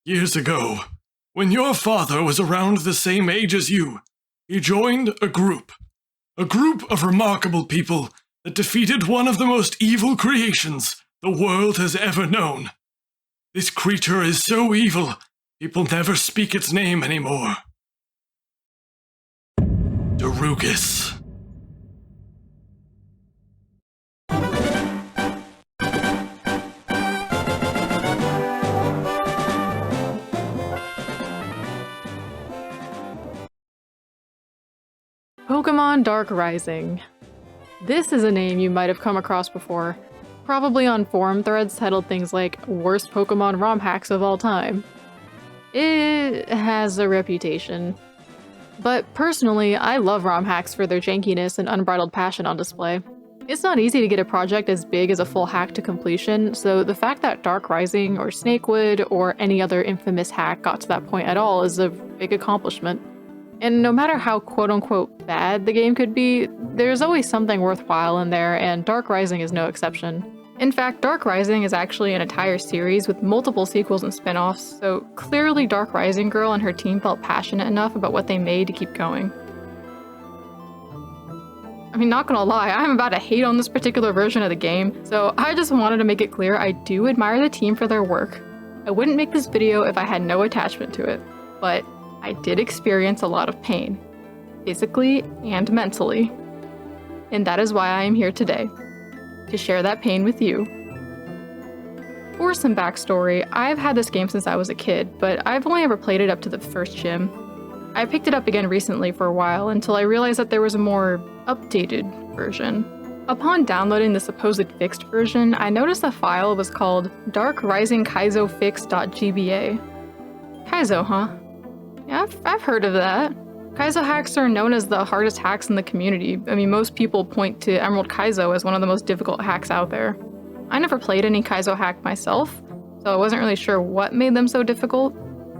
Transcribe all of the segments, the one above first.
Years ago, when your father was around the same age as you, he joined a group of remarkable people that defeated one of the most evil creations the world has ever known. This creature is so evil, people never speak its name anymore. Darugus. Pokémon Dark Rising. This is a name you might have come across before, probably on forum threads titled things like worst Pokémon ROM hacks of all time. It has a reputation. But personally, I love ROM hacks for their jankiness and unbridled passion on display. It's not easy to get a project as big as a full hack to completion, so the fact that Dark Rising or Snakewood or any other infamous hack got to that point at all is a big accomplishment. And no matter how quote-unquote bad the game could be, there's always something worthwhile in there, and Dark Rising is no exception. In fact, Dark Rising is actually an entire series with multiple sequels and spin-offs, so clearly Dark Rising Girl and her team felt passionate enough about what they made to keep going. I mean, not gonna lie, I'm about to hate on this particular version of the game, so I just wanted to make it clear I do admire the team for their work. I wouldn't make this video if I had no attachment to it, but I did experience a lot of pain, physically and mentally. And that is why I am here today, to share that pain with you. For some backstory, I've had this game since I was a kid, but I've only ever played it up to the first gym. I picked it up again recently for a while until I realized that there was a more updated version. Upon downloading the supposed fixed version, I noticed the file was called Dark Rising Kaizo Fix.gba. Kaizo, huh? Yeah, I've heard of that. Kaizo hacks are known as the hardest hacks in the community. I mean, most people point to Emerald Kaizo as one of the most difficult hacks out there. I never played any Kaizo hack myself, so I wasn't really sure what made them so difficult.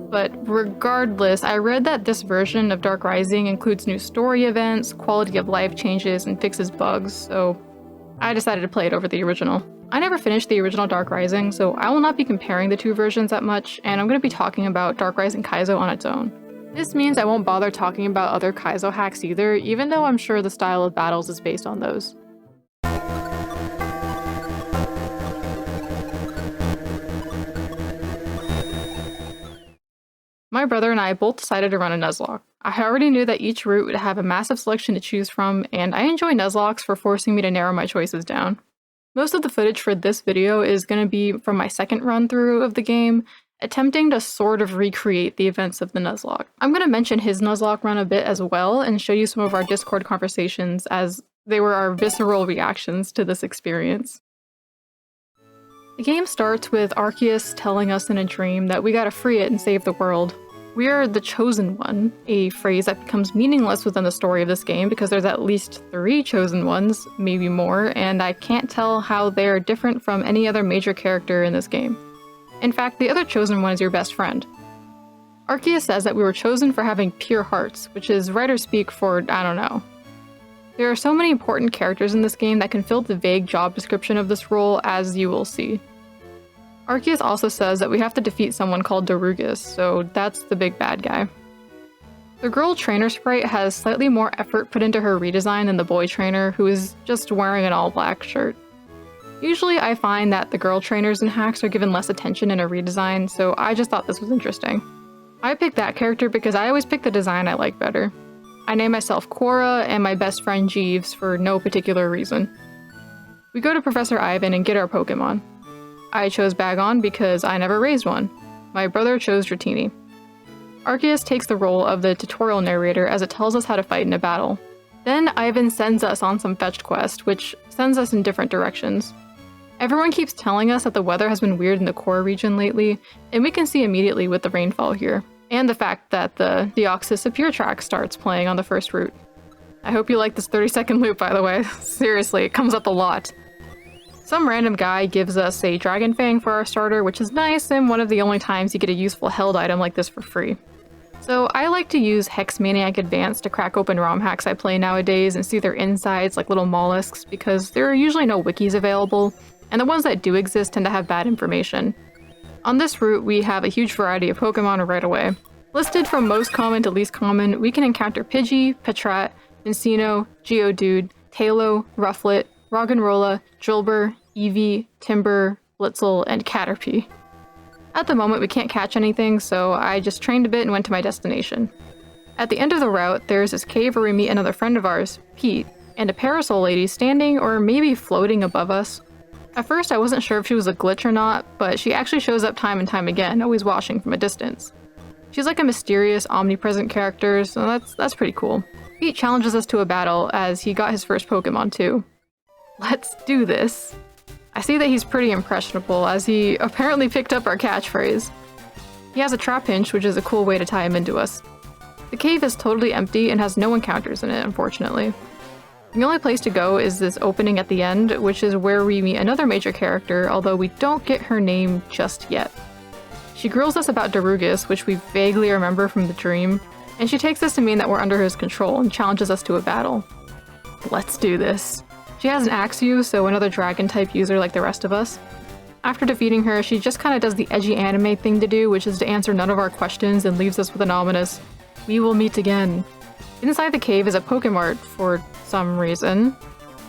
But regardless, I read that this version of Dark Rising includes new story events, quality of life changes, and fixes bugs, so I decided to play it over the original. I never finished the original Dark Rising, so I will not be comparing the two versions that much, and I'm going to be talking about Dark Rising Kaizo on its own. This means I won't bother talking about other Kaizo hacks either, even though I'm sure the style of battles is based on those. My brother and I both decided to run a Nuzlocke. I already knew that each route would have a massive selection to choose from, and I enjoy Nuzlockes for forcing me to narrow my choices down. Most of the footage for this video is going to be from my second run-through of the game, attempting to sort of recreate the events of the Nuzlocke. I'm going to mention his Nuzlocke run a bit as well and show you some of our Discord conversations as they were our visceral reactions to this experience. The game starts with Arceus telling us in a dream that we gotta free it and save the world. We are the Chosen One, a phrase that becomes meaningless within the story of this game because there's at least 3 Chosen Ones, maybe more, and I can't tell how they're different from any other major character in this game. In fact, the other Chosen One is your best friend. Arceus says that we were chosen for having pure hearts, which is writer speak for, I don't know. There are so many important characters in this game that can fill the vague job description of this role, as you will see. Arceus also says that we have to defeat someone called Darugus, so that's the big bad guy. The girl trainer sprite has slightly more effort put into her redesign than the boy trainer, who is just wearing an all-black shirt. Usually I find that the girl trainers in hacks are given less attention in a redesign, so I just thought this was interesting. I picked that character because I always pick the design I like better. I name myself Cora and my best friend Jeeves for no particular reason. We go to Professor Ivan and get our Pokémon. I chose Bagon because I never raised one. My brother chose Dratini. Arceus takes the role of the tutorial narrator as it tells us how to fight in a battle. Then Ivan sends us on some fetched quest, which sends us in different directions. Everyone keeps telling us that the weather has been weird in the core region lately, and we can see immediately with the rainfall here, and the fact that the Deoxys Appear track starts playing on the first route. I hope you like this 30-second loop, by the way. Seriously, it comes up a lot. Some random guy gives us a Dragon Fang for our starter, which is nice and one of the only times you get a useful held item like this for free. So I like to use Hex Maniac Advanced to crack open ROM hacks I play nowadays and see their insides like little mollusks because there are usually no wikis available, and the ones that do exist tend to have bad information. On this route, we have a huge variety of Pokémon right away. Listed from most common to least common, we can encounter Pidgey, Patrat, Encino, Geodude, Tailo, Rufflet, Roggenrola, Drilbur, Eevee, Timber, Blitzel, and Caterpie. At the moment, we can't catch anything, so I just trained a bit and went to my destination. At the end of the route, there's this cave where we meet another friend of ours, Pete, and a parasol lady standing or maybe floating above us. At first, I wasn't sure if she was a glitch or not, but she actually shows up time and time again, always watching from a distance. She's like a mysterious, omnipresent character, so that's pretty cool. Pete challenges us to a battle as he got his first Pokémon too. Let's do this. I see that he's pretty impressionable as he apparently picked up our catchphrase. He has a Trapinch, which is a cool way to tie him into us. The cave is totally empty and has no encounters in it, unfortunately. The only place to go is this opening at the end, which is where we meet another major character, although we don't get her name just yet. She grills us about Darugus, which we vaguely remember from the dream, and she takes this to mean that we're under his control and challenges us to a battle. Let's do this. She has an Axew, so another dragon-type user like the rest of us. After defeating her, she just kinda does the edgy anime thing to do, which is to answer none of our questions and leaves us with an ominous, "We will meet again." Inside the cave is a Pokemart for some reason.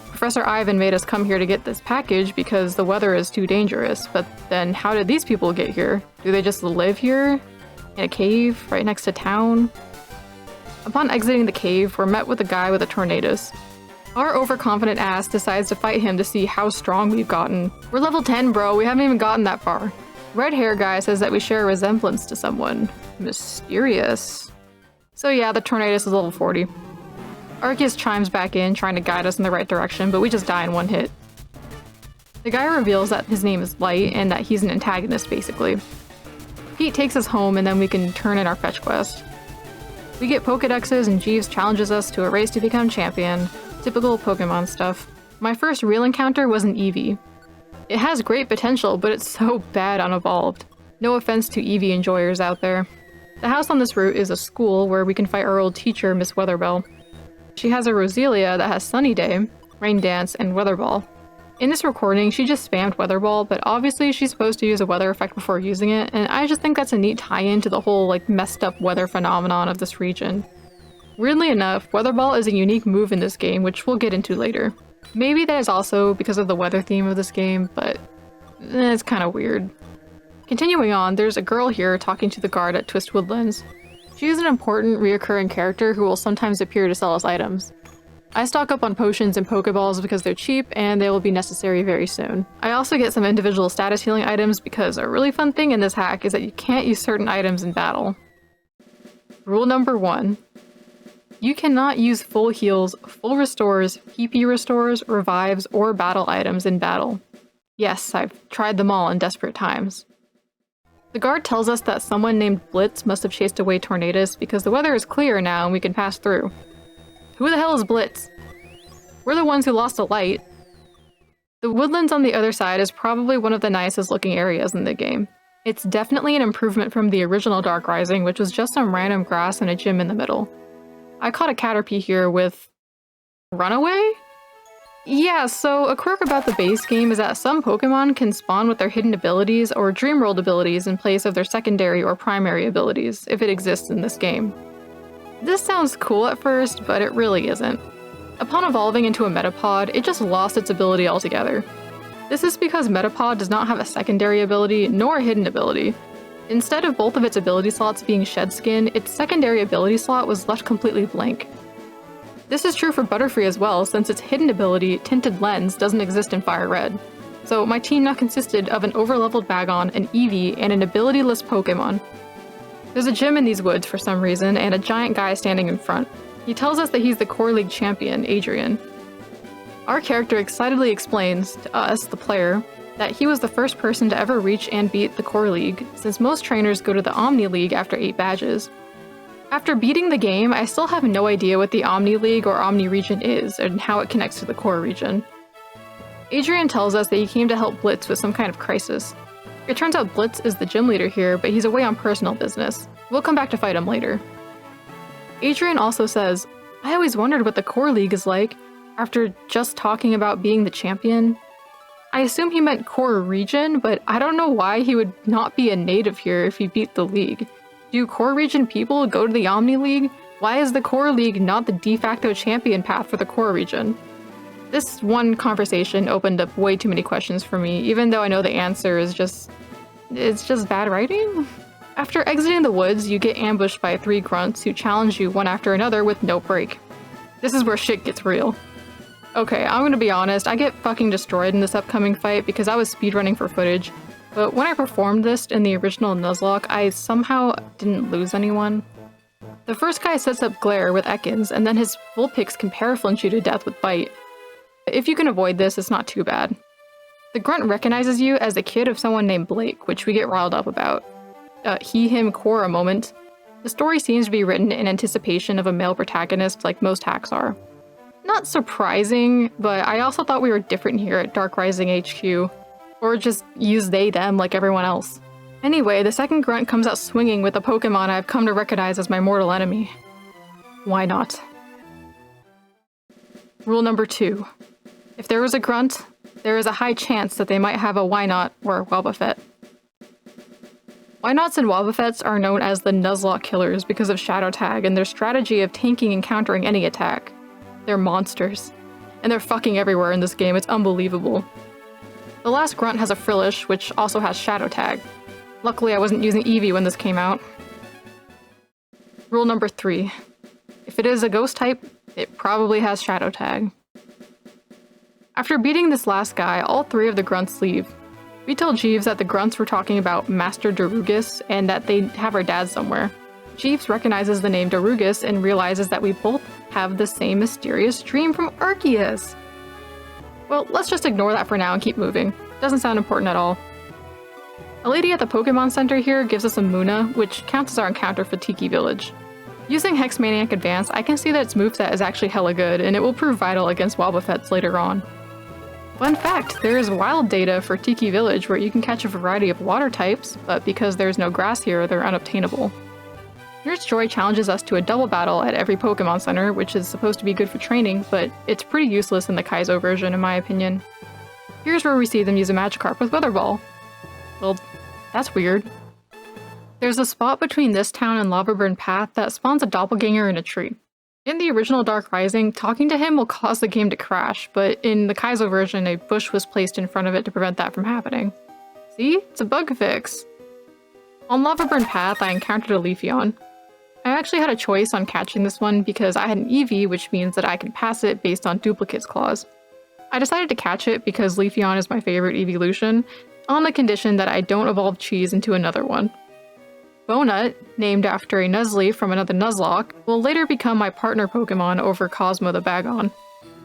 Professor Ivan made us come here to get this package because the weather is too dangerous, but then how did these people get here? Do they just live here? In a cave right next to town? Upon exiting the cave, we're met with a guy with a Tornadus. Our overconfident ass decides to fight him to see how strong we've gotten. We're level 10, bro, we haven't even gotten that far. Red hair guy says that we share a resemblance to someone. Mysterious. So yeah, the Tornadus is level 40. Arceus chimes back in, trying to guide us in the right direction, but we just die in one hit. The guy reveals that his name is Light, and that he's an antagonist, basically. Pete takes us home, and then we can turn in our fetch quest. We get Pokedexes, and Jeeves challenges us to a race to become champion. Typical Pokemon stuff. My first real encounter was an Eevee. It has great potential, but it's so bad unevolved. No offense to Eevee enjoyers out there. The house on this route is a school where we can fight our old teacher, Miss Weatherbell. She has a Roselia that has Sunny Day, Rain Dance, and Weatherball. In this recording, she just spammed Weatherball, but obviously she's supposed to use a weather effect before using it, and I just think that's a neat tie-in to the whole, messed up weather phenomenon of this region. Weirdly enough, Weatherball is a unique move in this game, which we'll get into later. Maybe that is also because of the weather theme of this game, but it's kinda weird. Continuing on, there's a girl here talking to the guard at Twist Woodlands. She is an important, reoccurring character who will sometimes appear to sell us items. I stock up on potions and Pokeballs because they're cheap and they will be necessary very soon. I also get some individual status healing items because a really fun thing in this hack is that you can't use certain items in battle. Rule number 1. You cannot use full heals, full restores, PP restores, revives, or battle items in battle. Yes, I've tried them all in desperate times. The guard tells us that someone named Blitz must have chased away Tornadus because the weather is clear now and we can pass through. Who the hell is Blitz? We're the ones who lost a light. The woodlands on the other side is probably one of the nicest looking areas in the game. It's definitely an improvement from the original Dark Rising, which was just some random grass and a gym in the middle. I caught a Caterpie here with... Runaway? Yeah, so a quirk about the base game is that some Pokemon can spawn with their hidden abilities or Dreamworld abilities in place of their secondary or primary abilities, if it exists in this game. This sounds cool at first, but it really isn't. Upon evolving into a Metapod, it just lost its ability altogether. This is because Metapod does not have a secondary ability nor a hidden ability. Instead of both of its ability slots being Shed Skin, its secondary ability slot was left completely blank. This is true for Butterfree as well, since its hidden ability, Tinted Lens, doesn't exist in FireRed. So my team now consisted of an overleveled Bagon, an Eevee, and an ability-less Pokemon. There's a gym in these woods for some reason, and a giant guy standing in front. He tells us that he's the Core League champion, Adrian. Our character excitedly explains to us, the player, that he was the first person to ever reach and beat the Core League, since most trainers go to the Omni League after 8 badges. After beating the game, I still have no idea what the Omni League or Omni region is, and how it connects to the Core region. Adrian tells us that he came to help Blitz with some kind of crisis. It turns out Blitz is the gym leader here, but he's away on personal business. We'll come back to fight him later. Adrian also says, I always wondered what the Core League is like, after just talking about being the champion. I assume he meant core region, but I don't know why he would not be a native here if he beat the league. Do core region people go to the Omni League? Why is the core league not the de facto champion path for the core region? This one conversation opened up way too many questions for me, even though I know the answer is it's just bad writing? After exiting the woods, you get ambushed by 3 grunts who challenge you one after another with no break. This is where shit gets real. Okay, I'm gonna be honest, I get fucking destroyed in this upcoming fight because I was speedrunning for footage, but when I performed this in the original Nuzlocke, I somehow didn't lose anyone. The first guy sets up Glare with Ekans, and then his full picks can paraflinch you to death with Bite. If you can avoid this, it's not too bad. The grunt recognizes you as the kid of someone named Blake, which we get riled up about. He, him, core a moment. The story seems to be written in anticipation of a male protagonist like most hacks are. Not surprising, but I also thought we were different here at Dark Rising HQ. Or just use they, them like everyone else. Anyway, the second grunt comes out swinging with a Pokemon I've come to recognize as my mortal enemy. Why not? Rule number 2. If there was a grunt, there is a high chance that they might have a Wynot or a Wobbuffet. Wynots and Wobbuffets are known as the Nuzlocke killers because of Shadow Tag and their strategy of tanking and countering any attack. They're monsters. And they're fucking everywhere in this game, it's unbelievable. The last grunt has a Frillish, which also has Shadow Tag. Luckily I wasn't using Eevee when this came out. Rule number 3. If it is a ghost type, it probably has Shadow Tag. After beating this last guy, all 3 of the grunts leave. We tell Jeeves that the grunts were talking about Master Darugus and that they have our dad somewhere. Jeeves recognizes the name Darugus and realizes that we both have the same mysterious dream from Arceus. Well, let's just ignore that for now and keep moving. Doesn't sound important at all. A lady at the Pokemon Center here gives us a Munna, which counts as our encounter for Tiki Village. Using Hex Maniac Advance, I can see that its moveset is actually hella good, and it will prove vital against Wobbuffets later on. Fun fact, there is wild data for Tiki Village where you can catch a variety of water types, but because there's no grass here, they're unobtainable. Nurse Joy challenges us to a double battle at every Pokemon Center, which is supposed to be good for training, but it's pretty useless in the Kaizo version in my opinion. Here's where we see them use a Magikarp with Weather Ball. Well, that's weird. There's a spot between this town and Lavaburn Path that spawns a doppelganger in a tree. In the original Dark Rising, talking to him will cause the game to crash, but in the Kaizo version, a bush was placed in front of it to prevent that from happening. See? It's a bug fix. On Lavaburn Path, I encountered a Leafeon. I actually had a choice on catching this one because I had an Eevee, which means that I can pass it based on Duplicate's clause. I decided to catch it because Leafeon is my favorite evolution, on the condition that I don't evolve Cheese into another one. Bonut, named after a Nuzleaf from another Nuzlocke, will later become my partner Pokemon over Cosmo the Bagon.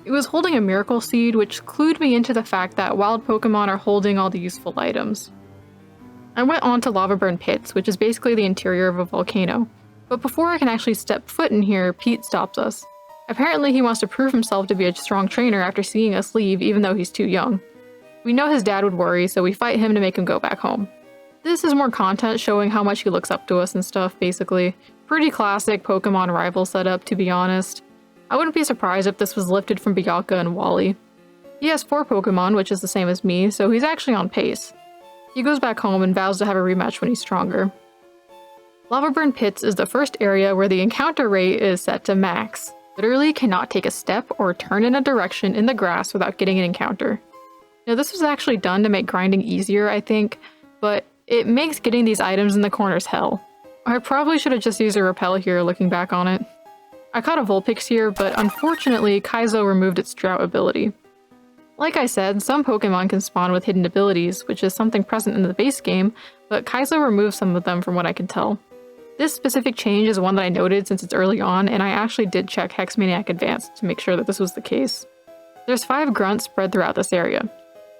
It was holding a Miracle Seed, which clued me into the fact that wild Pokemon are holding all the useful items. I went on to Lavaburn Pits, which is basically the interior of a volcano. But before I can actually step foot in here, Pete stops us. Apparently he wants to prove himself to be a strong trainer after seeing us leave even though he's too young. We know his dad would worry, so we fight him to make him go back home. This is more content showing how much he looks up to us and stuff, basically. Pretty classic Pokemon rival setup, to be honest. I wouldn't be surprised if this was lifted from Bianca and Wally. He has 4 Pokemon, which is the same as me, so he's actually on pace. He goes back home and vows to have a rematch when he's stronger. Lavaburn Pits is the first area where the encounter rate is set to max. Literally cannot take a step or turn in a direction in the grass without getting an encounter. Now this was actually done to make grinding easier, I think, but it makes getting these items in the corners hell. I probably should have just used a repel here looking back on it. I caught a Vulpix here, but unfortunately Kaizo removed its drought ability. Like I said, some Pokemon can spawn with hidden abilities, which is something present in the base game, but Kaizo removed some of them from what I can tell. This specific change is one that I noted since it's early on, and I actually did check Hex Maniac Advanced to make sure that this was the case. There's 5 grunts spread throughout this area.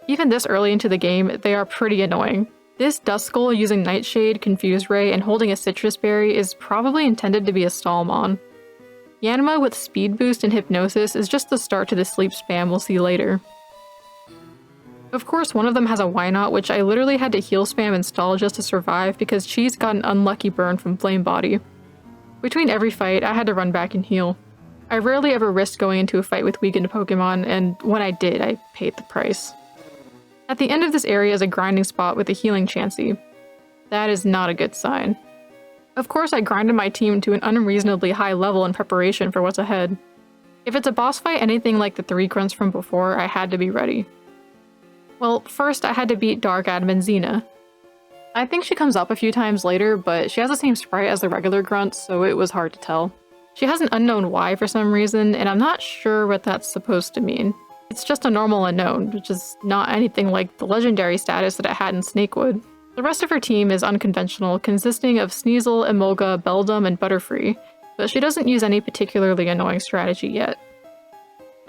Even this early into the game, they are pretty annoying. This Duskull using Nightshade, Confuse Ray, and holding a Citrus Berry is probably intended to be a Stallmon. Yanma with Speed Boost and Hypnosis is just the start to the sleep spam we'll see later. Of course, one of them has a Wynot, which I literally had to heal spam and stall just to survive because Cheese got an unlucky burn from Flame Body. Between every fight, I had to run back and heal. I rarely ever risked going into a fight with weakened Pokemon, and when I did, I paid the price. At the end of this area is a grinding spot with a healing Chansey. That is not a good sign. Of course, I grinded my team to an unreasonably high level in preparation for what's ahead. If it's a boss fight anything like the 3 grunts from before, I had to be ready. Well, first I had to beat Dark Admin Xena. I think she comes up a few times later, but she has the same sprite as the regular grunts, so it was hard to tell. She has an unknown Y for some reason, and I'm not sure what that's supposed to mean. It's just a normal unknown, which is not anything like the legendary status that it had in Snakewood. The rest of her team is unconventional, consisting of Sneasel, Emolga, Beldum, and Butterfree, but she doesn't use any particularly annoying strategy yet.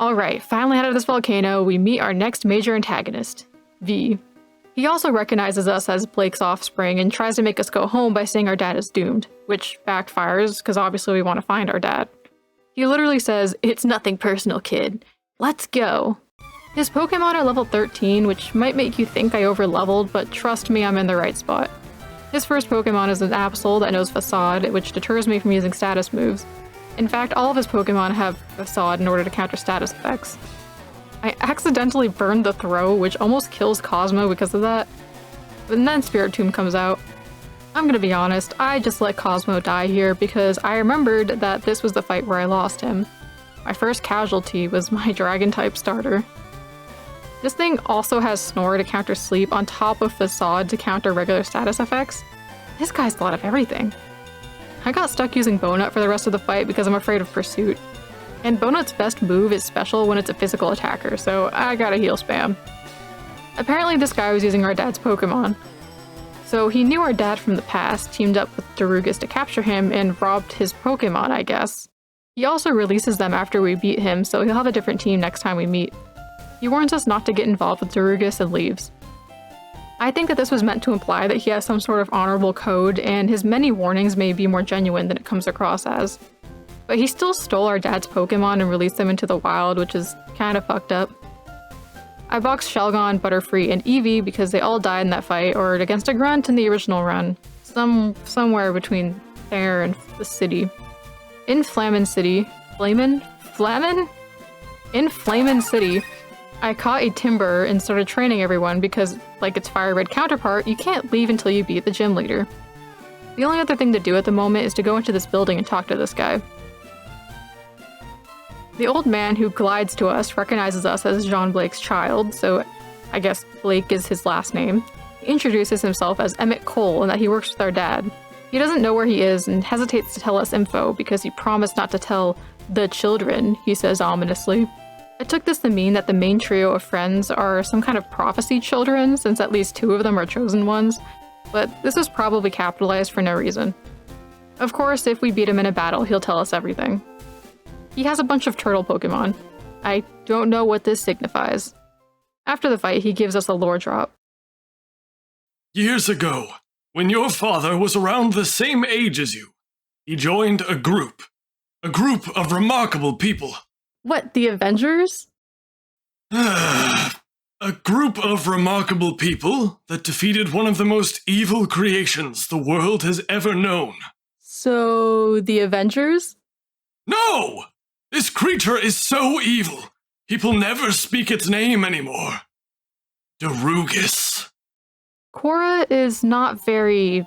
Alright, finally out of this volcano, we meet our next major antagonist, V. He also recognizes us as Blake's offspring and tries to make us go home by saying our dad is doomed, which backfires because obviously we want to find our dad. He literally says, "It's nothing personal, kid. Let's go." His Pokemon are level 13, which might make you think I over-leveled, but trust me, I'm in the right spot. His first Pokemon is an Absol that knows Facade, which deters me from using status moves. In fact, all of his Pokemon have Facade in order to counter status effects. I accidentally burned the throw, which almost kills Cosmo because of that. And then Spiritomb comes out. I'm gonna be honest, I just let Cosmo die here because I remembered that this was the fight where I lost him. My first casualty was my Dragon-type starter. This thing also has Snore to counter Sleep on top of Facade to counter regular status effects. This guy's thought of everything. I got stuck using Bonut for the rest of the fight because I'm afraid of Pursuit. And Bonut's best move is special when it's a physical attacker, so I gotta heal spam. Apparently this guy was using our dad's Pokemon. So he knew our dad from the past, teamed up with Darugus to capture him, and robbed his Pokemon, I guess. He also releases them after we beat him, so he'll have a different team next time we meet. He warns us not to get involved with Darugus and leaves. I think that this was meant to imply that he has some sort of honorable code, and his many warnings may be more genuine than it comes across as. But he still stole our dad's Pokemon and released them into the wild, which is kinda fucked up. I boxed Shelgon, Butterfree, and Eevee because they all died in that fight, or against a grunt in the original run. Somewhere between there and the city. In Flamin City, In Flamin City, I caught a Timber and started training everyone because, like its FireRed counterpart, you can't leave until you beat the gym leader. The only other thing to do at the moment is to go into this building and talk to this guy. The old man who glides to us recognizes us as Jean Blake's child, so I guess Blake is his last name. He introduces himself as Emmett Cole and that he works with our dad. He doesn't know where he is and hesitates to tell us info because he promised not to tell the children, he says ominously. I took this to mean that the main trio of friends are some kind of prophecy children, since at least 2 of them are chosen ones, but this is probably capitalized for no reason. Of course, if we beat him in a battle, he'll tell us everything. He has a bunch of turtle Pokemon. I don't know what this signifies. After the fight, he gives us a lore drop. Years ago, when your father was around the same age as you, he joined a group of remarkable people. What, the Avengers? A group of remarkable people that defeated one of the most evil creations the world has ever known. So, the Avengers? No! This creature is so evil, people never speak its name anymore. Darugus. Korra is not very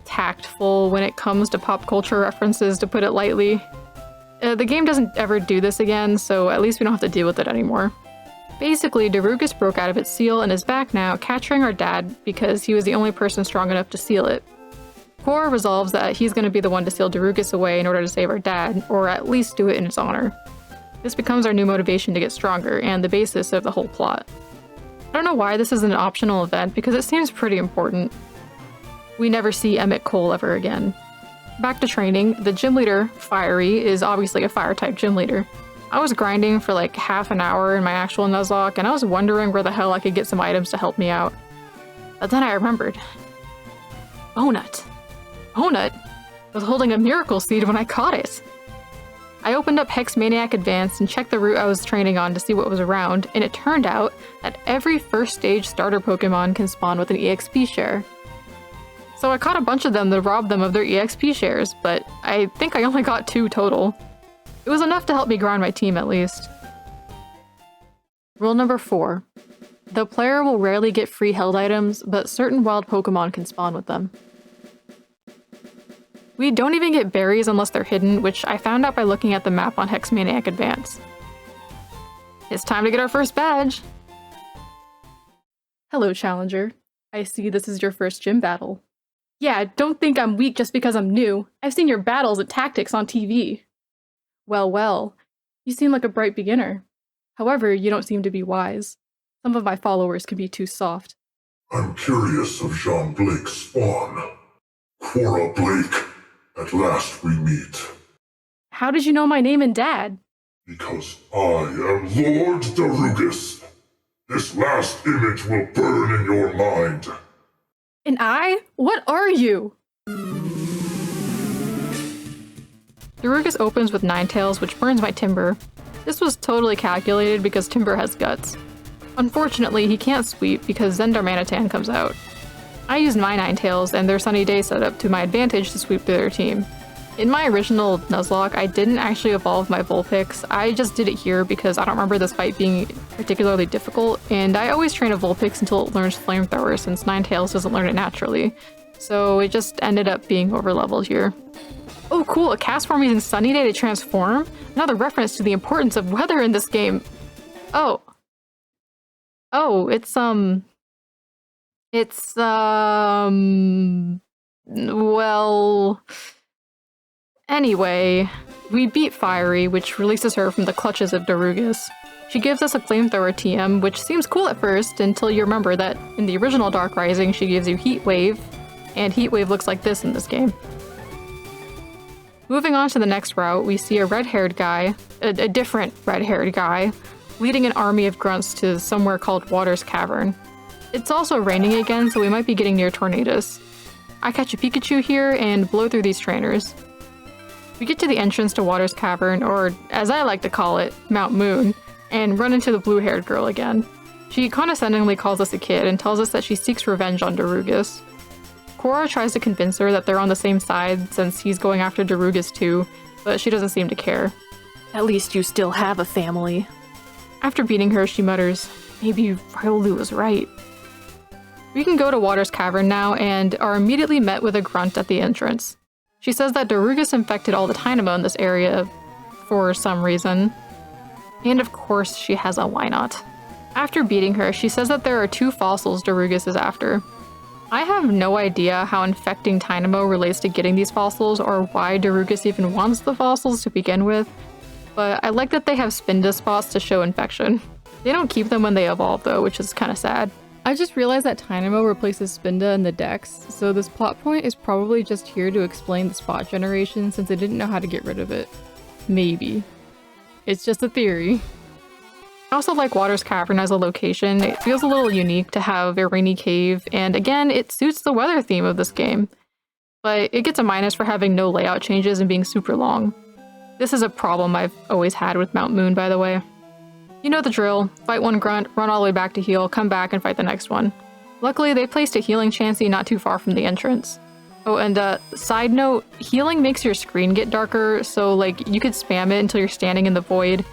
tactful when it comes to pop culture references, to put it lightly. The game doesn't ever do this again, so at least we don't have to deal with it anymore. Basically, Darugus broke out of its seal and is back now, capturing our dad because he was the only person strong enough to seal it. Korra resolves that he's going to be the one to seal Darugus away in order to save our dad, or at least do it in its honor. This becomes our new motivation to get stronger, and the basis of the whole plot. I don't know why this is an optional event, because it seems pretty important. We never see Emmett Cole ever again. Back to training, the gym leader, Fiery, is obviously a fire-type gym leader. I was grinding for like half an hour in my actual Nuzlocke, and I was wondering where the hell I could get some items to help me out. But then I remembered. Bonut was holding a miracle seed when I caught it. I opened up Hex Maniac Advanced and checked the route I was training on to see what was around, and it turned out that every first stage starter Pokemon can spawn with an EXP share. So I caught a bunch of them to rob them of their EXP shares, but I think I only got 2 total. It was enough to help me grind my team at least. Rule number 4. The player will rarely get free held items, but certain wild Pokémon can spawn with them. We don't even get berries unless they're hidden, which I found out by looking at the map on Hexmaniac Advance. It's time to get our first badge! Hello, Challenger. I see this is your first gym battle. Yeah, don't think I'm weak just because I'm new. I've seen your battles and tactics on TV. Well, well. You seem like a bright beginner. However, you don't seem to be wise. Some of my followers can be too soft. I'm curious of Jean Blake's spawn. Quora Blake, at last we meet. How did you know my name and dad? Because I am Lord Darugus. This last image will burn in your mind. And I? What are you? Darugus opens with Ninetales, which burns my Timber. This was totally calculated because Timber has guts. Unfortunately, he can't sweep because Zendarmanitan comes out. I used my Ninetales and their Sunny Day setup to my advantage to sweep through their team. In my original Nuzlocke, I didn't actually evolve my Vulpix. I just did it here because I don't remember this fight being particularly difficult, and I always train a Vulpix until it learns Flamethrower since Ninetales doesn't learn it naturally. So it just ended up being overleveled here. Oh cool, a Castform using Sunny Day to transform? Another reference to the importance of weather in this game. Oh, well... Anyway, we beat Fiery, which releases her from the clutches of Darugus. She gives us a Flamethrower TM, which seems cool at first, until you remember that in the original Dark Rising she gives you Heat Wave, and Heat Wave looks like this in this game. Moving on to the next route, we see a red-haired guy, a different red-haired guy, leading an army of grunts to somewhere called Water's Cavern. It's also raining again, so we might be getting near Tornadus. I catch a Pikachu here and blow through these trainers. We get to the entrance to Water's Cavern, or as I like to call it, Mount Moon, and run into the blue-haired girl again. She condescendingly calls us a kid and tells us that she seeks revenge on Darugus. Quora tries to convince her that they're on the same side since he's going after Darugus too, but she doesn't seem to care. At least you still have a family. After beating her, she mutters, maybe Riolu was right. We can go to Water's Cavern now and are immediately met with a grunt at the entrance. She says that Darugus infected all the Tynamo in this area for some reason. And of course, she has a why not. After beating her, she says that there are 2 fossils Darugus is after. I have no idea how infecting Tynamo relates to getting these fossils or why Darugus even wants the fossils to begin with, but I like that they have Spinda spots to show infection. They don't keep them when they evolve though, which is kind of sad. I just realized that Tynamo replaces Spinda in the Dex, so this plot point is probably just here to explain the spot generation since they didn't know how to get rid of it. Maybe. It's just a theory. I also like Water's Cavern as a location. It feels a little unique to have a rainy cave, and again, it suits the weather theme of this game. But it gets a minus for having no layout changes and being super long. This is a problem I've always had with Mount Moon, by the way. You know the drill. Fight one grunt, run all the way back to heal, come back and fight the next one. Luckily, they placed a healing Chansey not too far from the entrance. Oh, and side note, healing makes your screen get darker, so like you could spam it until you're standing in the void.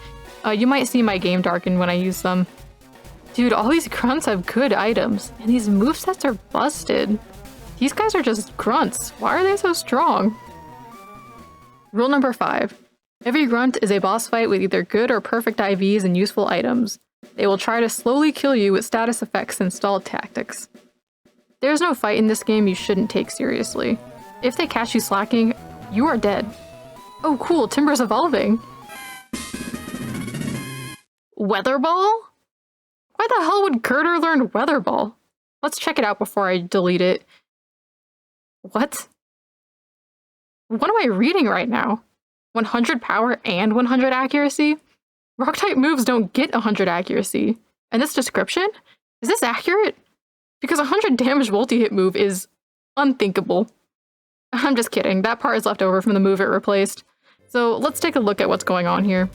You might see my game darken when I use them. Dude, all these grunts have good items, and these movesets are busted. These guys are just grunts. Why are they so strong? Rule number 5. Every grunt is a boss fight with either good or perfect IVs and useful items. They will try to slowly kill you with status effects and stalled tactics. There's no fight in this game you shouldn't take seriously. If they catch you slacking, you are dead. Oh cool, Timber's evolving! Weather Ball? Why the hell would Girder learn Weather Ball? Let's check it out before I delete it. What? What am I reading right now? 100 power and 100 accuracy? Rock-type moves don't get 100 accuracy. And this description? Is this accurate? Because 100 damage multi-hit move is unthinkable. I'm just kidding, that part is left over from the move it replaced. So let's take a look at what's going on here.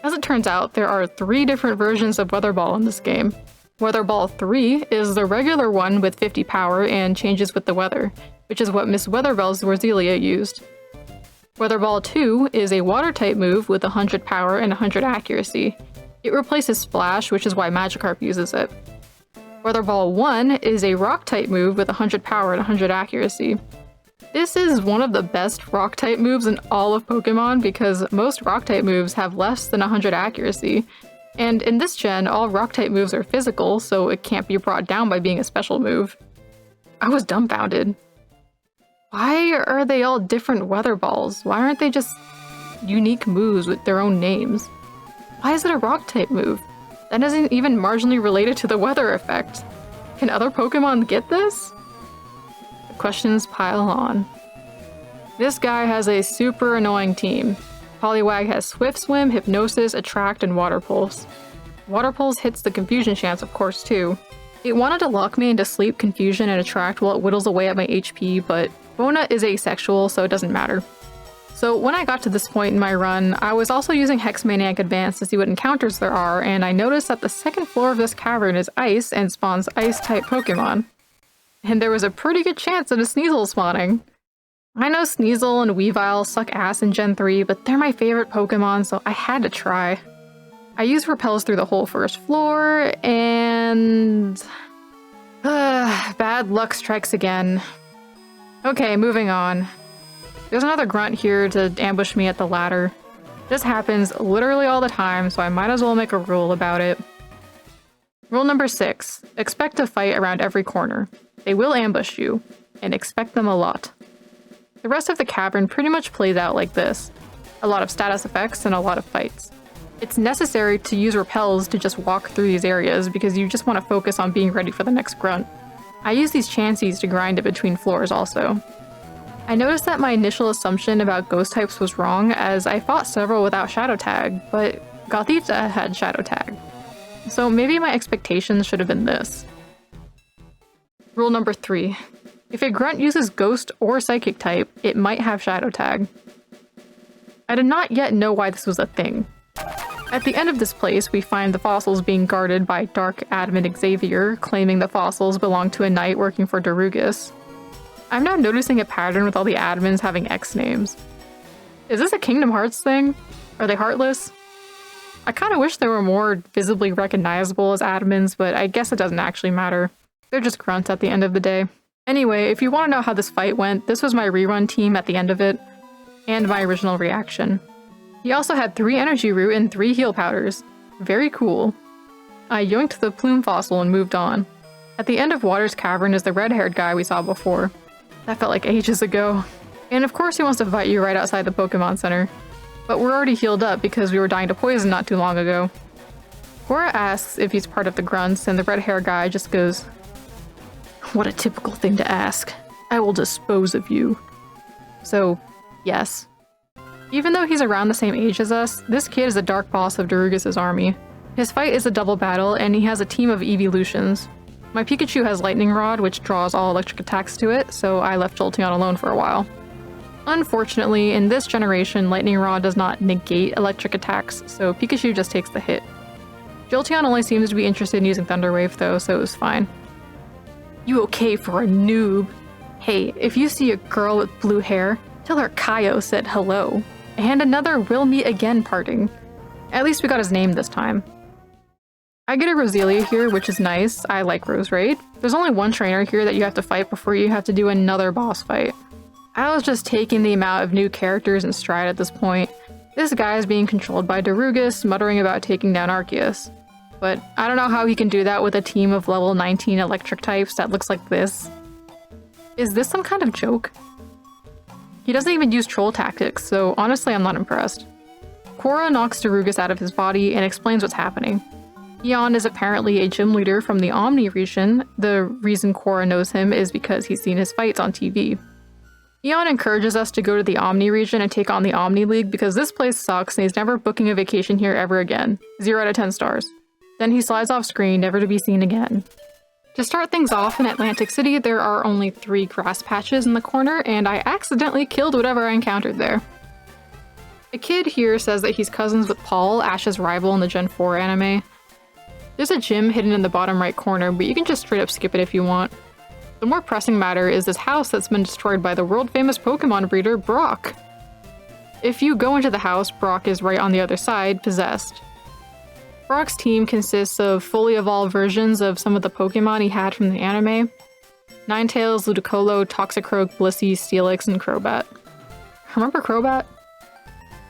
As it turns out, there are 3 different versions of Weather Ball in this game. Weather Ball 3 is the regular one with 50 power and changes with the weather, which is what Miss Weatherbell's Zorzelia used. Weather Ball 2 is a water-type move with 100 power and 100 accuracy. It replaces Splash, which is why Magikarp uses it. Weather Ball 1 is a rock-type move with 100 power and 100 accuracy. This is one of the best rock-type moves in all of Pokemon because most rock-type moves have less than 100 accuracy. And in this gen, all rock-type moves are physical, so it can't be brought down by being a special move. I was dumbfounded. Why are they all different weather balls? Why aren't they just unique moves with their own names? Why is it a rock-type move? That isn't even marginally related to the weather effect. Can other Pokemon get this? The questions pile on. This guy has a super annoying team. Poliwag has Swift Swim, Hypnosis, Attract, and Water Pulse. Water Pulse hits the Confusion chance, of course, too. It wanted to lock me into Sleep, Confusion, and Attract while it whittles away at my HP, but Bona is asexual, so it doesn't matter. So when I got to this point in my run, I was also using Hex Maniac Advance to see what encounters there are, and I noticed that the second floor of this cavern is ice and spawns ice-type Pokemon. And there was a pretty good chance of a Sneasel spawning. I know Sneasel and Weavile suck ass in Gen 3, but they're my favorite Pokemon, so I had to try. I used Repels through the whole first floor, and... bad luck strikes again. Okay, moving on. There's another grunt here to ambush me at the ladder. This happens literally all the time, so I might as well make a rule about it. Rule number 6. Expect a fight around every corner. They will ambush you, and expect them a lot. The rest of the cavern pretty much plays out like this. A lot of status effects and a lot of fights. It's necessary to use repels to just walk through these areas because you just want to focus on being ready for the next grunt. I use these chances to grind it between floors also. I noticed that my initial assumption about ghost types was wrong as I fought several without Shadow Tag, but Gothita had Shadow Tag. So maybe my expectations should have been this. Rule number 3. If a grunt uses Ghost or Psychic type, it might have Shadow Tag. I did not yet know why this was a thing. At the end of this place, we find the fossils being guarded by Dark Admin Xavier, claiming the fossils belong to a knight working for Darugus. I'm now noticing a pattern with all the admins having X names. Is this a Kingdom Hearts thing? Are they heartless? I kinda wish they were more visibly recognizable as admins, but I guess it doesn't actually matter. They're just grunts at the end of the day. Anyway, if you want to know how this fight went, this was my rerun team at the end of it, and my original reaction. He also had 3 energy root and 3 heal powders. Very cool. I yoinked the plume fossil and moved on. At the end of Water's Cavern is the red-haired guy we saw before. That felt like ages ago. And of course he wants to fight you right outside the Pokemon Center. But we're already healed up because we were dying to poison not too long ago. Cora asks if he's part of the grunts, and the red-haired guy just goes, "What a typical thing to ask. I will dispose of you." So, yes. Even though he's around the same age as us, this kid is a dark boss of Darugus' army. His fight is a double battle, and he has a team of evolutions. My Pikachu has Lightning Rod, which draws all electric attacks to it, so I left Jolteon alone for a while. Unfortunately, in this generation, Lightning Rod does not negate electric attacks, so Pikachu just takes the hit. Jolteon only seems to be interested in using Thunder Wave though, so it was fine. You okay for a noob? Hey, if you see a girl with blue hair, tell her Kaio said hello. And another "we'll meet again" parting. At least we got his name this time. I get a Roselia here, which is nice. I like Rose Raid. There's only one trainer here that you have to fight before you have to do another boss fight. I was just taking the amount of new characters in stride at this point. This guy is being controlled by Darugus, muttering about taking down Arceus. But I don't know how he can do that with a team of level 19 electric types that looks like this. Is this some kind of joke? He doesn't even use troll tactics, so honestly I'm not impressed. Cora knocks Darugus out of his body and explains what's happening. Eon is apparently a gym leader from the Omni region. The reason Cora knows him is because he's seen his fights on TV. Eon encourages us to go to the Omni region and take on the Omni League because this place sucks and he's never booking a vacation here ever again. 0 out of 10 stars. Then he slides off screen, never to be seen again. To start things off, in Atlantic City, there are only 3 grass patches in the corner, and I accidentally killed whatever I encountered there. A kid here says that he's cousins with Paul, Ash's rival in the Gen 4 anime. There's a gym hidden in the bottom right corner, but you can just straight up skip it if you want. The more pressing matter is this house that's been destroyed by the world-famous Pokemon breeder, Brock. If you go into the house, Brock is right on the other side, possessed. Brock's team consists of fully evolved versions of some of the Pokemon he had from the anime. Ninetales, Ludicolo, Toxicroak, Blissey, Steelix, and Crobat. Remember Crobat?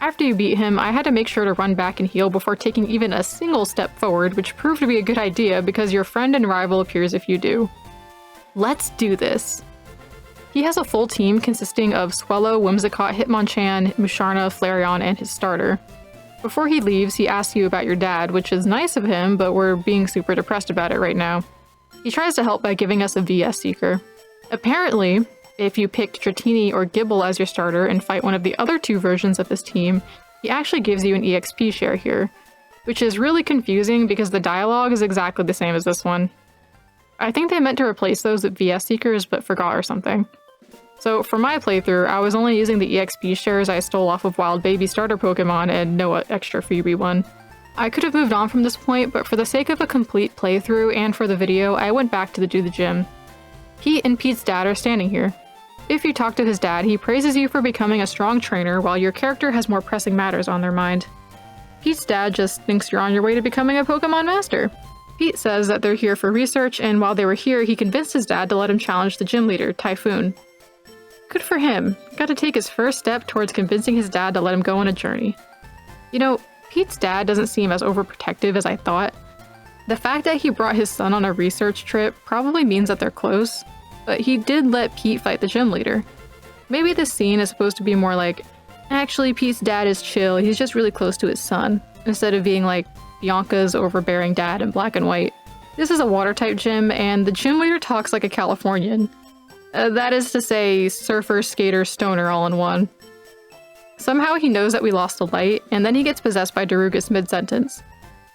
After you beat him, I had to make sure to run back and heal before taking even a single step forward, which proved to be a good idea because your friend and rival appears if you do. Let's do this. He has a full team consisting of Swellow, Whimsicott, Hitmonchan, Musharna, Flareon, and his starter. Before he leaves, he asks you about your dad, which is nice of him, but we're being super depressed about it right now. He tries to help by giving us a VS Seeker. Apparently, if you picked Dratini or Gible as your starter and fight one of the other two versions of his team, he actually gives you an EXP share here, which is really confusing because the dialogue is exactly the same as this one. I think they meant to replace those with VS Seekers but forgot or something. So for my playthrough, I was only using the EXP shares I stole off of Wild Baby starter Pokemon and no extra freebie one. I could have moved on from this point, but for the sake of a complete playthrough and for the video, I went back to do the gym. Pete and Pete's dad are standing here. If you talk to his dad, he praises you for becoming a strong trainer while your character has more pressing matters on their mind. Pete's dad just thinks you're on your way to becoming a Pokemon master. Pete says that they're here for research, and while they were here, he convinced his dad to let him challenge the gym leader, Typhoon. Good for him. Got to take his first step towards convincing his dad to let him go on a journey. You know, Pete's dad doesn't seem as overprotective as I thought. The fact that he brought his son on a research trip probably means that they're close, but he did let Pete fight the gym leader. Maybe this scene is supposed to be more like, actually Pete's dad is chill, he's just really close to his son, instead of being like Bianca's overbearing dad in Black and White. This is a water-type gym, and the gym leader talks like a Californian. That is to say, surfer, skater, stoner all in one. Somehow he knows that we lost the light, and then he gets possessed by Darugus mid-sentence.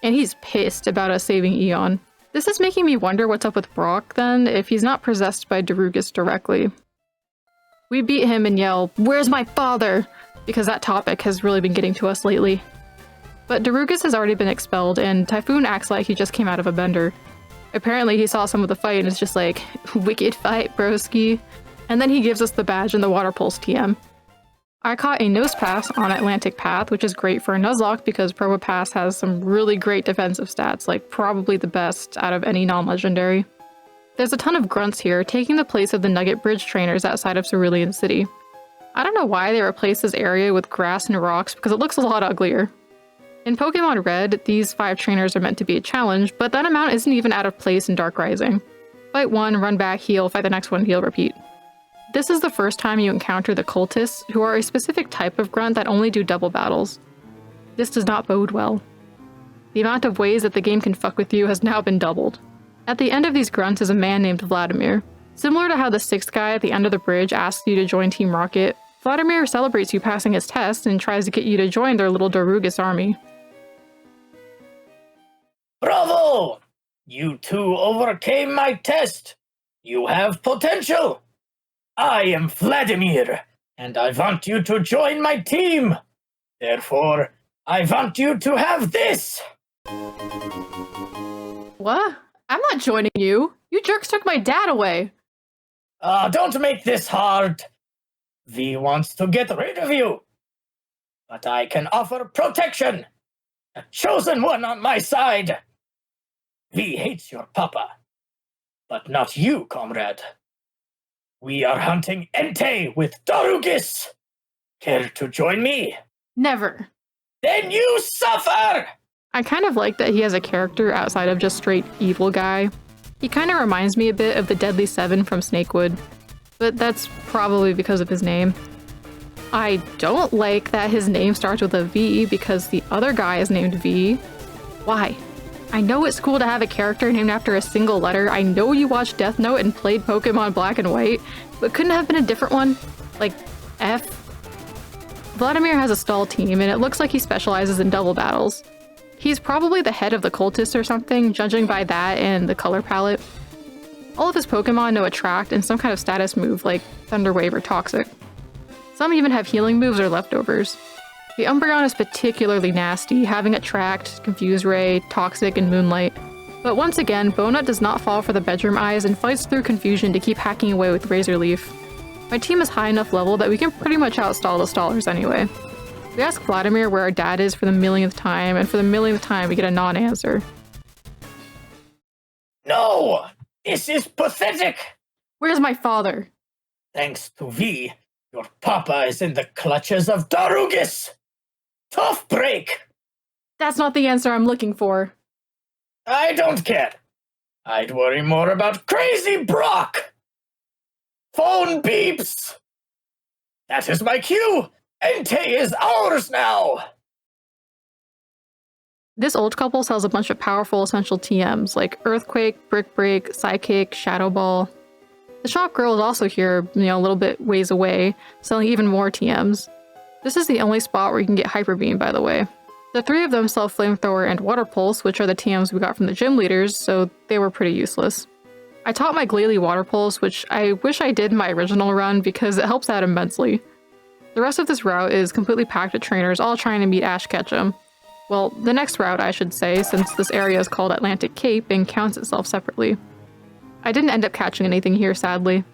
And he's pissed about us saving Eon. This is making me wonder what's up with Brock, then, if he's not possessed by Darugus directly. We beat him and yell, "Where's my father?" because that topic has really been getting to us lately. But Darugus has already been expelled, and Typhoon acts like he just came out of a bender. Apparently he saw some of the fight and is just like, "Wicked fight, broski." And then he gives us the badge and the Water Pulse TM. I caught a Nosepass on Atlantic Path, which is great for a Nuzlocke because Probopass has some really great defensive stats, like probably the best out of any non-legendary. There's a ton of grunts here, taking the place of the Nugget Bridge trainers outside of Cerulean City. I don't know why they replaced this area with grass and rocks because it looks a lot uglier. In Pokemon Red, these 5 trainers are meant to be a challenge, but that amount isn't even out of place in Dark Rising. Fight one, run back, heal, fight the next one, heal, repeat. This is the first time you encounter the cultists, who are a specific type of grunt that only do double battles. This does not bode well. The amount of ways that the game can fuck with you has now been doubled. At the end of these grunts is a man named Vladimir. Similar to how the 6th guy at the end of the bridge asks you to join Team Rocket, Vladimir celebrates you passing his test and tries to get you to join their little Darugus army. Bravo! You two overcame my test. You have potential. I am Vladimir, and I want you to join my team. Therefore, I want you to have this. What? I'm not joining you. You jerks took my dad away. Don't make this hard. V wants to get rid of you. But I can offer protection. A chosen one on my side. V hates your papa. But not you, comrade. We are hunting Entei with Darugus. Care to join me? Never. Then you suffer! I kind of like that he has a character outside of just straight evil guy. He kind of reminds me a bit of the Deadly Seven from Snakewood, but that's probably because of his name. I don't like that his name starts with a V because the other guy is named V. Why? I know it's cool to have a character named after a single letter. I know you watched Death Note and played Pokemon Black and White, but couldn't it have been a different one? Like F? Vladimir has a stall team, and it looks like he specializes in double battles. He's probably the head of the cultists or something, judging by that and the color palette. All of his Pokemon know Attract and some kind of status move like Thunder Wave or Toxic. Some even have healing moves or leftovers. The Umbreon is particularly nasty, having Attract, Confuse Ray, Toxic, and Moonlight. But once again, Bonut does not fall for the bedroom eyes and fights through confusion to keep hacking away with Razor Leaf. My team is high enough level that we can pretty much outstall the stallers anyway. We ask Vladimir where our dad is for the millionth time, and for the millionth time we get a non-answer. No! This is pathetic! Where's my father? Thanks to V, your papa is in the clutches of Darugis! Tough break! That's not the answer I'm looking for. I don't care. I'd worry more about Crazy Brock! Phone beeps! That is my cue! Entei is ours now! This old couple sells a bunch of powerful essential TMs like Earthquake, Brick Break, Psychic, Shadow Ball. The shop girl is also here, a little bit ways away, selling even more TMs. This is the only spot where you can get Hyper Beam, by the way. The three of them sell Flamethrower and Water Pulse, which are the TMs we got from the gym leaders, so they were pretty useless. I taught my Glalie Water Pulse, which I wish I did in my original run because it helps out immensely. The rest of this route is completely packed with trainers all trying to meet Ash Ketchum. Well, the next route, I should say, since this area is called Atlantic Cape and counts itself separately. I didn't end up catching anything here, sadly.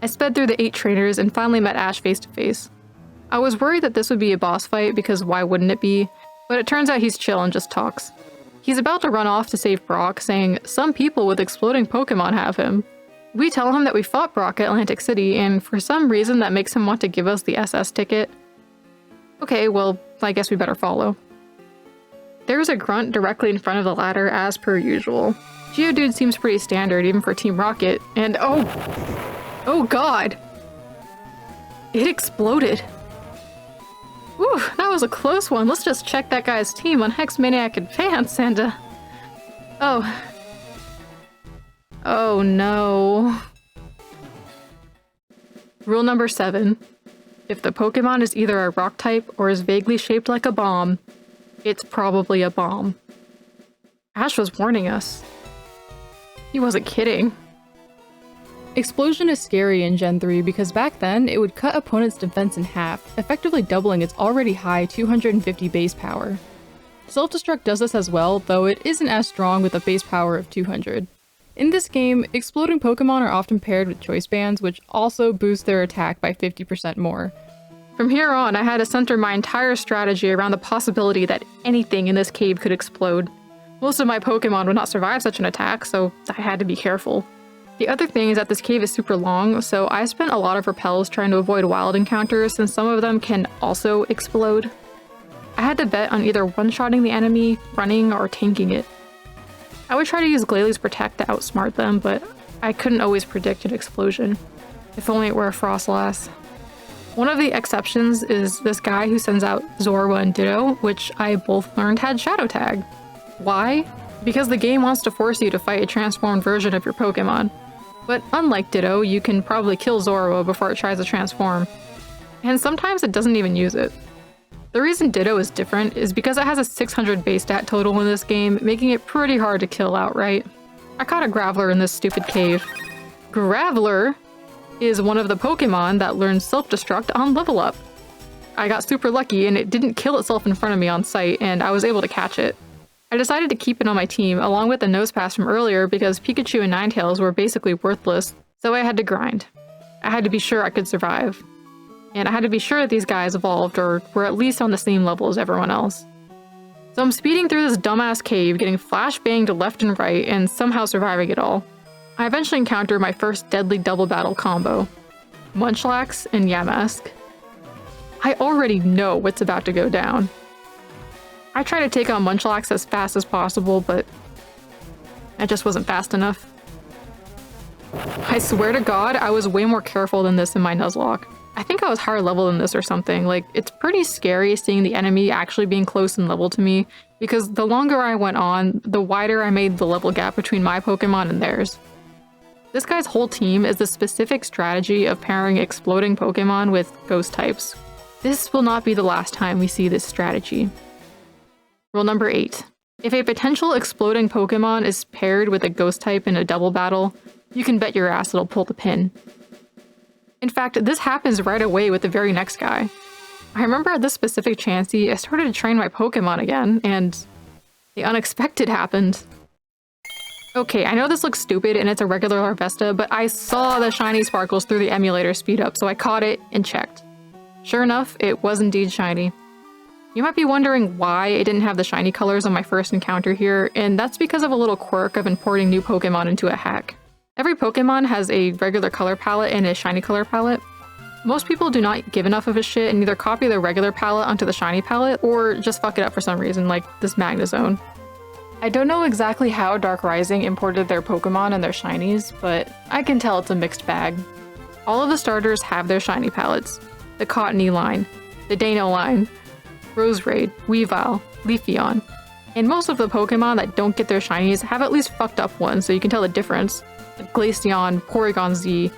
I sped through the 8 trainers and finally met Ash face to face. I was worried that this would be a boss fight because why wouldn't it be, but it turns out he's chill and just talks. He's about to run off to save Brock, saying some people with exploding Pokémon have him. We tell him that we fought Brock at Atlantic City, and for some reason that makes him want to give us the SS ticket. Okay, well, I guess we better follow. There's a grunt directly in front of the ladder as per usual. Geodude seems pretty standard even for Team Rocket, and oh god! It exploded. Whew, that was a close one. Let's just check that guy's team on Hex Maniac Advance and oh no. Rule number 7. If the Pokemon is either a rock type or is vaguely shaped like a bomb, it's probably a bomb. Ash was warning us. He wasn't kidding. Explosion is scary in Gen 3 because back then it would cut opponents' defense in half, effectively doubling its already high 250 base power. Self-destruct does this as well, though it isn't as strong with a base power of 200. In this game, exploding Pokemon are often paired with choice bands, which also boost their attack by 50% more. From here on, I had to center my entire strategy around the possibility that anything in this cave could explode. Most of my Pokemon would not survive such an attack, so I had to be careful. The other thing is that this cave is super long, so I spent a lot of repels trying to avoid wild encounters since some of them can also explode. I had to bet on either one-shotting the enemy, running, or tanking it. I would try to use Glalie Protect to outsmart them, but I couldn't always predict an explosion. If only it were a Frostlass. One of the exceptions is this guy who sends out Zorua and Ditto, which I both learned had Shadow Tag. Why? Because the game wants to force you to fight a transformed version of your Pokemon. But unlike Ditto, you can probably kill Zorua before it tries to transform. And sometimes it doesn't even use it. The reason Ditto is different is because it has a 600 base stat total in this game, making it pretty hard to kill outright. I caught a Graveler in this stupid cave. Graveler is one of the Pokemon that learns self-destruct on level up. I got super lucky and it didn't kill itself in front of me on sight, and I was able to catch it. I decided to keep it on my team along with the Nosepass from earlier because Pikachu and Ninetales were basically worthless, so I had to grind. I had to be sure I could survive. And I had to be sure that these guys evolved or were at least on the same level as everyone else. So I'm speeding through this dumbass cave, getting flashbanged left and right, and somehow surviving it all. I eventually encounter my first deadly double battle combo. Munchlax and Yamask. I already know what's about to go down. I try to take on Munchlax as fast as possible, but I just wasn't fast enough. I swear to God, I was way more careful than this in my Nuzlocke. I think I was higher level than this or something. Like, it's pretty scary seeing the enemy actually being close in level to me, because the longer I went on, the wider I made the level gap between my Pokemon and theirs. This guy's whole team is the specific strategy of pairing exploding Pokemon with ghost types. This will not be the last time we see this strategy. Rule number 8. If a potential exploding Pokemon is paired with a ghost type in a double battle, you can bet your ass it'll pull the pin. In fact, this happens right away with the very next guy. I remember at this specific Chansey, I started to train my Pokemon again, and the unexpected happened. Okay, I know this looks stupid and it's a regular Larvesta, but I saw the shiny sparkles through the emulator speed up, so I caught it and checked. Sure enough, it was indeed shiny. You might be wondering why it didn't have the shiny colors on my first encounter here, and that's because of a little quirk of importing new Pokemon into a hack. Every Pokemon has a regular color palette and a shiny color palette. Most people do not give enough of a shit and either copy their regular palette onto the shiny palette or just fuck it up for some reason, like this Magnezone. I don't know exactly how Dark Rising imported their Pokemon and their shinies, but I can tell it's a mixed bag. All of the starters have their shiny palettes. The Cottony line, the Dano line, Roserade, Weavile, Leafeon, and most of the Pokemon that don't get their shinies have at least fucked up one so you can tell the difference. Like Glaceon, Porygon Z,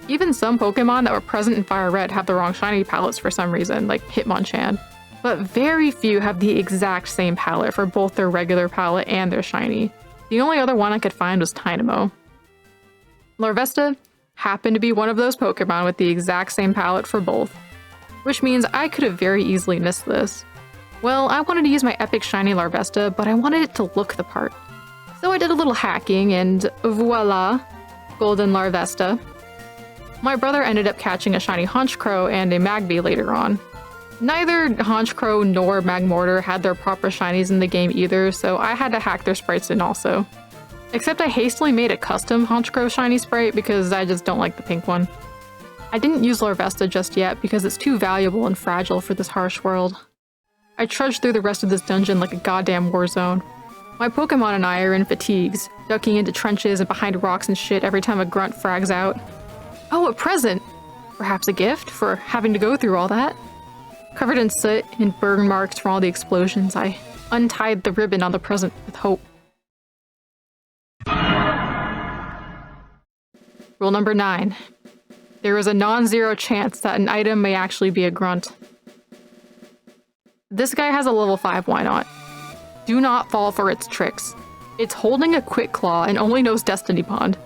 even some Pokemon that were present in FireRed have the wrong shiny palettes for some reason, like Hitmonchan. But very few have the exact same palette for both their regular palette and their shiny. The only other one I could find was Tynamo. Larvesta happened to be one of those Pokemon with the exact same palette for both, which means I could have very easily missed this. Well, I wanted to use my epic shiny Larvesta, but I wanted it to look the part. So I did a little hacking and voila, golden Larvesta. My brother ended up catching a shiny Honchkrow and a Magby later on. Neither Honchkrow nor Magmortar had their proper shinies in the game either, so I had to hack their sprites in also. Except I hastily made a custom Honchkrow shiny sprite because I just don't like the pink one. I didn't use Larvesta just yet because it's too valuable and fragile for this harsh world. I trudged through the rest of this dungeon like a goddamn war zone. My Pokemon and I are in fatigues, ducking into trenches and behind rocks and shit every time a grunt frags out. Oh, a present! Perhaps a gift for having to go through all that? Covered in soot and burn marks from all the explosions, I untied the ribbon on the present with hope. Rule number 9. There is a non-zero chance that an item may actually be a grunt. This guy has a level 5 why not? Do not fall for its tricks. It's holding a Quick Claw and only knows Destiny Pond.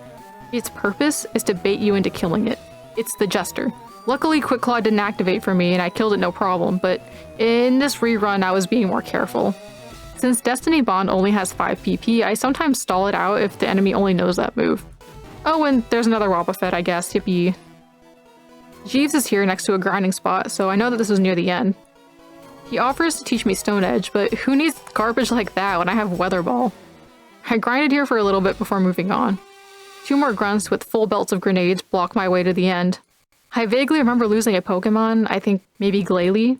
Its purpose is to bait you into killing it. It's the Jester. Luckily, Quick Claw didn't activate for me and I killed it no problem, but in this rerun I was being more careful. Since Destiny Bond only has 5 PP, I sometimes stall it out if the enemy only knows that move. Oh, and there's another Wobbuffet, I guess, yippee. Jeeves is here next to a grinding spot, so I know that this is near the end. He offers to teach me Stone Edge, but who needs garbage like that when I have Weather Ball? I grinded here for a little bit before moving on. 2 more grunts with full belts of grenades block my way to the end. I vaguely remember losing a Pokemon, I think maybe Glalie.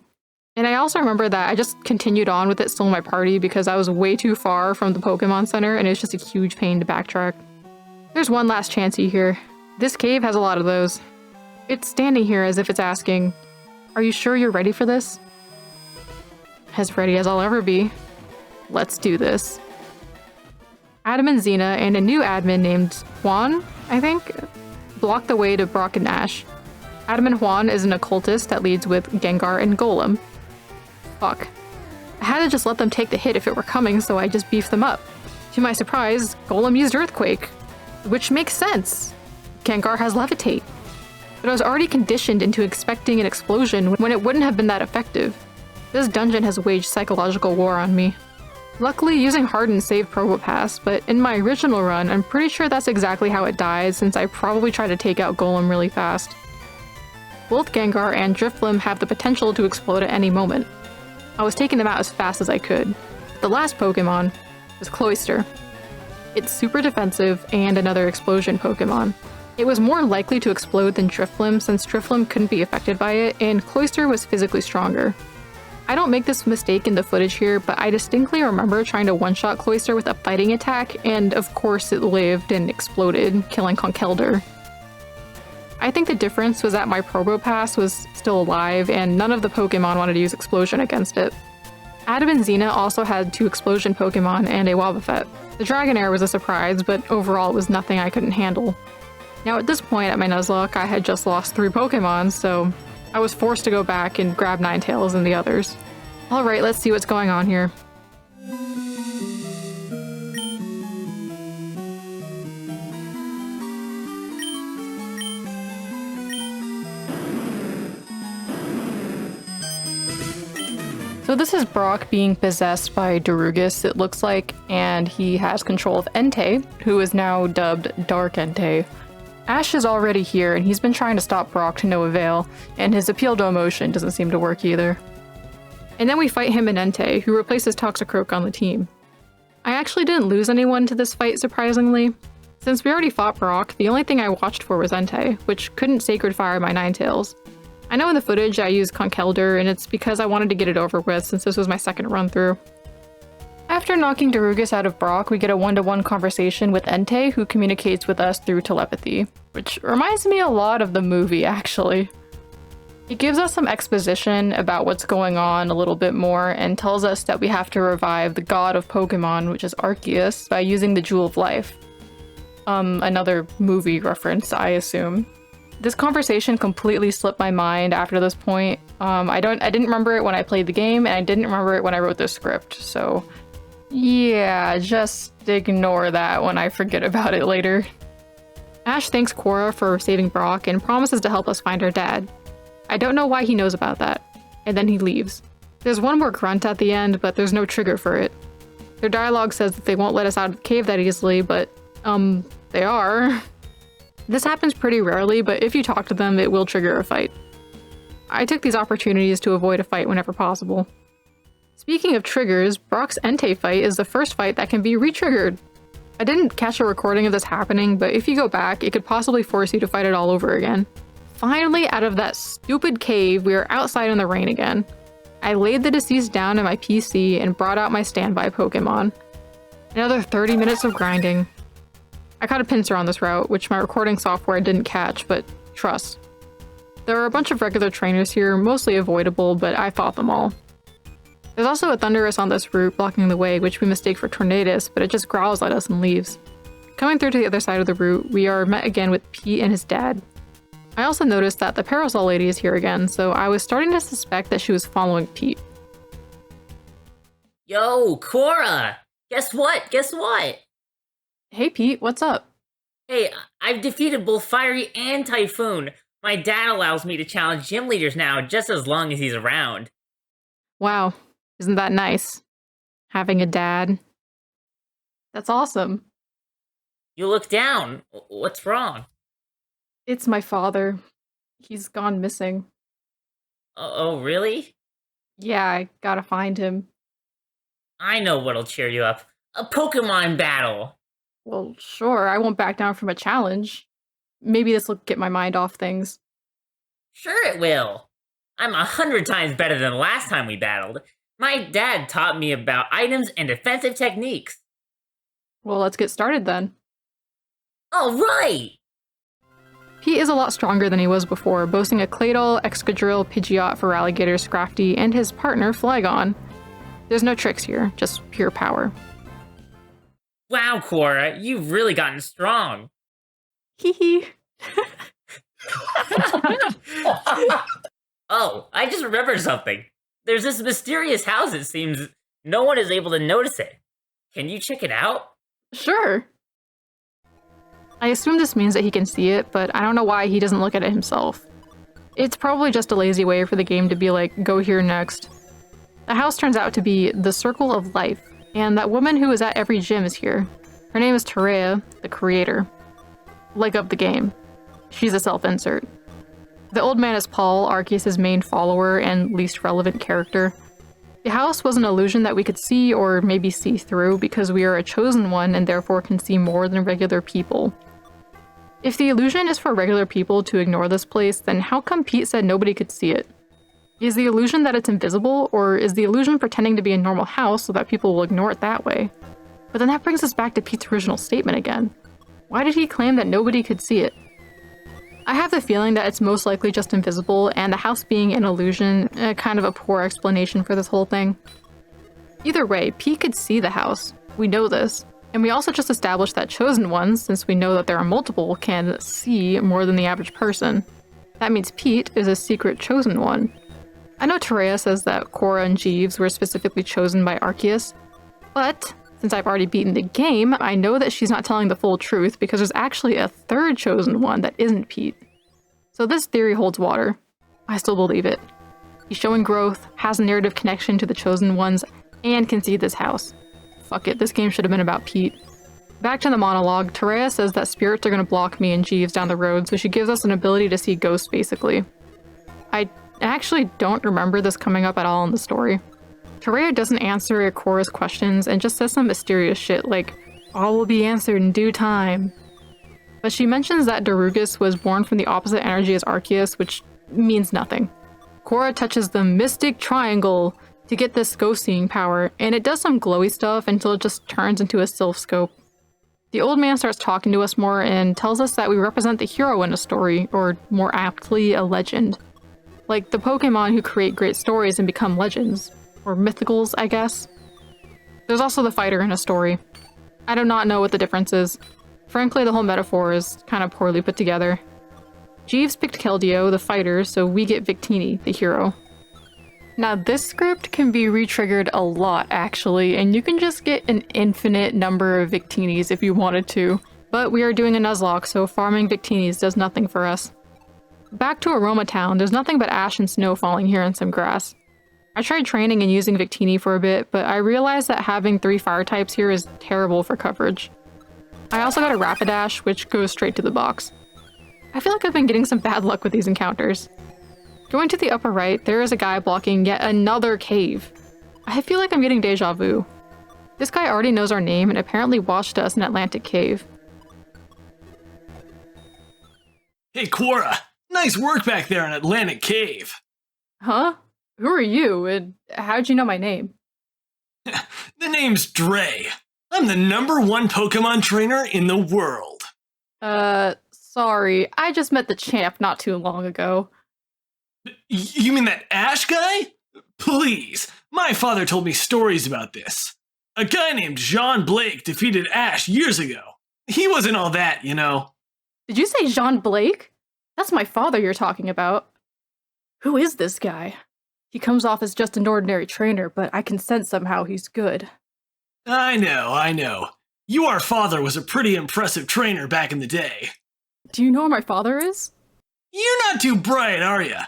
And I also remember that I just continued on with it still in my party because I was way too far from the Pokemon Center and it's just a huge pain to backtrack. There's one last chancey here. This cave has a lot of those. It's standing here as if it's asking, "Are you sure you're ready for this?" As ready as I'll ever be. Let's do this. Adam and Xena and a new admin named Juan, I think, block the way to Brock and Ash. Adam and Juan is an occultist that leads with Gengar and Golem. Fuck. I had to just let them take the hit if it were coming, so I just beefed them up. To my surprise, Golem used Earthquake, which makes sense. Gengar has Levitate. But I was already conditioned into expecting an explosion when it wouldn't have been that effective. This dungeon has waged psychological war on me. Luckily, using Harden saved Probopass, but in my original run, I'm pretty sure that's exactly how it died since I probably tried to take out Golem really fast. Both Gengar and Drifblim have the potential to explode at any moment. I was taking them out as fast as I could. The last Pokemon was Cloyster. It's super defensive and another explosion Pokemon. It was more likely to explode than Drifblim since Drifblim couldn't be affected by it, and Cloyster was physically stronger. I don't make this mistake in the footage here, but I distinctly remember trying to one-shot Cloyster with a fighting attack, and of course it lived and exploded, killing Conkeldurr. I think the difference was that my Probopass was still alive, and none of the Pokemon wanted to use Explosion against it. Adam and Xena also had 2 Explosion Pokemon and a Wobbuffet. The Dragonair was a surprise, but overall it was nothing I couldn't handle. Now at this point at my Nuzlocke, I had just lost 3 Pokemon, so I was forced to go back and grab Ninetales and the others. Alright, let's see what's going on here. So this is Brock being possessed by Darugus, it looks like, and he has control of Entei, who is now dubbed Dark Entei. Ash is already here, and he's been trying to stop Brock to no avail, and his appeal to emotion doesn't seem to work either. And then we fight him and Entei, who replaces Toxicroak on the team. I actually didn't lose anyone to this fight, surprisingly. Since we already fought Brock, the only thing I watched for was Entei, which couldn't Sacred Fire my Ninetales. I know in the footage I used Conkeldurr, and it's because I wanted to get it over with since this was my second run through. After knocking Darugus out of Brock, we get a one-to-one conversation with Entei, who communicates with us through telepathy, which reminds me a lot of the movie, actually. He gives us some exposition about what's going on a little bit more and tells us that we have to revive the god of Pokémon, which is Arceus, by using the Jewel of Life. Another movie reference, I assume. This conversation completely slipped my mind after this point. I didn't remember it when I played the game, and I didn't remember it when I wrote the script, so yeah, just ignore that when I forget about it later. Ash thanks Korra for saving Brock and promises to help us find her dad. I don't know why he knows about that, and then he leaves. There's one more grunt at the end, but there's no trigger for it. Their dialogue says that they won't let us out of the cave that easily, but, they are. This happens pretty rarely, but if you talk to them, it will trigger a fight. I took these opportunities to avoid a fight whenever possible. Speaking of triggers, Brock's Entei fight is the first fight that can be re-triggered. I didn't catch a recording of this happening, but if you go back, it could possibly force you to fight it all over again. Finally, out of that stupid cave, we are outside in the rain again. I laid the deceased down in my PC and brought out my standby Pokémon. Another 30 minutes of grinding. I caught a pincer on this route, which my recording software didn't catch, but trust. There are a bunch of regular trainers here, mostly avoidable, but I fought them all. There's also a Thundurus on this route blocking the way, which we mistake for Tornadus, but it just growls at us and leaves. Coming through to the other side of the route, we are met again with Pete and his dad. I also noticed that the Parasol Lady is here again, so I was starting to suspect that she was following Pete. Yo, Korra! Guess what? Hey Pete, what's up? Hey, I've defeated both Fiery and Typhoon. My dad allows me to challenge gym leaders now just as long as he's around. Wow, isn't that nice? Having a dad. That's awesome. You look down. What's wrong? It's my father. He's gone missing. Oh, really? Yeah, I gotta find him. I know what'll cheer you up. A Pokemon battle! Well, sure, I won't back down from a challenge. Maybe this will get my mind off things. Sure it will. I'm 100 times better than the last time we battled. My dad taught me about items and defensive techniques. Well, let's get started then. All right! Pete is a lot stronger than he was before, boasting a Claydol, Excadrill, Pidgeot, Feraligatr, Scrafty, and his partner, Flygon. There's no tricks here, just pure power. Wow, Korra, you've really gotten strong. Hee hee. Oh, I just remembered something. There's this mysterious house, it seems. No one is able to notice it. Can you check it out? Sure. I assume this means that he can see it, but I don't know why he doesn't look at it himself. It's probably just a lazy way for the game to be like, go here next. The house turns out to be the Circle of Life, and that woman who is at every gym is here. Her name is Terea, the creator. Like of the game. She's a self-insert. The old man is Paul, Arceus' main follower and least relevant character. The house was an illusion that we could see or maybe see through because we are a chosen one and therefore can see more than regular people. If the illusion is for regular people to ignore this place, then how come Pete said nobody could see it? Is the illusion that it's invisible, or is the illusion pretending to be a normal house so that people will ignore it that way? But then that brings us back to Pete's original statement again. Why did he claim that nobody could see it? I have the feeling that it's most likely just invisible, and the house being an illusion, kind of a poor explanation for this whole thing. Either way, Pete could see the house. We know this. And we also just established that chosen ones, since we know that there are multiple, can see more than the average person. That means Pete is a secret chosen one. I know Terea says that Korra and Jeeves were specifically chosen by Arceus, but since I've already beaten the game, I know that she's not telling the full truth because there's actually a third chosen one that isn't Pete. So this theory holds water. I still believe it. He's showing growth, has a narrative connection to the chosen ones, and can see this house. Fuck it, this game should have been about Pete. Back to the monologue, Terea says that spirits are gonna block me and Jeeves down the road, so she gives us an ability to see ghosts, basically. I I actually don't remember this coming up at all in the story. Terea doesn't answer Ikora's questions and just says some mysterious shit like, all will be answered in due time. But she mentions that Darugus was born from the opposite energy as Arceus, which means nothing. Korra touches the Mystic Triangle to get this ghost-seeing power, and it does some glowy stuff until it just turns into a Sylph Scope. The old man starts talking to us more and tells us that we represent the hero in a story, or more aptly, a legend. Like the Pokémon who create great stories and become legends. Or mythicals, I guess. There's also the fighter in a story. I do not know what the difference is. Frankly, the whole metaphor is kind of poorly put together. Jeeves picked Keldeo, the fighter, so we get Victini, the hero. Now this script can be re-triggered a lot, actually, and you can just get an infinite number of Victinis if you wanted to. But we are doing a Nuzlocke, so farming Victinis does nothing for us. Back to Aroma Town, there's nothing but ash and snow falling here and some grass. I tried training and using Victini for a bit, but I realized that having 3 fire types here is terrible for coverage. I also got a Rapidash, which goes straight to the box. I feel like I've been getting some bad luck with these encounters. Going to the upper right, there is a guy blocking yet another cave. I feel like I'm getting deja vu. This guy already knows our name and apparently watched us in Atlantic Cave. Hey, Quora! Nice work back there in Atlantic Cave! Huh? Who are you, and how'd you know my name? The name's Dre. I'm the #1 Pokemon trainer in the world. Sorry. I just met the champ not too long ago. You mean that Ash guy? Please, my father told me stories about this. A guy named Jean Blake defeated Ash years ago. He wasn't all that, you know. Did you say Jean Blake? That's my father you're talking about. Who is this guy? He comes off as just an ordinary trainer, but I can sense somehow he's good. I know. Your father was a pretty impressive trainer back in the day. Do you know where my father is? You're not too bright, are ya?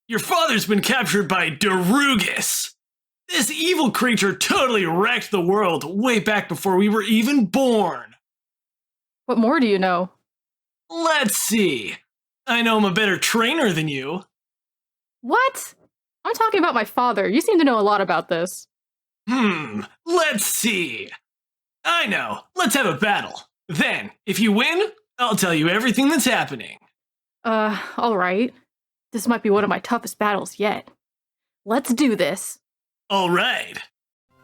Your father's been captured by Darugus. This evil creature totally wrecked the world way back before we were even born. What more do you know? Let's see. I know I'm a better trainer than you. What? I'm talking about my father. You seem to know a lot about this. Let's see. I know. Let's have a battle. Then, if you win, I'll tell you everything that's happening. Alright. This might be one of my toughest battles yet. Let's do this. Alright.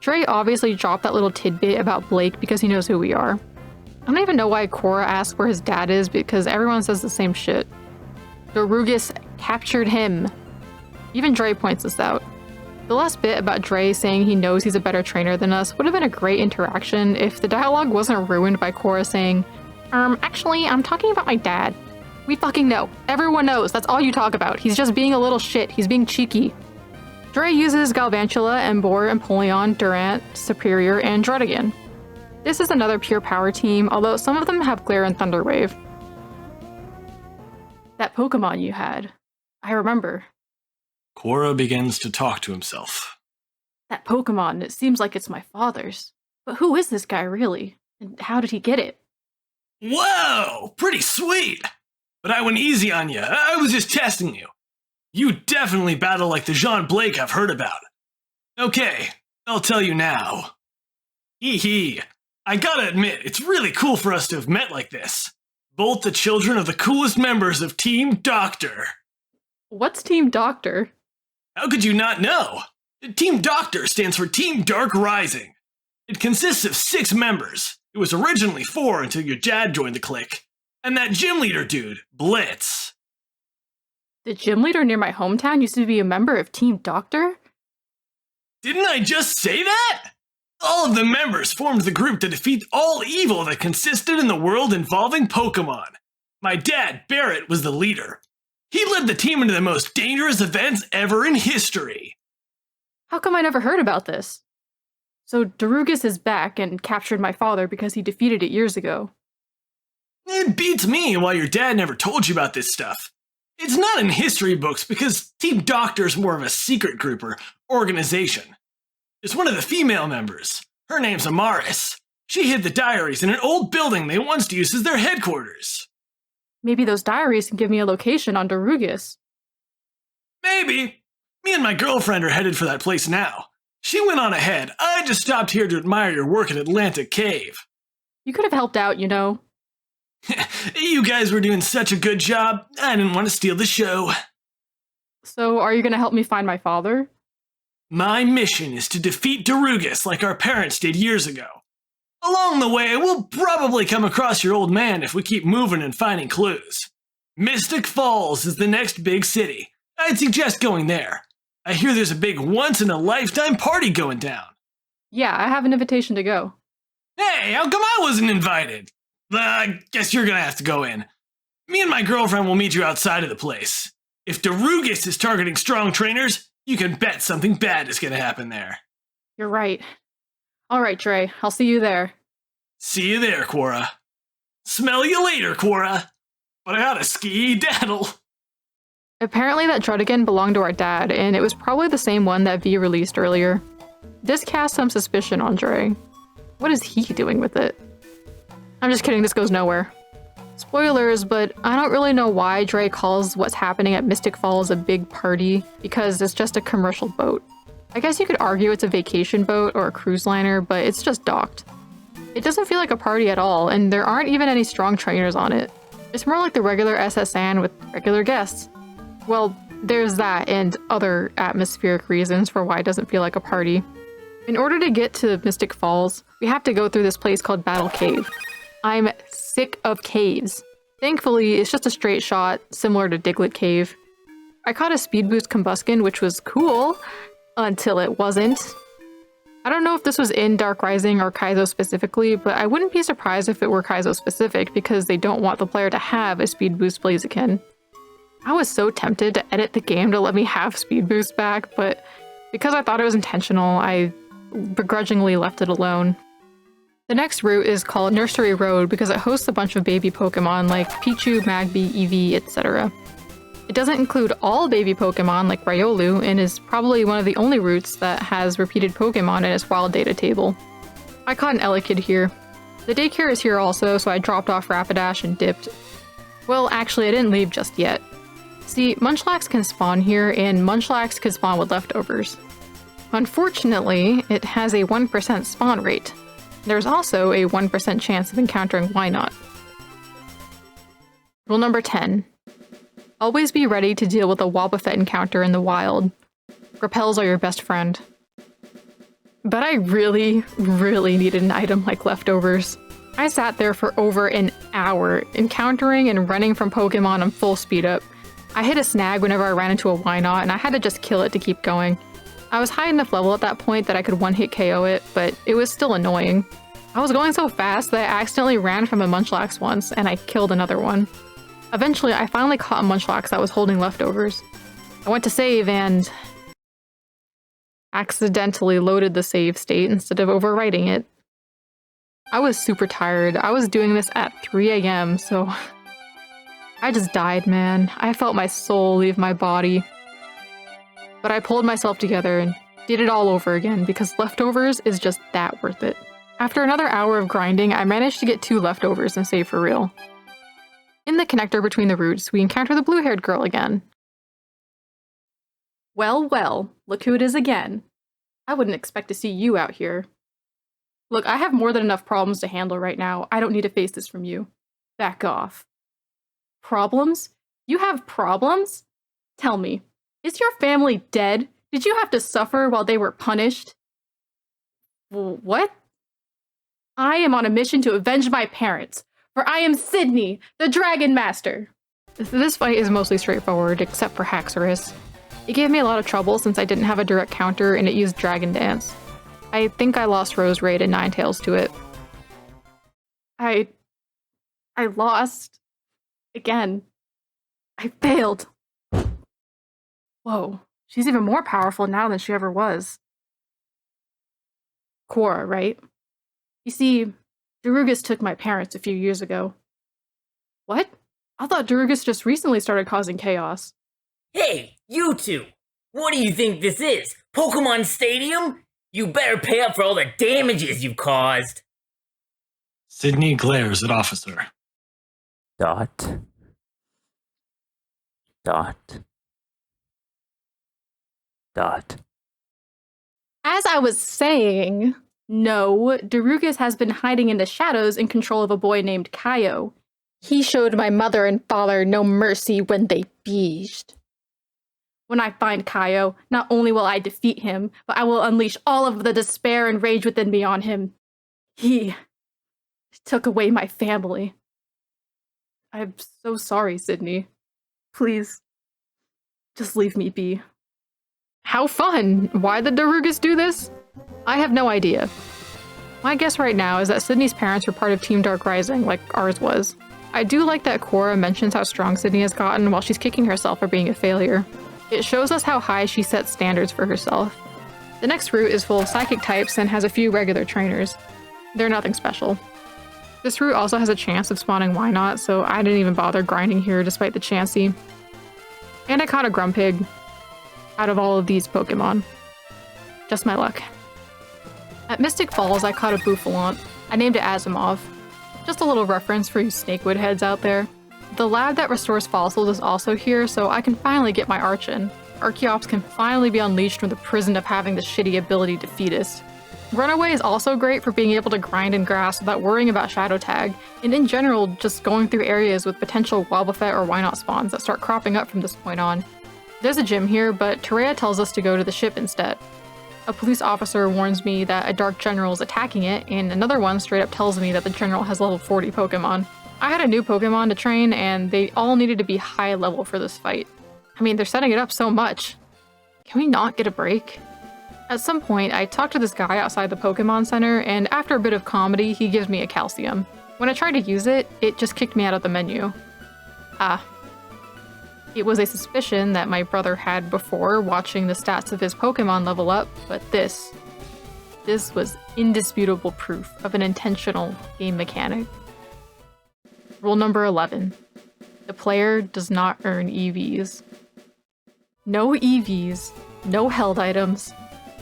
Trey obviously dropped that little tidbit about Blake because he knows who we are. I don't even know why Korra asked where his dad is because everyone says the same shit. Darugus captured him. Even Dre points this out. The last bit about Dre saying he knows he's a better trainer than us would have been a great interaction if the dialogue wasn't ruined by Korra saying, actually, I'm talking about my dad. We fucking know. Everyone knows. That's all you talk about. He's just being a little shit. He's being cheeky. Dre uses Galvantula, Emboar, Empoleon, Durant, Superior, and Druddigan. This is another pure power team, although some of them have Glare and Thunder Wave. That Pokemon you had. I remember. Korra begins to talk to himself. That Pokemon, it seems like it's my father's. But who is this guy really? And how did he get it? Whoa! Pretty sweet! But I went easy on you. I was just testing you. You definitely battle like the Jean Blake I've heard about. Okay, I'll tell you now. Hee. I gotta admit, it's really cool for us to have met like this. Both the children of the coolest members of Team Doctor. What's Team Doctor? How could you not know? Team Doctor stands for Team Dark Rising. It consists of 6 members. It was originally 4 until your dad joined the clique. And that gym leader dude, Blitz. The gym leader near my hometown used to be a member of Team Doctor? Didn't I just say that? All of the members formed the group to defeat all evil that consisted in the world involving Pokémon. My dad, Barrett, was the leader. He led the team into the most dangerous events ever in history. How come I never heard about this? So Darugus is back and captured my father because he defeated it years ago. It beats me why your dad never told you about this stuff. It's not in history books because Team Doctor's more of a secret group or organization. There's one of the female members. Her name's Amaris. She hid the diaries in an old building they once used as their headquarters. Maybe those diaries can give me a location on Darugus. Maybe. Me and my girlfriend are headed for that place now. She went on ahead. I just stopped here to admire your work at Atlantic Cave. You could have helped out, you know. You guys were doing such a good job, I didn't want to steal the show. So, are you gonna help me find my father? My mission is to defeat Darugus like our parents did years ago. Along the way, we'll probably come across your old man if we keep moving and finding clues. Mystic Falls is the next big city. I'd suggest going there. I hear there's a big once-in-a-lifetime party going down. Yeah, I have an invitation to go. Hey, how come I wasn't invited? I guess you're gonna have to go in. Me and my girlfriend will meet you outside of the place. If Darugus is targeting strong trainers, you can bet something bad is gonna happen there. You're right. Alright, Dre, I'll see you there. See you there, Quora. Smell you later, Quora. But I gotta ski-daddle. Apparently that Drudigan belonged to our dad, and it was probably the same one that V released earlier. This casts some suspicion on Dre. What is he doing with it? I'm just kidding, this goes nowhere. Spoilers, but I don't really know why Dre calls what's happening at Mystic Falls a big party, because it's just a commercial boat. I guess you could argue it's a vacation boat or a cruise liner, but it's just docked. It doesn't feel like a party at all, and there aren't even any strong trainers on it. It's more like the regular SSN with regular guests. Well, there's that and other atmospheric reasons for why it doesn't feel like a party. In order to get to Mystic Falls, we have to go through this place called Battle Cave. I'm sick of caves. Thankfully, it's just a straight shot, similar to Diglett Cave. I caught a speed boost Combuskin, which was cool, until it wasn't. I don't know if this was in Dark Rising or Kaizo specifically, but I wouldn't be surprised if it were Kaizo specific because they don't want the player to have a speed boost Blaziken. I was so tempted to edit the game to let me have speed boost back, but because I thought it was intentional, I begrudgingly left it alone. The next route is called Nursery Road because it hosts a bunch of baby Pokemon like Pichu, Magby, Eevee, etc. It doesn't include all baby Pokemon like Riolu and is probably one of the only routes that has repeated Pokemon in its wild data table. I caught an Elekid here. The daycare is here also, so I dropped off Rapidash and dipped. Well, actually, I didn't leave just yet. See, Munchlax can spawn here, and Munchlax can spawn with leftovers. Unfortunately, it has a 1% spawn rate. There's also a 1% chance of encountering Wynot. Rule number 10. Always be ready to deal with a Wobbuffet encounter in the wild. Repels are your best friend. But I really, really needed an item like leftovers. I sat there for over an hour, encountering and running from Pokemon on full speed up. I hit a snag whenever I ran into a Wynot, and I had to just kill it to keep going. I was high enough level at that point that I could one-hit KO it, but it was still annoying. I was going so fast that I accidentally ran from a Munchlax once, and I killed another one. Eventually, I finally caught a Munchlax that was holding leftovers. I went to save and accidentally loaded the save state instead of overwriting it. I was super tired. I was doing this at 3 AM, so I just died, man. I felt my soul leave my body. But I pulled myself together and did it all over again because leftovers is just that worth it. After another hour of grinding, I managed to get 2 leftovers and save for real. In the connector between the routes, we encounter the blue-haired girl again. Well, well, look who it is again. I wouldn't expect to see you out here. Look, I have more than enough problems to handle right now. I don't need to face this from you. Back off. Problems? You have problems? Tell me, is your family dead? Did you have to suffer while they were punished? What? I am on a mission to avenge my parents, for I am Sydney, the Dragon Master. This fight is mostly straightforward, except for Haxorus. It gave me a lot of trouble since I didn't have a direct counter and it used Dragon Dance. I think I lost Rose Raid and Ninetales to it. I lost. Again. I failed. Whoa, she's even more powerful now than she ever was. Quora, right? You see, Darugus took my parents a few years ago. What? I thought Darugus just recently started causing chaos. Hey, you two! What do you think this is? Pokemon Stadium? You better pay up for all the damages you've caused! Sydney glares at Officer. Dot. As I was saying, no, Darugus has been hiding in the shadows in control of a boy named Kaizo. He showed my mother and father no mercy when they beeged. When I find Kaizo, not only will I defeat him, but I will unleash all of the despair and rage within me on him. He took away my family. I'm so sorry, Sydney. Please, just leave me be. How fun! Why did Darugus do this? I have no idea. My guess right now is that Sydney's parents were part of Team Dark Rising, like ours was. I do like that Cora mentions how strong Sydney has gotten while she's kicking herself for being a failure. It shows us how high she sets standards for herself. The next route is full of psychic types and has a few regular trainers. They're nothing special. This route also has a chance of spawning Wynot, so I didn't even bother grinding here despite the chancey. And I caught a Grumpig out of all of these Pokemon. Just my luck. At Mystic Falls, I caught a Bouffalont. I named it Asimov. Just a little reference for you Snakewood heads out there. The lab that restores fossils is also here, so I can finally get my Archon. Archeops can finally be unleashed from the prison of having the shitty ability Defeatist. Runaway is also great for being able to grind in grass without worrying about Shadow Tag, and in general, just going through areas with potential Wobbuffet or Wynot spawns that start cropping up from this point on. There's a gym here, but Terea tells us to go to the ship instead. A police officer warns me that a Dark General is attacking it, and another one straight up tells me that the General has level 40 Pokemon. I had a new Pokemon to train, and they all needed to be high level for this fight. I mean, they're setting it up so much. Can we not get a break? At some point, I talked to this guy outside the Pokemon Center, and after a bit of comedy, he gives me a Calcium. When I tried to use it, it just kicked me out of the menu. It was a suspicion that my brother had before watching the stats of his Pokemon level up, but this was indisputable proof of an intentional game mechanic. Rule number 11. The player does not earn EVs. No EVs, no held items.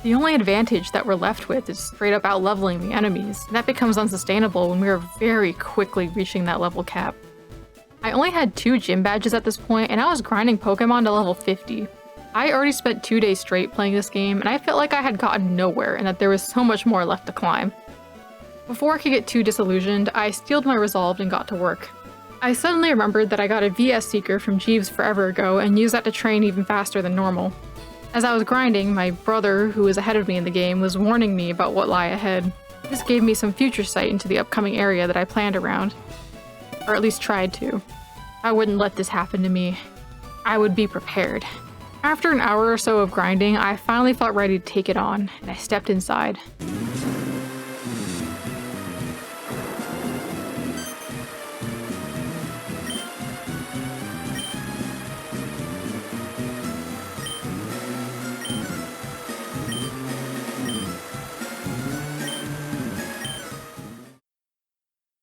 The only advantage that we're left with is straight up out-leveling the enemies, and that becomes unsustainable when we are very quickly reaching that level cap. I only had 2 gym badges at this point, and I was grinding Pokemon to level 50. I already spent 2 days straight playing this game, and I felt like I had gotten nowhere and that there was so much more left to climb. Before I could get too disillusioned, I steeled my resolve and got to work. I suddenly remembered that I got a VS Seeker from Jeeves forever ago and used that to train even faster than normal. As I was grinding, my brother, who was ahead of me in the game, was warning me about what lay ahead. This gave me some future sight into the upcoming area that I planned around. Or at least tried to. I wouldn't let this happen to me. I would be prepared. After an hour or so of grinding, I finally felt ready to take it on, and I stepped inside.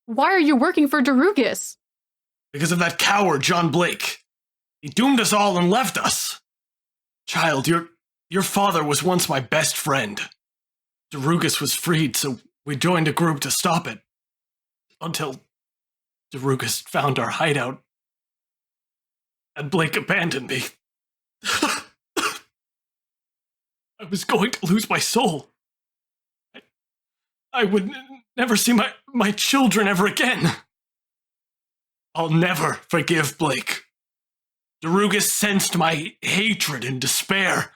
Why are you working for Darugus? Because of that coward, John Blake. He doomed us all and left us. Child, your father was once my best friend. Darugus was freed, so we joined a group to stop it. Until Darugus found our hideout. And Blake abandoned me. I was going to lose my soul. I would never see my children ever again. I'll never forgive Blake. Darugus sensed my hatred and despair.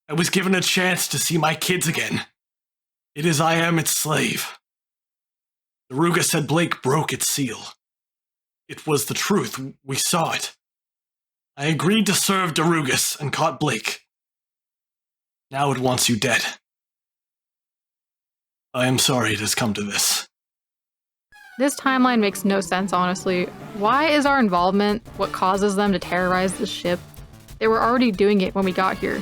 I was given a chance to see my kids again. It is I am its slave. Darugus said Blake broke its seal. It was the truth. We saw it. I agreed to serve Darugus and caught Blake. Now it wants you dead. I am sorry it has come to this. This timeline makes no sense, honestly. Why is our involvement what causes them to terrorize the ship? They were already doing it when we got here.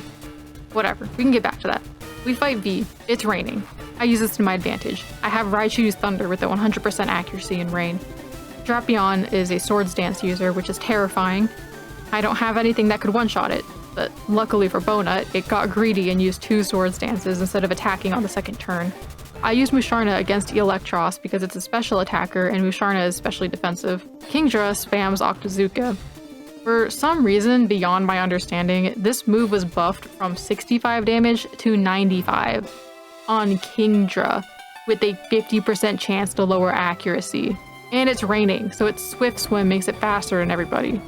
Whatever, we can get back to that. We fight V. It's raining. I use this to my advantage. I have Raichu's Thunder with the 100% accuracy in rain. Drapion is a Swords Dance user, which is terrifying. I don't have anything that could one-shot it, but luckily for Bonut, it got greedy and used 2 Swords Dances instead of attacking on the second turn. I use Musharna against Electros because it's a special attacker and Musharna is specially defensive. Kingdra spams Octazooka. For some reason beyond my understanding, this move was buffed from 65 damage to 95 on Kingdra, with a 50% chance to lower accuracy. And it's raining, so its Swift Swim makes it faster than everybody.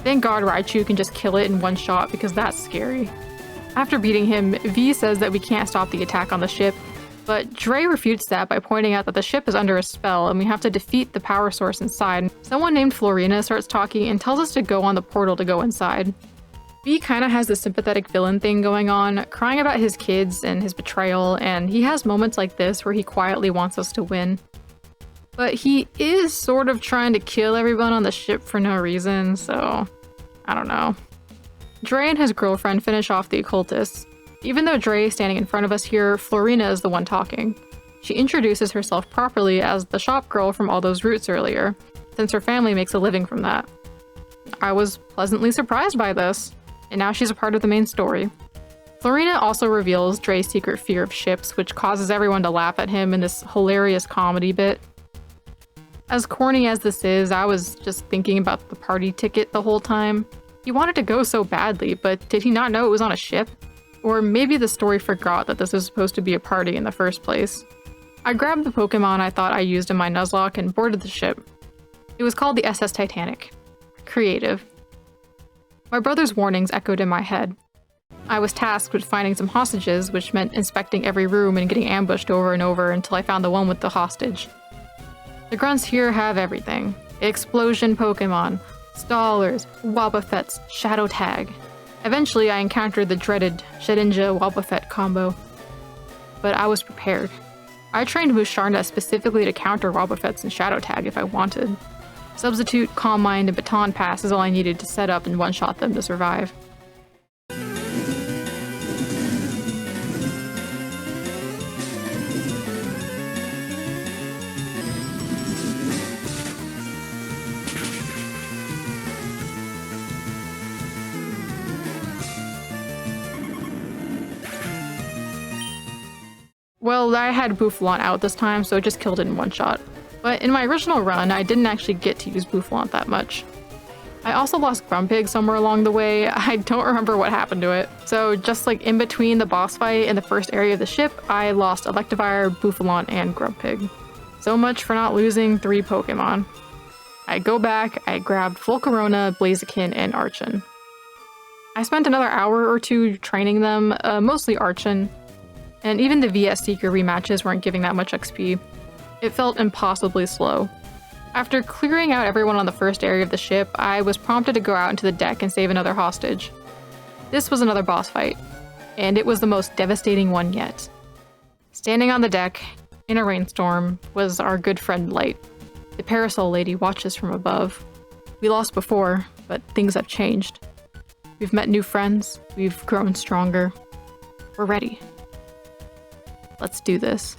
Thank God Raichu can just kill it in one shot because that's scary. After beating him, V says that we can't stop the attack on the ship, but Dre refutes that by pointing out that the ship is under a spell and we have to defeat the power source inside. Someone named Florina starts talking and tells us to go on the portal to go inside. V kinda has the sympathetic villain thing going on, crying about his kids and his betrayal, and he has moments like this where he quietly wants us to win. But he is sort of trying to kill everyone on the ship for no reason, so I don't know. Dre and his girlfriend finish off the occultists. Even though Dre is standing in front of us here, Florina is the one talking. She introduces herself properly as the shop girl from all those roots earlier, since her family makes a living from that. I was pleasantly surprised by this, and now she's a part of the main story. Florina also reveals Dre's secret fear of ships, which causes everyone to laugh at him in this hilarious comedy bit. As corny as this is, I was just thinking about the party ticket the whole time. He wanted to go so badly, but did he not know it was on a ship? Or maybe the story forgot that this was supposed to be a party in the first place. I grabbed the Pokémon I thought I used in my Nuzlocke and boarded the ship. It was called the SS Titanic. Creative. My brother's warnings echoed in my head. I was tasked with finding some hostages, which meant inspecting every room and getting ambushed over and over until I found the one with the hostage. The grunts here have everything. Explosion Pokémon, Stallers, Wobbuffets, Shadow Tag. Eventually I encountered the dreaded Shedinja Wobbuffet combo. But I was prepared. I trained Musharna specifically to counter Wobbuffets and Shadow Tag if I wanted. Substitute, Calm Mind, and Baton Pass is all I needed to set up and one-shot them to survive. Well, I had Boufflant out this time, so it just killed it in one shot. But in my original run, I didn't actually get to use Boufflant that much. I also lost Grumpig somewhere along the way. I don't remember what happened to it. So just like in between the boss fight and the first area of the ship, I lost Electivire, Boufflant, and Grumpig. So much for not losing 3 Pokemon. I go back, I grabbed Volcarona, Blaziken, and Archon. I spent another hour or two training them, mostly Archon. And even the VS Seeker rematches weren't giving that much XP. It felt impossibly slow. After clearing out everyone on the first area of the ship, I was prompted to go out into the deck and save another hostage. This was another boss fight, and it was the most devastating one yet. Standing on the deck, in a rainstorm, was our good friend Light. The Parasol Lady watches from above. We lost before, but things have changed. We've met new friends, we've grown stronger. We're ready. Let's do this.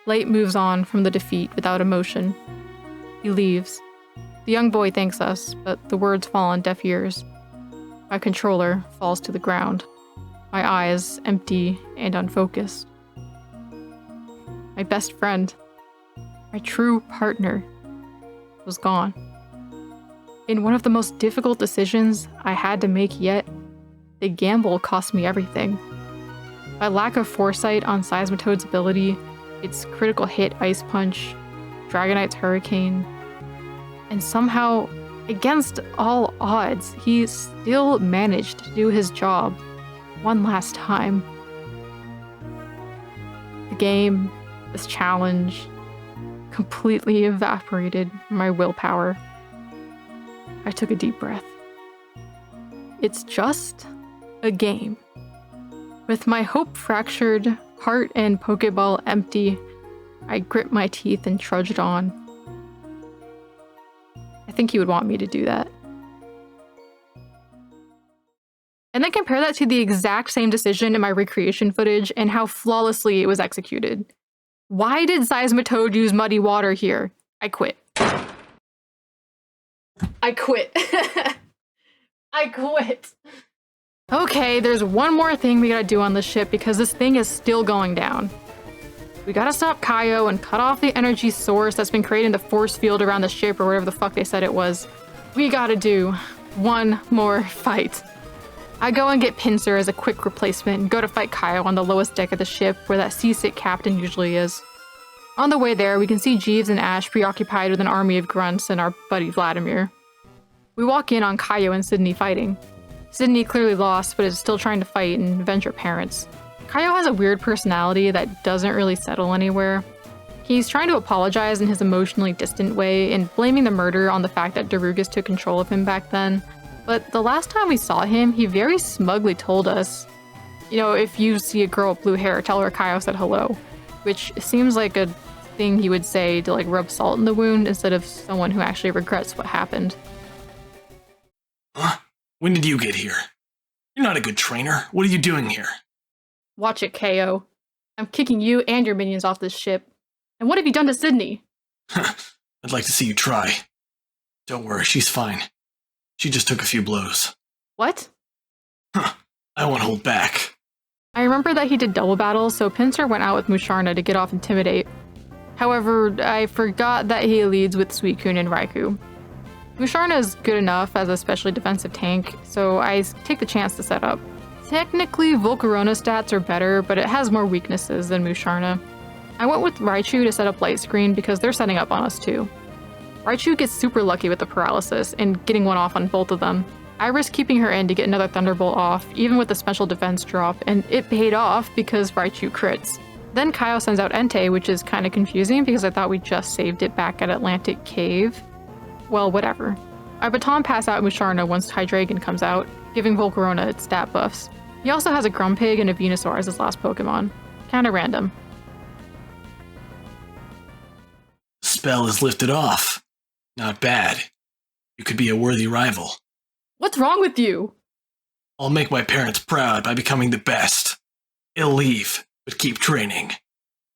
Light moves on from the defeat without emotion. He leaves. The young boy thanks us, but the words fall on deaf ears. My controller falls to the ground. My eyes empty and unfocused. My best friend, my true partner, was gone. In one of the most difficult decisions I had to make yet, the gamble cost me everything. My lack of foresight on Seismitoad's ability, its critical hit Ice Punch, Dragonite's Hurricane, and somehow, against all odds, he still managed to do his job one last time. The game, this challenge, completely evaporated my willpower. I took a deep breath. It's just a game. With my hope fractured, heart and Pokeball empty, I grit my teeth and trudged on. I think he would want me to do that. And then compare that to the exact same decision in my recreation footage and how flawlessly it was executed. Why did Seismitoad use muddy water here? I quit. I quit. I quit. Okay, there's one more thing we gotta do on the ship because this thing is still going down. We gotta stop Kaizo and cut off the energy source that's been creating the force field around the ship or whatever the fuck they said it was. We gotta do one more fight. I go and get Pinsir as a quick replacement and go to fight Kaizo on the lowest deck of the ship where that seasick captain usually is. On the way there, we can see Jeeves and Ash preoccupied with an army of grunts and our buddy Vladimir. We walk in on Kaizo and Sydney fighting. Sydney clearly lost, but is still trying to fight and avenge her parents. Kaizo has a weird personality that doesn't really settle anywhere. He's trying to apologize in his emotionally distant way and blaming the murder on the fact that Darugus took control of him back then. But the last time we saw him, he very smugly told us, you know, if you see a girl with blue hair, tell her Kaizo said hello. Which seems like a thing he would say to like rub salt in the wound instead of someone who actually regrets what happened. Huh? When did you get here? You're not a good trainer. What are you doing here? Watch it, KO. I'm kicking you and your minions off this ship. And what have you done to Sydney? I'd like to see you try. Don't worry, she's fine. She just took a few blows. What? I won't hold back. I remember that he did double battles, so Pinsir went out with Musharna to get off Intimidate. However, I forgot that he leads with Suicune and Raikou. Musharna is good enough as a specially defensive tank, so I take the chance to set up. Technically, Volcarona's stats are better, but it has more weaknesses than Musharna. I went with Raichu to set up Light Screen because they're setting up on us too. Raichu gets super lucky with the paralysis and getting one off on both of them. I risked keeping her in to get another Thunderbolt off, even with the special defense drop, and it paid off because Raichu crits. Then Kaizo sends out Entei, which is kind of confusing because I thought we just saved it back at Atlantic Cave. Well, whatever. I baton pass out Musharna once Hydreigon comes out, giving Volcarona its stat buffs. He also has a Grumpig and a Venusaur as his last Pokemon. Kinda random. Spell is lifted off. Not bad. You could be a worthy rival. What's wrong with you? I'll make my parents proud by becoming the best. He'll leave, but keep training.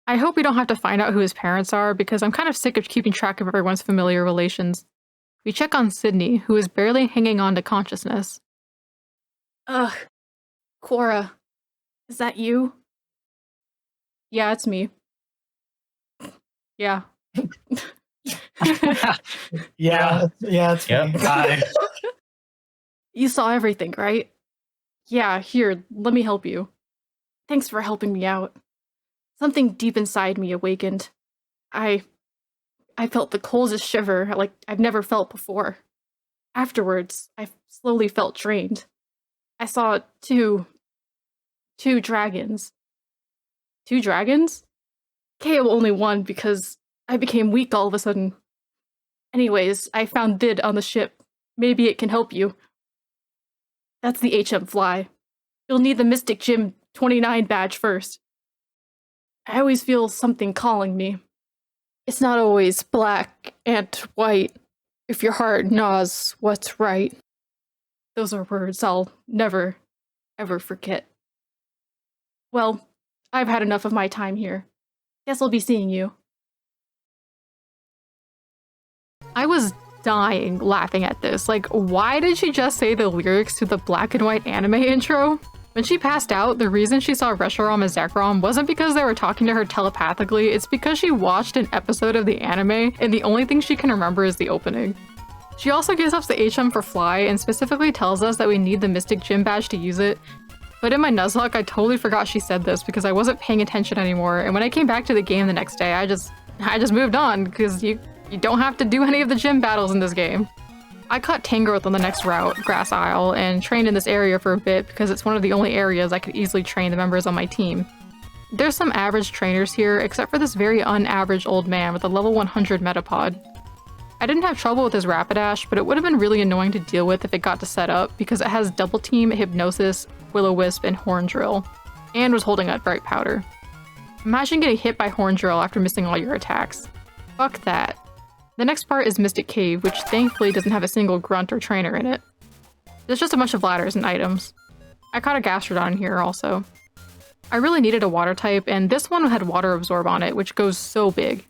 I hope we don't have to find out who his parents are because I'm kind of sick of keeping track of everyone's familiar relations. We check on Sydney, who is barely hanging on to consciousness. Ugh. Quora. Is that you? Yeah, it's me. Yeah. Yeah, it's me. Hi. You saw everything, right? Yeah, here, let me help you. Thanks for helping me out. Something deep inside me awakened. I felt the coldest shiver like I've never felt before. Afterwards, I slowly felt drained. I saw two dragons. 2 dragons? KO only one because I became weak all of a sudden. Anyways, I found Did on the ship. Maybe it can help you. That's the HM Fly. You'll need the Mystic Gym 29 badge first. I always feel something calling me. It's not always black and white if your heart knows what's right. Those are words I'll never, ever forget. Well, I've had enough of my time here. Guess I'll be seeing you. I was dying laughing at this. Like, why did she just say the lyrics to the black and white anime intro? When she passed out, the reason she saw Reshiram and Zekrom wasn't because they were talking to her telepathically, it's because she watched an episode of the anime and the only thing she can remember is the opening. She also gives us the HM for Fly and specifically tells us that we need the Mystic Gym badge to use it. But in my Nuzlocke, I totally forgot she said this because I wasn't paying attention anymore, and when I came back to the game the next day, I just moved on because you don't have to do any of the gym battles in this game. I caught Tangrowth on the next route, Grass Isle, and trained in this area for a bit because it's one of the only areas I could easily train the members on my team. There's some average trainers here, except for this very unaverage old man with a level 100 Metapod. I didn't have trouble with his Rapidash, but it would have been really annoying to deal with if it got to set up because it has Double Team, Hypnosis, Will-O-Wisp, and Horn Drill, and was holding a Bright Powder. Imagine getting hit by Horn Drill after missing all your attacks. Fuck that. The next part is Mystic Cave, which thankfully doesn't have a single grunt or trainer in it. There's just a bunch of ladders and items. I caught a Gastrodon here also. I really needed a water type, and this one had Water Absorb on it, which goes so big.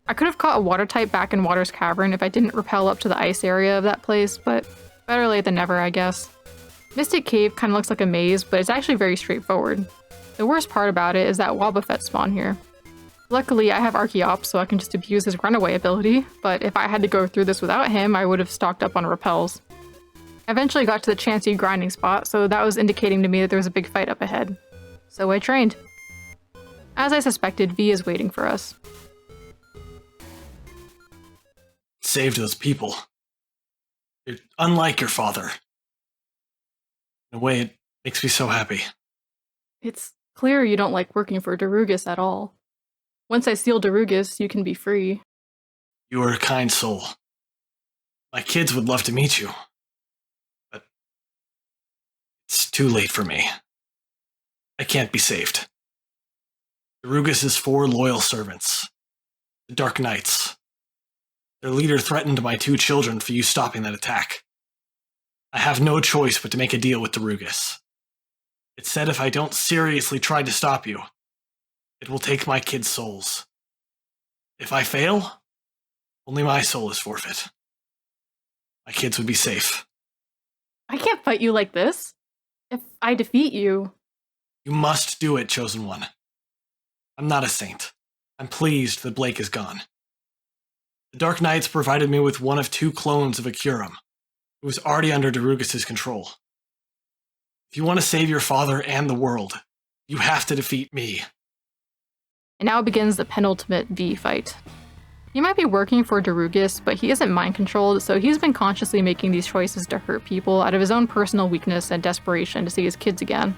I could have caught a water type back in Water's Cavern if I didn't rappel up to the ice area of that place, but better late than never, I guess. Mystic Cave kind of looks like a maze, but it's actually very straightforward. The worst part about it is that Wobbuffet spawn here. Luckily, I have Archeops, so I can just abuse his runaway ability, but if I had to go through this without him, I would have stocked up on repels. I eventually got to the Chansey grinding spot, so that was indicating to me that there was a big fight up ahead. So I trained. As I suspected, V is waiting for us. Saved those people. You're unlike your father. In a way, it makes me so happy. It's clear you don't like working for Darugus at all. Once I seal Darugus, you can be free. You are a kind soul. My kids would love to meet you. But it's too late for me. I can't be saved. Darugus' 4 loyal servants. The Dark Knights. Their leader threatened my 2 children for you stopping that attack. I have no choice but to make a deal with Darugus. It said if I don't seriously try to stop you, it will take my kids' souls. If I fail, only my soul is forfeit. My kids would be safe. I can't fight you like this. If I defeat you... You must do it, Chosen One. I'm not a saint. I'm pleased that Blake is gone. The Dark Knights provided me with one of 2 clones of Akurum, who was already under Darugus' control. If you want to save your father and the world, you have to defeat me. And now begins the penultimate V fight. He might be working for Darugus, but he isn't mind-controlled, so he's been consciously making these choices to hurt people out of his own personal weakness and desperation to see his kids again.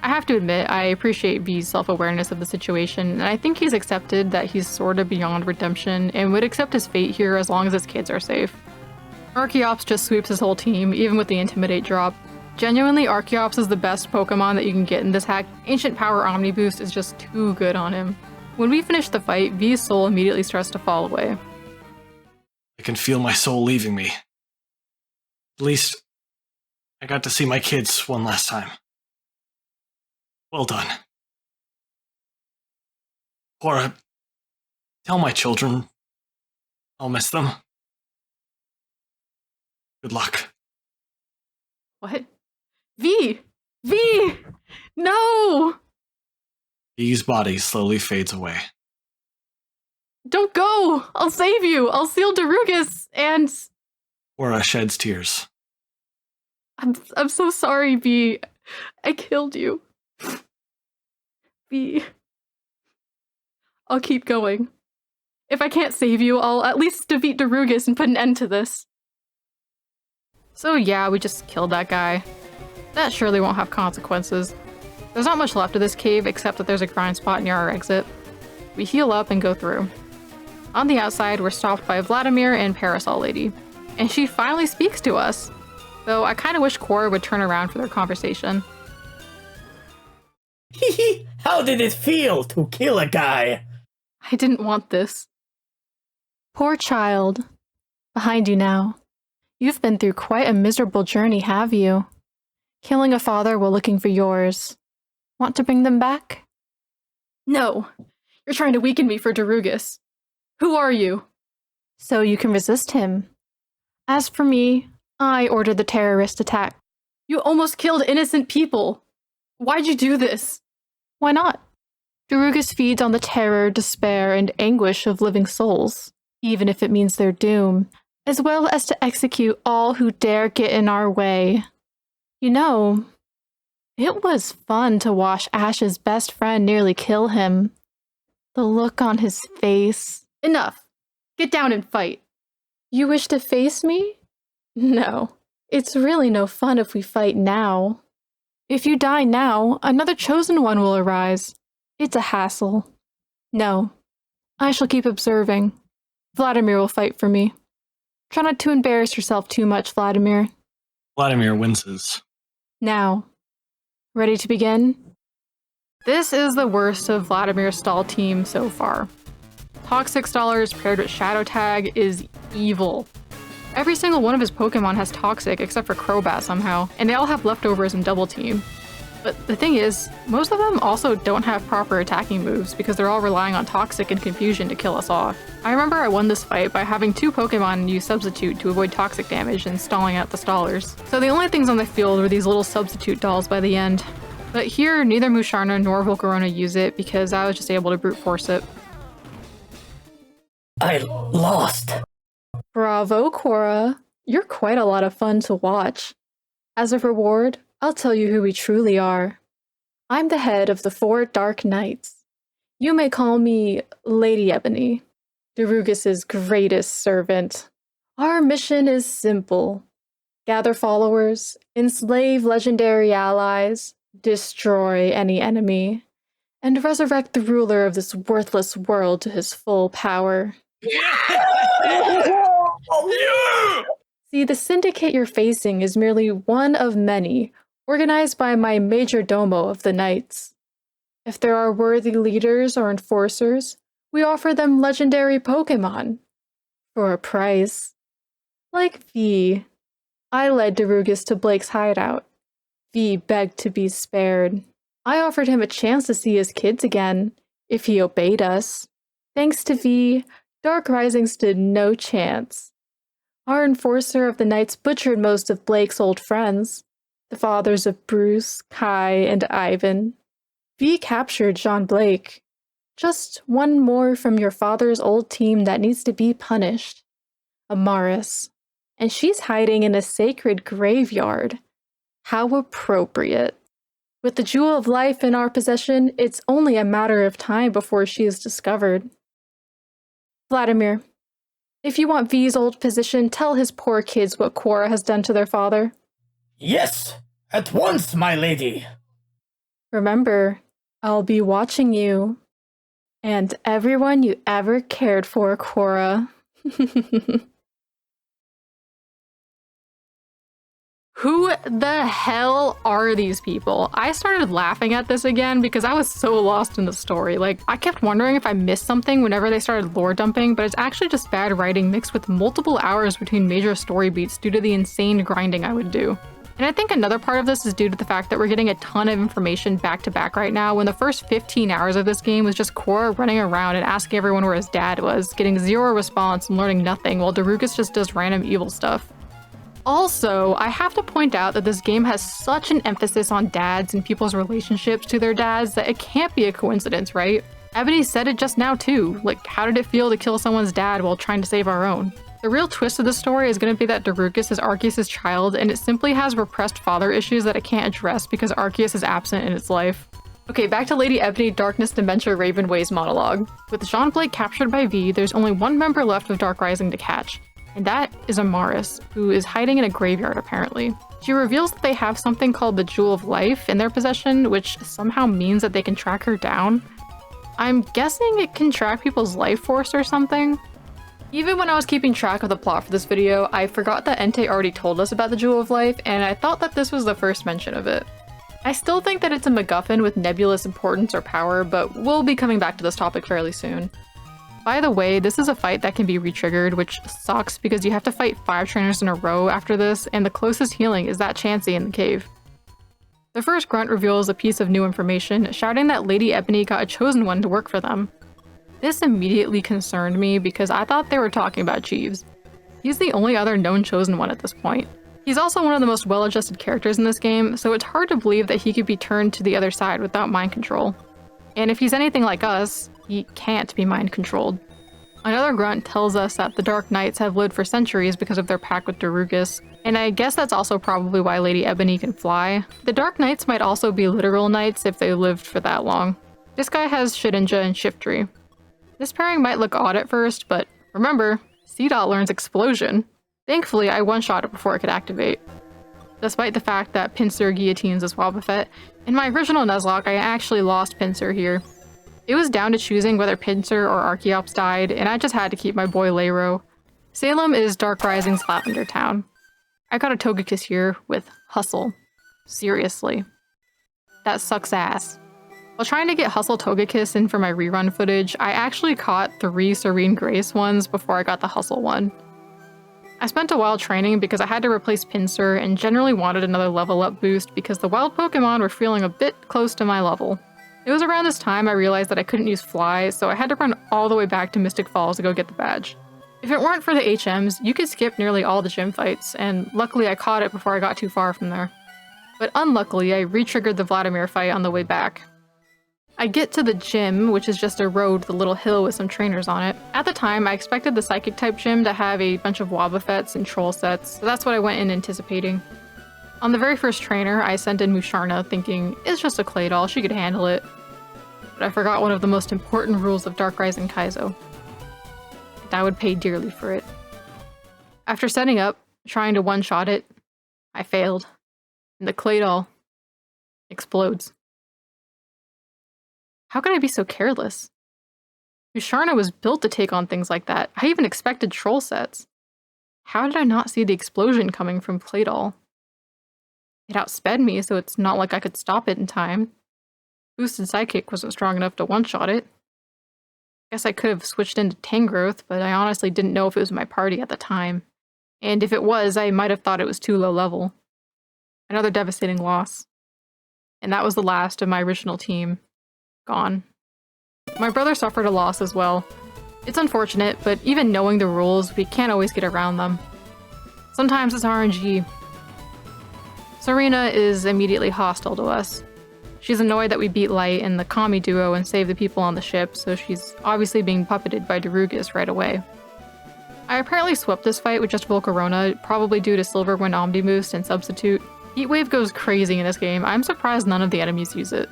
I have to admit, I appreciate V's self-awareness of the situation, and I think he's accepted that he's sorta beyond redemption and would accept his fate here as long as his kids are safe. Archeops just sweeps his whole team, even with the Intimidate drop. Genuinely, Archeops is the best Pokemon that you can get in this hack. Ancient Power Omni Boost is just too good on him. When we finish the fight, V's soul immediately starts to fall away. I can feel my soul leaving me. At least, I got to see my kids one last time. Well done. Cora, tell my children I'll miss them. Good luck. What? V! V! No! V's body slowly fades away. Don't go! I'll save you! I'll seal Darugus, and... Cora sheds tears. I'm so sorry, V. I killed you. V. I'll keep going. If I can't save you, I'll at least defeat Darugus and put an end to this. So yeah, we just killed that guy. That surely won't have consequences. There's not much left of this cave except that there's a grind spot near our exit. We heal up and go through. On the outside, we're stopped by Vladimir and Parasol Lady. And she finally speaks to us. Though I kinda wish Cora would turn around for their conversation. Hehe, how did it feel to kill a guy? I didn't want this. Poor child. Behind you now. You've been through quite a miserable journey, have you? Killing a father while looking for yours. Want to bring them back? No. You're trying to weaken me for Darugus. Who are you? So you can resist him. As for me, I ordered the terrorist attack. You almost killed innocent people. Why'd you do this? Why not? Darugus feeds on the terror, despair, and anguish of living souls, even if it means their doom, as well as to execute all who dare get in our way. You know, it was fun to watch Ash's best friend nearly kill him. The look on his face. Enough! Get down and fight! You wish to face me? No. It's really no fun if we fight now. If you die now, another chosen one will arise. It's a hassle. No. I shall keep observing. Vladimir will fight for me. Try not to embarrass yourself too much, Vladimir. Vladimir winces. Now. Ready to begin? This is the worst of Vladimir's stall team so far. Toxic Stallers paired with Shadow Tag is evil. Every single one of his Pokemon has Toxic except for Crobat somehow, and they all have leftovers in Double Team. But the thing is, most of them also don't have proper attacking moves because they're all relying on Toxic and Confusion to kill us off. I remember I won this fight by having 2 Pokemon use Substitute to avoid Toxic damage and stalling out the Stallers. So the only things on the field were these little Substitute dolls by the end. But here, neither Musharna nor Volcarona use it because I was just able to brute force it. I lost. Bravo, Cora. You're quite a lot of fun to watch. As a reward, I'll tell you who we truly are. I'm the head of the 4 Dark Knights. You may call me Lady Ebony, Darugus's greatest servant. Our mission is simple. Gather followers, enslave legendary allies, destroy any enemy, and resurrect the ruler of this worthless world to his full power. See, the syndicate you're facing is merely one of many, organized by my major domo of the knights. If there are worthy leaders or enforcers, we offer them legendary Pokemon. For a price. Like V. I led Darugus to Blake's hideout. V begged to be spared. I offered him a chance to see his kids again, if he obeyed us. Thanks to V, Dark Rising stood no chance. Our enforcer of the Knights butchered most of Blake's old friends, the fathers of Bruce, Kai, and Ivan. V captured Jean Blake. Just one more from your father's old team that needs to be punished. Amaris. And she's hiding in a sacred graveyard. How appropriate. With the Jewel of Life in our possession, it's only a matter of time before she is discovered. Vladimir, if you want V's old position, tell his poor kids what Quora has done to their father. Yes, at once, my lady. Remember, I'll be watching you. And everyone you ever cared for, Quora. Who the hell are these people? I started laughing at this again because I was so lost in the story. Like, I kept wondering if I missed something whenever they started lore dumping, but it's actually just bad writing mixed with multiple hours between major story beats due to the insane grinding I would do. And I think another part of this is due to the fact that we're getting a ton of information back to back right now when the first 15 hours of this game was just Quora running around and asking everyone where his dad was, getting 0 response and learning nothing while Darugus just does random evil stuff. Also, I have to point out that this game has such an emphasis on dads and people's relationships to their dads that it can't be a coincidence, right? Ebony said it just now too. Like, how did it feel to kill someone's dad while trying to save our own? The real twist of the story is going to be that Darugus is Arceus' child, and it simply has repressed father issues that it can't address because Arceus is absent in its life. Okay, back to Lady Ebony, Darkness, Dementia, Ravenway's monologue. With Jean Blake captured by V, there's only one member left of Dark Rising to catch. And that is Amaris, who is hiding in a graveyard apparently. She reveals that they have something called the Jewel of Life in their possession, which somehow means that they can track her down. I'm guessing it can track people's life force or something? Even when I was keeping track of the plot for this video, I forgot that Entei already told us about the Jewel of Life, and I thought that this was the first mention of it. I still think that it's a MacGuffin with nebulous importance or power, but we'll be coming back to this topic fairly soon. By the way, this is a fight that can be re-triggered, which sucks because you have to fight 5 trainers in a row after this, and the closest healing is that Chansey in the cave. The first grunt reveals a piece of new information, shouting that Lady Ebony got a chosen one to work for them. This immediately concerned me because I thought they were talking about Jeeves. He's the only other known chosen one at this point. He's also one of the most well-adjusted characters in this game, so it's hard to believe that he could be turned to the other side without mind control. And if he's anything like us, he can't be mind controlled. Another grunt tells us that the Dark Knights have lived for centuries because of their pact with Darugus, and I guess that's also probably why Lady Ebony can fly. The Dark Knights might also be literal knights if they lived for that long. This guy has Shedinja and Shiftry. This pairing might look odd at first, but remember, C-Dot learns Explosion. Thankfully, I one-shot it before it could activate. Despite the fact that Pinsir guillotines as Wobbuffet, in my original Nuzlocke, I actually lost Pinsir here. It was down to choosing whether Pinsir or Archeops died, and I just had to keep my boy Lero. Salem is Dark Rising's Lavender Town. I got a Togekiss here with Hustle. Seriously. That sucks ass. While trying to get Hustle Togekiss in for my rerun footage, I actually caught 3 Serene Grace ones before I got the Hustle one. I spent a while training because I had to replace Pinsir and generally wanted another level up boost because the wild Pokemon were feeling a bit close to my level. It was around this time I realized that I couldn't use Fly, so I had to run all the way back to Mystic Falls to go get the badge. If it weren't for the HMs, you could skip nearly all the gym fights, and luckily I caught it before I got too far from there. But unluckily, I re-triggered the Vladimir fight on the way back. I get to the gym, which is just a road with a little hill with some trainers on it. At the time, I expected the Psychic-type gym to have a bunch of Wobbuffets and Troll sets, so that's what I went in anticipating. On the very first trainer, I sent in Musharna, thinking, it's just a Claydol, she could handle it. But I forgot one of the most important rules of Dark Rising Kaizo. And I would pay dearly for it. After setting up, trying to one-shot it, I failed. And the Claydol explodes. How could I be so careless? Musharna was built to take on things like that. I even expected troll sets. How did I not see the explosion coming from Claydol? It outsped me, so it's not like I could stop it in time. Boosted Psychic wasn't strong enough to one-shot it. Guess I could have switched into Tangrowth, but I honestly didn't know if it was my party at the time. And if it was, I might have thought it was too low level. Another devastating loss. And that was the last of my original team. Gone. My brother suffered a loss as well. It's unfortunate, but even knowing the rules, we can't always get around them. Sometimes it's RNG. Serena is immediately hostile to us. She's annoyed that we beat Light and the Kami duo and save the people on the ship, so she's obviously being puppeted by Darugus right away. I apparently swept this fight with just Volcarona, probably due to Silver Wind Omniboost and Substitute. Heatwave goes crazy in this game. I'm surprised none of the enemies use it.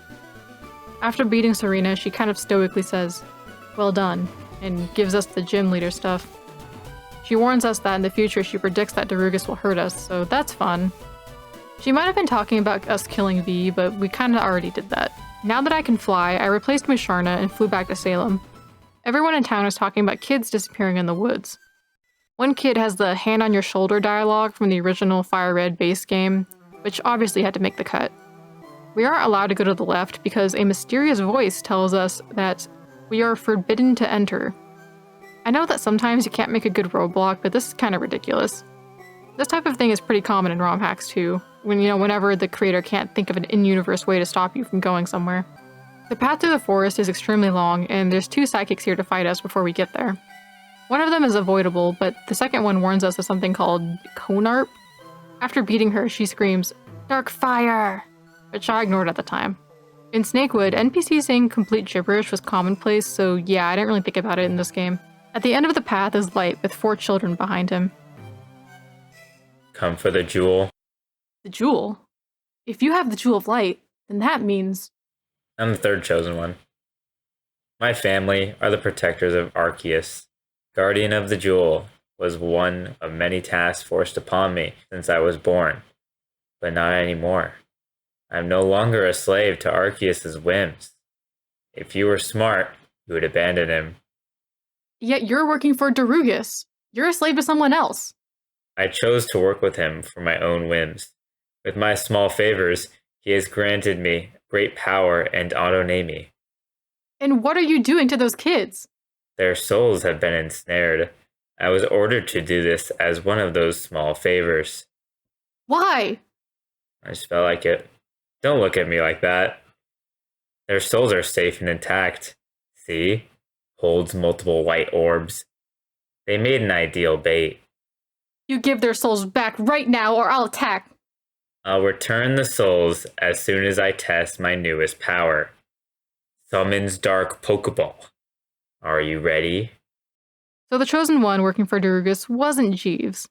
After beating Serena, she kind of stoically says, "Well done," and gives us the gym leader stuff. She warns us that in the future she predicts that Darugus will hurt us, so that's fun. She might have been talking about us killing V, but we kinda already did that. Now that I can fly, I replaced Musharna and flew back to Salem. Everyone in town is talking about kids disappearing in the woods. One kid has the hand on your shoulder dialogue from the original FireRed base game, which obviously had to make the cut. We aren't allowed to go to the left because a mysterious voice tells us that we are forbidden to enter. I know that sometimes you can't make a good roadblock, but this is kind of ridiculous. This type of thing is pretty common in ROM hacks too, whenever the creator can't think of an in-universe way to stop you from going somewhere. The path through the forest is extremely long, and there's 2 psychics here to fight us before we get there. One of them is avoidable, but the second one warns us of something called Konarp. After beating her, she screams, "Dark fire!" which I ignored at the time. In Snakewood, NPCs saying complete gibberish was commonplace, so yeah, I didn't really think about it in this game. At the end of the path is Light with 4 children behind him. Come for the jewel. The jewel? If you have the Jewel of Light, then that means... I'm the 3rd chosen one. My family are the protectors of Arceus. Guardian of the Jewel was one of many tasks forced upon me since I was born, but not anymore. I'm no longer a slave to Arceus' whims. If you were smart, you would abandon him. Yet you're working for Darugus. You're a slave to someone else. I chose to work with him for my own whims. With my small favors, he has granted me great power and autonomy. And what are you doing to those kids? Their souls have been ensnared. I was ordered to do this as one of those small favors. Why? I just felt like it. Don't look at me like that. Their souls are safe and intact. See? holds multiple white orbs. They made an ideal bait. You give their souls back right now or I'll attack. I'll return the souls as soon as I test my newest power. Summons Dark Pokeball. Are you ready? So the chosen one working for Darugus wasn't Jeeves.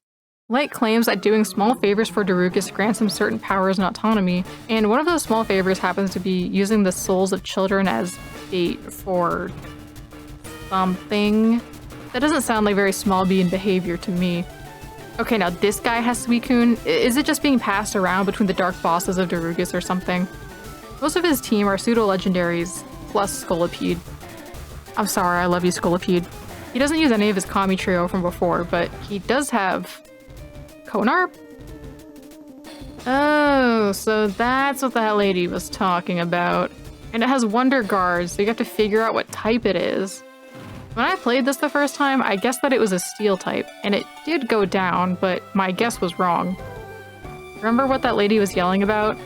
Light claims that doing small favors for Darugus grants him certain powers and autonomy, and one of those small favors happens to be using the souls of children as bait for something. That doesn't sound like very small bean behavior to me. Okay, now this guy has Suicune. Is it just being passed around between the dark bosses of Darugus or something? Most of his team are pseudo-legendaries, plus Scolipede. I'm sorry, I love you, Scolipede. He doesn't use any of his Kami trio from before, but he does have Konarp? Oh, so that's what that lady was talking about. And it has Wonder Guard, so you have to figure out what type it is. When I played this the first time, I guessed that it was a Steel type, and it did go down, but my guess was wrong. Remember what that lady was yelling about?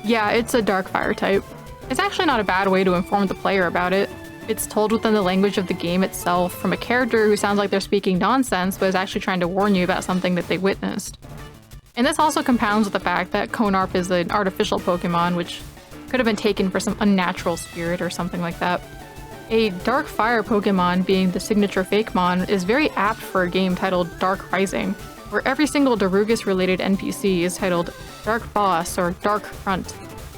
Yeah, it's a Dark Fire type. It's actually not a bad way to inform the player about it. It's told within the language of the game itself from a character who sounds like they're speaking nonsense but is actually trying to warn you about something that they witnessed. And this also compounds with the fact that Konarp is an artificial Pokemon, which could have been taken for some unnatural spirit or something like that. A Dark Fire Pokemon being the signature Fakemon is very apt for a game titled Dark Rising, where every single Darugus-related NPC is titled Dark Boss or Dark Front,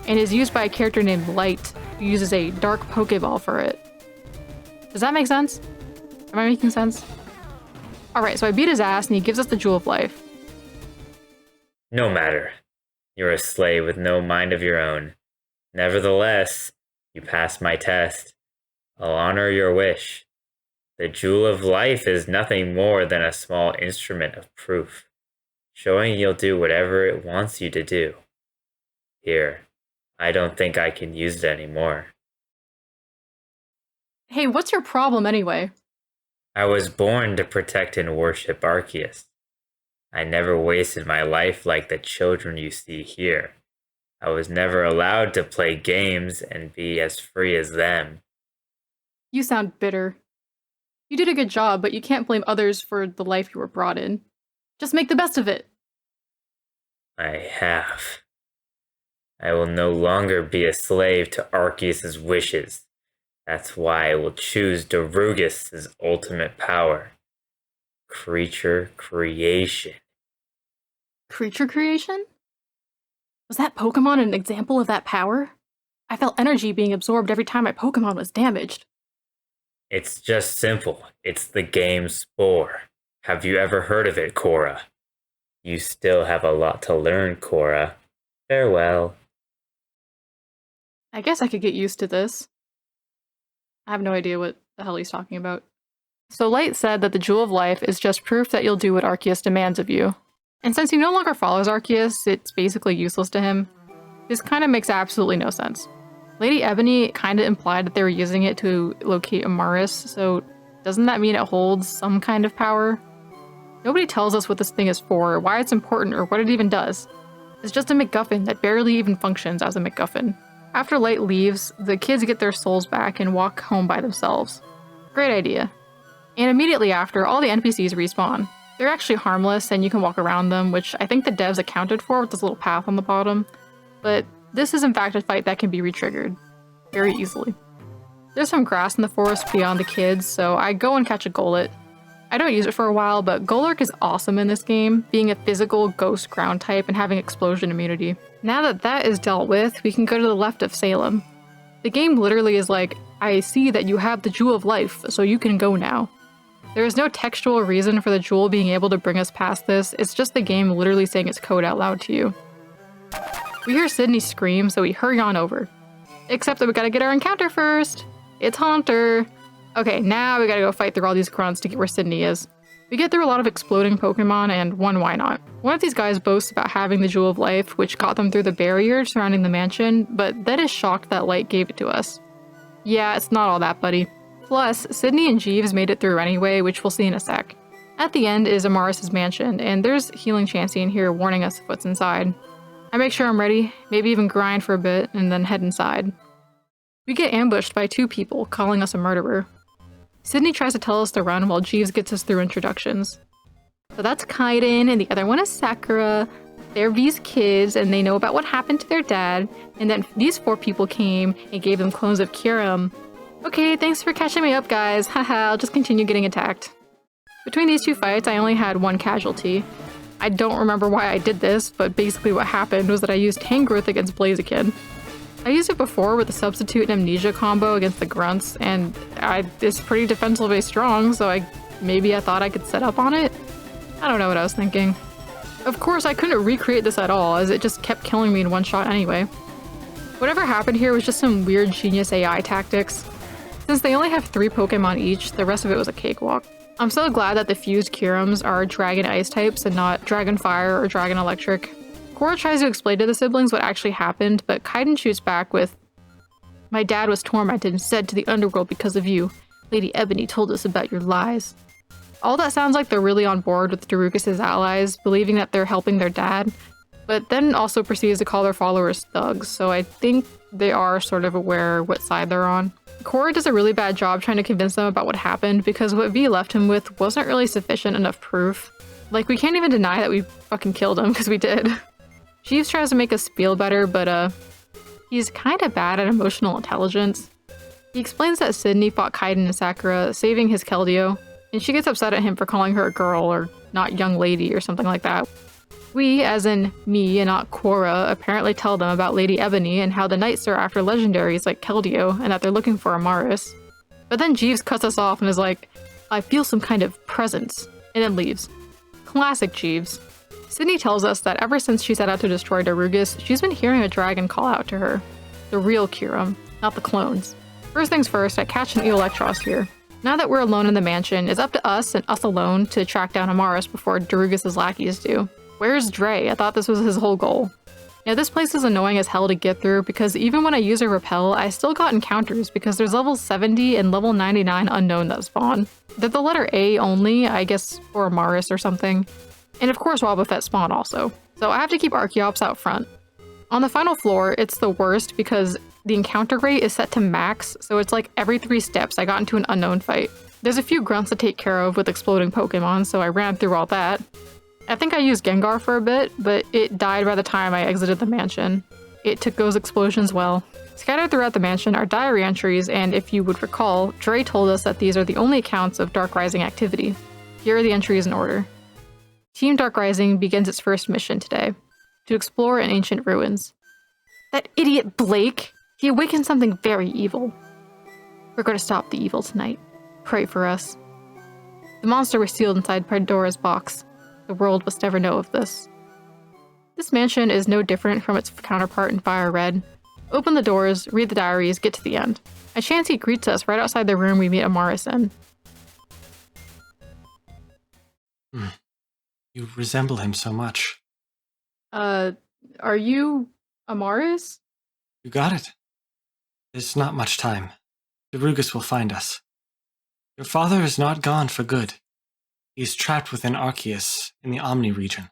and is used by a character named Light, who uses a Dark Pokeball for it. Does that make sense? Am I making sense? Alright, so I beat his ass and he gives us the Jewel of Life. No matter. You're a slave with no mind of your own. Nevertheless, you passed my test. I'll honor your wish. The Jewel of Life is nothing more than a small instrument of proof, showing you'll do whatever it wants you to do. Here, I don't think I can use it anymore. Hey, what's your problem anyway? I was born to protect and worship Arceus. I never wasted my life like the children you see here. I was never allowed to play games and be as free as them. You sound bitter. You did a good job, but you can't blame others for the life you were brought in. Just make the best of it. I have. I will no longer be a slave to Arceus' wishes. That's why I will choose Darugus' ultimate power. Creature creation. Creature creation? Was that Pokemon an example of that power? I felt energy being absorbed every time my Pokemon was damaged. It's just simple. It's the game Spore. Have you ever heard of it, Cora? You still have a lot to learn, Cora. Farewell. I guess I could get used to this. I have no idea what the hell he's talking about. So Light said that the Jewel of Life is just proof that you'll do what Arceus demands of you. And since he no longer follows Arceus, it's basically useless to him. This kind of makes absolutely no sense. Lady Ebony kind of implied that they were using it to locate Amaris, so doesn't that mean it holds some kind of power? Nobody tells us what this thing is for, or why it's important, or what it even does. It's just a MacGuffin that barely even functions as a MacGuffin. After Light leaves, the kids get their souls back and walk home by themselves. Great idea. And immediately after, all the NPCs respawn. They're actually harmless and you can walk around them, which I think the devs accounted for with this little path on the bottom. But this is in fact a fight that can be re-triggered very easily. There's some grass in the forest beyond the kids, so I go and catch a Golett. I don't use it for a while, but Golurk is awesome in this game, being a physical ghost ground type and having explosion immunity. Now that that is dealt with, we can go to the left of Salem. The game literally is like, I see that you have the Jewel of Life, so you can go now. There is no textual reason for the Jewel being able to bring us past this, it's just the game literally saying its code out loud to you. We hear Sydney scream, so we hurry on over. Except that we gotta get our encounter first! It's Haunter! Okay, now we gotta go fight through all these grunts to get where Sydney is. We get through a lot of exploding Pokemon, and one Wynot. One of these guys boasts about having the Jewel of Life, which got them through the barrier surrounding the mansion, but then is shocked that Light gave it to us. Yeah, it's not all that, buddy. Plus, Sydney and Jeeves made it through anyway, which we'll see in a sec. At the end is Amaris' mansion, and there's Healing Chansey in here warning us of what's inside. I make sure I'm ready, maybe even grind for a bit, and then head inside. We get ambushed by two people calling us a murderer. Sydney tries to tell us to run while Jeeves gets us through introductions. So that's Kaiden, and the other one is Sakura. They're these kids, and they know about what happened to their dad, and then these 4 people came and gave them clones of Kyurem. Okay, thanks for catching me up, guys. Haha, I'll just continue getting attacked. Between these 2 fights, I only had 1 casualty. I don't remember why I did this, but basically what happened was that I used Tangrowth against Blaziken. I used it before with the Substitute and Amnesia combo against the Grunts, and it's pretty defensively strong, so maybe I thought I could set up on it? I don't know what I was thinking. Of course, I couldn't recreate this at all, as it just kept killing me in one shot anyway. Whatever happened here was just some weird genius AI tactics. Since they only have 3 Pokemon each, the rest of it was a cakewalk. I'm so glad that the fused Kyurems are Dragon Ice types and not Dragon Fire or Dragon Electric. Korra tries to explain to the siblings what actually happened, but Kaiden shoots back with, "My dad was tormented and sent to the underworld because of you. Lady Ebony told us about your lies." All that sounds like they're really on board with Darukis' allies, believing that they're helping their dad, but then also proceeds to call their followers thugs, so I think they are sort of aware what side they're on. Korra does a really bad job trying to convince them about what happened because what V left him with wasn't really sufficient enough proof. Like, we can't even deny that we fucking killed him, because we did. Jeeves tries to make us feel better, but he's kinda bad at emotional intelligence. He explains that Sydney fought Kaiden and Sakura, saving his Keldeo, and she gets upset at him for calling her a girl or not young lady or something like that. We, as in me and not Korra, apparently tell them about Lady Ebony and how the Knights are after legendaries like Keldeo and that they're looking for Amaris. But then Jeeves cuts us off and is like, "I feel some kind of presence," and then leaves. Classic Jeeves. Sydney tells us that ever since she set out to destroy Darugis, she's been hearing a dragon call out to her. The real Kyurem, not the clones. First things first, I catch an Electros here. Now that we're alone in the mansion, it's up to us and us alone to track down Amaris before Darugis' lackeys do. Where's Dre? I thought this was his whole goal. Now this place is annoying as hell to get through because even when I use a repel, I still got encounters because there's level 70 and level 99 unknown that spawn. They're the letter A only, I guess for Amaris or something. And of course Wobbuffet spawn also. So I have to keep Archeops out front. On the final floor, it's the worst because the encounter rate is set to max, so it's like every 3 steps I got into an unknown fight. There's a few grunts to take care of with exploding Pokemon, so I ran through all that. I think I used Gengar for a bit, but it died by the time I exited the mansion. It took those explosions well. Scattered throughout the mansion are diary entries, and if you would recall, Dre told us that these are the only accounts of Dark Rising activity. Here are the entries in order. Team Dark Rising begins its first mission today, to explore an ancient ruins. That idiot Blake! He awakened something very evil. We're going to stop the evil tonight. Pray for us. The monster was sealed inside Pandora's box. The world must never know of this. This mansion is no different from its counterpart in FireRed. Open the doors, read the diaries, get to the end. A Chansey greets us right outside the room we meet Amaris in. You resemble him so much. Are you Amaris? You got it. There's not much time. Darugis will find us. Your father is not gone for good. He's trapped within Arceus in the Omni region.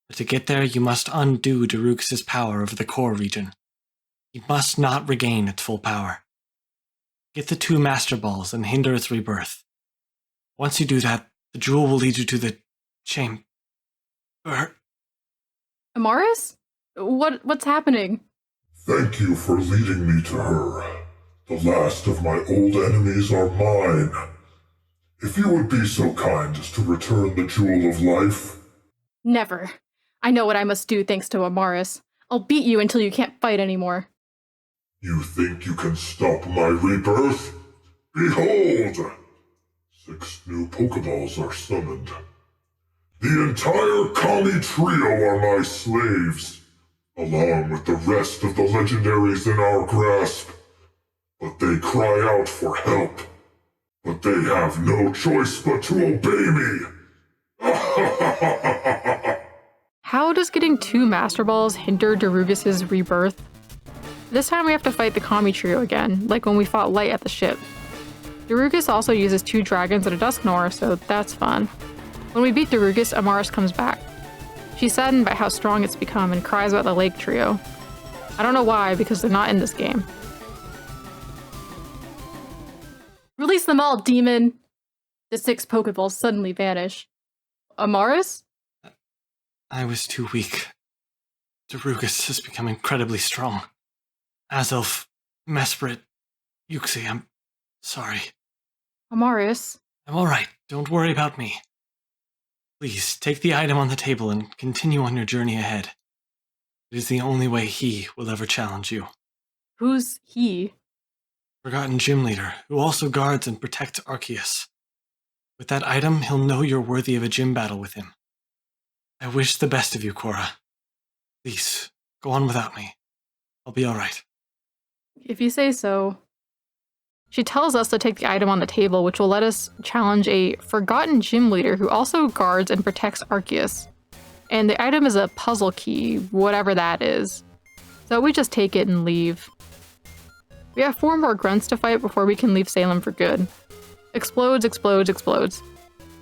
But to get there, you must undo Darugis' power over the core region. He must not regain its full power. Get the 2 Master Balls and hinder its rebirth. Once you do that, the jewel will lead you to the chamber. Amaris? What's happening? Thank you for leading me to her. The last of my old enemies are mine. If you would be so kind as to return the Jewel of Life. Never. I know what I must do thanks to Amaris. I'll beat you until you can't fight anymore. You think you can stop my rebirth? Behold! 6 new Pokeballs are summoned. The entire Kami trio are my slaves, along with the rest of the legendaries in our grasp. But they cry out for help. But they have no choice but to obey me! How does getting 2 Master Balls hinder Darugis' rebirth? This time we have to fight the Kami trio again, like when we fought Light at the ship. Darugis also uses 2 dragons and a Dusknoir, so that's fun. When we beat Darugis, Amaris comes back. She's saddened by how strong it's become and cries about the Lake trio. I don't know why, because they're not in this game. Release them all, demon! The 6 Pokeballs suddenly vanish. Amaris? I was too weak. Darugus has become incredibly strong. Azelf, Mesprit, Yuxi, I'm sorry. Amaris? I'm alright, don't worry about me. Please, take the item on the table and continue on your journey ahead. It is the only way he will ever challenge you. Who's he? Forgotten gym leader, who also guards and protects Arceus. With that item, he'll know you're worthy of a gym battle with him. I wish the best of you, Cora. Please, go on without me. I'll be alright. If you say so. She tells us to take the item on the table, which will let us challenge a forgotten gym leader who also guards and protects Arceus. And the item is a puzzle key, whatever that is. So we just take it and leave. We have 4 more grunts to fight before we can leave Salem for good. Explodes, explodes, explodes.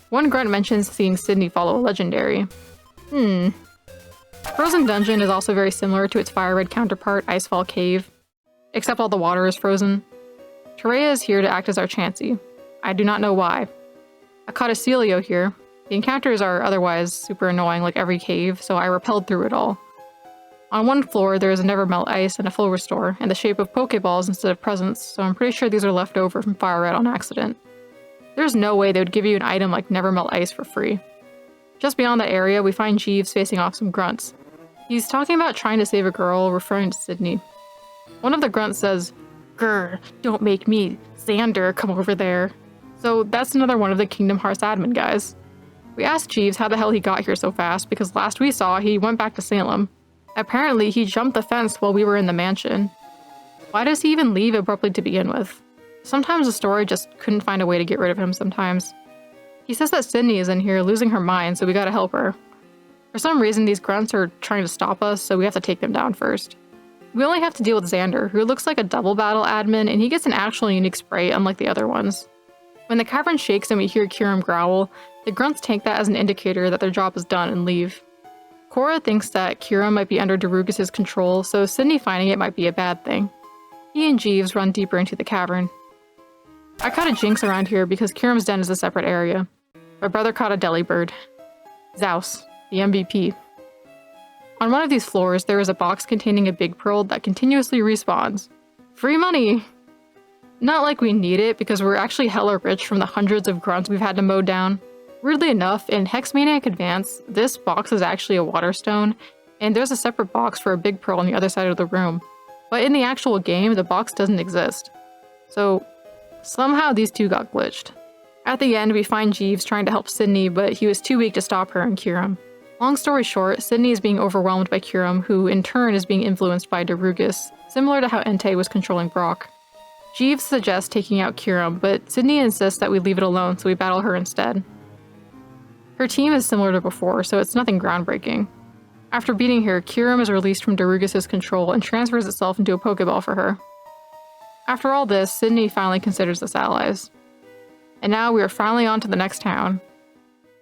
One grunt mentions seeing Sydney follow a legendary. Frozen Dungeon is also very similar to its FireRed counterpart, Icefall Cave. Except all the water is frozen. Terea is here to act as our Chansey. I do not know why. I caught a Celio here. The encounters are otherwise super annoying like every cave, so I repelled through it all. On one floor, there is a Never Melt Ice and a full restore, in the shape of Pokeballs instead of presents, so I'm pretty sure these are left over from FireRed on accident. There's no way they would give you an item like Never Melt Ice for free. Just beyond that area, we find Jeeves facing off some grunts. He's talking about trying to save a girl, referring to Sydney. One of the grunts says, "Grr, don't make me, Xander, come over there." So that's another one of the Kingdom Hearts admin guys. We asked Jeeves how the hell he got here so fast, because last we saw, he went back to Salem. Apparently, he jumped the fence while we were in the mansion. Why does he even leave abruptly to begin with? Sometimes the story just couldn't find a way to get rid of him sometimes. He says that Sydney is in here losing her mind, so we gotta help her. For some reason, these grunts are trying to stop us, so we have to take them down first. We only have to deal with Xander, who looks like a double battle admin, and he gets an actual unique spray unlike the other ones. When the cavern shakes and we hear Kyurem growl, the grunts take that as an indicator that their job is done and leave. Cora thinks that Kyurem might be under Darugus' control, so Sydney finding it might be a bad thing. He and Jeeves run deeper into the cavern. I caught a Jinx around here because Kyurem's den is a separate area. My brother caught a Delibird. Zaus, the MVP. On one of these floors, there is a box containing a big pearl that continuously respawns. Free money! Not like we need it, because we're actually hella rich from the hundreds of grunts we've had to mow down. Weirdly enough, in Hexmaniac Advance, this box is actually a water stone, and there's a separate box for a big pearl on the other side of the room. But in the actual game, the box doesn't exist. So, somehow these two got glitched. At the end, we find Jeeves trying to help Sydney, but he was too weak to stop her and Kyurem. Long story short, Sydney is being overwhelmed by Kyurem, who in turn is being influenced by Darugus, similar to how Entei was controlling Brock. Jeeves suggests taking out Kyurem, but Sydney insists that we leave it alone so we battle her instead. Her team is similar to before, so it's nothing groundbreaking. After beating her, Kyurem is released from Darugus' control and transfers itself into a Pokeball for her. After all this, Sydney finally considers us allies. And now we are finally on to the next town.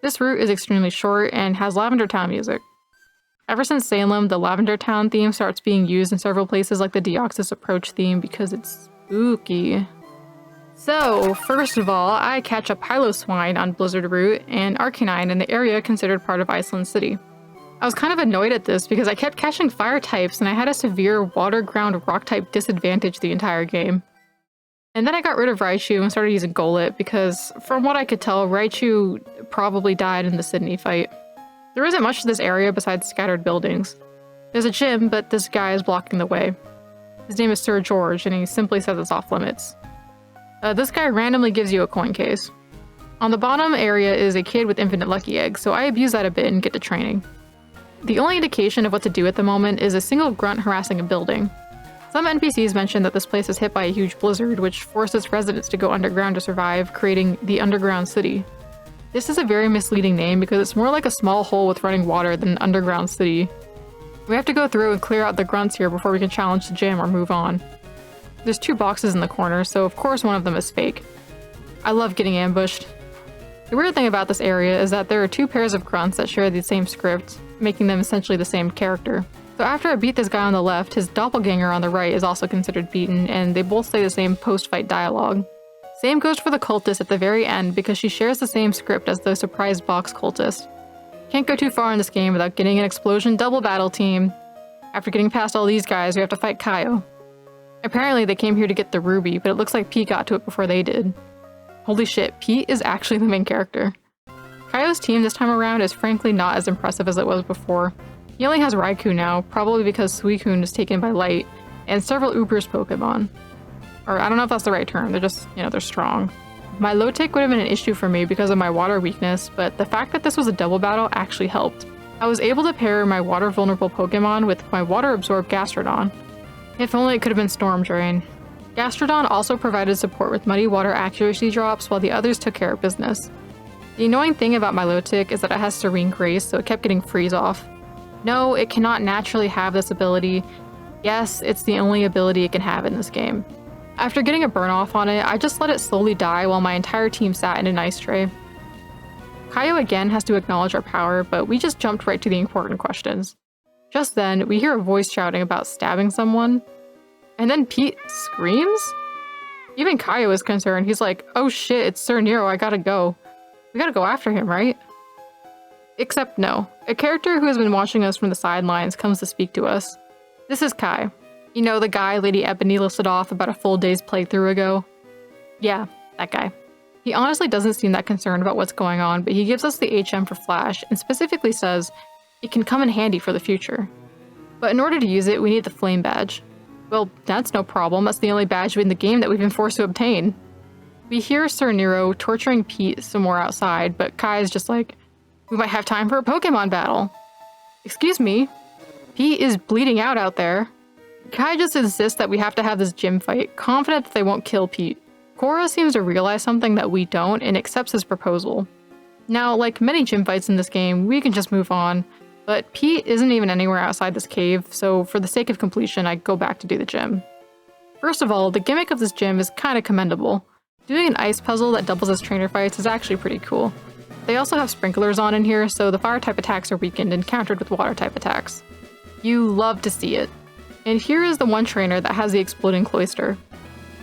This route is extremely short and has Lavender Town music. Ever since Salem, the Lavender Town theme starts being used in several places like the Deoxys Approach theme because it's spooky. So, first of all, I catch a Piloswine on Blizzard Route and Arcanine in the area considered part of Iceland City. I was kind of annoyed at this because I kept catching fire types and I had a severe water-ground rock type disadvantage the entire game. And then I got rid of Raichu and started using Golett because, from what I could tell, Raichu probably died in the Sydney fight. There isn't much to this area besides scattered buildings. There's a gym, but this guy is blocking the way. His name is Sir George, and he simply says it's off limits. This guy randomly gives you a coin case. On the bottom area is a kid with infinite lucky eggs, so I abuse that a bit and get to training. The only indication of what to do at the moment is a single grunt harassing a building. Some NPCs mention that this place is hit by a huge blizzard, which forced its residents to go underground to survive, creating the Underground City. This is a very misleading name because it's more like a small hole with running water than an underground city. We have to go through and clear out the grunts here before we can challenge the gym or move on. There's 2 boxes in the corner, so of course one of them is fake. I love getting ambushed. The weird thing about this area is that there are 2 pairs of grunts that share the same script, making them essentially the same character. So after I beat this guy on the left, his doppelganger on the right is also considered beaten, and they both say the same post-fight dialogue. Same goes for the cultist at the very end because she shares the same script as the surprise box cultist. Can't go too far in this game without getting an explosion double battle team. After getting past all these guys, we have to fight Kaizo. Apparently they came here to get the ruby, but it looks like Pete got to it before they did. Holy shit, Pete is actually the main character. Kaizo's team this time around is frankly not as impressive as it was before. He only has Raikou now, probably because Suicune is taken by Light, and several Uber's Pokemon. Or I don't know if that's the right term, they're just, they're strong. My low tick would have been an issue for me because of my water weakness, but the fact that this was a double battle actually helped. I was able to pair my water vulnerable Pokemon with my water absorbed Gastrodon. If only it could have been Storm Drain. Gastrodon also provided support with muddy water accuracy drops while the others took care of business. The annoying thing about my low tick is that it has Serene Grace, so it kept getting freeze off. No, it cannot naturally have this ability. Yes, it's the only ability it can have in this game. After getting a burn off on it, I just let it slowly die while my entire team sat in an ice tray. Kaizo again has to acknowledge our power, but we just jumped right to the important questions. Just then, we hear a voice shouting about stabbing someone, and then Pete screams? Even Kaizo is concerned. He's like, oh shit, it's Sir Nero, I gotta go. We gotta go after him, right? Except no. A character who has been watching us from the sidelines comes to speak to us. This is Kai. You know, the guy Lady Ebony listed off about a full day's playthrough ago? Yeah, that guy. He honestly doesn't seem that concerned about what's going on, but he gives us the HM for Flash and specifically says it can come in handy for the future. But in order to use it, we need the Flame Badge. Well, that's no problem. That's the only badge in the game that we've been forced to obtain. We hear Sir Nero torturing Pete some more outside, but Kai is just like, we might have time for a Pokemon battle. Excuse me? Pete is bleeding out there. Kai just insists that we have to have this gym fight, confident that they won't kill Pete. Korra seems to realize something that we don't and accepts his proposal. Now, like many gym fights in this game, we can just move on, but Pete isn't even anywhere outside this cave, so for the sake of completion, I go back to do the gym. First of all, the gimmick of this gym is kinda commendable. Doing an ice puzzle that doubles as trainer fights is actually pretty cool. They also have sprinklers on in here, so the fire type attacks are weakened and countered with water type attacks. You love to see it. And here is the one trainer that has the exploding cloister.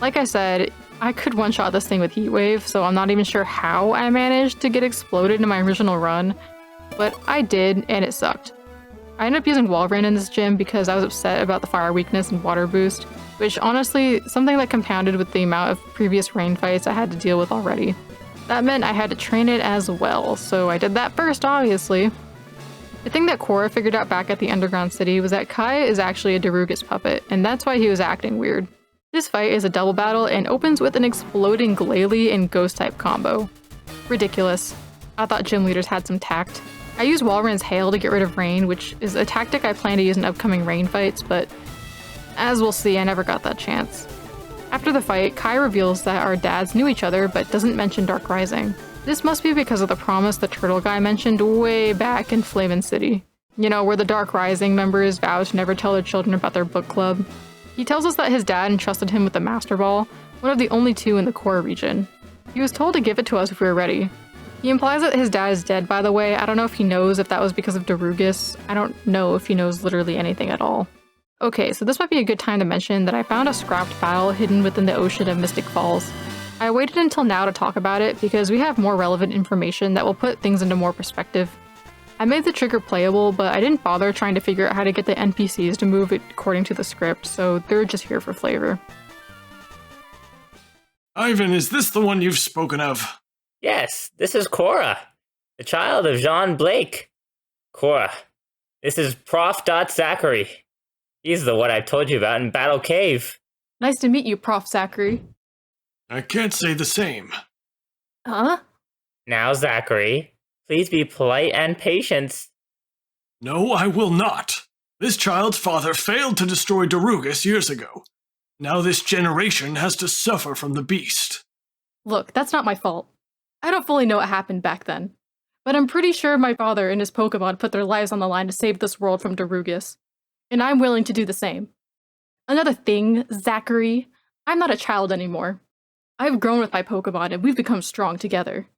Like I said, I could one-shot this thing with Heat Wave, so I'm not even sure how I managed to get exploded in my original run, but I did, and it sucked. I ended up using Walrein in this gym because I was upset about the fire weakness and water boost, which honestly, something that compounded with the amount of previous rain fights I had to deal with already. That meant I had to train it as well, so I did that first, obviously. The thing that Korra figured out back at the underground city was that Kai is actually a Darugus puppet, and that's why he was acting weird. This fight is a double battle and opens with an exploding Glalie and Ghost type combo. Ridiculous. I thought gym leaders had some tact. I used Walrein's Hail to get rid of rain, which is a tactic I plan to use in upcoming rain fights, but as we'll see, I never got that chance. After the fight, Kai reveals that our dads knew each other but doesn't mention Dark Rising. This must be because of the promise the turtle guy mentioned way back in Flamin' City. You know, where the Dark Rising members vow to never tell their children about their book club. He tells us that his dad entrusted him with the Master Ball, one of the only two in the core region. He was told to give it to us if we were ready. He implies that his dad is dead, by the way. I don't know if he knows if that was because of Darugus. I don't know if he knows literally anything at all. Okay, so this might be a good time to mention that I found a scrapped battle hidden within the ocean of Mystic Falls. I waited until now to talk about it because we have more relevant information that will put things into more perspective. I made the trigger playable, but I didn't bother trying to figure out how to get the NPCs to move it according to the script, so they're just here for flavor. Ivan, is this the one you've spoken of? Yes, this is Korra, the child of Jean Blake. Korra, this is Prof. Zachary. He's the one I told you about in Battle Cave. Nice to meet you, Prof. Zachary. I can't say the same. Huh? Now, Zachary, please be polite and patient. No, I will not. This child's father failed to destroy Darugus years ago. Now this generation has to suffer from the beast. Look, that's not my fault. I don't fully know what happened back then, but I'm pretty sure my father and his Pokemon put their lives on the line to save this world from Darugus, and I'm willing to do the same. Another thing, Zachary, I'm not a child anymore. I've grown with my Pokemon and we've become strong together.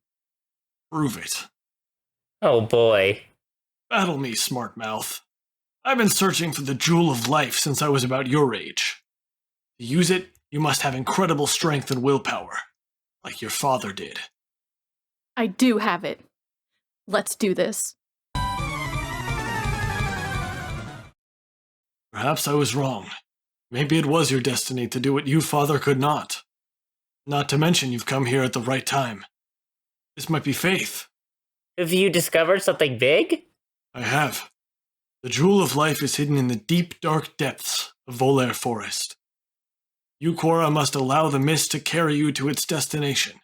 Prove it. Oh boy. Battle me, smart mouth. I've been searching for the Jewel of Life since I was about your age. To use it, you must have incredible strength and willpower. like your father did. I do have it. Let's do this. Perhaps I was wrong. Maybe it was your destiny to do what you, father, could not. Not to mention you've come here at the right time. This might be faith. Have you discovered something big? I have. The Jewel of Life is hidden in the deep, dark depths of Volair Forest. You, Cora, must allow the mist to carry you to its destination.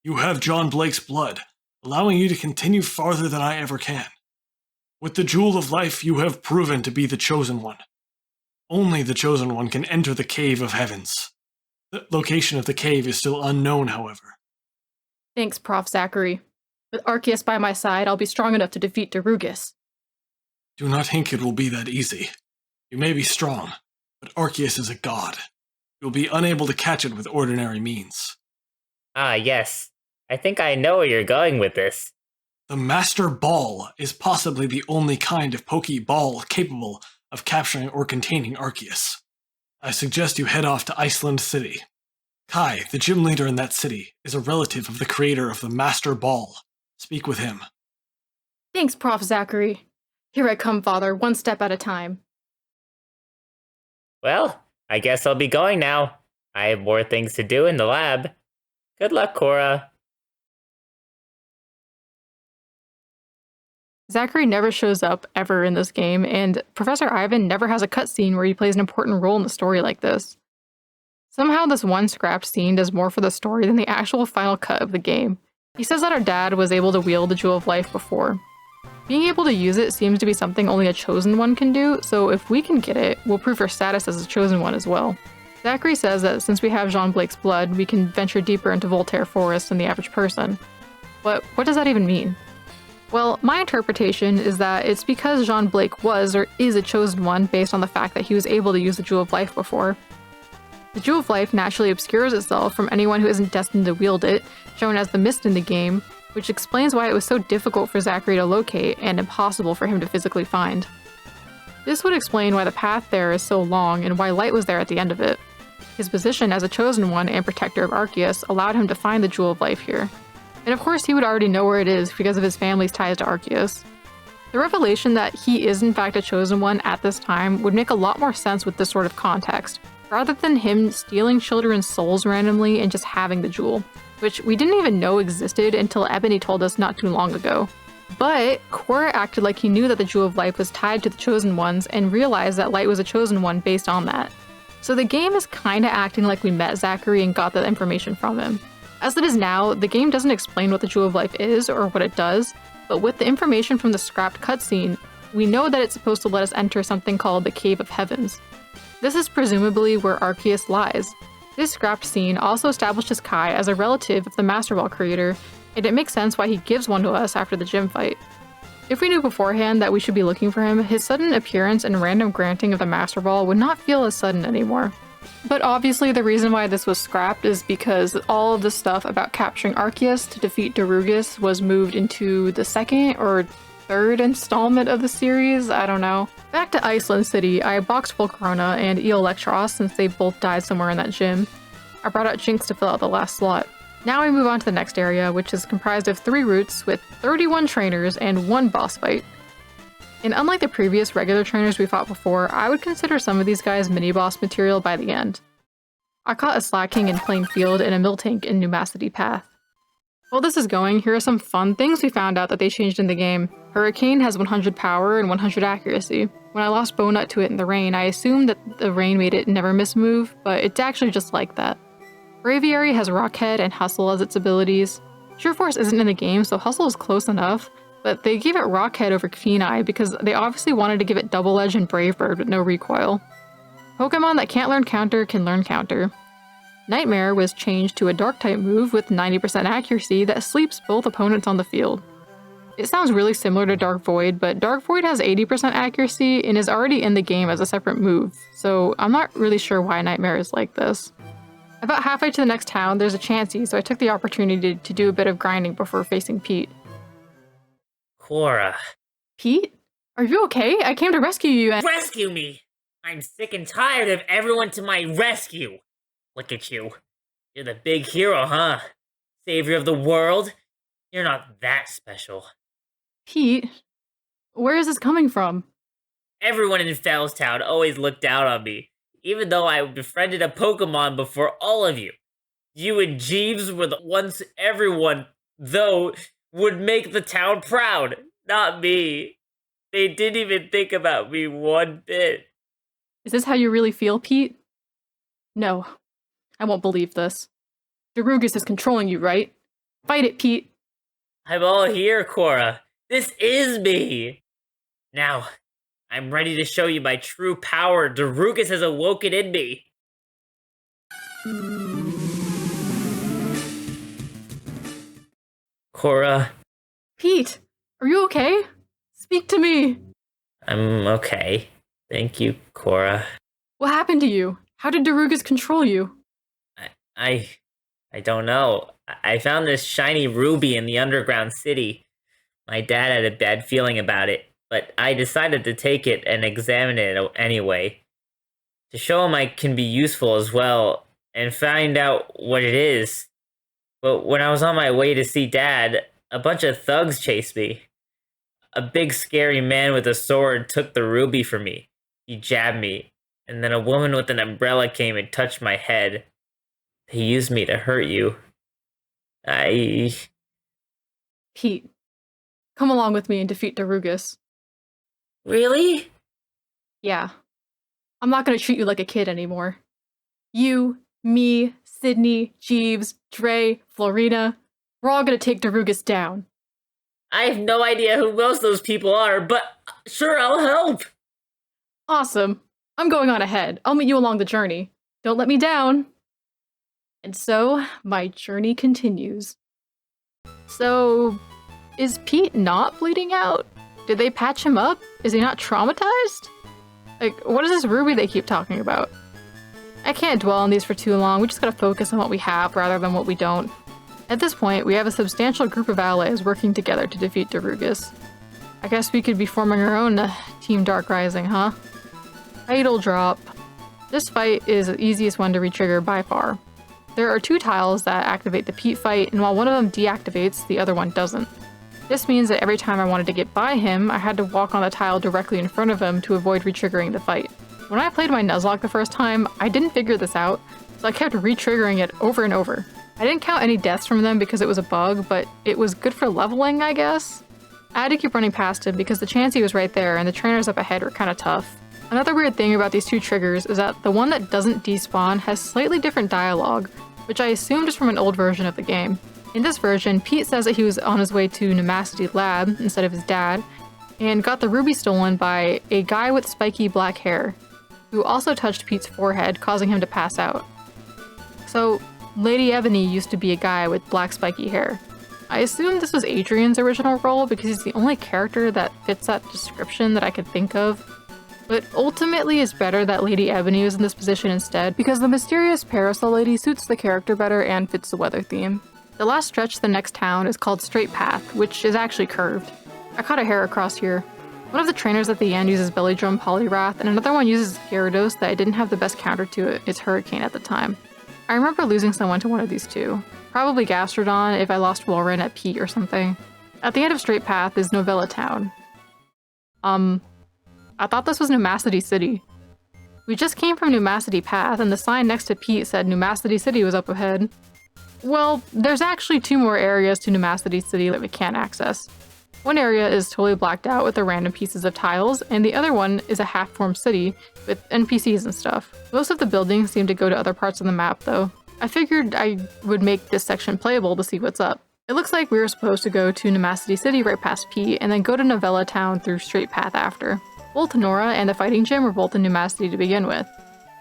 You have John Blake's blood, allowing you to continue farther than I ever can. With the Jewel of Life, you have proven to be the Chosen One. Only the Chosen One can enter the Cave of Heavens. The location of the cave is still unknown, however. Thanks, Prof. Zachary. With Arceus by my side, I'll be strong enough to defeat Darugus. Do not think it will be that easy. You may be strong, but Arceus is a god. You will be unable to catch it with ordinary means. Ah, yes. I think I know where you're going with this. The Master Ball is possibly the only kind of Pokeball capable of capturing or containing Arceus. I suggest you head off to Iceland City. Kai, the gym leader in that city, is a relative of the creator of the Master Ball. Speak with him. Thanks, Prof. Zachary. Here I come, Father, one step at a time. Well, I guess I'll be going now. I have more things to do in the lab. Good luck, Cora. Zachary never shows up ever in this game, and Professor Ivan never has a cutscene where he plays an important role in the story like this. Somehow this one scrapped scene does more for the story than the actual final cut of the game. He says that our dad was able to wield the Jewel of Life before. Being able to use it seems to be something only a Chosen One can do, so if we can get it, we'll prove our status as a Chosen One as well. Zachary says that since we have Jean Blake's blood, we can venture deeper into Voltaire Forest than the average person. But what does that even mean? Well, my interpretation is that it's because Jean Blake was or is a Chosen One based on the fact that he was able to use the Jewel of Life before. The Jewel of Life naturally obscures itself from anyone who isn't destined to wield it, shown as the mist in the game, which explains why it was so difficult for Zachary to locate and impossible for him to physically find. This would explain why the path there is so long and why Light was there at the end of it. His position as a Chosen One and protector of Arceus allowed him to find the Jewel of Life here. And of course he would already know where it is because of his family's ties to Arceus. The revelation that he is in fact a Chosen One at this time would make a lot more sense with this sort of context, rather than him stealing children's souls randomly and just having the jewel, which we didn't even know existed until Ebony told us not too long ago. But Cora acted like he knew that the Jewel of Life was tied to the Chosen Ones and realized that Light was a Chosen One based on that. So the game is kinda acting like we met Zachary and got that information from him. As it is now, the game doesn't explain what the Jewel of Life is or what it does, but with the information from the scrapped cutscene, we know that it's supposed to let us enter something called the Cave of Heavens. This is presumably where Arceus lies. This scrapped scene also establishes Kai as a relative of the Master Ball creator, and it makes sense why he gives one to us after the gym fight. If we knew beforehand that we should be looking for him, his sudden appearance and random granting of the Master Ball would not feel as sudden anymore. But obviously the reason why this was scrapped is because all of the stuff about capturing Arceus to defeat Darugus was moved into the second or third installment of the series, I don't know. Back to Iceland City, I boxed Volcarona and Electros since they both died somewhere in that gym. I brought out Jinx to fill out the last slot. Now we move on to the next area, which is comprised of 3 routes with 31 trainers and 1 boss fight. And unlike the previous regular trainers we fought before, I would consider some of these guys mini-boss material by the end. I caught a Slacking in Plain Field and a Miltank in Pneumacity Path. While this is going, here are some fun things we found out that they changed in the game. Hurricane has 100 power and 100 accuracy. When I lost Bownet to it in the rain, I assumed that the rain made it never miss move, but it's actually just like that. Braviary has Rockhead and Hustle as its abilities. Sure Force isn't in the game, so Hustle is close enough, but they gave it Rockhead over Keen Eye because they obviously wanted to give it Double Edge and Brave Bird with no recoil. Pokemon that can't learn Counter can learn Counter. Nightmare was changed to a Dark-type move with 90% accuracy that sleeps both opponents on the field. It sounds really similar to Dark Void, but Dark Void has 80% accuracy and is already in the game as a separate move, so I'm not really sure why Nightmare is like this. About halfway to the next town, there's a Chansey, so I took the opportunity to do a bit of grinding before facing Pete. Cora. Pete? Are you okay? I came to rescue you and— Rescue me! I'm sick and tired of everyone to my rescue. Look at you. You're the big hero, huh? savior of the world. You're not that special. Pete, where is this coming from? Everyone in Fellstown always looked down on me, even though I befriended a Pokemon before all of you. You and Jeeves were the ones everyone, though, would make the town proud, not me. They didn't even think about me one bit. Is this how you really feel, Pete? No, I won't believe this. Darugus is controlling you, right? Fight it, Pete. I'm all here, Cora. This is me. Now, I'm ready to show you my true power. Darugus has awoken in me. Cora. Pete, are you okay? Speak to me. I'm okay. Thank you, Cora. What happened to you? How did Darugus control you? I don't know. I found this shiny ruby in the underground city. My dad had a bad feeling about it, but I decided to take it and examine it anyway. To show him I can be useful as well, and find out what it is. But when I was on my way to see Dad, a bunch of thugs chased me. A big scary man with a sword took the ruby from me. He jabbed me, and then a woman with an umbrella came and touched my head. They used me to hurt you. Pete, come along with me and defeat Darugus. Really? Yeah. I'm not gonna treat you like a kid anymore. You, me, Sydney, Jeeves, Dre, Florina, we're all gonna take Darugus down. I have no idea who most those people are, but sure, I'll help. Awesome. I'm going on ahead. I'll meet you along the journey. Don't let me down. And so, my journey continues. So, is Pete not bleeding out? Did they patch him up? Is he not traumatized? Like, what is this ruby they keep talking about? I can't dwell on these for too long. We just gotta focus on what we have rather than what we don't. At this point, we have a substantial group of allies working together to defeat Darugus. I guess we could be forming our own Team Dark Rising, huh? Idle drop. This fight is the easiest one to re-trigger by far. There are 2 tiles that activate the Pete fight, and while one of them deactivates, the other one doesn't. This means that every time I wanted to get by him, I had to walk on the tile directly in front of him to avoid re-triggering the fight. When I played my Nuzlocke the first time, I didn't figure this out, so I kept re-triggering it over and over. I didn't count any deaths from them because it was a bug, but it was good for leveling, I guess? I had to keep running past him because the Chansey was right there and the trainers up ahead were kinda tough. Another weird thing about these 2 triggers is that the one that doesn't despawn has slightly different dialogue, which I assumed is from an old version of the game. In this version, Pete says that he was on his way to Nemacity Lab instead of his dad, and got the ruby stolen by a guy with spiky black hair, who also touched Pete's forehead, causing him to pass out. So, Lady Ebony used to be a guy with black spiky hair. I assume this was Adrian's original role because he's the only character that fits that description that I could think of. But ultimately it's better that Lady Ebony was in this position instead because the mysterious parasol lady suits the character better and fits the weather theme. The last stretch to the next town is called Straight Path, which is actually curved. I caught a hair across here. One of the trainers at the end uses Belly Drum Poliwrath, and another one uses Gyarados that I didn't have the best counter to its Hurricane at the time. I remember losing someone to one of these 2. Probably Gastrodon if I lost Walrein at Pete or something. At the end of Straight Path is Novella Town. I thought this was Nemacity City. We just came from Nemacity Path and the sign next to Pete said Nemacity City was up ahead. Well, there's actually 2 more areas to Nemacity City that we can't access. One area is totally blacked out with the random pieces of tiles, and the other one is a half-formed city with NPCs and stuff. Most of the buildings seem to go to other parts of the map though. I figured I would make this section playable to see what's up. It looks like we were supposed to go to Nemacity City right past Pete, and then go to Novella Town through Straight Path after. Both Nora and the fighting gym were both in Nemacity to begin with.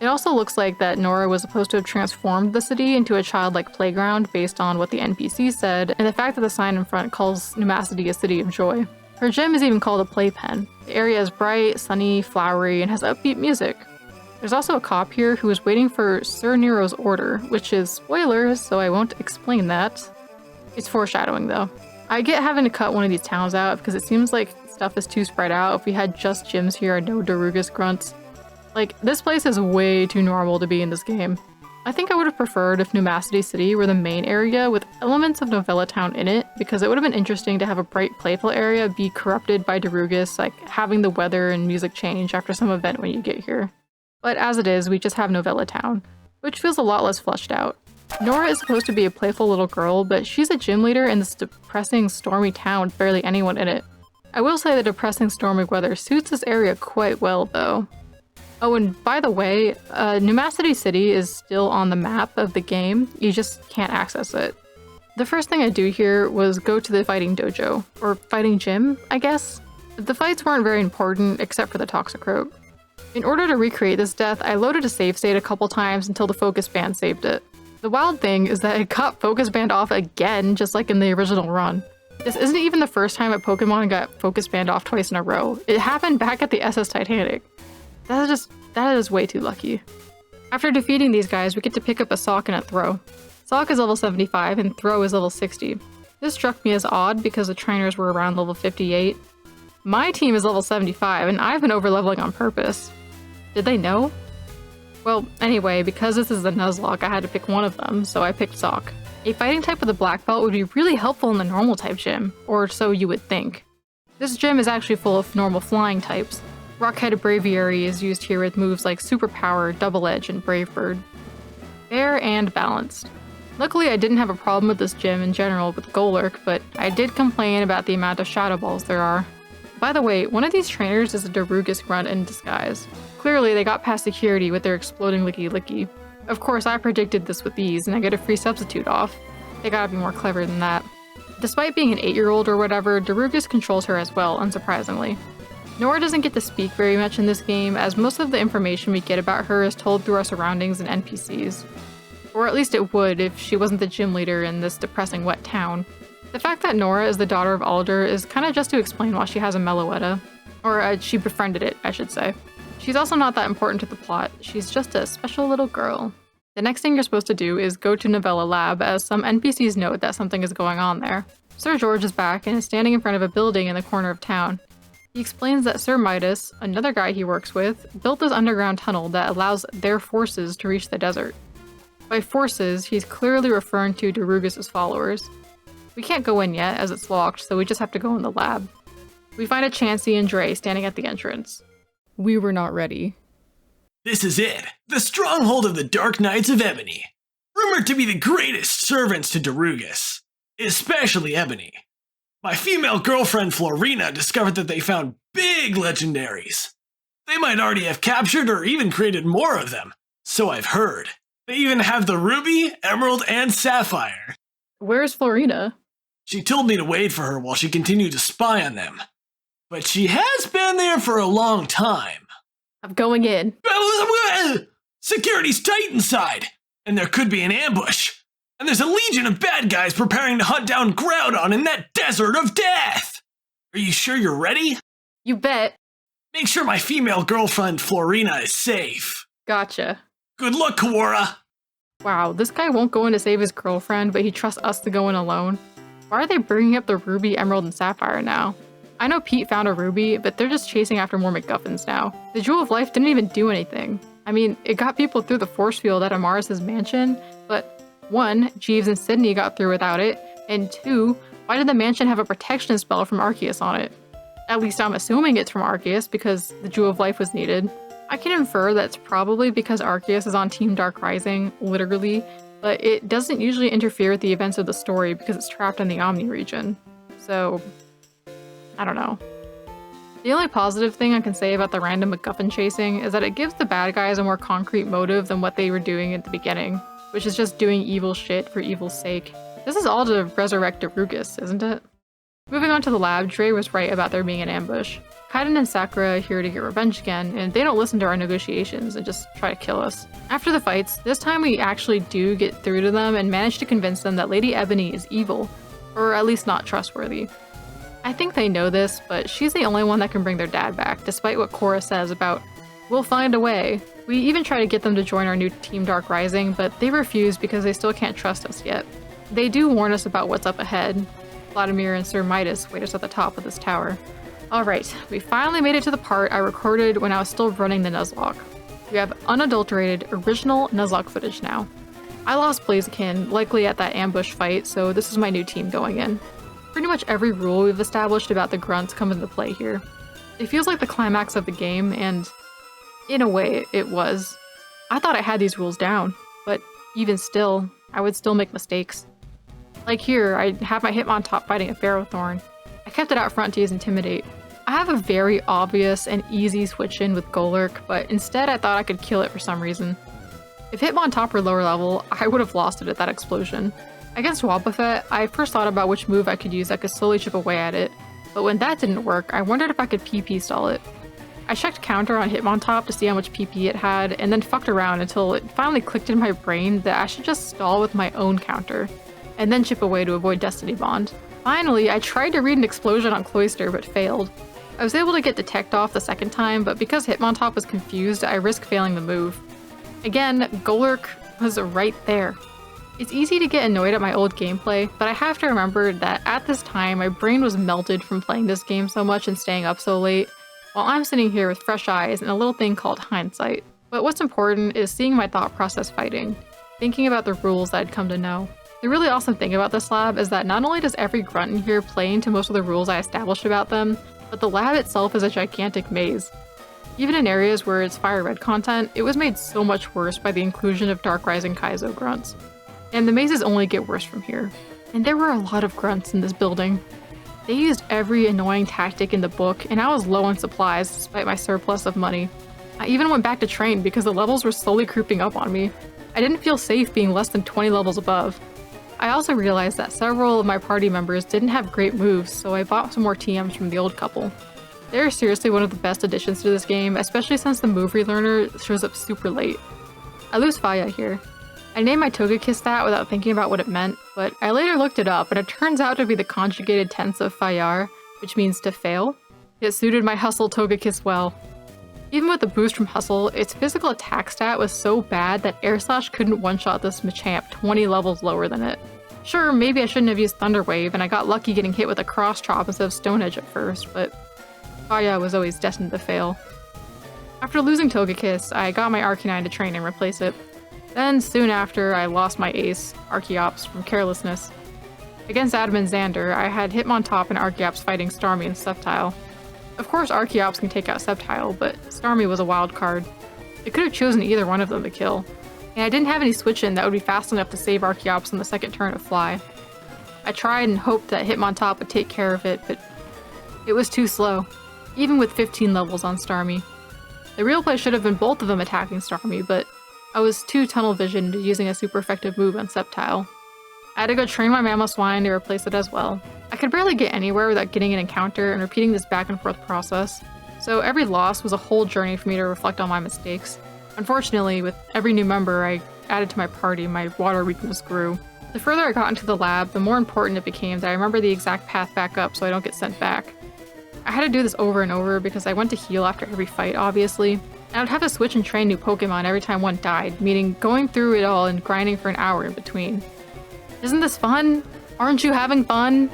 It also looks like that Nora was supposed to have transformed the city into a childlike playground based on what the NPC said, and the fact that the sign in front calls Nemacity a city of joy. Her gym is even called a playpen. The area is bright, sunny, flowery, and has upbeat music. There's also a cop here who is waiting for Sir Nero's order, which is spoilers, so I won't explain that. It's foreshadowing though. I get having to cut one of these towns out because it seems like stuff is too spread out. If we had just gyms here and no Darugus grunts. Like, this place is way too normal to be in this game. I think I would have preferred if Numacity City were the main area with elements of Novella Town in it, because it would have been interesting to have a bright, playful area be corrupted by Darugus, like having the weather and music change after some event when you get here. But as it is, we just have Novella Town, which feels a lot less fleshed out. Nora is supposed to be a playful little girl, but she's a gym leader in this depressing, stormy town with barely anyone in it. I will say the depressing, stormy weather suits this area quite well, though. Oh, and by the way, Numacity City is still on the map of the game, you just can't access it. The first thing I do here was go to the fighting dojo, or fighting gym, I guess? The fights weren't very important, except for the Toxicroak. In order to recreate this death, I loaded a save state a couple times until the focus band saved it. The wild thing is that it got focus banned off again, just like in the original run. This isn't even the first time a Pokemon got focus banned off twice in a row. It happened back at the SS Titanic. That is way too lucky. After defeating these guys, we get to pick up a Sock and a Throw. Sock is level 75 and Throw is level 60. This struck me as odd because the trainers were around level 58. My team is level 75 and I've been overleveling on purpose. Did they know? Well, anyway, because this is the Nuzlocke, I had to pick one of them, so I picked Sock. A fighting type with a black belt would be really helpful in the normal type gym, or so you would think. This gym is actually full of normal flying types. Rock-headed Braviary is used here with moves like Super Power, Double Edge, and Brave Bird. Fair and balanced. Luckily, I didn't have a problem with this gym in general with Golurk, but I did complain about the amount of Shadow Balls there are. By the way, one of these trainers is a Darugus grunt in disguise. Clearly, they got past security with their exploding Licky Licky. Of course, I predicted this with these, and I get a free substitute off. They gotta be more clever than that. Despite being an 8-year-old or whatever, Darugus controls her as well, unsurprisingly. Nora doesn't get to speak very much in this game, as most of the information we get about her is told through our surroundings and NPCs. Or at least it would if she wasn't the gym leader in this depressing wet town. The fact that Nora is the daughter of Alder is kinda just to explain why she has a Meloetta. Or she befriended it, I should say. She's also not that important to the plot, she's just a special little girl. The next thing you're supposed to do is go to Novella Lab, as some NPCs note that something is going on there. Sir George is back and is standing in front of a building in the corner of town. He explains that Sir Midas, another guy he works with, built this underground tunnel that allows their forces to reach the desert. By forces, he's clearly referring to Darugus' followers. We can't go in yet, as it's locked, so we just have to go in the lab. We find a Chansey and Dre standing at the entrance. We were not ready. This is it, the stronghold of the Dark Knights of Ebony. Rumored to be the greatest servants to Darugus, especially Ebony. My female girlfriend Florina discovered that they found big legendaries. They might already have captured or even created more of them, so I've heard. They even have the Ruby, Emerald, and Sapphire. Where's Florina? She told me to wait for her while she continued to spy on them. But she has been there for a long time. I'm going in. Security's tight inside, and there could be an ambush. And there's a legion of bad guys preparing to hunt down Groudon in that desert of death. Are you sure you're ready? You bet. Make sure my female girlfriend Florina is safe. Gotcha. Good luck, Kawara. Wow, this guy won't go in to save his girlfriend, but he trusts us to go in alone. Why are they bringing up the Ruby, Emerald, and Sapphire now? I know Pete found a Ruby, but they're just chasing after more MacGuffins now. The Jewel of Life didn't even do anything. I mean, it got people through the force field at Amaris' mansion, but 1, Jeeves and Sydney got through without it, and 2, why did the mansion have a protection spell from Arceus on it? At least I'm assuming it's from Arceus because the Jewel of Life was needed. I can infer that's probably because Arceus is on Team Dark Rising, literally, but it doesn't usually interfere with the events of the story because it's trapped in the Omni region. So, I don't know. The only positive thing I can say about the random MacGuffin chasing is that it gives the bad guys a more concrete motive than what they were doing at the beginning, which is just doing evil shit for evil's sake. This is all to resurrect Darugus, isn't it? Moving on to the lab, Dre was right about there being an ambush. Kaiden and Sakura are here to get revenge again, and they don't listen to our negotiations and just try to kill us. After the fights, this time we actually do get through to them and manage to convince them that Lady Ebony is evil, or at least not trustworthy. I think they know this, but she's the only one that can bring their dad back, despite what Cora says about, "We'll find a way." We even try to get them to join our new Team Dark Rising, but they refuse because they still can't trust us yet. They do warn us about what's up ahead. Vladimir and Sir Midas wait us at the top of this tower. Alright, we finally made it to the part I recorded when I was still running the Nuzlocke. We have unadulterated, original Nuzlocke footage now. I lost Blaziken, likely at that ambush fight, so this is my new team going in. Pretty much every rule we've established about the grunts comes into play here. It feels like the climax of the game, and in a way, it was. I thought I had these rules down, but even still, I would still make mistakes. Like here, I have my Hitmontop fighting a Ferrothorn. I kept it out front to use Intimidate. I have a very obvious and easy switch in with Golurk, but instead I thought I could kill it for some reason. If Hitmontop were lower level, I would have lost it at that explosion. Against Wobbuffet, I first thought about which move I could use that could slowly chip away at it, but when that didn't work, I wondered if I could PP stall it. I checked counter on Hitmontop to see how much PP it had, and then fucked around until it finally clicked in my brain that I should just stall with my own counter, and then chip away to avoid Destiny Bond. Finally, I tried to read an explosion on Cloyster, but failed. I was able to get Detect off the second time, but because Hitmontop was confused, I risked failing the move. Again, Golurk was right there. It's easy to get annoyed at my old gameplay, but I have to remember that at this time, my brain was melted from playing this game so much and staying up so late, while I'm sitting here with fresh eyes and a little thing called hindsight. But what's important is seeing my thought process fighting, thinking about the rules that I'd come to know. The really awesome thing about this lab is that not only does every grunt in here play into most of the rules I established about them, but the lab itself is a gigantic maze. Even in areas where it's FireRed content, it was made so much worse by the inclusion of Dark Rising Kaizo grunts. And the mazes only get worse from here. And there were a lot of grunts in this building. They used every annoying tactic in the book, and I was low on supplies despite my surplus of money. I even went back to train because the levels were slowly creeping up on me. I didn't feel safe being less than 20 levels above. I also realized that several of my party members didn't have great moves, so I bought some more TMs from the old couple. They're seriously one of the best additions to this game, especially since the move relearner shows up super late. I lose Faya here. I named my Togekiss stat without thinking about what it meant, but I later looked it up and it turns out to be the conjugated tense of Fayar, which means to fail. It suited my Hustle Togekiss well. Even with the boost from Hustle, its physical attack stat was so bad that Air Slash couldn't one-shot this Machamp 20 levels lower than it. Sure, maybe I shouldn't have used Thunder Wave and I got lucky getting hit with a Cross Chop instead of Stone Edge at first, but Faya was always destined to fail. After losing Togekiss, I got my Arcanine to train and replace it. Then, soon after, I lost my ace, Archeops, from carelessness. Against Adam and Xander, I had Hitmontop and Archeops fighting Starmie and Sceptile. Of course, Archeops can take out Sceptile, but Starmie was a wild card. I could have chosen either one of them to kill, and I didn't have any switch-in that would be fast enough to save Archeops on the second turn of Fly. I tried and hoped that Hitmontop would take care of it, but it was too slow, even with 15 levels on Starmie. The real play should have been both of them attacking Starmie, but I was too tunnel visioned using a super effective move on Sceptile. I had to go train my Mamoswine to replace it as well. I could barely get anywhere without getting an encounter and repeating this back and forth process, so every loss was a whole journey for me to reflect on my mistakes. Unfortunately, with every new member I added to my party, my water weakness grew. The further I got into the lab, the more important it became that I remember the exact path back up so I don't get sent back. I had to do this over and over because I went to heal after every fight, obviously. I would have to switch and train new Pokemon every time one died, meaning going through it all and grinding for an hour in between. Isn't this fun? Aren't you having fun?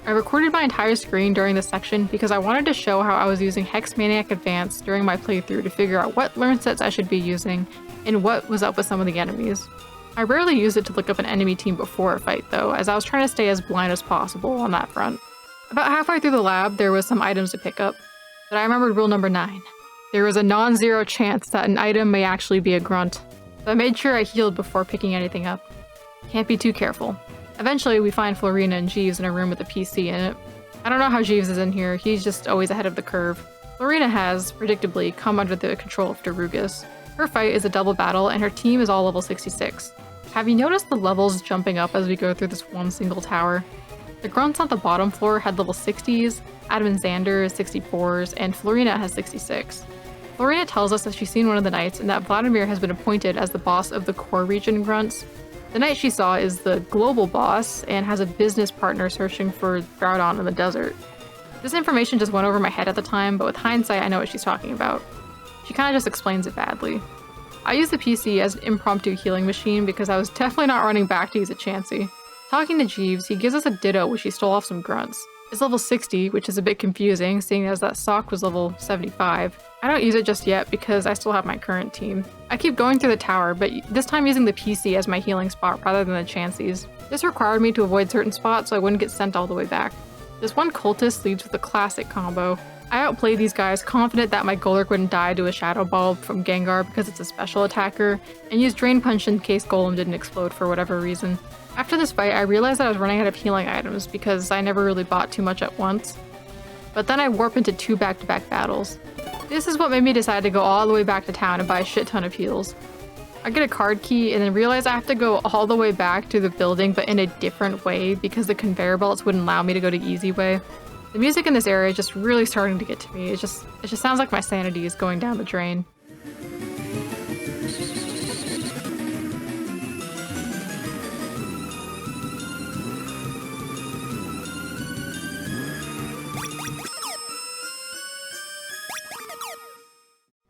I recorded my entire screen during this section because I wanted to show how I was using Hex Maniac Advance during my playthrough to figure out what learn sets I should be using and what was up with some of the enemies. I rarely used it to look up an enemy team before a fight though, as I was trying to stay as blind as possible on that front. About halfway through the lab, there was some items to pick up, but I remembered rule number 9. There was a non-zero chance that an item may actually be a grunt, so I made sure I healed before picking anything up. Can't be too careful. Eventually, we find Florina and Jeeves in a room with a PC in it. I don't know how Jeeves is in here, he's just always ahead of the curve. Florina has, predictably, come under the control of Darugus. Her fight is a double battle, and her team is all level 66. Have you noticed the levels jumping up as we go through this one single tower? The grunts on the bottom floor had level 60s, Adam and Xander is 64s, and Florina has 66. Florina tells us that she's seen one of the knights and that Vladimir has been appointed as the boss of the core region grunts. The knight she saw is the global boss and has a business partner searching for Groudon in the desert. This information just went over my head at the time, but with hindsight I know what she's talking about. She kinda just explains it badly. I use the PC as an impromptu healing machine because I was definitely not running back to use a Chansey. Talking to Jeeves, he gives us a Ditto which he stole off some grunts. It's level 60, which is a bit confusing, seeing as that sock was level 75. I don't use it just yet because I still have my current team. I keep going through the tower, but this time using the PC as my healing spot rather than the chances. This required me to avoid certain spots so I wouldn't get sent all the way back. This one cultist leads with a classic combo. I outplayed these guys, confident that my Golurk wouldn't die to a Shadow Ball from Gengar because it's a special attacker, and used Drain Punch in case Golem didn't explode for whatever reason. After this fight, I realized that I was running out of healing items because I never really bought too much at once. But then I warp into 2 back-to-back battles. This is what made me decide to go all the way back to town and buy a shit ton of heals. I get a card key and then realize I have to go all the way back to the building but in a different way because the conveyor belts wouldn't allow me to go the easy way. The music in this area is just really starting to get to me. It just sounds like my sanity is going down the drain.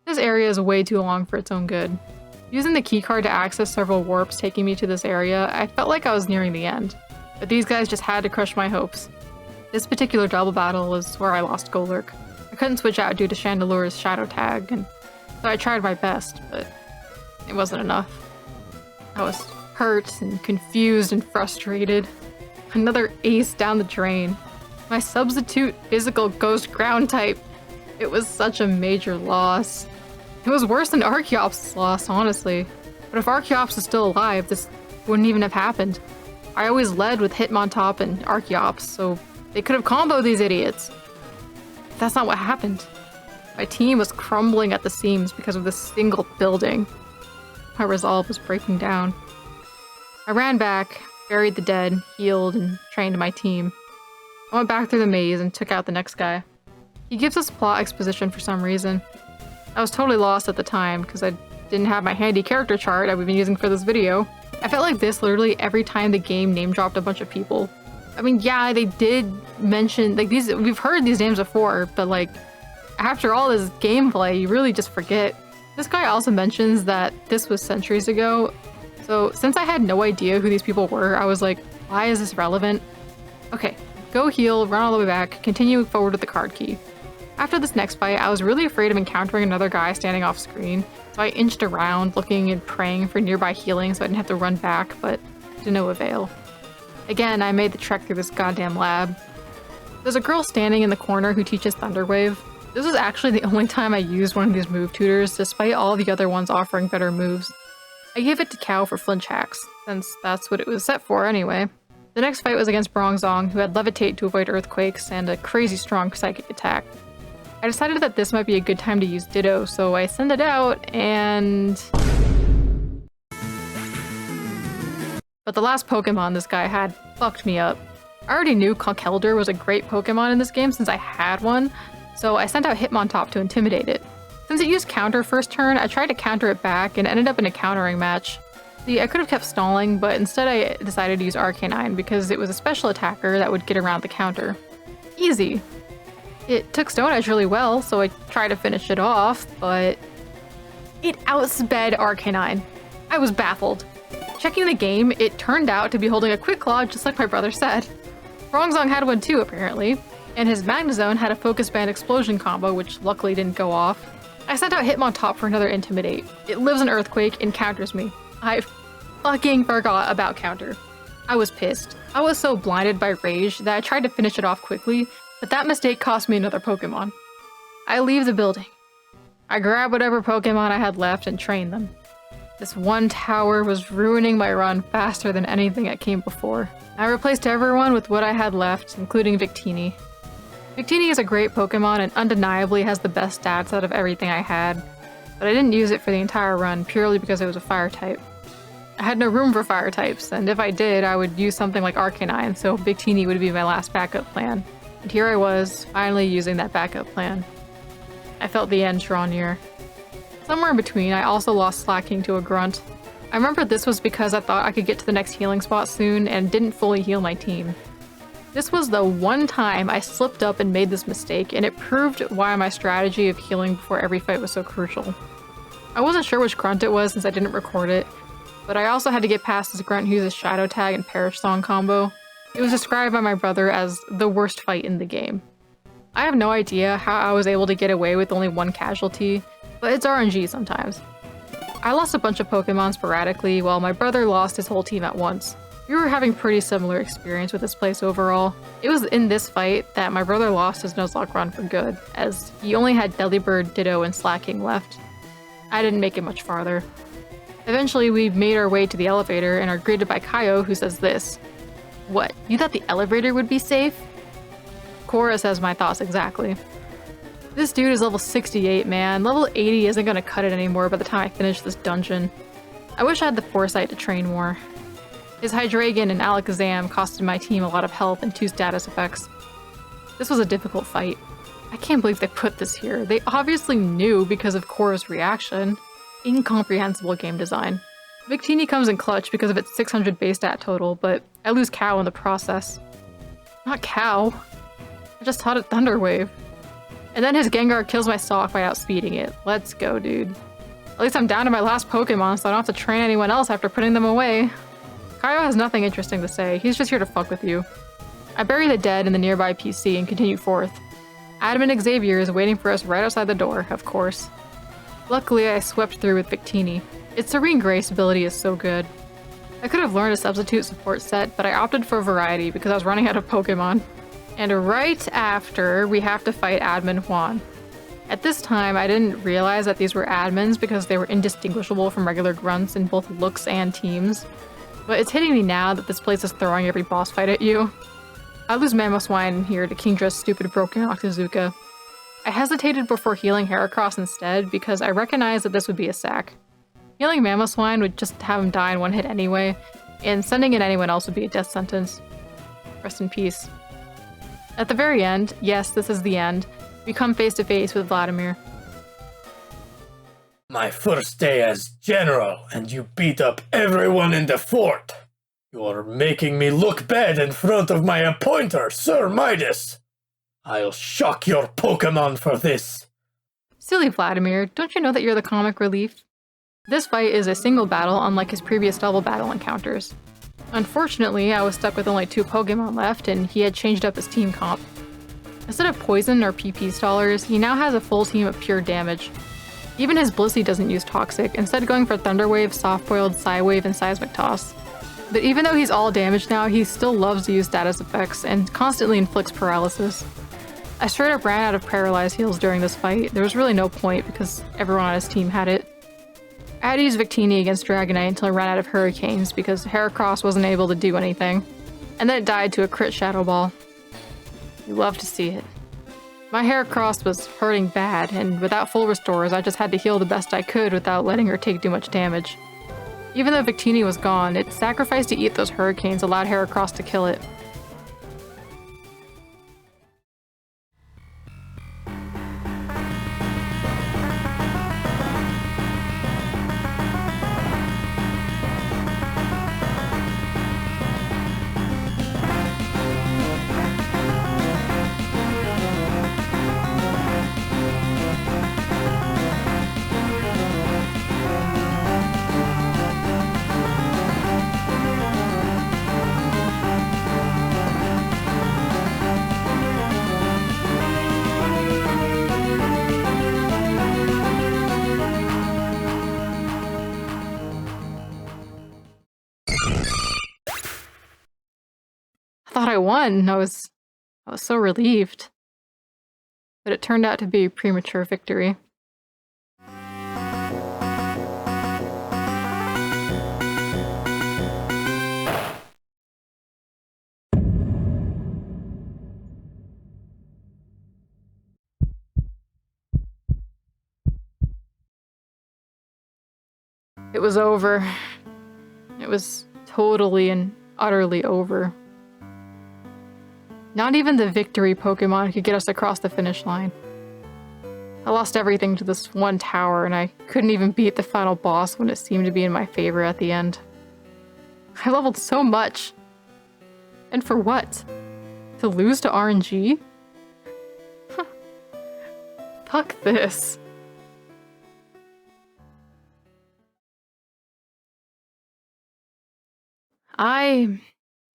This area is way too long for its own good. Using the keycard to access several warps taking me to this area, I felt like I was nearing the end. But these guys just had to crush my hopes. This particular double battle was where I lost Golurk. I couldn't switch out due to Chandelure's shadow tag, and so I tried my best, but it wasn't enough. I was hurt and confused and frustrated. Another ace down the drain. My substitute physical ghost ground type. It was such a major loss. It was worse than Archeops' loss, honestly. But if Archeops was still alive, this wouldn't even have happened. I always led with Hitmontop and Archeops, so they could have comboed these idiots. But that's not what happened. My team was crumbling at the seams because of this single building. My resolve was breaking down. I ran back, buried the dead, healed, and trained my team. I went back through the maze and took out the next guy. He gives us plot exposition for some reason. I was totally lost at the time because I didn't have my handy character chart I've been using for this video. I felt like this literally every time the game name dropped a bunch of people. I mean, yeah, they did mention, like, we've heard these names before, but like, after all this gameplay, you really just forget. This guy also mentions that this was centuries ago, so since I had no idea who these people were, I was like, why is this relevant? Okay, go heal, run all the way back, continue forward with the card key. After this next fight, I was really afraid of encountering another guy standing off screen, so I inched around, looking and praying for nearby healing so I didn't have to run back, but to no avail. Again, I made the trek through this goddamn lab. There's a girl standing in the corner who teaches Thunderwave. This was actually the only time I used one of these move tutors, despite all the other ones offering better moves. I gave it to Cow for flinch hacks, since that's what it was set for anyway. The next fight was against Bronzong, who had Levitate to avoid earthquakes and a crazy strong psychic attack. I decided that this might be a good time to use Ditto, so I send it out, and... But the last Pokemon this guy had fucked me up. I already knew Conkeldurr was a great Pokemon in this game since I had one, so I sent out Hitmontop to intimidate it. Since it used counter first turn, I tried to counter it back and ended up in a countering match. See, I could have kept stalling, but instead I decided to use Arcanine because it was a special attacker that would get around the counter. Easy. It took Stone Edge really well, so I tried to finish it off, but it outsped Arcanine. I was baffled. Checking the game, it turned out to be holding a Quick Claw just like my brother said. Bronzong had one too, apparently, and his Magnezone had a Focus Band Explosion combo, which luckily didn't go off. I sent out Hitmontop for another Intimidate. It lives in Earthquake and counters me. I fucking forgot about counter. I was pissed. I was so blinded by rage that I tried to finish it off quickly, but that mistake cost me another Pokemon. I leave the building. I grab whatever Pokemon I had left and train them. This one tower was ruining my run faster than anything that came before. I replaced everyone with what I had left, including Victini. Victini is a great Pokemon and undeniably has the best stats out of everything I had, but I didn't use it for the entire run purely because it was a fire type. I had no room for fire types, and if I did, I would use something like Arcanine, so Victini would be my last backup plan. And here I was, finally using that backup plan. I felt the end draw near. Somewhere in between, I also lost Slacking to a Grunt. I remember this was because I thought I could get to the next healing spot soon and didn't fully heal my team. This was the one time I slipped up and made this mistake, and it proved why my strategy of healing before every fight was so crucial. I wasn't sure which Grunt it was since I didn't record it, but I also had to get past this Grunt who uses Shadow Tag and Perish Song combo. It was described by my brother as the worst fight in the game. I have no idea how I was able to get away with only one casualty, but it's RNG sometimes. I lost a bunch of Pokemon sporadically, while my brother lost his whole team at once. We were having pretty similar experience with this place overall. It was in this fight that my brother lost his Nuzlocke run for good, as he only had Delibird, Ditto, and Slacking left. I didn't make it much farther. Eventually, we made our way to the elevator and are greeted by Kaizo, who says this. What, you thought the elevator would be safe? Cora says my thoughts exactly. This dude is level 68, man. Level 80 isn't gonna cut it anymore by the time I finish this dungeon. I wish I had the foresight to train more. His Hydreigon and Alakazam costed my team a lot of health and 2 status effects. This was a difficult fight. I can't believe they put this here. They obviously knew because of Cora's reaction. Incomprehensible game design. Victini comes in clutch because of its 600 base stat total, but I lose Cow in the process. Not Cow. I just taught it Thunder Wave. And then his Gengar kills my stock by outspeeding it. Let's go, dude. At least I'm down to my last Pokemon, so I don't have to train anyone else after putting them away. Kaizo has nothing interesting to say. He's just here to fuck with you. I bury the dead in the nearby PC and continue forth. Adam and Xavier is waiting for us right outside the door, of course. Luckily, I swept through with Victini. Its Serene Grace ability is so good. I could have learned a substitute support set, but I opted for variety because I was running out of Pokemon. And right after, we have to fight Admin Juan. At this time, I didn't realize that these were admins because they were indistinguishable from regular grunts in both looks and teams. But it's hitting me now that this place is throwing every boss fight at you. I lose Mamoswine here to Kingdra's stupid broken Octazooka. I hesitated before healing Heracross instead because I recognized that this would be a sack. Healing Mamoswine would just have him die in one hit anyway, and sending in anyone else would be a death sentence. Rest in peace. At the very end, yes, this is the end, we come face to face with Vladimir. My first day as general, and you beat up everyone in the fort. You're making me look bad in front of my appointer, Sir Midas. I'll shock your Pokemon for this. Silly Vladimir, don't you know that you're the comic relief? This fight is a single battle unlike his previous double battle encounters. Unfortunately, I was stuck with only 2 Pokemon left, and he had changed up his team comp. Instead of poison or PP stallers, he now has a full team of pure damage. Even his Blissey doesn't use Toxic, instead going for Thunder Wave, Soft Boiled, Psy-Wave, and Seismic Toss. But even though he's all damaged now, he still loves to use status effects and constantly inflicts paralysis. I straight up ran out of Paralyze heals during this fight. There was really no point because everyone on his team had it. I had to use Victini against Dragonite until I ran out of Hurricanes because Heracross wasn't able to do anything. And then it died to a crit Shadow Ball. You love to see it. My Heracross was hurting bad, and without full restores, I just had to heal the best I could without letting her take too much damage. Even though Victini was gone, its sacrifice to eat those Hurricanes allowed Heracross to kill it. Thought I won. I was so relieved. But it turned out to be a premature victory. It was over. It was totally and utterly over. Not even the victory Pokemon could get us across the finish line. I lost everything to this one tower, and I couldn't even beat the final boss when it seemed to be in my favor at the end. I leveled so much. And for what? To lose to RNG? Fuck this. I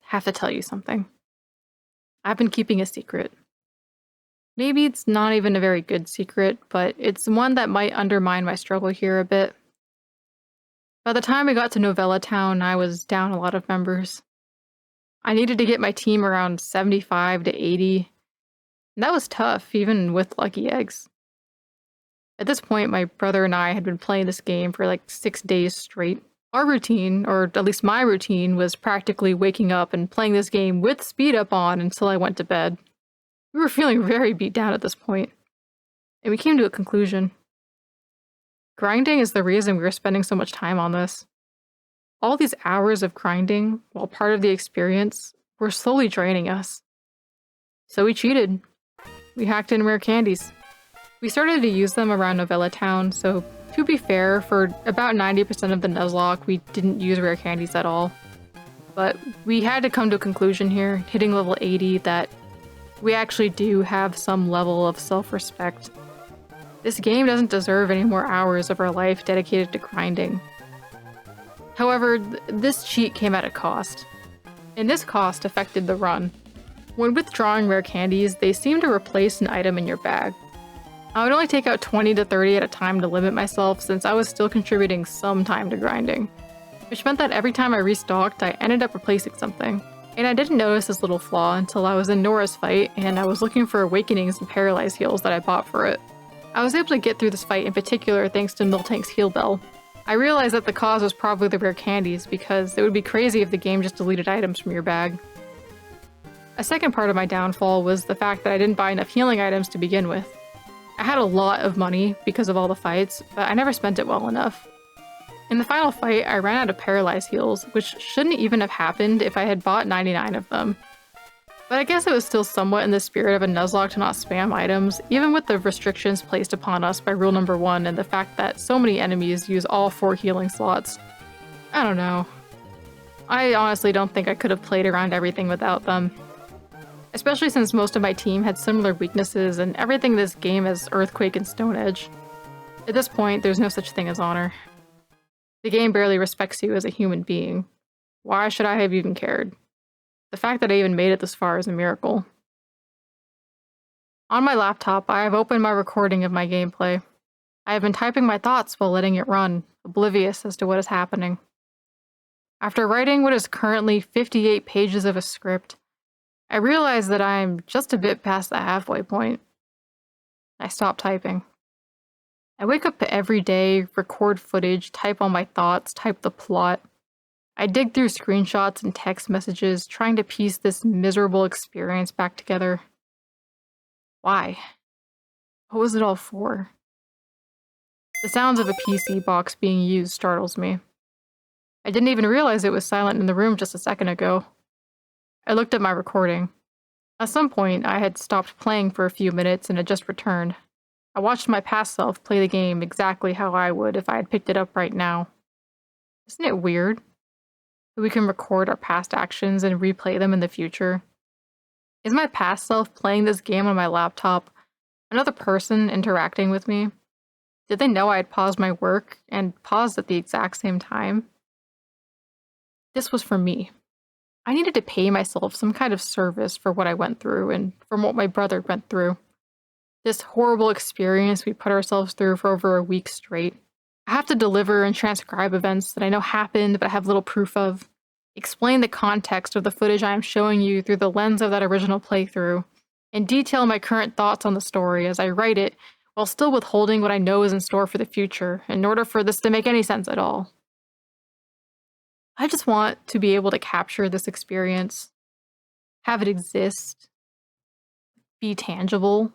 have to tell you something. I've been keeping a secret. Maybe it's not even a very good secret, but it's one that might undermine my struggle here a bit. By the time I got to Novella Town, I was down a lot of members. I needed to get my team around 75 to 80, and that was tough, even with lucky eggs. At this point, my brother and I had been playing this game for like 6 days straight. Our routine, or at least my routine, was practically waking up and playing this game with speed up on until I went to bed. We were feeling very beat down at this point, and we came to a conclusion. Grinding is the reason we were spending so much time on this. All these hours of grinding, while part of the experience, were slowly draining us. So we cheated. We hacked in rare candies. We started to use them around Novella Town, so to be fair, for about 90% of the Nuzlocke, we didn't use rare candies at all. But we had to come to a conclusion here, hitting level 80, that we actually do have some level of self-respect. This game doesn't deserve any more hours of our life dedicated to grinding. However, this cheat came at a cost, and this cost affected the run. When withdrawing rare candies, they seem to replace an item in your bag. I would only take out 20 to 30 at a time to limit myself since I was still contributing some time to grinding, which meant that every time I restocked, I ended up replacing something. And I didn't notice this little flaw until I was in Nora's fight and I was looking for awakenings and paralyzed heals that I bought for it. I was able to get through this fight in particular thanks to Miltank's heal bell. I realized that the cause was probably the rare candies because it would be crazy if the game just deleted items from your bag. A second part of my downfall was the fact that I didn't buy enough healing items to begin with. I had a lot of money because of all the fights, but I never spent it well enough. In the final fight, I ran out of paralyzed heals, which shouldn't even have happened if I had bought 99 of them. But I guess it was still somewhat in the spirit of a Nuzlocke to not spam items, even with the restrictions placed upon us by rule number 1 and the fact that so many enemies use all 4 healing slots. I don't know. I honestly don't think I could have played around everything without them. Especially since most of my team had similar weaknesses and everything in this game is Earthquake and Stone Edge. At this point, there's no such thing as honor. The game barely respects you as a human being. Why should I have even cared? The fact that I even made it this far is a miracle. On my laptop, I have opened my recording of my gameplay. I have been typing my thoughts while letting it run, oblivious as to what is happening. After writing what is currently 58 pages of a script, I realize that I'm just a bit past the halfway point. I stop typing. I wake up every day, record footage, type all my thoughts, type the plot. I dig through screenshots and text messages, trying to piece this miserable experience back together. Why? What was it all for? The sounds of a PC box being used startles me. I didn't even realize it was silent in the room just a second ago. I looked at my recording. At some point, I had stopped playing for a few minutes and had just returned. I watched my past self play the game exactly how I would if I had picked it up right now. Isn't it weird that we can record our past actions and replay them in the future? Is my past self playing this game on my laptop another person interacting with me? Did they know I had paused my work and paused at the exact same time? This was for me. I needed to pay myself some kind of service for what I went through and from what my brother went through. This horrible experience we put ourselves through for over a week straight. I have to deliver and transcribe events that I know happened but I have little proof of. Explain the context of the footage I am showing you through the lens of that original playthrough. And detail my current thoughts on the story as I write it while still withholding what I know is in store for the future in order for this to make any sense at all. I just want to be able to capture this experience, have it exist, be tangible,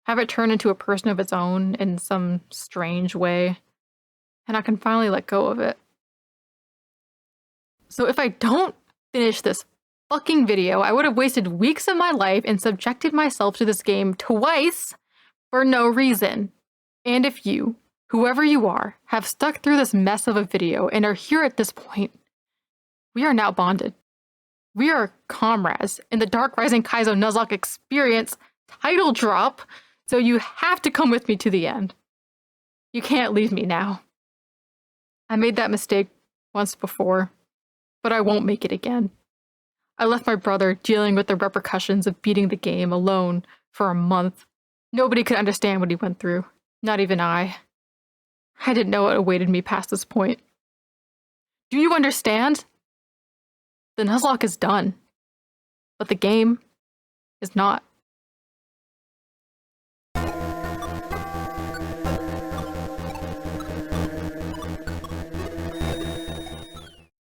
have it turn into a person of its own in some strange way, and I can finally let go of it. So if I don't finish this fucking video, I would have wasted weeks of my life and subjected myself to this game twice for no reason. And if you, whoever you are, have stuck through this mess of a video and are here at this point, we are now bonded. We are comrades in the Dark Rising Kaizo Nuzlocke experience title drop, so you have to come with me to the end. You can't leave me now. I made that mistake once before, but I won't make it again. I left my brother dealing with the repercussions of beating the game alone for a month. Nobody could understand what he went through, not even I. I didn't know what awaited me past this point. Do you understand? The Nuzlocke is done, but the game is not.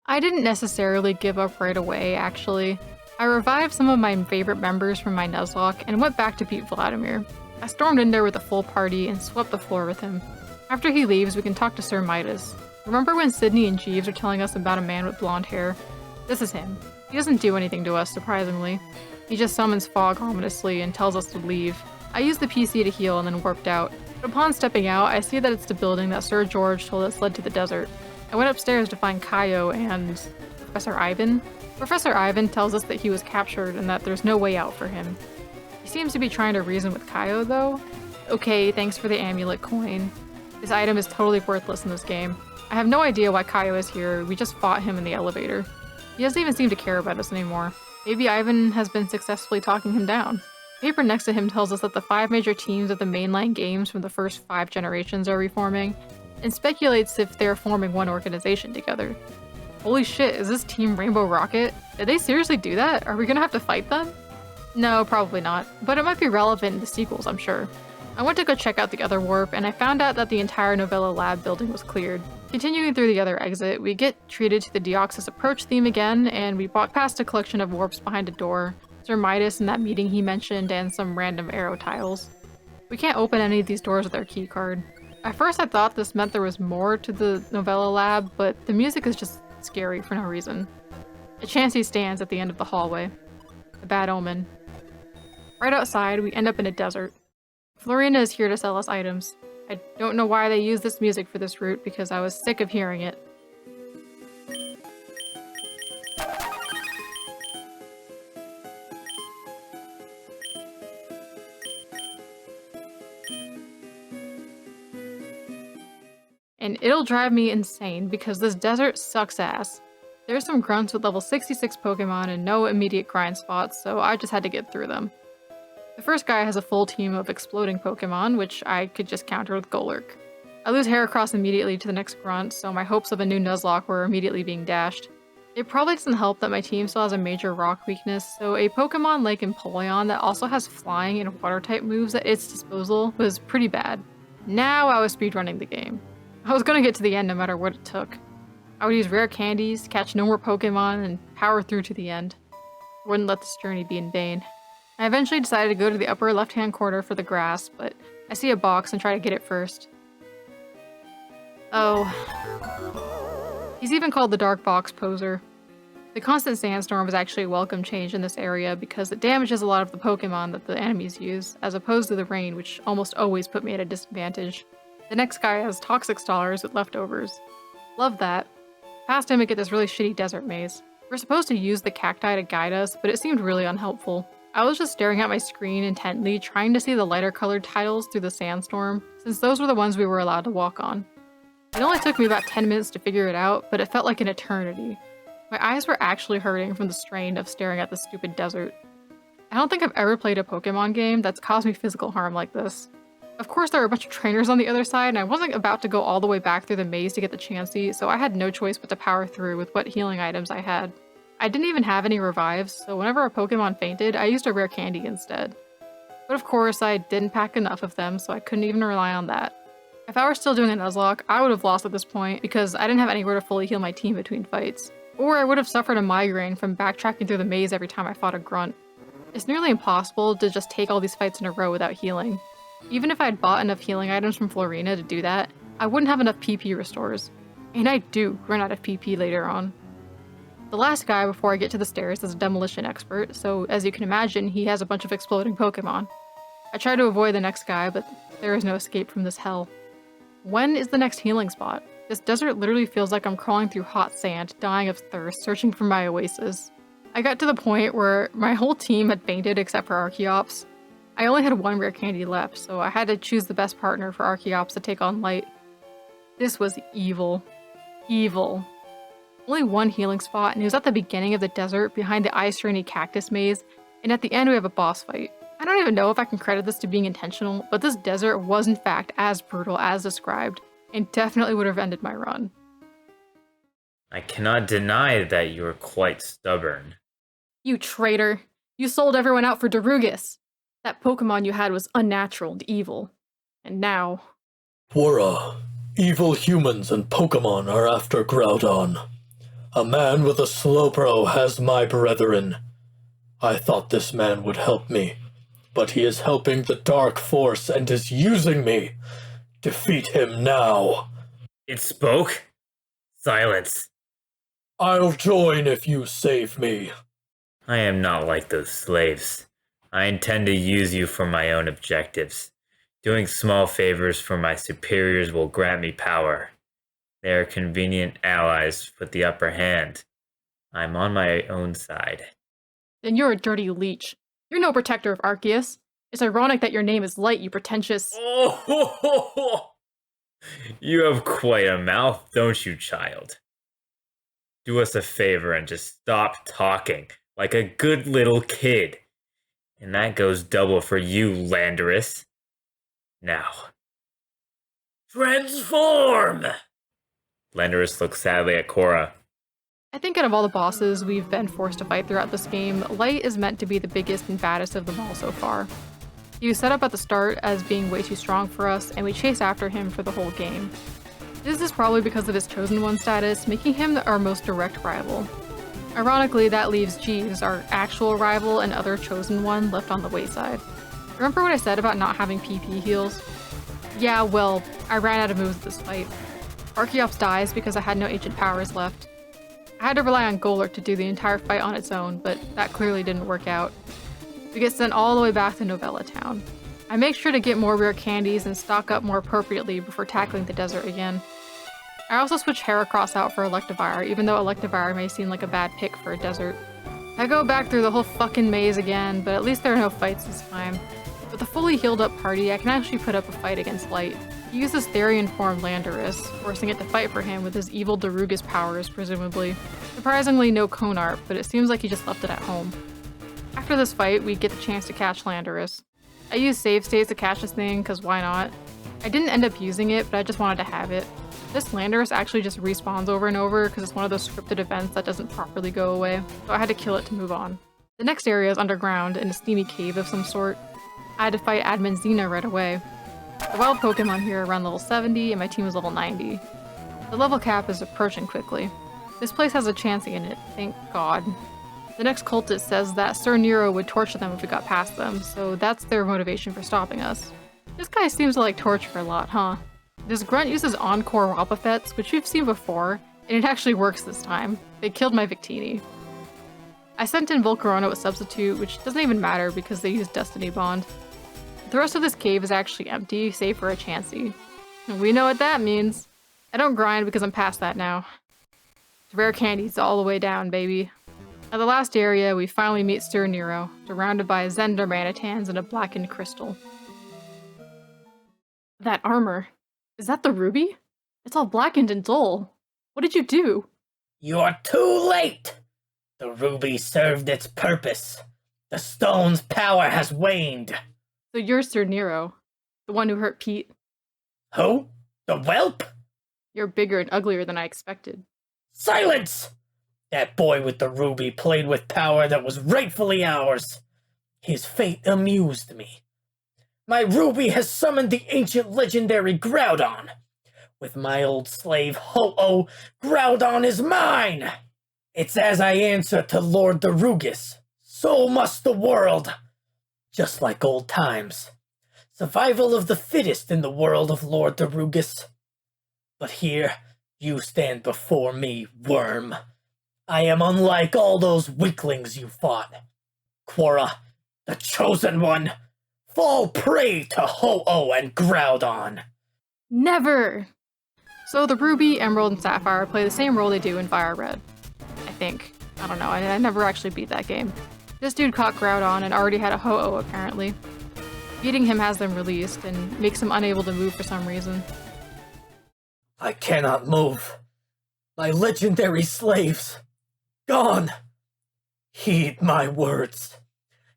I didn't necessarily give up right away, actually. I revived some of my favorite members from my Nuzlocke and went back to beat Vladimir. I stormed in there with a full party and swept the floor with him. After he leaves, we can talk to Sir Midas. Remember when Sydney and Jeeves are telling us about a man with blonde hair? This is him. He doesn't do anything to us, surprisingly. He just summons fog ominously and tells us to leave. I used the PC to heal and then warped out. But upon stepping out, I see that it's the building that Sir George told us led to the desert. I went upstairs to find Kaizo and Professor Ivan. Professor Ivan tells us that he was captured and that there's no way out for him. He seems to be trying to reason with Kaizo, though. Okay, thanks for the amulet coin. This item is totally worthless in this game. I have no idea why Kaizo is here, we just fought him in the elevator. He doesn't even seem to care about us anymore. Maybe Ivan has been successfully talking him down. The paper next to him tells us that the 5 major teams of the mainline games from the first 5 generations are reforming, and speculates if they're forming one organization together. Holy shit, is this Team Rainbow Rocket? Did they seriously do that? Are we gonna have to fight them? No, probably not, but it might be relevant in the sequels, I'm sure. I went to go check out the other warp, and I found out that the entire Novella Lab building was cleared. Continuing through the other exit, we get treated to the Deoxys approach theme again, and we walk past a collection of warps behind a door, Sir Midas in that meeting he mentioned, and some random arrow tiles. We can't open any of these doors with our keycard. At first I thought this meant there was more to the Novella Lab, but the music is just scary for no reason. A Chansey stands at the end of the hallway. A bad omen. Right outside, we end up in a desert. Florina is here to sell us items. I don't know why they use this music for this route because I was sick of hearing it. And it'll drive me insane because this desert sucks ass. There's some grunts with level 66 Pokemon and no immediate grind spots, so I just had to get through them. The first guy has a full team of exploding Pokemon, which I could just counter with Golurk. I lose Heracross immediately to the next grunt, so my hopes of a new Nuzlocke were immediately being dashed. It probably doesn't help that my team still has a major rock weakness, so a Pokemon like Empoleon that also has flying and water-type moves at its disposal was pretty bad. Now I was speedrunning the game. I was gonna get to the end no matter what it took. I would use rare candies, catch no more Pokemon, and power through to the end. I wouldn't let this journey be in vain. I eventually decided to go to the upper left-hand corner for the grass, but I see a box and try to get it first. Oh. He's even called the Dark Box Poser. The constant sandstorm is actually a welcome change in this area because it damages a lot of the Pokemon that the enemies use, as opposed to the rain, which almost always put me at a disadvantage. The next guy has toxic stallers with leftovers. Love that. Past him, we get this really shitty desert maze. We're supposed to use the cacti to guide us, but it seemed really unhelpful. I was just staring at my screen intently, trying to see the lighter colored tiles through the sandstorm, since those were the ones we were allowed to walk on. It only took me about 10 minutes to figure it out, but it felt like an eternity. My eyes were actually hurting from the strain of staring at the stupid desert. I don't think I've ever played a Pokemon game that's caused me physical harm like this. Of course, there are a bunch of trainers on the other side, and I wasn't about to go all the way back through the maze to get the Chansey, so I had no choice but to power through with what healing items I had. I didn't even have any revives, so whenever a Pokemon fainted, I used a rare candy instead. But of course, I didn't pack enough of them, so I couldn't even rely on that. If I were still doing a Nuzlocke, I would have lost at this point because I didn't have anywhere to fully heal my team between fights. Or I would have suffered a migraine from backtracking through the maze every time I fought a grunt. It's nearly impossible to just take all these fights in a row without healing. Even if I had bought enough healing items from Florina to do that, I wouldn't have enough PP restores. And I do run out of PP later on. The last guy before I get to the stairs is a demolition expert, so as you can imagine, he has a bunch of exploding Pokemon. I try to avoid the next guy, but there is no escape from this hell. When is the next healing spot? This desert literally feels like I'm crawling through hot sand, dying of thirst, searching for my oasis. I got to the point where my whole team had fainted except for Archeops. I only had one rare candy left, so I had to choose the best partner for Archeops to take on Light. This was evil. Evil. Only one healing spot, and it was at the beginning of the desert behind the ice rainy cactus maze, and at the end we have a boss fight. I don't even know if I can credit this to being intentional, but this desert was in fact as brutal as described, and definitely would have ended my run. I cannot deny that you are quite stubborn. You traitor! You sold everyone out for Darugus! That Pokemon you had was unnatural and evil. And now... Quora, evil humans and Pokemon are after Groudon. A man with a Slowbro has my brethren. I thought this man would help me, but he is helping the Dark Force and is using me. Defeat him now. It spoke? Silence. I'll join if you save me. I am not like those slaves. I intend to use you for my own objectives. Doing small favors for my superiors will grant me power. They are convenient allies with the upper hand. I'm on my own side. Then you're a dirty leech. You're no protector of Arceus. It's ironic that your name is Light, you pretentious... Oh, you have quite a mouth, don't you, child? Do us a favor and just stop talking like a good little kid. And that goes double for you, Landorus. Now, transform! Landorus looks sadly at Cora. I think out of all the bosses we've been forced to fight throughout this game, Light is meant to be the biggest and baddest of them all so far. He was set up at the start as being way too strong for us, and we chased after him for the whole game. This is probably because of his Chosen One status, making him our most direct rival. Ironically, that leaves Jeeves, our actual rival and other Chosen One, left on the wayside. Remember what I said about not having PP heals? Yeah, well, I ran out of moves this fight. Archeops dies because I had no ancient powers left. I had to rely on Golurk to do the entire fight on its own, but that clearly didn't work out. We get sent all the way back to Novella Town. I make sure to get more rare candies and stock up more appropriately before tackling the desert again. I also switch Heracross out for Electivire, even though Electivire may seem like a bad pick for a desert. I go back through the whole fucking maze again, but at least there are no fights this time. With a fully healed up party, I can actually put up a fight against Light. He uses Therian-formed Landorus, forcing it to fight for him with his evil Darugus powers, presumably. Surprisingly, no Conart, but it seems like he just left it at home. After this fight, we get the chance to catch Landorus. I used save states to catch this thing, cause why not? I didn't end up using it, but I just wanted to have it. This Landorus actually just respawns over and over because it's one of those scripted events that doesn't properly go away, so I had to kill it to move on. The next area is underground, in a steamy cave of some sort. I had to fight Admin Xena right away. The wild Pokemon here are around level 70, and my team is level 90. The level cap is approaching quickly. This place has a Chansey in it, thank god. The next cultist says that Sir Nero would torture them if we got past them, so that's their motivation for stopping us. This guy seems to like torture a lot, huh? This grunt uses Encore Wobbuffets, which we've seen before, and it actually works this time. They killed my Victini. I sent in Volcarona with Substitute, which doesn't even matter because they use Destiny Bond. The rest of this cave is actually empty, save for a Chansey. And we know what that means. I don't grind because I'm past that now. Rare candies all the way down, baby. At the last area, we finally meet Sir Nero, surrounded by Zender Manitans and a blackened crystal. That armor. Is that the ruby? It's all blackened and dull. What did you do? You're too late! The ruby served its purpose. The stone's power has waned. So you're Sir Nero, the one who hurt Pete. Who? The whelp? You're bigger and uglier than I expected. Silence! That boy with the ruby played with power that was rightfully ours. His fate amused me. My ruby has summoned the ancient legendary Groudon. With my old slave Ho-Oh, Groudon is mine! It's as I answer to Lord Darugus, so must the world. Just like old times. Survival of the fittest in the world of Lord Darugus. But here, you stand before me, worm. I am unlike all those weaklings you fought. Quora, the Chosen One, fall prey to Ho-Oh and Groudon. Never! So the Ruby, Emerald, and Sapphire play the same role they do in FireRed. I think. I don't know, I never actually beat that game. This dude caught Groudon and already had a Ho-Oh apparently. Beating him has them released and makes him unable to move for some reason. I cannot move. My legendary slaves. Gone. Heed my words.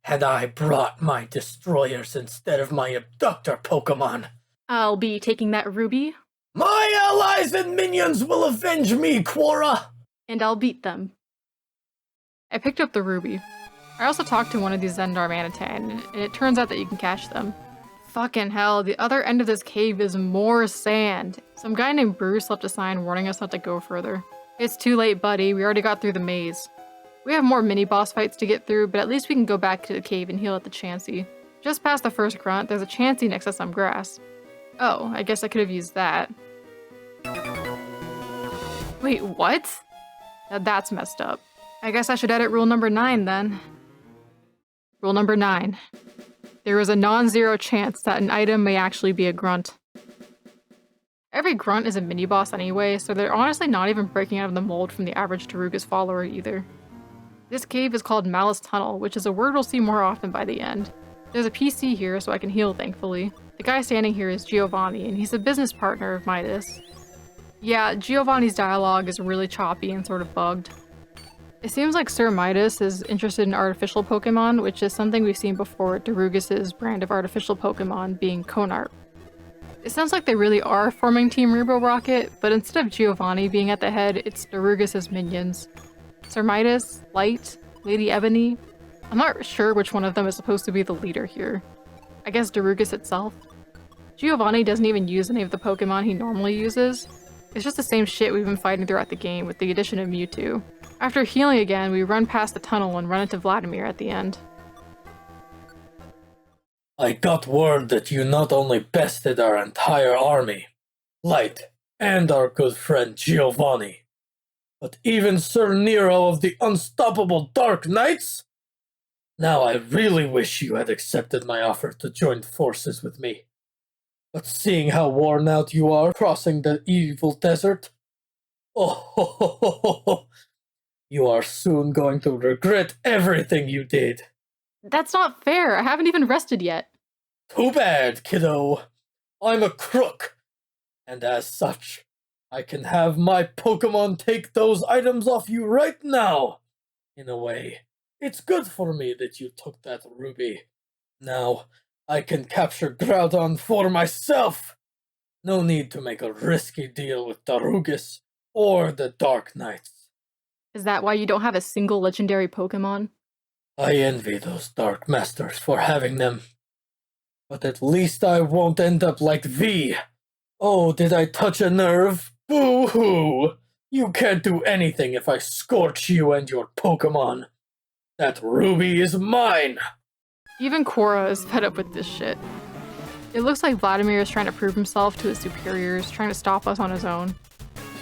Had I brought my destroyers instead of my abductor Pokémon, I'll be taking that ruby, my allies and minions will avenge me, Quora! and I'll beat them. I picked up the ruby. I also talked to one of these Zendar Manatan, and it turns out that you can catch them. Fucking hell, the other end of this cave is more sand. Some guy named Bruce left a sign warning us not to go further. It's too late, buddy. We already got through the maze. We have more mini-boss fights to get through, but at least we can go back to the cave and heal at the Chansey. Just past the first grunt, there's a Chansey next to some grass. Oh, I guess I could have used that. Wait, what? Now that's messed up. I guess I should edit rule number 9 then. Rule number 9. There is a non-zero chance that an item may actually be a grunt. Every grunt is a mini-boss anyway, so they're honestly not even breaking out of the mold from the average Darugus follower either. This cave is called Malice Tunnel, which is a word we'll see more often by the end. There's a PC here, so I can heal, thankfully. The guy standing here is Giovanni, and he's a business partner of Midas. Yeah, Giovanni's dialogue is really choppy and sort of bugged. It seems like Sir Midas is interested in artificial Pokemon, which is something we've seen before at Darugus' brand of artificial Pokemon being Conart. It sounds like they really are forming Team Rebo Rocket, but instead of Giovanni being at the head, it's Darugus' minions. Sir Midas, Light, Lady Ebony. I'm not sure which one of them is supposed to be the leader here. I guess Darugus itself. Giovanni doesn't even use any of the Pokemon he normally uses. It's just the same shit we've been fighting throughout the game with the addition of Mewtwo. After healing again, we run past the tunnel and run into Vladimir at the end. I got word that you not only bested our entire army, Light, and our good friend Giovanni, but even Sir Nero of the Unstoppable Dark Knights? Now I really wish you had accepted my offer to join forces with me. But seeing how worn out you are crossing the evil desert, you are soon going to regret everything you did. That's not fair, I haven't even rested yet. Too bad, kiddo. I'm a crook, and as such, I can have my Pokémon take those items off you right now. In a way, it's good for me that you took that ruby. Now, I can capture Groudon for myself. No need to make a risky deal with Darugus or the Dark Knights. Is that why you don't have a single legendary Pokemon? I envy those Dark Masters for having them. But at least I won't end up like V. Oh, did I touch a nerve? Boo-hoo! You can't do anything if I scorch you and your Pokemon. That ruby is mine! Even Quora is fed up with this shit. It looks like Vladimir is trying to prove himself to his superiors, trying to stop us on his own.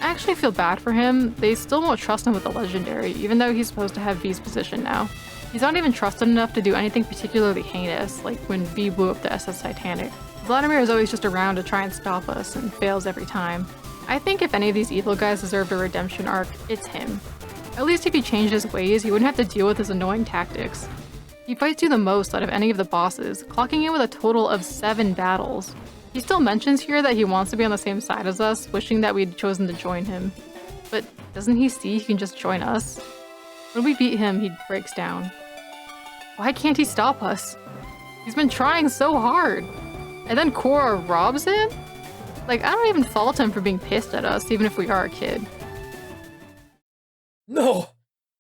I actually feel bad for him. They still won't trust him with the legendary, even though he's supposed to have V's position now. He's not even trusted enough to do anything particularly heinous, like when V blew up the SS Titanic. Vladimir is always just around to try and stop us, and fails every time. I think if any of these evil guys deserved a redemption arc, it's him. At least if he changed his ways, he wouldn't have to deal with his annoying tactics. He fights you the most out of any of the bosses, clocking in with a total of 7 battles. He still mentions here that he wants to be on the same side as us, wishing that we'd chosen to join him. But doesn't he see he can just join us? When we beat him, he breaks down. Why can't he stop us? He's been trying so hard. And then Quora robs him? Like, I don't even fault him for being pissed at us, even if we are a kid. No!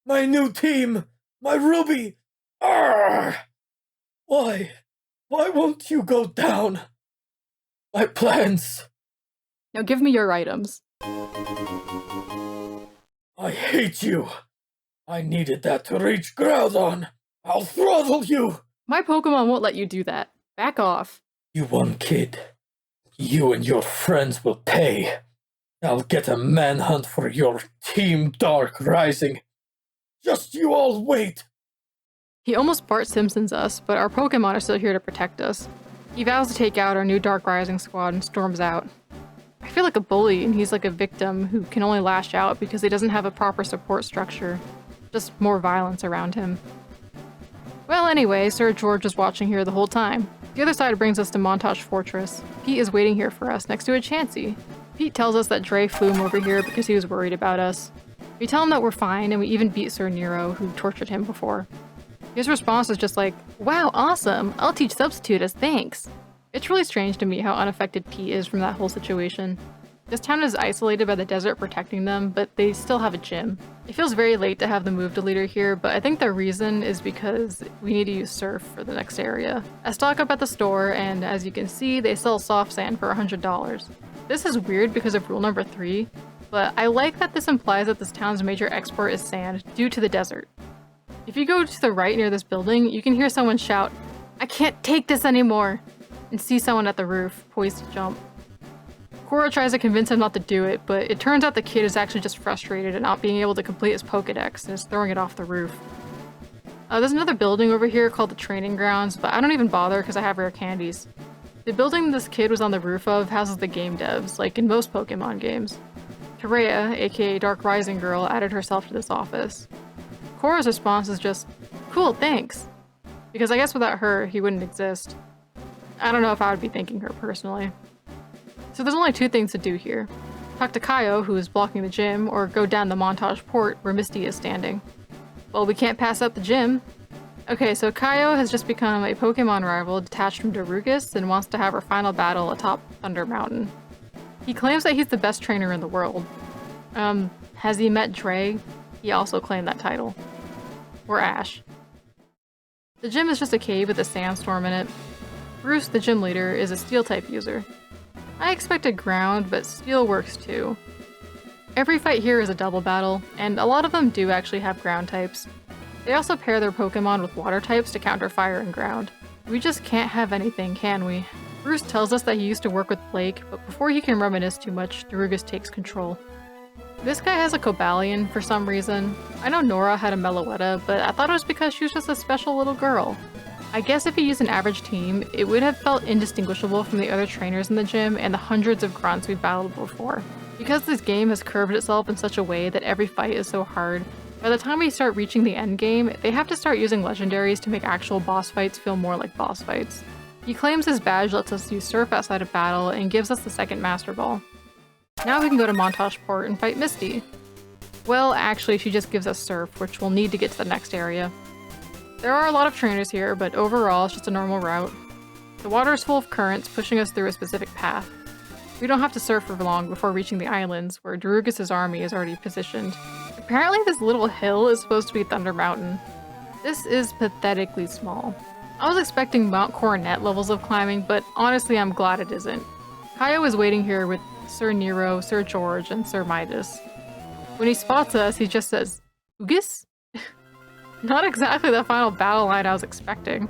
My new team! My Ruby! Arrgh! Why? Why won't you go down? My plans! Now give me your items. I hate you! I needed that to reach Groudon! I'll throttle you! My Pokemon won't let you do that. Back off. You one kid. You and your friends will pay. I'll get a manhunt for your Team Dark Rising. Just you all wait! He almost Bart Simpsons us, but our Pokemon are still here to protect us. He vows to take out our new Dark Rising squad and storms out. I feel like a bully, and he's like a victim who can only lash out because he doesn't have a proper support structure. Just more violence around him. Well, anyway, Sir George is watching here the whole time. The other side brings us to Montage Fortress. Pete is waiting here for us next to a Chansey. Pete tells us that Dre flew him over here because he was worried about us. We tell him that we're fine, and we even beat Sir Nero, who tortured him before. His response is just like, "Wow, awesome! I'll teach Substitute as thanks!" It's really strange to me how unaffected Pete is from that whole situation. This town is isolated by the desert protecting them, but they still have a gym. It feels very late to have the move deleter here, but I think the reason is because we need to use Surf for the next area. I stock up at the store, and as you can see, they sell soft sand for $100. This is weird because of rule number 3, but I like that this implies that this town's major export is sand due to the desert. If you go to the right near this building, you can hear someone shout, "I can't take this anymore!" and see someone at the roof, poised to jump. Cora tries to convince him not to do it, but it turns out the kid is actually just frustrated at not being able to complete his Pokedex and is throwing it off the roof. There's another building over here called the Training Grounds, but I don't even bother because I have rare candies. The building this kid was on the roof of houses the game devs, like in most Pokemon games. Terea, aka Dark Rising Girl, added herself to this office. Cora's response is just, "Cool, thanks." Because I guess without her, he wouldn't exist. I don't know if I would be thanking her personally. So there's only 2 things to do here. Talk to Kaio, who is blocking the gym, or go down the montage port where Misty is standing. Well, we can't pass up the gym. Okay, so Kaio has just become a Pokemon rival detached from Darugus and wants to have her final battle atop Thunder Mountain. He claims that he's the best trainer in the world. Has he met Dre? He also claimed that title. Or Ash. The gym is just a cave with a sandstorm in it. Bruce, the gym leader, is a Steel-type user. I expected ground, but Steel works too. Every fight here is a double battle, and a lot of them do actually have ground types. They also pair their Pokemon with water types to counter fire and ground. We just can't have anything, can we? Bruce tells us that he used to work with Blake, but before he can reminisce too much, Darugus takes control. This guy has a Cobalion for some reason. I know Nora had a Meloetta, but I thought it was because she was just a special little girl. I guess if he used an average team, it would have felt indistinguishable from the other trainers in the gym and the hundreds of grunts we've battled before. Because this game has curved itself in such a way that every fight is so hard, by the time we start reaching the end game, they have to start using legendaries to make actual boss fights feel more like boss fights. He claims his badge lets us use Surf outside of battle and gives us the second Master Ball. Now we can go to Montage Port and fight Misty. Well, actually, she just gives us Surf, which we'll need to get to the next area. There are a lot of trainers here, but overall it's just a normal route. The water is full of currents, pushing us through a specific path. We don't have to surf for long before reaching the islands, where Darugus' army is already positioned. Apparently this little hill is supposed to be Thunder Mountain. This is pathetically small. I was expecting Mount Coronet levels of climbing, but honestly I'm glad it isn't. Kaio is waiting here with Sir Nero, Sir George, and Sir Midas. When he spots us, he just says, "Ugis?" Not exactly the final battle line I was expecting.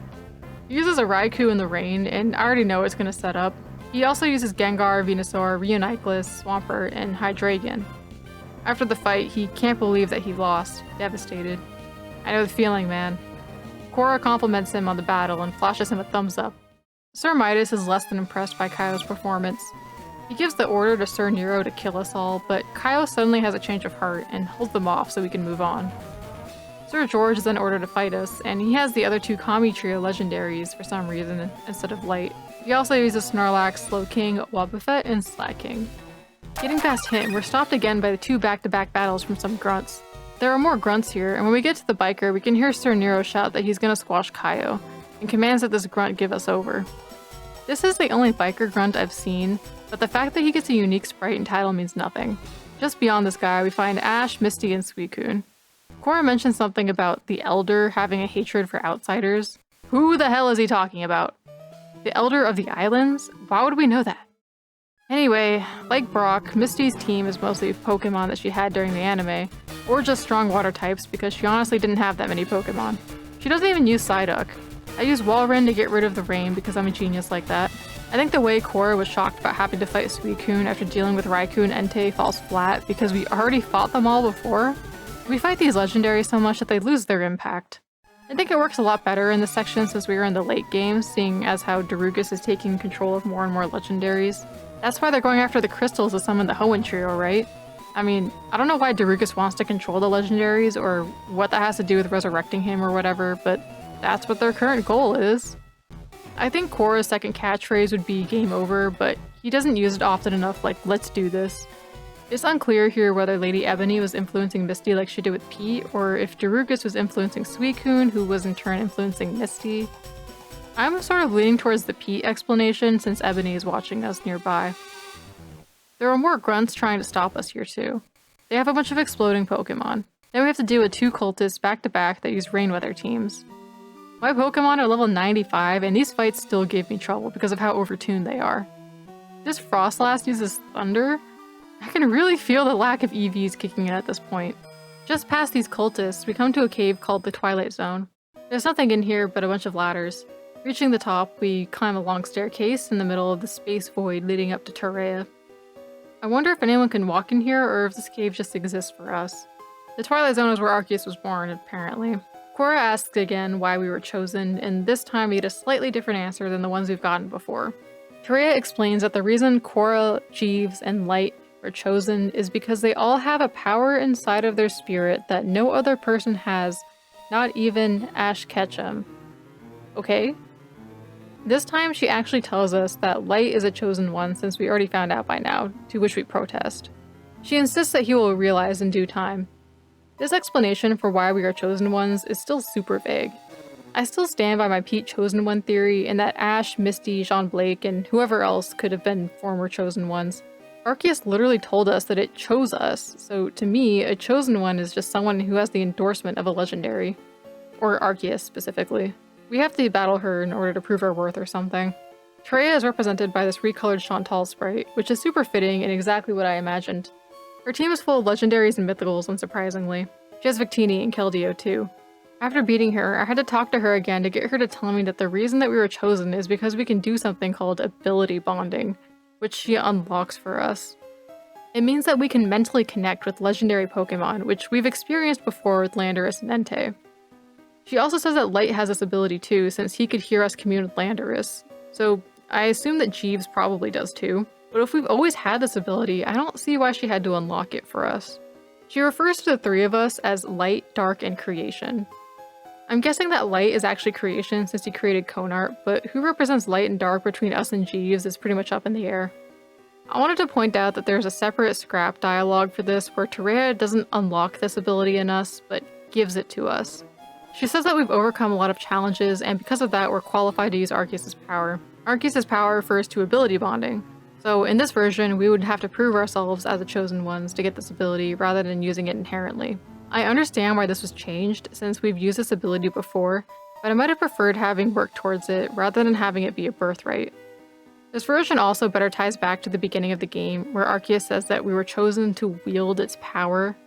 He uses a Raikou in the rain, and I already know it's going to set up. He also uses Gengar, Venusaur, Reuniclus, Swampert, and Hydreigon. After the fight, he can't believe that he lost, devastated. I know the feeling, man. Cora compliments him on the battle and flashes him a thumbs up. Sir Midas is less than impressed by Kaio's performance. He gives the order to Sir Nero to kill us all, but Kaio suddenly has a change of heart and holds them off so we can move on. Sir George is then ordered to fight us, and he has the other 2 Kami Trio legendaries for some reason instead of Light. He also uses Snorlax, Slowking, Wobbuffet, and Slaking. Getting past him, we're stopped again by the 2 back-to-back battles from some grunts. There are more grunts here, and when we get to the biker, we can hear Sir Nero shout that he's gonna squash Kaio, and commands that this grunt give us over. This is the only biker grunt I've seen, but the fact that he gets a unique sprite and title means nothing. Just beyond this guy, we find Ash, Misty, and Suicune. Cora mentioned something about the Elder having a hatred for outsiders. Who the hell is he talking about? The Elder of the Islands? Why would we know that? Anyway, like Brock, Misty's team is mostly Pokemon that she had during the anime, or just strong water types because she honestly didn't have that many Pokemon. She doesn't even use Psyduck. I use Walrein to get rid of the rain because I'm a genius like that. I think the way Cora was shocked about having to fight Suicune after dealing with Raikou and Entei falls flat because we already fought them all before. We fight these legendaries so much that they lose their impact. I think it works a lot better in this section since we are in the late game, seeing as how Darugus is taking control of more and more legendaries. That's why they're going after the crystals to summon the Hoenn trio, right? I mean, I don't know why Darugus wants to control the legendaries or what that has to do with resurrecting him or whatever, but that's what their current goal is. I think Korra's second catchphrase would be game over, but he doesn't use it often enough like, let's do this. It's unclear here whether Lady Ebony was influencing Misty like she did with Pete, or if Darugus was influencing Suicune, who was in turn influencing Misty. I'm sort of leaning towards the Pete explanation since Ebony is watching us nearby. There are more grunts trying to stop us here too. They have a bunch of exploding Pokémon. Then we have to deal with 2 cultists back to back that use rain weather teams. My Pokémon are level 95 and these fights still give me trouble because of how overtuned they are. This Frostlass uses Thunder. I can really feel the lack of EVs kicking in at this point. Just past these cultists, we come to a cave called the Twilight Zone. There's nothing in here but a bunch of ladders. Reaching the top, we climb a long staircase in the middle of the space void leading up to Terea. I wonder if anyone can walk in here or if this cave just exists for us. The Twilight Zone is where Arceus was born, apparently. Korra asks again why we were chosen, and this time we get a slightly different answer than the ones we've gotten before. Terea explains that the reason Korra, Jeeves, and Light were chosen is because they all have a power inside of their spirit that no other person has, not even Ash Ketchum. Okay? This time she actually tells us that Light is a chosen one since we already found out by now, to which we protest. She insists that he will realize in due time. This explanation for why we are chosen ones is still super vague. I still stand by my Pete chosen one theory in that Ash, Misty, Jean Blake, and whoever else could have been former chosen ones. Arceus literally told us that it chose us, so to me, a chosen one is just someone who has the endorsement of a legendary. Or Arceus specifically. We have to battle her in order to prove our worth or something. Terea is represented by this recolored Chantal sprite, which is super fitting and exactly what I imagined. Her team is full of legendaries and mythicals, unsurprisingly. She has Victini and Keldeo too. After beating her, I had to talk to her again to get her to tell me that the reason that we were chosen is because we can do something called ability bonding, which she unlocks for us. It means that we can mentally connect with legendary Pokémon, which we've experienced before with Landorus and Entei. She also says that Light has this ability too, since he could hear us commune with Landorus, so I assume that Jeeves probably does too. But if we've always had this ability, I don't see why she had to unlock it for us. She refers to the 3 of us as Light, Dark, and Creation. I'm guessing that Light is actually Creation since he created Conart, but who represents Light and Dark between us and Jeeves is pretty much up in the air. I wanted to point out that there's a separate scrap dialogue for this where Terea doesn't unlock this ability in us, but gives it to us. She says that we've overcome a lot of challenges, and because of that, we're qualified to use Arceus' power. Arceus' power refers to ability bonding. So in this version, we would have to prove ourselves as the chosen ones to get this ability rather than using it inherently. I understand why this was changed since we've used this ability before, but I might have preferred having worked towards it rather than having it be a birthright. This version also better ties back to the beginning of the game where Arceus says that we were chosen to wield its power.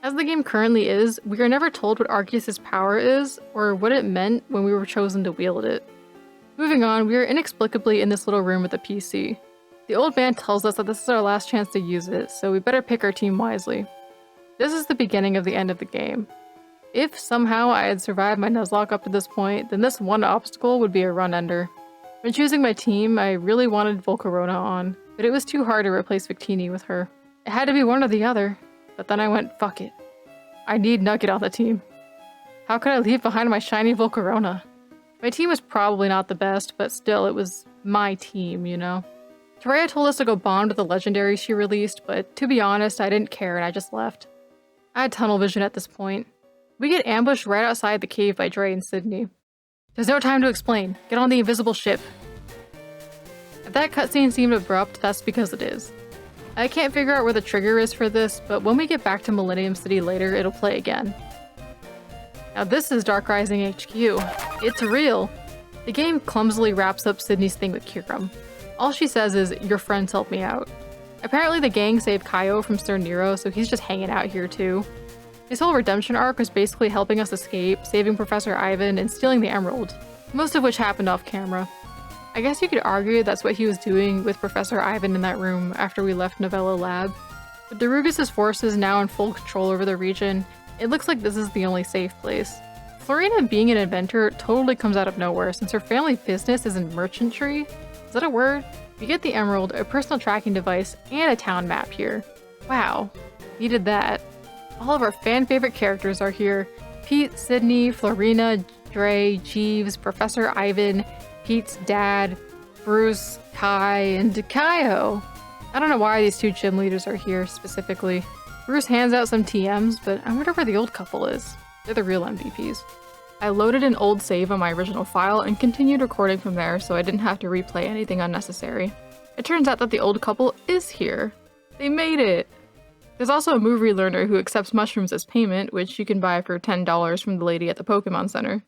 As the game currently is, we are never told what Arceus' power is or what it meant when we were chosen to wield it. Moving on, we are inexplicably in this little room with a PC. The old man tells us that this is our last chance to use it, so we better pick our team wisely. This is the beginning of the end of the game. If somehow I had survived my Nuzlocke up to this point, then this one obstacle would be a run-ender. When choosing my team, I really wanted Volcarona on, but it was too hard to replace Victini with her. It had to be one or the other, but then I went, fuck it. I need Nugget on the team. How could I leave behind my shiny Volcarona? My team was probably not the best, but still, it was my team, you know? Terea told us to go bond with the legendary she released, but to be honest, I didn't care and I just left. I had tunnel vision at this point. We get ambushed right outside the cave by Dre and Sydney. There's no time to explain. Get on the invisible ship. If that cutscene seemed abrupt, that's because it is. I can't figure out where the trigger is for this, but when we get back to Millennium City later, it'll play again. Now this is Dark Rising HQ. It's real. The game clumsily wraps up Sydney's thing with Kiram. All she says is, your friends helped me out. Apparently the gang saved Kaio from Sir Nero, so he's just hanging out here too. His whole redemption arc was basically helping us escape, saving Professor Ivan, and stealing the emerald, most of which happened off camera. I guess you could argue that's what he was doing with Professor Ivan in that room after we left Novello Lab. With Darugus' forces now in full control over the region, it looks like this is the only safe place. Florina being an inventor totally comes out of nowhere since her family business is in merchantry. Is that a word? We get the emerald, a personal tracking device, and a town map here. Wow, needed that. All of our fan favorite characters are here. Pete, Sydney, Florina, Dre, Jeeves, Professor Ivan, Pete's dad, Bruce, Kai, and Kaizo. I don't know why these two gym leaders are here specifically. Bruce hands out some TMs, but I wonder where the old couple is. They're the real MVPs. I loaded an old save on my original file and continued recording from there so I didn't have to replay anything unnecessary. It turns out that the old couple is here. They made it! There's also a move relearner who accepts mushrooms as payment, which you can buy for $10 from the lady at the Pokémon Center.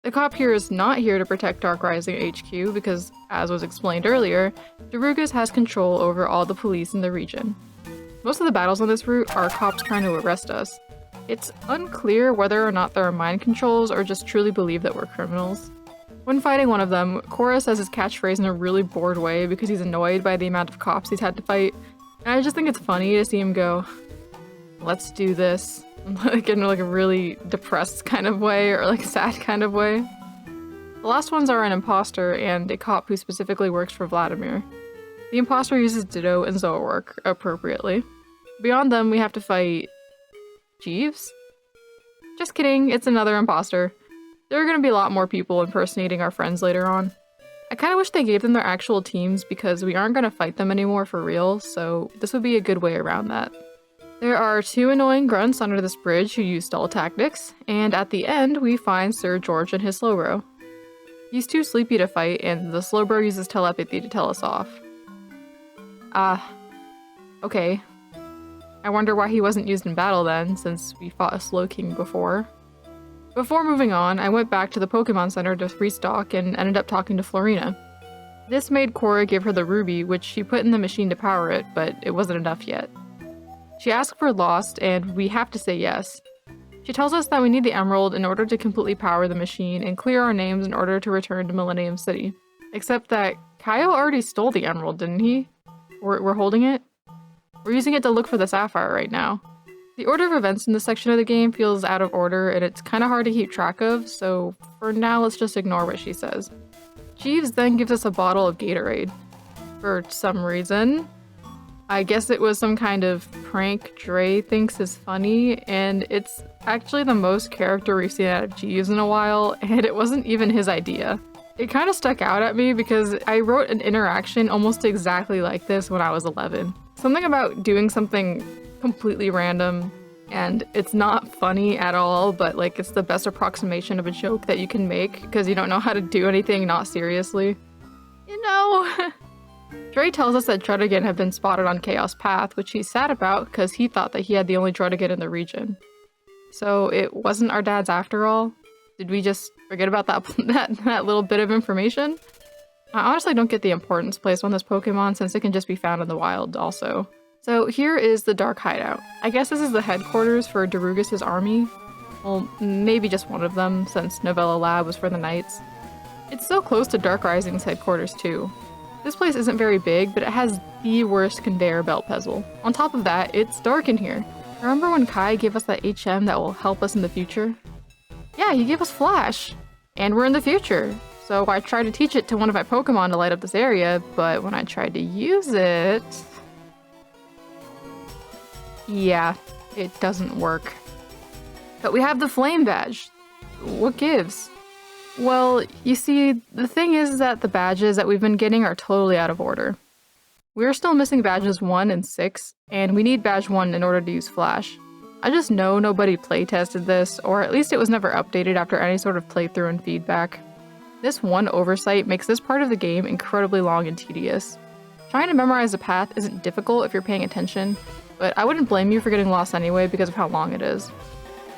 The cop here is not here to protect Dark Rising HQ because, as was explained earlier, Darugas has control over all the police in the region. Most of the battles on this route are cops trying to arrest us. It's unclear whether or not there are mind controls or just truly believe that we're criminals. When fighting one of them, Korra says his catchphrase in a really bored way because he's annoyed by the amount of cops he's had to fight, and I just think it's funny to see him go, "Let's do this," like in like a really depressed kind of way or like sad kind of way. The last ones are an imposter and a cop who specifically works for Vladimir. The imposter uses Ditto and Zoroark appropriately. Beyond them, we have to fight Jeeves? Just kidding, it's another imposter. There are going to be a lot more people impersonating our friends later on. I kind of wish they gave them their actual teams because we aren't going to fight them anymore for real, so this would be a good way around that. There are two annoying grunts under this bridge who use stall tactics, and at the end we find Sir George and his Slowbro. He's too sleepy to fight, and the Slowbro uses telepathy to tell us off. Okay. I wonder why he wasn't used in battle then, since we fought a Slowking before. Before moving on, I went back to the Pokémon Center to restock and ended up talking to Florina. This made Korra give her the ruby, which she put in the machine to power it, but it wasn't enough yet. She asked for Lost, and we have to say yes. She tells us that we need the emerald in order to completely power the machine and clear our names in order to return to Millennium City. Except that Kaizo already stole the emerald, didn't he? We're holding it? We're using it to look for the Sapphire right now. The order of events in this section of the game feels out of order and it's kind of hard to keep track of, so for now let's just ignore what she says. Jeeves then gives us a bottle of Gatorade. For some reason. I guess it was some kind of prank Dre thinks is funny, and it's actually the most character we've seen out of Jeeves in a while, and it wasn't even his idea. It kind of stuck out at me because I wrote an interaction almost exactly like this when I was 11. Something about doing something completely random, and it's not funny at all, but like it's the best approximation of a joke that you can make because you don't know how to do anything not seriously. You know? Dre tells us that Drudigan have been spotted on Chaos Path, which he's sad about because he thought that he had the only Drudigan in the region. So it wasn't our dad's after all? Did we just forget about that little bit of information? I honestly don't get the importance placed on this Pokemon since it can just be found in the wild also. So here is the Dark Hideout. I guess this is the headquarters for Darugas' army. Well, maybe just one of them since Novella Lab was for the Knights. It's so close to Dark Rising's headquarters too. This place isn't very big, but it has the worst conveyor belt puzzle. On top of that, it's dark in here. Remember when Kai gave us that HM that will help us in the future? Yeah, he gave us Flash! And we're in the future! So I tried to teach it to one of my Pokemon to light up this area, but when I tried to use it... yeah, it doesn't work. But we have the Flame Badge. What gives? Well, you see, the thing is that the badges that we've been getting are totally out of order. We're still missing badges 1 and 6, and we need badge 1 in order to use Flash. I just know nobody playtested this, or at least it was never updated after any sort of playthrough and feedback. This one oversight makes this part of the game incredibly long and tedious. Trying to memorize a path isn't difficult if you're paying attention, but I wouldn't blame you for getting lost anyway because of how long it is.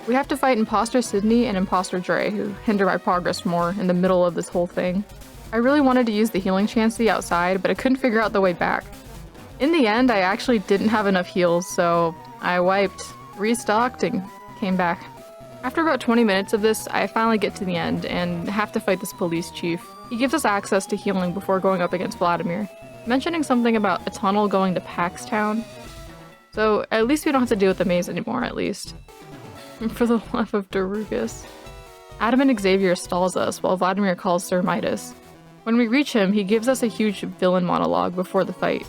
We have to fight Imposter Sydney and Imposter Dre, who hinder my progress more in the middle of this whole thing. I really wanted to use the healing Chansey outside, but I couldn't figure out the way back. In the end, I actually didn't have enough heals, so I wiped, restocked, and came back. After about 20 minutes of this, I finally get to the end and have to fight this police chief. He gives us access to healing before going up against Vladimir, mentioning something about a tunnel going to Paxtown. So at least we don't have to deal with the maze anymore, at least. For the love of Darugas. Adam and Xavier stalls us while Vladimir calls Sir Midas. When we reach him, he gives us a huge villain monologue before the fight.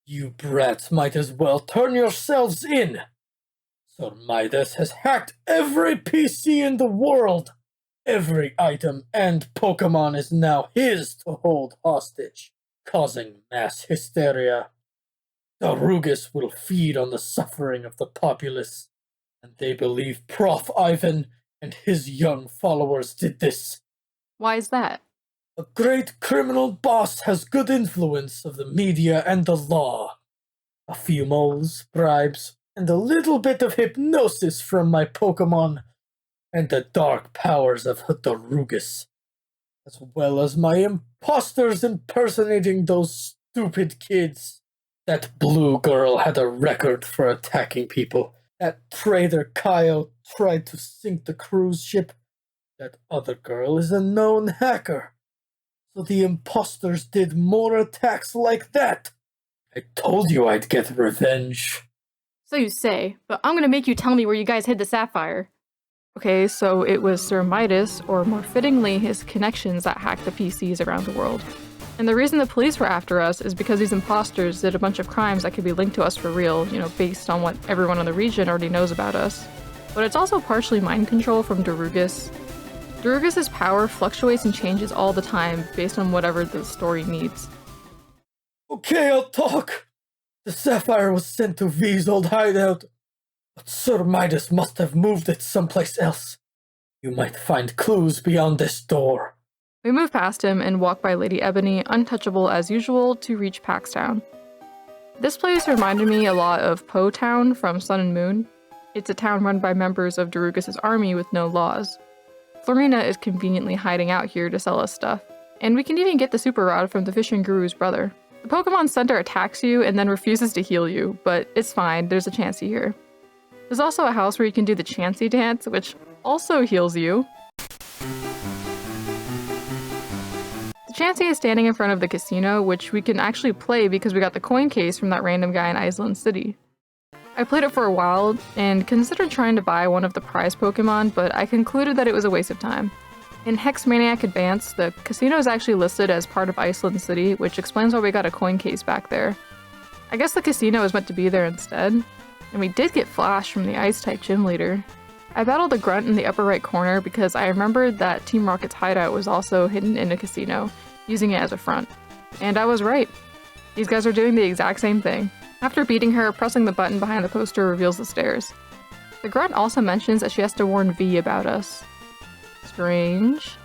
You brats might as well turn yourselves in! Sir Midas has hacked every PC in the world! Every item and Pokémon is now his to hold hostage, causing mass hysteria. The Rugus will feed on the suffering of the populace, and they believe Prof. Ivan and his young followers did this. Why is that? A great criminal boss has good influence of the media and the law. A few moles, bribes, and a little bit of hypnosis from my Pokémon, and the dark powers of the Rugus, as well as my imposters impersonating those stupid kids. That blue girl had a record for attacking people. That traitor Kaizo tried to sink the cruise ship. That other girl is a known hacker. So the imposters did more attacks like that. I told you I'd get revenge. So you say, but I'm gonna make you tell me where you guys hid the Sapphire. Okay, so it was Sir Midas, or more fittingly, his connections that hacked the PCs around the world. And the reason the police were after us is because these imposters did a bunch of crimes that could be linked to us for real, based on what everyone in the region already knows about us. But it's also partially mind control from Darugus. Darugus's power fluctuates and changes all the time based on whatever the story needs. Okay, I'll talk. The Sapphire was sent to V's old hideout, but Sir Midas must have moved it someplace else. You might find clues beyond this door. We move past him and walk by Lady Ebony, untouchable as usual, to reach Paxtown. This place reminded me a lot of Po Town from Sun and Moon. It's a town run by members of Darugus's army with no laws. Florina is conveniently hiding out here to sell us stuff, and we can even get the super rod from the fishing guru's brother. The Pokemon Center attacks you and then refuses to heal you, but it's fine, there's a Chansey here. There's also a house where you can do the Chansey dance, which also heals you. The Chansey is standing in front of the casino, which we can actually play because we got the coin case from that random guy in Iceland City. I played it for a while and considered trying to buy one of the prize Pokemon, but I concluded that it was a waste of time. In Hex Maniac Advance, the casino is actually listed as part of Iceland City, which explains why we got a coin case back there. I guess the casino is meant to be there instead, and we did get Flash from the Ice-type gym leader. I battled the grunt in the upper right corner because I remembered that Team Rocket's hideout was also hidden in a casino, using it as a front. And I was right. These guys are doing the exact same thing. After beating her, pressing the button behind the poster reveals the stairs. The grunt also mentions that she has to warn V about us. Strange.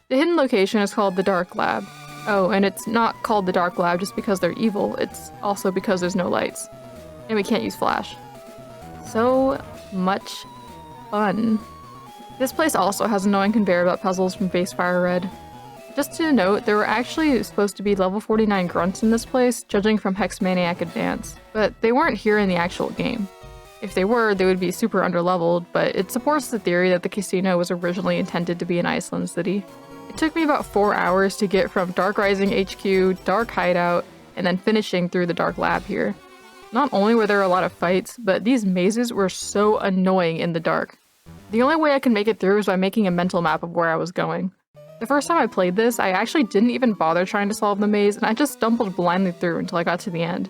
The hidden location is called the Dark Lab. Oh, and it's not called the Dark Lab just because they're evil, it's also because there's no lights. And we can't use flash. So much fun. This place also has annoying conveyor belt puzzles from base FireRed. Just to note, there were actually supposed to be level 49 grunts in this place, judging from Hex Maniac Advance, but they weren't here in the actual game. If they were, they would be super underleveled, but it supports the theory that the casino was originally intended to be in Iceland City. It took me about 4 hours to get from Dark Rising HQ, Dark Hideout, and then finishing through the Dark Lab here. Not only were there a lot of fights, but these mazes were so annoying in the dark. The only way I could make it through was by making a mental map of where I was going. The first time I played this, I actually didn't even bother trying to solve the maze, and I just stumbled blindly through until I got to the end.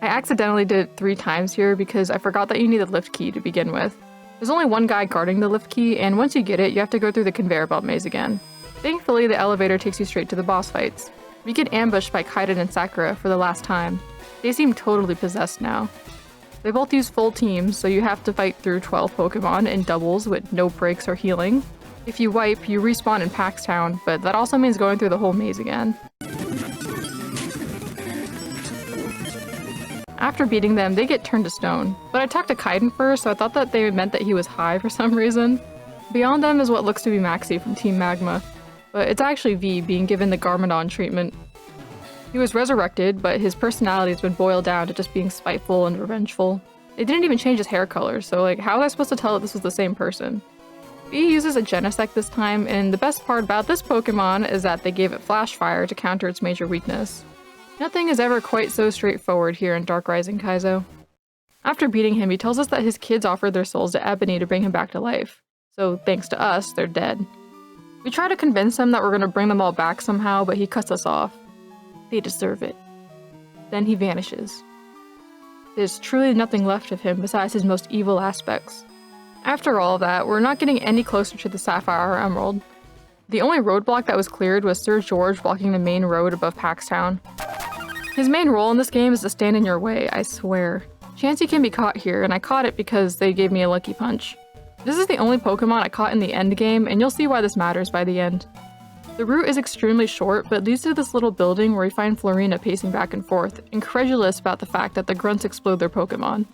I accidentally did it 3 times here because I forgot that you need a lift key to begin with. There's only one guy guarding the lift key, and once you get it, you have to go through the conveyor belt maze again. Thankfully, the elevator takes you straight to the boss fights. We get ambushed by Kaiden and Sakura for the last time. They seem totally possessed now. They both use full teams, so you have to fight through 12 Pokemon in doubles with no breaks or healing. If you wipe, you respawn in Paxtown, but that also means going through the whole maze again. After beating them, they get turned to stone, but I talked to Kaiden first, so I thought that they meant that he was high for some reason. Beyond them is what looks to be Maxie from Team Magma, but it's actually V being given the Garmadon treatment. He was resurrected, but his personality has been boiled down to just being spiteful and revengeful. They didn't even change his hair color, so how was I supposed to tell that this was the same person? V uses a Genesect this time, and the best part about this Pokemon is that they gave it Flash Fire to counter its major weakness. Nothing is ever quite so straightforward here in Dark Rising Kaizo. After beating him, he tells us that his kids offered their souls to Ebony to bring him back to life. So thanks to us, they're dead. We try to convince him that we're going to bring them all back somehow, but he cuts us off. They deserve it. Then he vanishes. There's truly nothing left of him besides his most evil aspects. After all of that, we're not getting any closer to the Sapphire or Emerald. The only roadblock that was cleared was Sir George blocking the main road above Paxtown. His main role in this game is to stand in your way, I swear. Chansey can be caught here, and I caught it because they gave me a lucky punch. This is the only Pokemon I caught in the end game, and you'll see why this matters by the end. The route is extremely short, but leads to this little building where we find Florina pacing back and forth, incredulous about the fact that the grunts explode their Pokemon.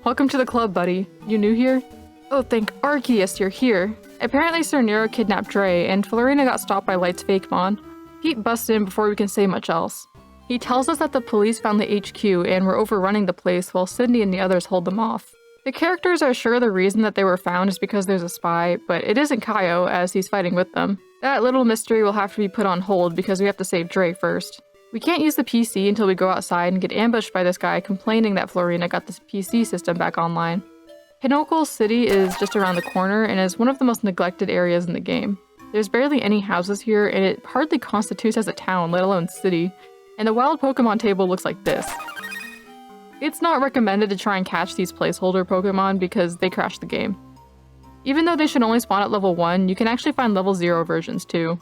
Welcome to the club, buddy. You new here? Oh, thank Arceus you're here. Apparently Sir Nero kidnapped Dre, and Florina got stopped by Light's fake Mon. Pete busts in before we can say much else. He tells us that the police found the HQ and were overrunning the place while Cindy and the others hold them off. The characters are sure the reason that they were found is because there's a spy, but it isn't Kaizo as he's fighting with them. That little mystery will have to be put on hold because we have to save Dre first. We can't use the PC until we go outside and get ambushed by this guy complaining that Florina got the PC system back online. Pinochle City is just around the corner and is one of the most neglected areas in the game. There's barely any houses here and it hardly constitutes as a town, let alone city. And the wild Pokemon table looks like this. It's not recommended to try and catch these placeholder Pokemon because they crash the game. Even though they should only spawn at level 1, you can actually find level 0 versions too.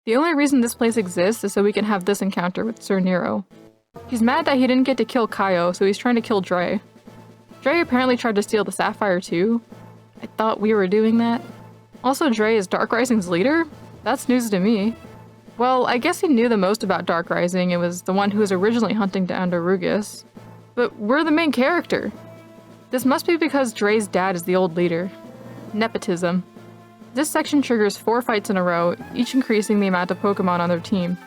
The only reason this place exists is so we can have this encounter with Sir Nero. He's mad that he didn't get to kill Kaizo, so he's trying to kill Dre. Dre apparently tried to steal the Sapphire too. I thought we were doing that. Also, Dre is Dark Rising's leader? That's news to me. Well, I guess he knew the most about Dark Rising. It was the one who was originally hunting down Darugus. But we're the main character. This must be because Dre's dad is the old leader. Nepotism. This section triggers 4 fights in a row, each increasing the amount of Pokemon on their team.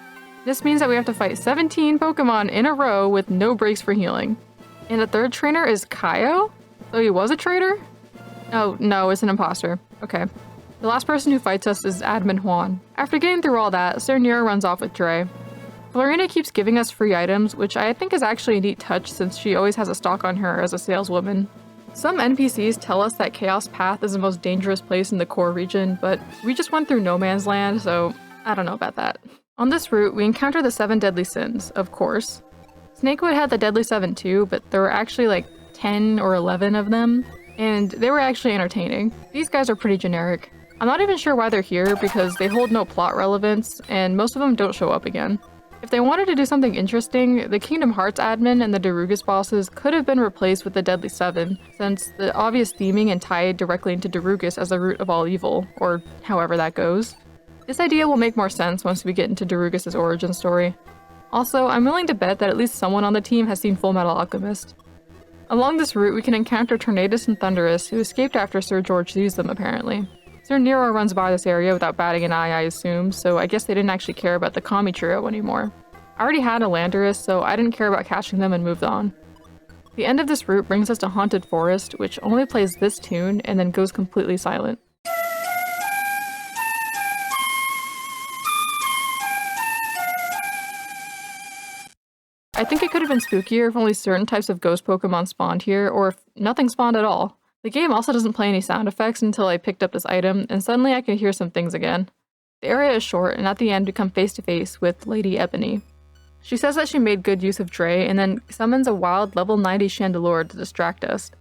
This means that we have to fight 17 Pokemon in a row with no breaks for healing. And the third trainer is Kaizo? So he was a traitor? Oh, no, it's an imposter. Okay. The last person who fights us is Admin Juan. After getting through all that, Sir Nero runs off with Dre. Florina keeps giving us free items, which I think is actually a neat touch since she always has a stock on her as a saleswoman. Some NPCs tell us that Chaos Path is the most dangerous place in the core region, but we just went through No Man's Land, so I don't know about that. On this route, we encounter the 7 deadly sins, of course. Snakewood had the deadly 7 too, but there were actually like 10 or 11 of them, and they were actually entertaining. These guys are pretty generic. I'm not even sure why they're here because they hold no plot relevance, and most of them don't show up again. If they wanted to do something interesting, the Kingdom Hearts admin and the Darugus bosses could have been replaced with the Deadly 7, since the obvious theming and tied directly into Darugus as the root of all evil, or however that goes. This idea will make more sense once we get into Darugus' origin story. Also, I'm willing to bet that at least someone on the team has seen Fullmetal Alchemist. Along this route, we can encounter Tornadus and Thundurus, who escaped after Sir George used them apparently. Sir Nero runs by this area without batting an eye, I assume, so I guess they didn't actually care about the Kami trio anymore. I already had a Landorus, so I didn't care about catching them and moved on. The end of this route brings us to Haunted Forest, which only plays this tune and then goes completely silent. I think it could have been spookier if only certain types of ghost Pokemon spawned here, or if nothing spawned at all. The game also doesn't play any sound effects until I picked up this item, and suddenly I can hear some things again. The area is short, and at the end we come face to face with Lady Ebony. She says that she made good use of Dre, and then summons a wild level 90 Chandelure to distract us.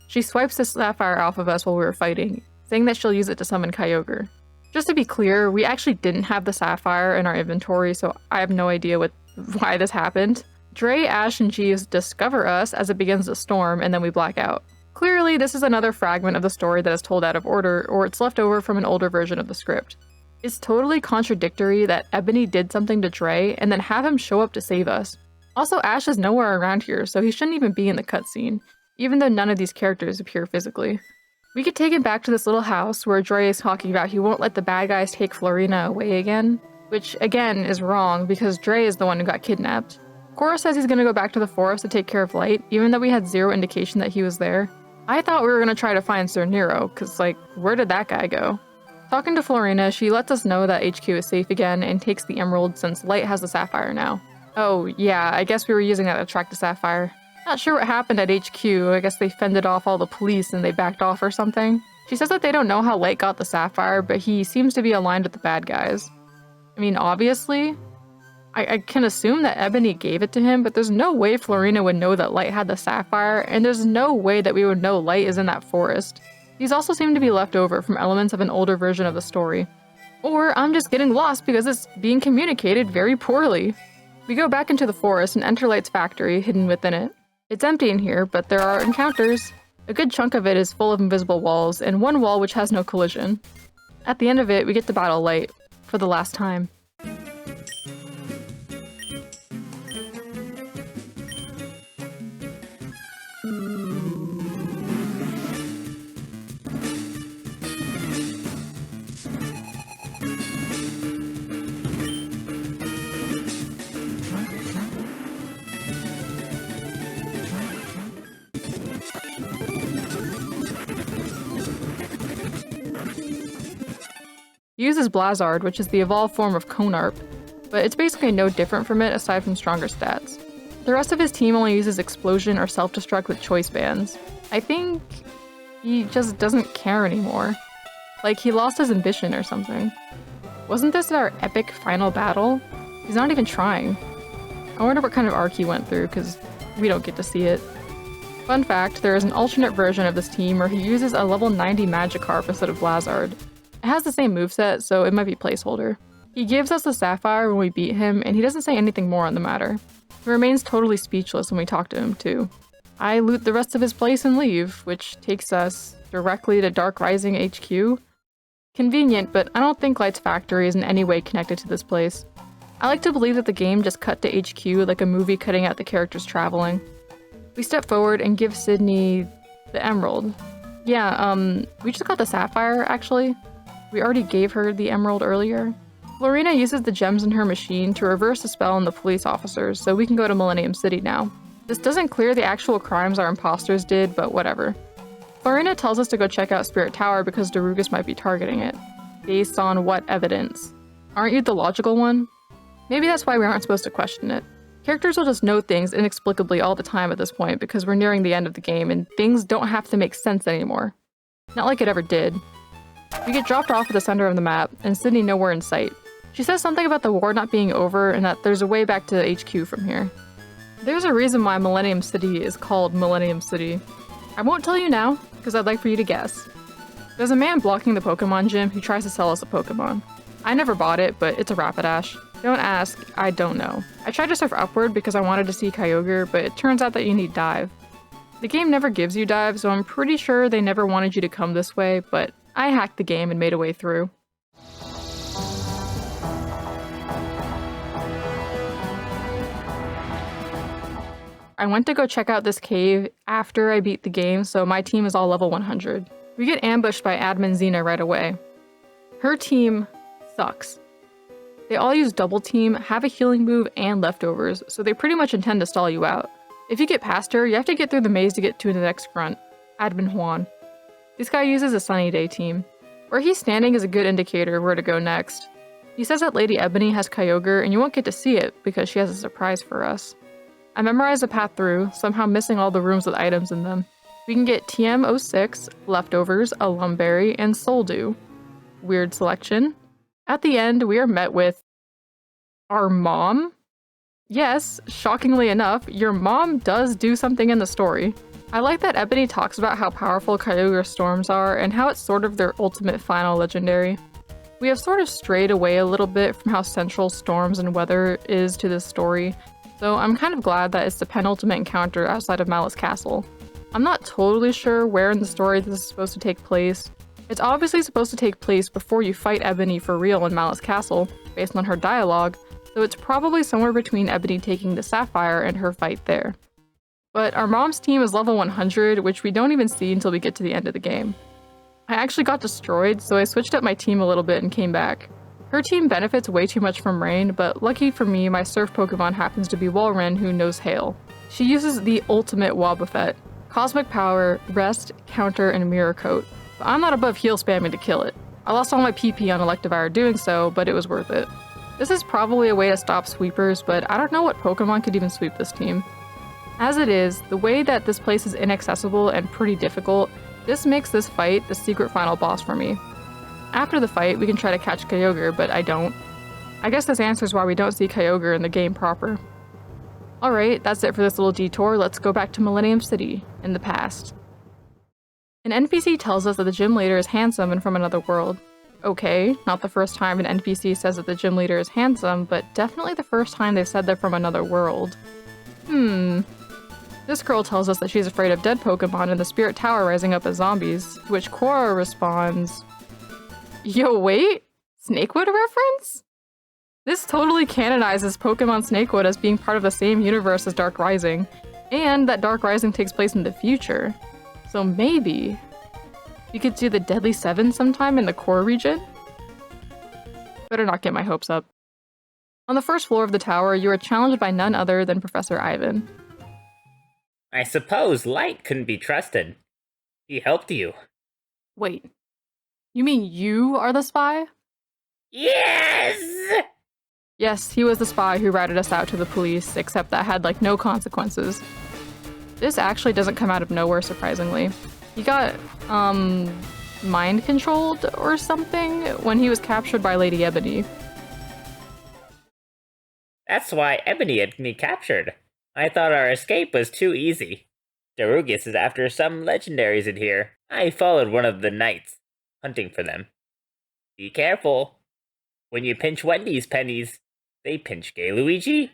She swipes the Sapphire off of us while we were fighting, saying that she'll use it to summon Kyogre. Just to be clear, we actually didn't have the Sapphire in our inventory, so I have no idea why this happened. Dre, Ash, and Jeeves discover us as it begins to storm, and then we black out. Clearly, this is another fragment of the story that is told out of order, or it's left over from an older version of the script. It's totally contradictory that Ebony did something to Dre, and then have him show up to save us. Also, Ash is nowhere around here, so he shouldn't even be in the cutscene, even though none of these characters appear physically. We get taken back to this little house where Dre is talking about he won't let the bad guys take Florina away again, which, again, is wrong because Dre is the one who got kidnapped. Cora says he's gonna go back to the forest to take care of Light, even though we had zero indication that he was there. I thought we were gonna try to find Sir Nero, cause like, where did that guy go? Talking to Florina, she lets us know that HQ is safe again and takes the emerald since Light has the Sapphire now. Oh yeah, I guess we were using that to track the Sapphire. Not sure what happened at HQ, I guess they fended off all the police and they backed off or something. She says that they don't know how Light got the Sapphire, but he seems to be aligned with the bad guys. I mean, obviously. I can assume that Ebony gave it to him, but there's no way Florina would know that Light had the Sapphire, and there's no way that we would know Light is in that forest. These also seem to be left over from elements of an older version of the story. Or I'm just getting lost because it's being communicated very poorly. We go back into the forest and enter Light's factory hidden within it. It's empty in here, but there are encounters. A good chunk of it is full of invisible walls, and one wall which has no collision. At the end of it, we get to battle Light for the last time. He uses Blazard, which is the evolved form of Conarp, but it's basically no different from it aside from stronger stats. The rest of his team only uses Explosion or Self-Destruct with choice bands. I think he just doesn't care anymore. Like, he lost his ambition or something. Wasn't this our epic final battle? He's not even trying. I wonder what kind of arc he went through, because we don't get to see it. Fun fact, there is an alternate version of this team where he uses a level 90 Magikarp instead of Blazard. It has the same moveset, so it might be placeholder. He gives us the Sapphire when we beat him, and he doesn't say anything more on the matter. He remains totally speechless when we talk to him, too. I loot the rest of his place and leave, which takes us directly to Dark Rising HQ. Convenient, but I don't think Light's factory is in any way connected to this place. I like to believe that the game just cut to HQ like a movie cutting out the characters traveling. We step forward and give Sydney the emerald. Yeah, we just got the Sapphire, actually. We already gave her the emerald earlier. Florina uses the gems in her machine to reverse the spell on the police officers, so we can go to Millennium City now. This doesn't clear the actual crimes our imposters did, but whatever. Florina tells us to go check out Spirit Tower because Darugus might be targeting it. Based on what evidence? Aren't you the logical one? Maybe that's why we aren't supposed to question it. Characters will just know things inexplicably all the time at this point because we're nearing the end of the game and things don't have to make sense anymore. Not like it ever did. We get dropped off at the center of the map, and Sydney nowhere in sight. She says something about the war not being over and that there's a way back to HQ from here. There's a reason why Millennium City is called Millennium City. I won't tell you now, because I'd like for you to guess. There's a man blocking the Pokemon gym who tries to sell us a Pokemon. I never bought it, but it's a Rapidash. Don't ask, I don't know. I tried to surf upward because I wanted to see Kyogre, but it turns out that you need dive. The game never gives you dive, so I'm pretty sure they never wanted you to come this way, but I hacked the game and made a way through. I went to go check out this cave after I beat the game, so my team is all level 100. We get ambushed by Admin Xena right away. Her team sucks. They all use double team, have a healing move, and leftovers, so they pretty much intend to stall you out. If you get past her, you have to get through the maze to get to the next grunt, Admin Juan. This guy uses a Sunny Day team. Where he's standing is a good indicator of where to go next. He says that Lady Ebony has Kyogre, and you won't get to see it because she has a surprise for us. I memorized the path through, somehow missing all the rooms with items in them. We can get TM06, Leftovers, a Lumberry, and Soldew. Weird selection. At the end, we are met with our mom? Yes, shockingly enough, your mom does do something in the story. I like that Ebony talks about how powerful Kyogre storms are and how it's sort of their ultimate final legendary. We have sort of strayed away a little bit from how central storms and weather is to this story, so I'm kind of glad that it's the penultimate encounter outside of Malice Castle. I'm not totally sure where in the story this is supposed to take place. It's obviously supposed to take place before you fight Ebony for real in Malice Castle, based on her dialogue, so it's probably somewhere between Ebony taking the Sapphire and her fight there. But our mom's team is level 100, which we don't even see until we get to the end of the game. I actually got destroyed, so I switched up my team a little bit and came back. Her team benefits way too much from rain, but lucky for me, my surf Pokemon happens to be Walrein, who knows hail. She uses the ultimate Wobbuffet. Cosmic Power, Rest, Counter, and Mirror Coat. But I'm not above heal spamming to kill it. I lost all my PP on Electivire doing so, but it was worth it. This is probably a way to stop sweepers, but I don't know what Pokemon could even sweep this team. As it is, the way that this place is inaccessible and pretty difficult, this makes this fight the secret final boss for me. After the fight, we can try to catch Kyogre, but I don't. I guess this answers why we don't see Kyogre in the game proper. Alright, that's it for this little detour. Let's go back to Millennium City, in the past. An NPC tells us that the gym leader is handsome and from another world. Okay, not the first time an NPC says that the gym leader is handsome, but definitely the first time they've said they're from another world. This girl tells us that she's afraid of dead Pokemon in the Spirit Tower rising up as zombies, to which Cora responds, "Yo, wait? Snakewood reference?" This totally canonizes Pokemon Snakewood as being part of the same universe as Dark Rising, and that Dark Rising takes place in the future. So maybe you could do the Deadly Seven sometime in the core region? Better not get my hopes up. On the first floor of the tower, you are challenged by none other than Professor Ivan. I suppose Light couldn't be trusted. He helped you. Wait, you mean you are the spy? Yes! Yes, he was the spy who ratted us out to the police, except that had, like, no consequences. This actually doesn't come out of nowhere, surprisingly. He got, mind-controlled or something when he was captured by Lady Ebony. That's why Ebony had me captured. I thought our escape was too easy. Darugus is after some legendaries in here. I followed one of the knights, hunting for them. Be careful. When you pinch Wendy's pennies, they pinch Gay Luigi.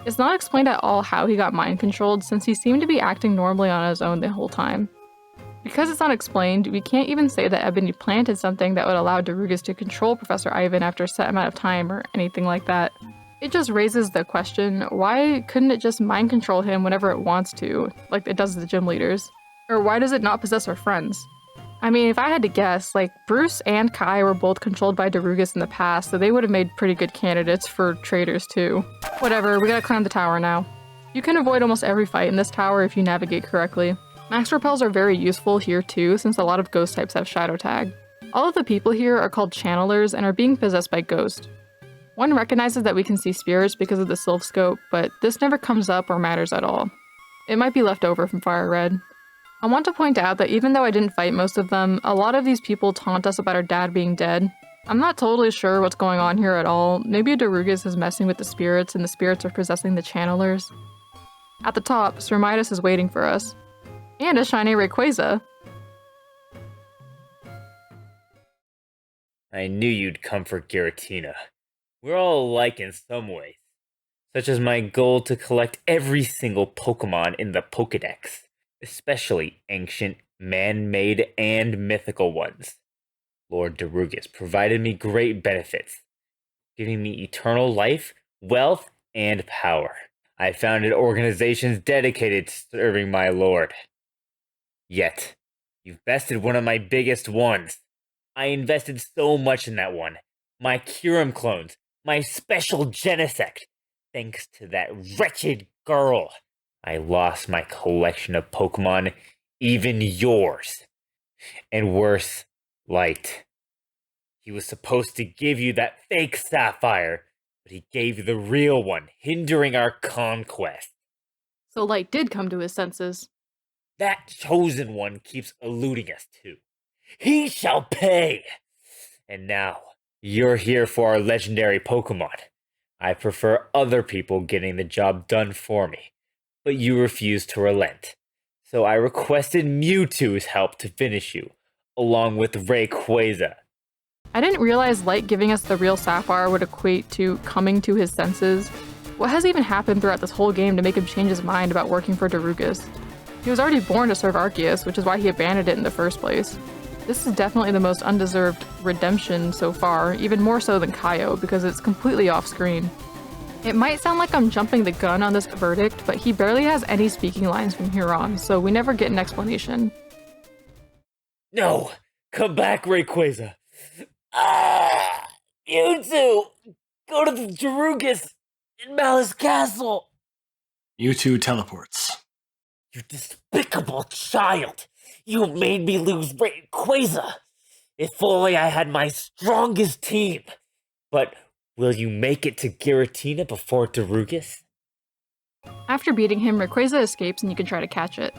It's not explained at all how he got mind-controlled, since he seemed to be acting normally on his own the whole time. Because it's not explained, we can't even say that Ebony planted something that would allow Darugus to control Professor Ivan after a set amount of time or anything like that. It just raises the question, why couldn't it just mind control him whenever it wants to, like it does the gym leaders? Or why does it not possess our friends? I mean, if I had to guess, like, Bruce and Kai were both controlled by Darugus in the past, so they would have made pretty good candidates for traitors too. Whatever, we gotta climb the tower now. You can avoid almost every fight in this tower if you navigate correctly. Max repels are very useful here too, since a lot of ghost types have Shadow Tag. All of the people here are called channelers and are being possessed by ghosts. One recognizes that we can see spirits because of the Sylph Scope, but this never comes up or matters at all. It might be left over from FireRed. I want to point out that even though I didn't fight most of them, a lot of these people taunt us about our dad being dead. I'm not totally sure what's going on here at all. Maybe Darugus is messing with the spirits and the spirits are possessing the channelers. At the top, Sir Midas is waiting for us. And a shiny Rayquaza. I knew you'd come for Giratina. We're all alike in some ways, such as my goal to collect every single Pokemon in the Pokédex, especially ancient, man-made, and mythical ones. Lord Darugus provided me great benefits, giving me eternal life, wealth, and power. I founded organizations dedicated to serving my lord. Yet, you've bested one of my biggest ones. I invested so much in that one. My Kyurem clones, my special Genesect. Thanks to that wretched girl, I lost my collection of Pokemon, even yours. And worse, Light. He was supposed to give you that fake Sapphire, but he gave you the real one, hindering our conquest. So Light did come to his senses. That chosen one keeps eluding us too. He shall pay! And now, you're here for our legendary Pokemon. I prefer other people getting the job done for me, but you refuse to relent. So I requested Mewtwo's help to finish you, along with Rayquaza. I didn't realize Light giving us the real Sapphire would equate to coming to his senses. What has even happened throughout this whole game to make him change his mind about working for Darugus? He was already born to serve Arceus, which is why he abandoned it in the first place. This is definitely the most undeserved redemption so far, even more so than Kaio, because it's completely off-screen. It might sound like I'm jumping the gun on this verdict, but he barely has any speaking lines from here on, so we never get an explanation. No! Come back, Rayquaza! Ah! Mewtwo! Go to the Darugus in Malice Castle! Mewtwo teleports. You despicable child! You made me lose Rayquaza! If only I had my strongest team! But will you make it to Giratina before Darugus? After beating him, Rayquaza escapes and you can try to catch it.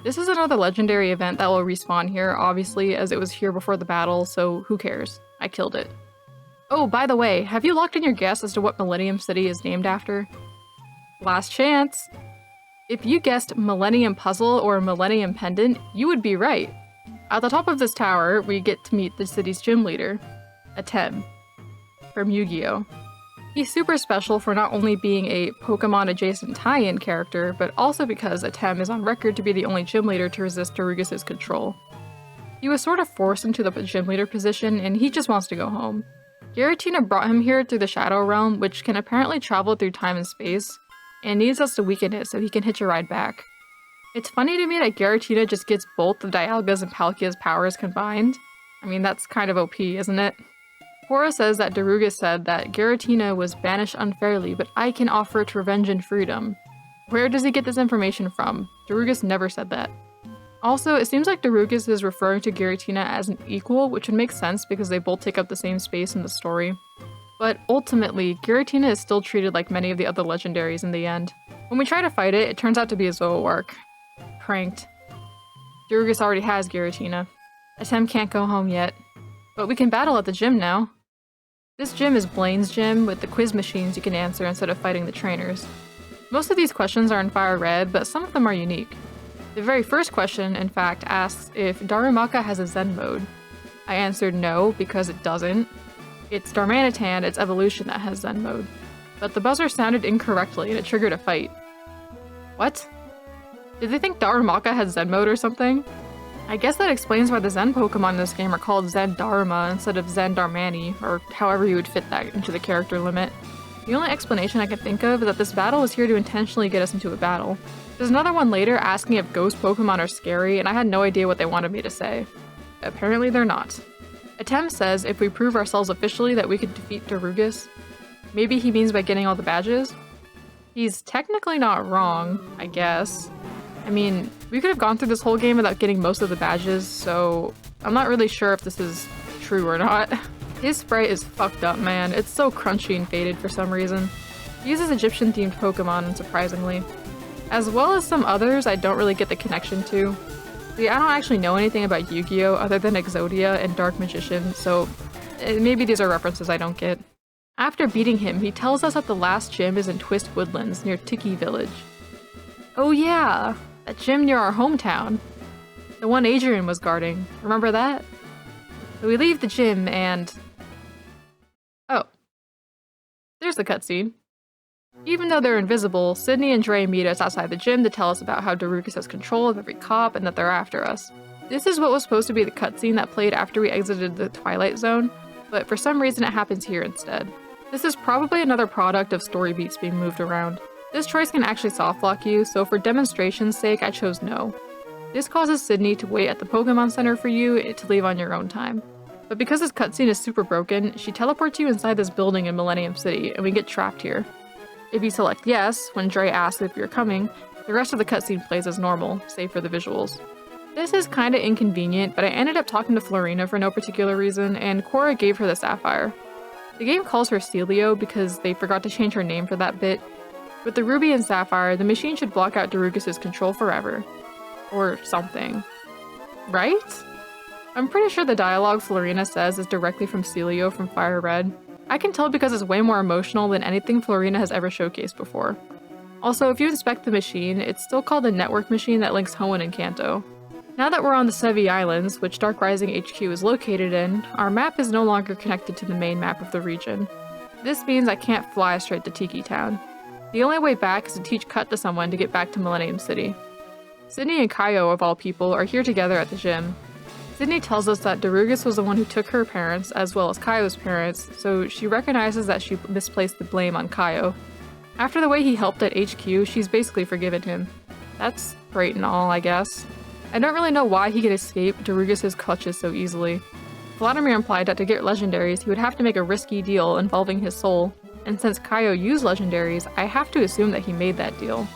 This is another legendary event that will respawn here, obviously, as it was here before the battle, so who cares? I killed it. Oh, by the way, have you locked in your guess as to what Millennium City is named after? Last chance! If you guessed Millennium Puzzle or Millennium Pendant, you would be right. At the top of this tower, we get to meet the city's gym leader, Atem, from Yu-Gi-Oh! He's super special for not only being a Pokemon-adjacent tie-in character, but also because Atem is on record to be the only gym leader to resist Darugis' control. He was sort of forced into the gym leader position, and he just wants to go home. Giratina brought him here through the Shadow Realm, which can apparently travel through time and space, and needs us to weaken it so he can hitch a ride back. It's funny to me that Giratina just gets both of Dialga's and Palkia's powers combined. I mean, that's kind of OP, isn't it? Cora says that Darugis said that Giratina was banished unfairly, but I can offer it revenge and freedom. Where does he get this information from? Darugis never said that. Also, it seems like Darugis is referring to Giratina as an equal, which would make sense because they both take up the same space in the story. But ultimately, Giratina is still treated like many of the other legendaries in the end. When we try to fight it, it turns out to be a Zoroark. Pranked. Darugis already has Giratina. Atem can't go home yet. But we can battle at the gym now. This gym is Blaine's gym, with the quiz machines you can answer instead of fighting the trainers. Most of these questions are in FireRed, but some of them are unique. The very first question, in fact, asks if Darumaka has a Zen mode. I answered no, because it doesn't. It's Darmanitan, its evolution, that has Zen mode. But the buzzer sounded incorrectly and it triggered a fight. What? Did they think Darumaka had Zen mode or something? I guess that explains why the Zen Pokemon in this game are called Zen Daruma instead of Zen Darmani, or however you would fit that into the character limit. The only explanation I can think of is that this battle was here to intentionally get us into a battle. There's another one later asking if ghost Pokemon are scary, and I had no idea what they wanted me to say. Apparently they're not. Atem says if we prove ourselves officially that we could defeat Darugis, maybe he means by getting all the badges? He's technically not wrong, I guess. I mean, we could have gone through this whole game without getting most of the badges, so I'm not really sure if this is true or not. His sprite is fucked up, man. It's so crunchy and faded for some reason. He uses Egyptian-themed Pokemon, unsurprisingly. As well as some others I don't really get the connection to. See, I don't actually know anything about Yu-Gi-Oh! Other than Exodia and Dark Magician, so maybe these are references I don't get. After beating him, he tells us that the last gym is in Twist Woodlands, near Tiki Village. Oh yeah! That gym near our hometown. The one Adrian was guarding. Remember that? So we leave the gym and... oh. There's the cutscene. Even though they're invisible, Sydney and Dre meet us outside the gym to tell us about how Darugis has control of every cop and that they're after us. This is what was supposed to be the cutscene that played after we exited the Twilight Zone, but for some reason it happens here instead. This is probably another product of story beats being moved around. This choice can actually softlock you, so for demonstration's sake, I chose no. This causes Sydney to wait at the Pokemon Center for you to leave on your own time. But because this cutscene is super broken, she teleports you inside this building in Millennium City, and we get trapped here. If you select yes, when Dre asks if you're coming, the rest of the cutscene plays as normal, save for the visuals. This is kinda inconvenient, but I ended up talking to Florina for no particular reason, and Cora gave her the Sapphire. The game calls her Celio because they forgot to change her name for that bit. With the Ruby and Sapphire, the machine should block out Darugis' control forever. Or something. Right? I'm pretty sure the dialogue Florina says is directly from Celio from FireRed. I can tell because it's way more emotional than anything Florina has ever showcased before. Also, if you inspect the machine, it's still called a network machine that links Hoenn and Kanto. Now that we're on the Sevi Islands, which Dark Rising HQ is located in, our map is no longer connected to the main map of the region. This means I can't fly straight to Tiki Town. The only way back is to teach Cut to someone to get back to Millennium City. Sydney and Kaio, of all people, are here together at the gym. Sydney tells us that Darugis was the one who took her parents, as well as Kaio's parents, so she recognizes that she misplaced the blame on Kaio. After the way he helped at HQ, she's basically forgiven him. That's great and all, I guess. I don't really know why he could escape Darugis' clutches so easily. Vladimir implied that to get legendaries, he would have to make a risky deal involving his soul, and since Kaio used legendaries, I have to assume that he made that deal.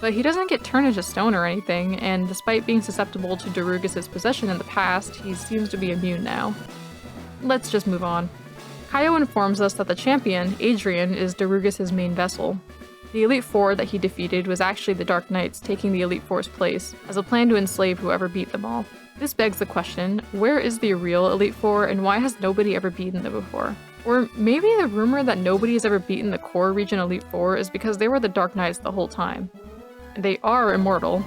But he doesn't get turned into stone or anything, and despite being susceptible to Darugis' possession in the past, he seems to be immune now. Let's just move on. Kaio informs us that the champion, Adrian, is Darugis' main vessel. The Elite Four that he defeated was actually the Dark Knights taking the Elite Four's place, as a plan to enslave whoever beat them all. This begs the question, where is the real Elite Four and why has nobody ever beaten them before? Or maybe the rumor that nobody's ever beaten the core region Elite Four is because they were the Dark Knights the whole time. And they are immortal.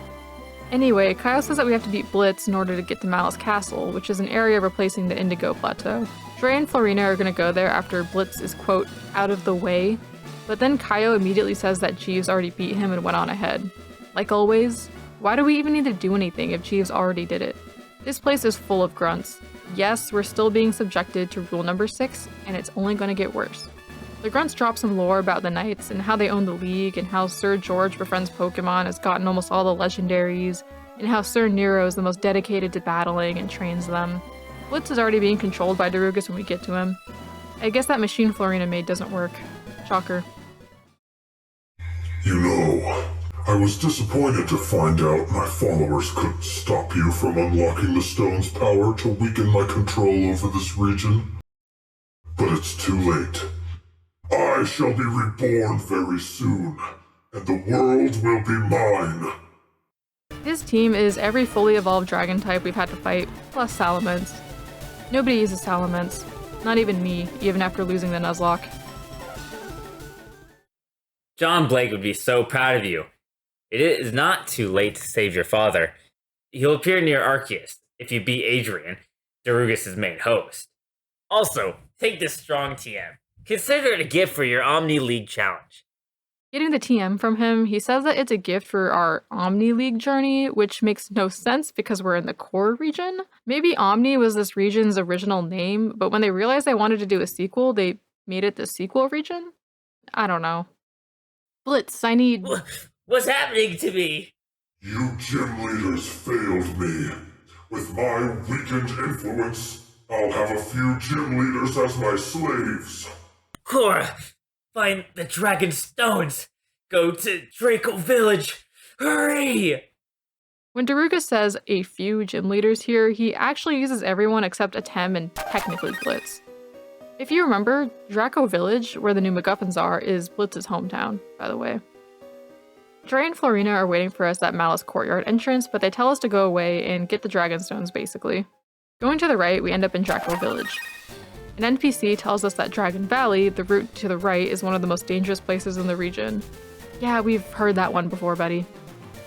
Anyway, Kaizo says that we have to beat Blitz in order to get to Malice Castle, which is an area replacing the Indigo Plateau. Dre and Florina are gonna go there after Blitz is, quote, out of the way, but then Kaizo immediately says that Jeeves already beat him and went on ahead. Like always, why do we even need to do anything if Jeeves already did it? This place is full of grunts. Yes, we're still being subjected to rule number 6, and it's only gonna get worse. The grunts drop some lore about the Knights and how they own the League, and how Sir George befriends Pokemon, has gotten almost all the legendaries, and how Sir Nero is the most dedicated to battling and trains them. Blitz is already being controlled by Darugus when we get to him. I guess that machine Florina made doesn't work. Shocker. You know, I was disappointed to find out my followers couldn't stop you from unlocking the stone's power to weaken my control over this region. But it's too late. I shall be reborn very soon, and the world will be mine. His team is every fully evolved dragon type we've had to fight, plus Salamence. Nobody uses Salamence. Not even me, even after losing the Nuzlocke. John Blake would be so proud of you. It is not too late to save your father. He'll appear near Arceus if you beat Adrian, Darugus' main host. Also, take this strong TM. Consider it a gift for your Omni League challenge. Getting the TM from him, he says that it's a gift for our Omni League journey, which makes no sense because we're in the core region. Maybe Omni was this region's original name, but when they realized they wanted to do a sequel, they made it the sequel region? I don't know. Blitz, I need... What's happening to me? You gym leaders failed me. With my weakened influence, I'll have a few gym leaders as my slaves. Cora, find the Dragon Stones. Go to Draco Village. Hurry! When Darugus says a few gym leaders here, he actually uses everyone except Atem and technically Blitz. If you remember, Draco Village, where the new MacGuffins are, is Blitz's hometown, by the way. Dre and Florina are waiting for us at Malice Courtyard entrance, but they tell us to go away and get the Dragon Stones, basically. Going to the right, we end up in Draco Village. An NPC tells us that Dragon Valley, the route to the right, is one of the most dangerous places in the region. Yeah, we've heard that one before, buddy.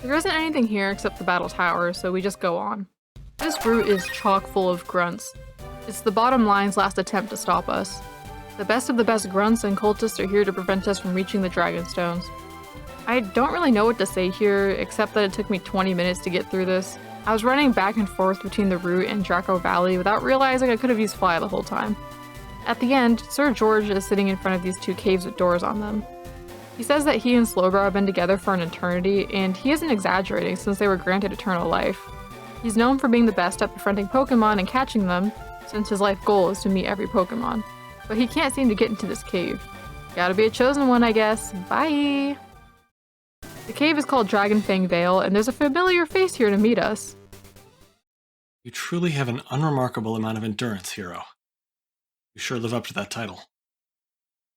There isn't anything here except the Battle Tower, so we just go on. This route is chock full of grunts. It's the bottom line's last attempt to stop us. The best of the best grunts and cultists are here to prevent us from reaching the Dragon Stones. I don't really know what to say here, except that it took me 20 minutes to get through this. I was running back and forth between the route and Draco Valley without realizing I could have used Fly the whole time. At the end, Sir George is sitting in front of these two caves with doors on them. He says that he and Slowbrow have been together for an eternity, and he isn't exaggerating since they were granted eternal life. He's known for being the best at befriending Pokemon and catching them, since his life goal is to meet every Pokemon. But he can't seem to get into this cave. Gotta be a chosen one, I guess. Bye! The cave is called Dragonfang Vale, and there's a familiar face here to meet us. You truly have an unremarkable amount of endurance, hero. You sure live up to that title.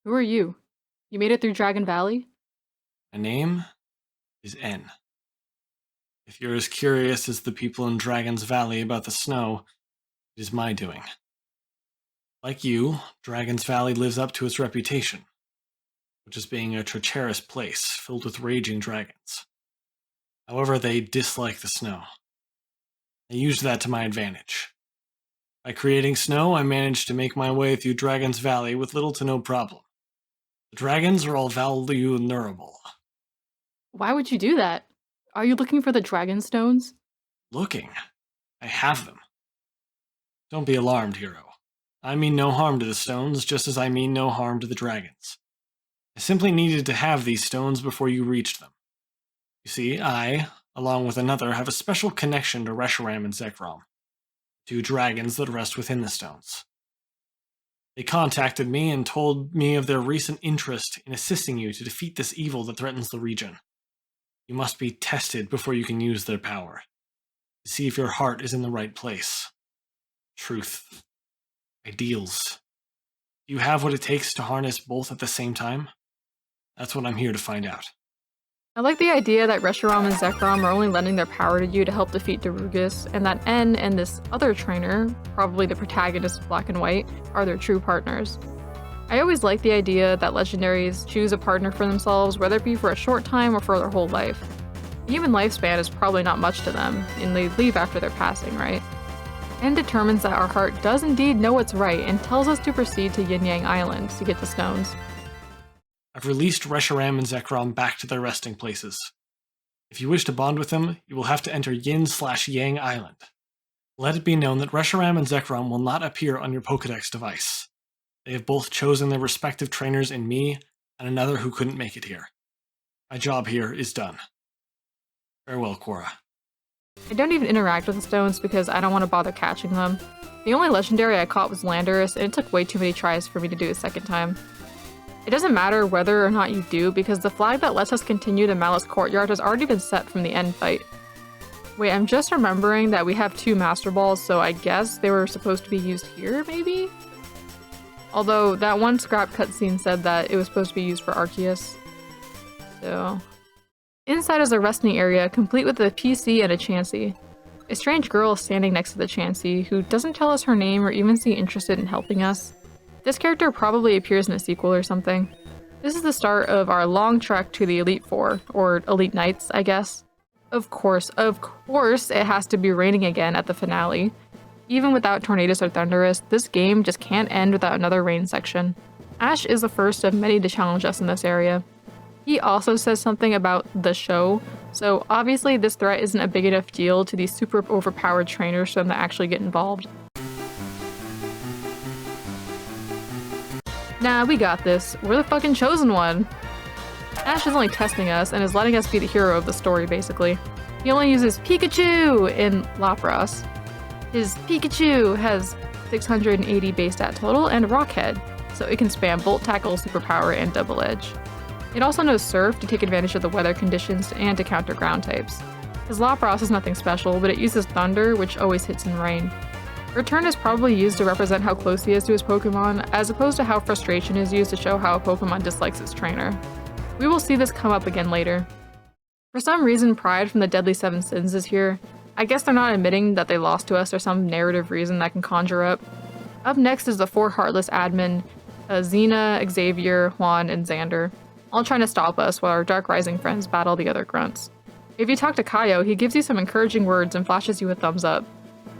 Who are you? You made it through Dragon Valley? My name is N. If you're as curious as the people in Dragon's Valley about the snow, it is my doing. Like you, Dragon's Valley lives up to its reputation, which is being a treacherous place filled with raging dragons. However, they dislike the snow. I used that to my advantage. By creating snow, I managed to make my way through Dragon's Valley with little to no problem. The dragons are all vulnerable. Why would you do that? Are you looking for the Dragon Stones? Looking. I have them. Don't be alarmed, hero. I mean no harm to the stones, just as I mean no harm to the dragons. I simply needed to have these stones before you reached them. You see, I, along with another, have a special connection to Reshiram and Zekrom, two dragons that rest within the stones. They contacted me and told me of their recent interest in assisting you to defeat this evil that threatens the region. You must be tested before you can use their power, to see if your heart is in the right place. Truth. Ideals. Do you have what it takes to harness both at the same time? That's what I'm here to find out. I like the idea that Reshiram and Zekrom are only lending their power to you to help defeat Darugus, and that N and this other trainer, probably the protagonist of Black and White, are their true partners. I always like the idea that legendaries choose a partner for themselves, whether it be for a short time or for their whole life. The human lifespan is probably not much to them, and they leave after their passing, right? And determines that our heart does indeed know what's right and tells us to proceed to Yin Yang Island to get the stones. I've released Reshiram and Zekrom back to their resting places. If you wish to bond with them, you will have to enter Yin/Yang Island. Let it be known that Reshiram and Zekrom will not appear on your Pokedex device. They have both chosen their respective trainers in me and another who couldn't make it here. My job here is done. Farewell, Quora. I don't even interact with the stones because I don't want to bother catching them. The only legendary I caught was Landorus, and it took way too many tries for me to do a second time. It doesn't matter whether or not you do, because the flag that lets us continue to Malice Courtyard has already been set from the end fight. Wait, I'm just remembering that we have 2 Master Balls, so I guess they were supposed to be used here, maybe? Although, that one scrap cutscene said that it was supposed to be used for Arceus. So... Inside is a resting area, complete with a PC and a Chansey. A strange girl is standing next to the Chansey, who doesn't tell us her name or even seem interested in helping us. This character probably appears in a sequel or something. This is the start of our long trek to the Elite Four, or Elite Knights, I guess. Of course, it has to be raining again at the finale. Even without Tornadus or Thunderous, this game just can't end without another rain section. Ash is the first of many to challenge us in this area. He also says something about the show, so obviously this threat isn't a big enough deal to these super overpowered trainers for them to actually get involved. Nah, we got this. We're the fucking chosen one. Ash is only testing us and is letting us be the hero of the story, basically. He only uses Pikachu in Lapras. His Pikachu has 680 base stat total and Rockhead, so it can spam Volt Tackle, Superpower, and Double Edge. It also knows Surf to take advantage of the weather conditions and to counter ground types. His Lapras is nothing special, but it uses Thunder, which always hits in rain. Return is probably used to represent how close he is to his Pokemon, as opposed to how Frustration is used to show how a Pokemon dislikes its trainer. We will see this come up again later. For some reason, Pride from the Deadly Seven Sins is here. I guess they're not admitting that they lost to us or some narrative reason that can conjure up. Up next is the 4 Heartless admin, Xena, Xavier, Juan, and Xander, all trying to stop us while our Dark Rising friends battle the other grunts. If you talk to Kaio, he gives you some encouraging words and flashes you a thumbs up.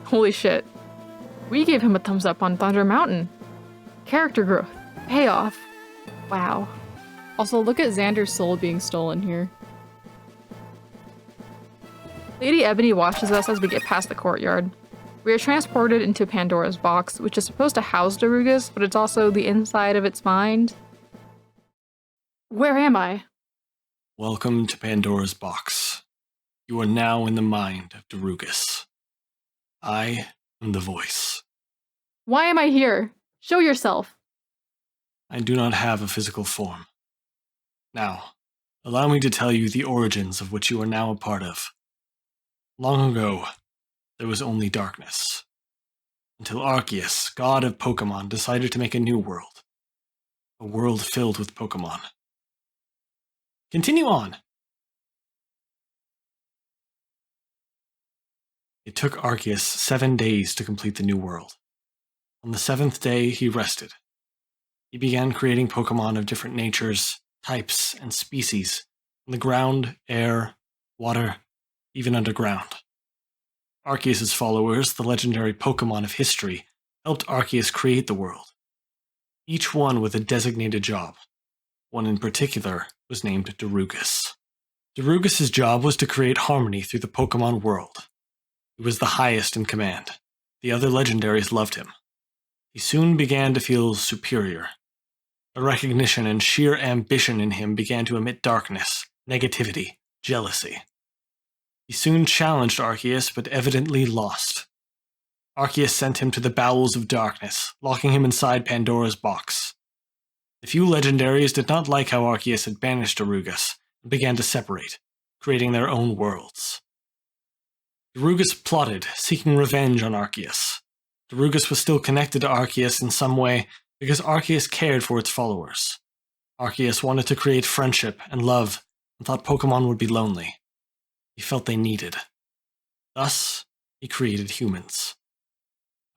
Holy shit. We gave him a thumbs up on Thunder Mountain. Character growth. Payoff. Wow. Also, look at Xander's soul being stolen here. Lady Ebony watches us as we get past the courtyard. We are transported into Pandora's box, which is supposed to house Darugus, but it's also the inside of its mind. Where am I? Welcome to Pandora's box. You are now in the mind of Darugus. I am the voice. Why am I here? Show yourself. I do not have a physical form. Now, allow me to tell you the origins of which you are now a part of. Long ago, there was only darkness. Until Arceus, god of Pokémon, decided to make a new world. A world filled with Pokémon. Continue on. It took Arceus 7 days to complete the new world. On the 7th day, he rested. He began creating Pokémon of different natures, types, and species, on the ground, air, water, even underground. Arceus' followers, the legendary Pokémon of history, helped Arceus create the world. Each one with a designated job. One in particular was named Darugus. Darugus' job was to create harmony through the Pokémon world. He was the highest in command. The other legendaries loved him. He soon began to feel superior. A recognition and sheer ambition in him began to emit darkness, negativity, jealousy. He soon challenged Arceus, but evidently lost. Arceus sent him to the bowels of darkness, locking him inside Pandora's box. The few legendaries did not like how Arceus had banished Darugus, and began to separate, creating their own worlds. Darugus plotted, seeking revenge on Arceus. Darugus was still connected to Arceus in some way because Arceus cared for its followers. Arceus wanted to create friendship and love, and thought Pokémon would be lonely. He felt they needed. Thus, he created humans.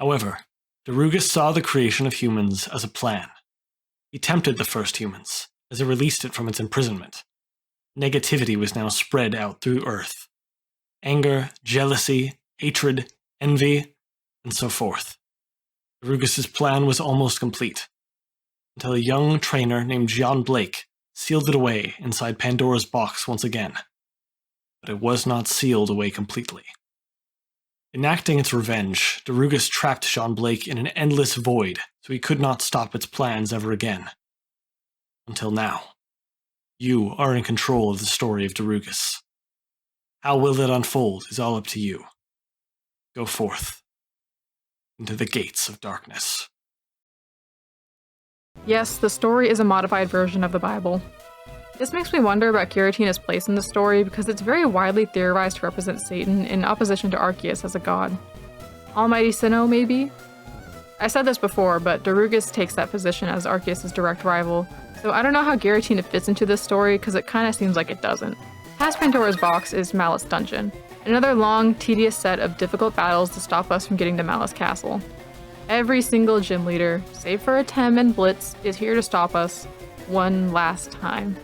However, Darugus saw the creation of humans as a plan. He tempted the first humans, as it released it from its imprisonment. Negativity was now spread out through Earth. Anger, jealousy, hatred, envy, and so forth. Darugus' plan was almost complete, until a young trainer named John Blake sealed it away inside Pandora's box once again. But it was not sealed away completely. Enacting its revenge, Darugus trapped John Blake in an endless void, so he could not stop its plans ever again. Until now. You are in control of the story of Darugus. How will it unfold is all up to you. Go forth into the gates of darkness. Yes, the story is a modified version of the Bible. This makes me wonder about Giratina's place in the story because it's very widely theorized to represent Satan in opposition to Arceus as a god. Almighty Sinnoh, maybe? I said this before, but Darugus takes that position as Arceus' direct rival, so I don't know how Giratina fits into this story because it kinda seems like it doesn't. Past Pandora's box is Malice Dungeon, another long, tedious set of difficult battles to stop us from getting to Malice Castle. Every single gym leader, save for Atem and Blitz, is here to stop us one last time.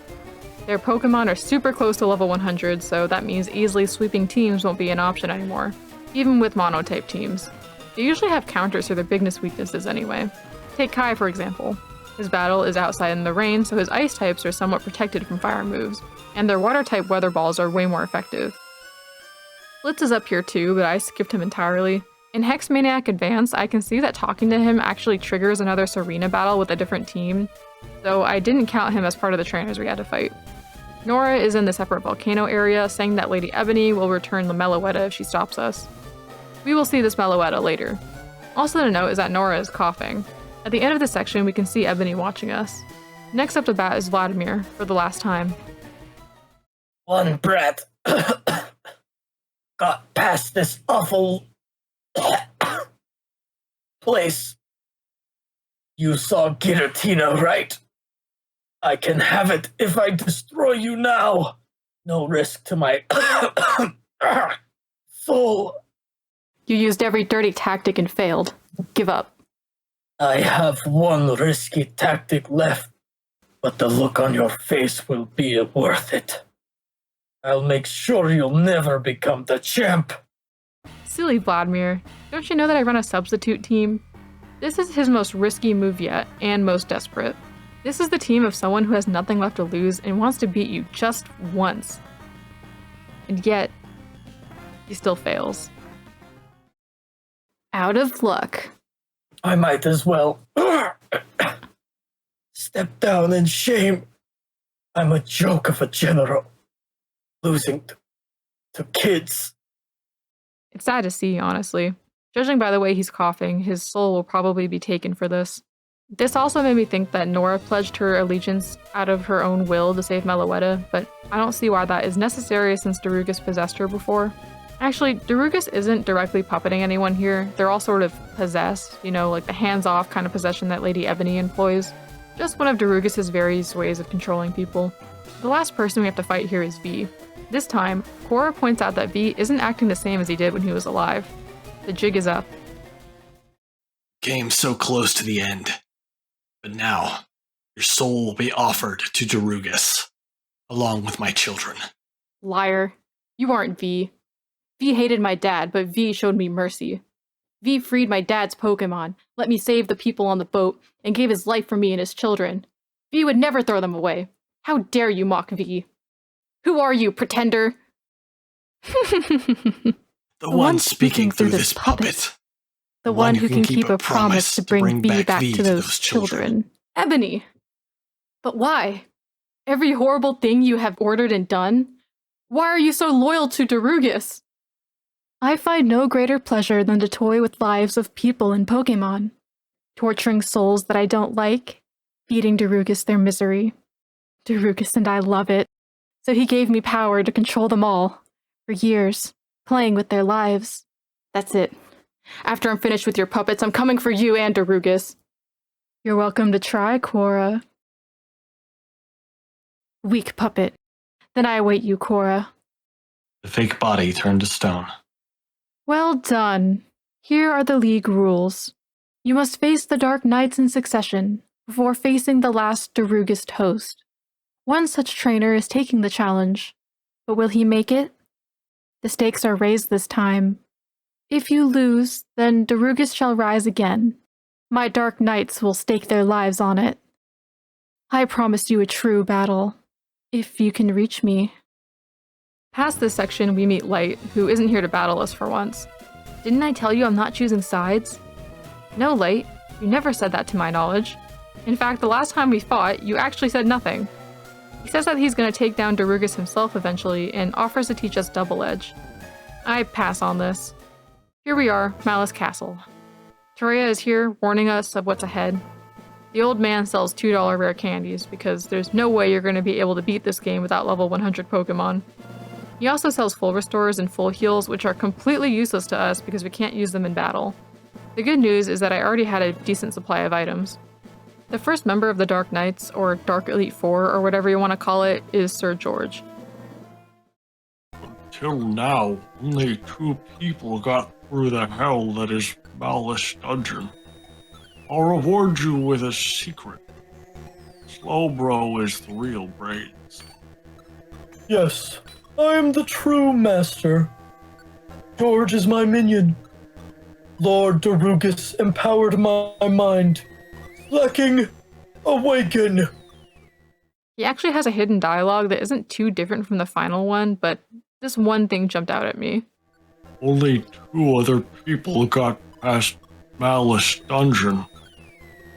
Their Pokémon are super close to level 100, so that means easily sweeping teams won't be an option anymore, even with monotype teams. They usually have counters to their biggest weaknesses anyway. Take Kai, for example. His battle is outside in the rain, so his ice types are somewhat protected from fire moves, and their water type weather balls are way more effective. Blitz is up here too, but I skipped him entirely. In Hex Maniac Advance, I can see that talking to him actually triggers another Serena battle with a different team, so I didn't count him as part of the trainers we had to fight. Nora is in the separate volcano area, saying that Lady Ebony will return the Meloetta if she stops us. We will see this Meloetta later. Also to note is that Nora is coughing. At the end of this section, we can see Ebony watching us. Next up to bat is Vladimir, for the last time. One breath. Got past this awful place. You saw Giratina, right? I can have it if I destroy you now. No risk to my soul. You used every dirty tactic and failed. Give up. I have one risky tactic left, but the look on your face will be worth it. I'll make sure you'll never become the champ. Silly Vladimir. Don't you know that I run a substitute team? This is his most risky move yet, and most desperate. This is the team of someone who has nothing left to lose and wants to beat you just once. And yet, he still fails. Out of luck. I might as well step down in shame. I'm a joke of a general, losing to kids. It's sad to see, honestly. Judging by the way he's coughing, his soul will probably be taken for this. This also made me think that Nora pledged her allegiance out of her own will to save Meloetta, but I don't see why that is necessary since Darugus possessed her before. Actually, Darugus isn't directly puppeting anyone here. They're all sort of possessed, you know, like the hands-off kind of possession that Lady Ebony employs. Just one of Darugus's various ways of controlling people. The last person we have to fight here is V. This time, Cora points out that V isn't acting the same as he did when he was alive. The jig is up. Came so close to the end. But now, your soul will be offered to Darugus, along with my children. Liar. You aren't V. V hated my dad, but V showed me mercy. V freed my dad's Pokémon, let me save the people on the boat, and gave his life for me and his children. V would never throw them away. How dare you mock V? Who are you, pretender? The one speaking through this puppet. The one who can keep a promise to bring V back to those children. Ebony! But why? Every horrible thing you have ordered and done? Why are you so loyal to Darugus? I find no greater pleasure than to toy with lives of people in Pokémon. Torturing souls that I don't like, feeding Darugus their misery. Darugus and I love it, so he gave me power to control them all, for years, playing with their lives. That's it. After I'm finished with your puppets, I'm coming for you and Darugus. You're welcome to try, Cora. Weak puppet. Then I await you, Cora. The fake body turned to stone. Well done. Here are the League rules. You must face the Dark Knights in succession, before facing the last Darugist host. One such trainer is taking the challenge, but will he make it? The stakes are raised this time. If you lose, then Darugist shall rise again. My Dark Knights will stake their lives on it. I promise you a true battle, if you can reach me. Past this section, we meet Light, who isn't here to battle us for once. Didn't I tell you I'm not choosing sides? No, Light, you never said that to my knowledge. In fact, the last time we fought, you actually said nothing. He says that he's going to take down Darugis himself eventually and offers to teach us Double Edge. I pass on this. Here we are, Malice Castle. Torreya is here, warning us of what's ahead. The old man sells $2 rare candies because there's no way you're going to be able to beat this game without level 100 Pokemon. He also sells full restores and full heals, which are completely useless to us because we can't use them in battle. The good news is that I already had a decent supply of items. The first member of the Dark Knights, or Dark Elite 4, or whatever you want to call it, is Sir George. Till now, only 2 people got through the hell that is Malice Dungeon. I'll reward you with a secret. Slowbro is the real brains. Yes, I am the true master. George is my minion. Lord Darugis empowered my mind. Slacking, awaken! He actually has a hidden dialogue that isn't too different from the final one, but this one thing jumped out at me. Only 2 other people got past Malice Dungeon.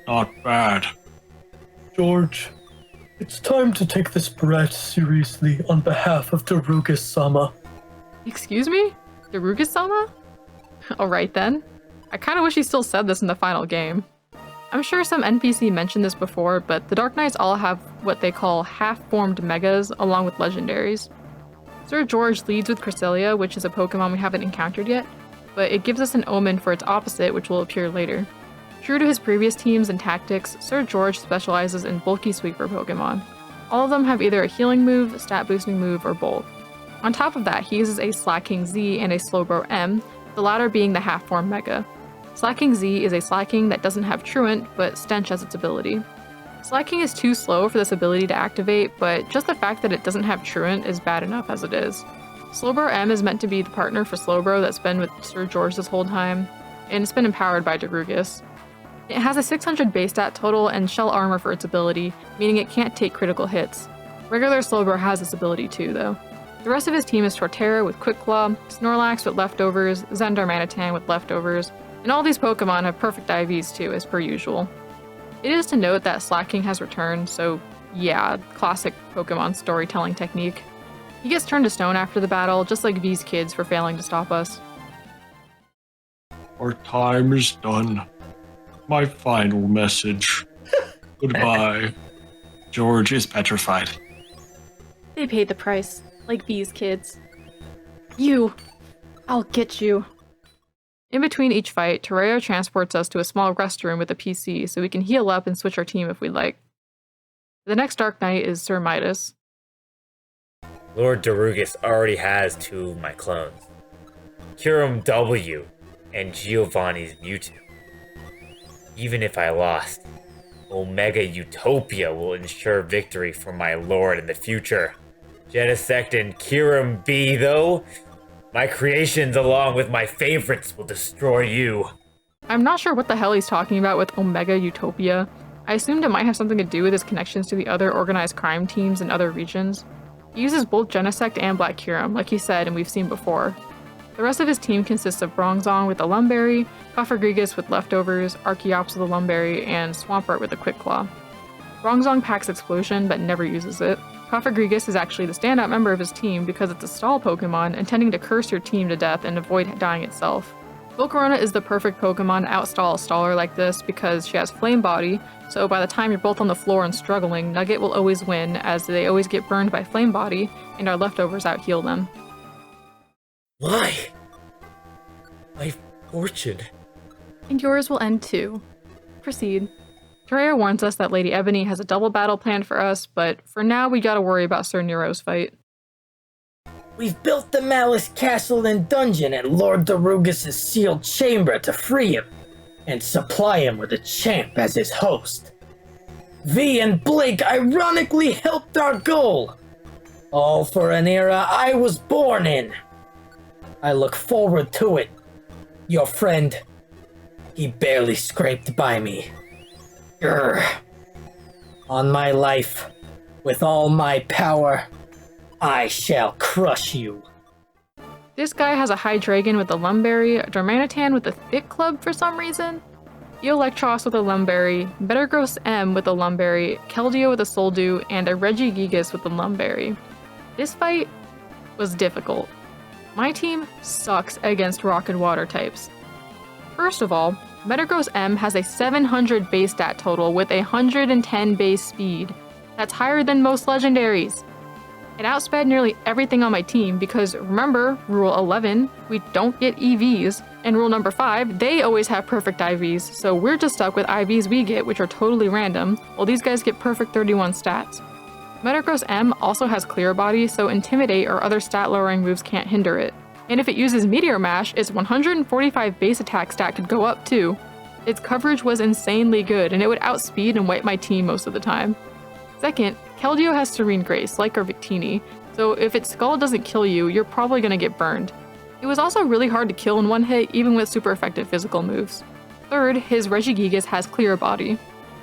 Not bad. George, it's time to take this brat seriously on behalf of Darugis-sama. Excuse me? Darugis-sama? Alright then. I kinda wish he still said this in the final game. I'm sure some NPC mentioned this before, but the Dark Knights all have what they call half-formed megas along with legendaries. Sir George leads with Cresselia, which is a Pokemon we haven't encountered yet, but it gives us an omen for its opposite, which will appear later. True to his previous teams and tactics, Sir George specializes in bulky sweeper Pokemon. All of them have either a healing move, stat boosting move, or both. On top of that, he uses a Slacking Z and a Slowbro M, the latter being the half-form Mega. Slacking Z is a Slacking that doesn't have Truant, but Stench as its ability. Slacking is too slow for this ability to activate, but just the fact that it doesn't have Truant is bad enough as it is. Slowbro M is meant to be the partner for Slowbro that's been with Sir George this whole time, and it's been empowered by Darugis. It has a 600 base stat total and shell armor for its ability, meaning it can't take critical hits. Regular Slowbro has this ability too, though. The rest of his team is Torterra with Quick Claw, Snorlax with leftovers, Zendarmanitan with leftovers, and all these Pokemon have perfect IVs too, as per usual. It is to note that Slacking has returned, so yeah, classic Pokemon storytelling technique. He gets turned to stone after the battle, just like V's kids for failing to stop us. Our time is done. My final message. Goodbye. George is petrified. They paid the price, like V's kids. You! I'll get you. In between each fight, Torreya transports us to a small restroom with a PC so we can heal up and switch our team if we'd like. The next Dark Knight is Sir Midas. Lord Darugis already has 2 of my clones. Kyurem W and Giovanni's Mewtwo. Even if I lost, Omega Utopia will ensure victory for my lord in the future. Genesect and Kyurem B, though, my creations along with my favorites will destroy you. I'm not sure what the hell he's talking about with Omega Utopia. I assumed it might have something to do with his connections to the other organized crime teams in other regions. He uses both Genesect and Black Kyurem, like he said and we've seen before. The rest of his team consists of Bronzong with a Lumberry, Cofagrigus with leftovers, Archeops with a Lumberry, and Swampert with a Quick Claw. Bronzong packs Explosion, but never uses it. Cofagrigus is actually the standout member of his team because it's a stall Pokemon intending to curse your team to death and avoid dying itself. Volcarona is the perfect Pokemon to outstall a staller like this because she has Flame Body, so by the time you're both on the floor and struggling, Nugget will always win as they always get burned by Flame Body, and our leftovers out-heal them. Why? My fortune. And yours will end too. Proceed. Torreya warns us that Lady Ebony has a double battle planned for us, but for now we gotta worry about Sir Nero's fight. We've built the Malice Castle and Dungeon at Lord Darugis' sealed chamber to free him, and supply him with a champ as his host. V and Blake ironically helped our goal. All for an era I was born in. I look forward to it. Your friend, he barely scraped by me. Grr. On my life, with all my power, I shall crush you. This guy has a Hydreigon with a Lumberry, a Darmanitan with a Thick Club for some reason, Electros with a Lumberry, Metagross M with a Lumberry, Keldeo with a Soldew, and a Regigigas with a Lumberry. This fight was difficult. My team sucks against Rock and Water types. First of all, Metagross M has a 700 base stat total with 110 base speed. That's higher than most legendaries. It outsped nearly everything on my team because remember, rule 11, we don't get EVs, and rule number 5, they always have perfect IVs, so we're just stuck with IVs we get, which are totally random, while these guys get perfect 31 stats. Metagross M also has Clear Body, so Intimidate or other stat-lowering moves can't hinder it. And if it uses Meteor Mash, its 145 base attack stat could go up too. Its coverage was insanely good, and it would outspeed and wipe my team most of the time. Second, Keldeo has Serene Grace, like our Victini, so if its Skull doesn't kill you, you're probably gonna get burned. It was also really hard to kill in one hit, even with super effective physical moves. Third, his Regigigas has Clear Body.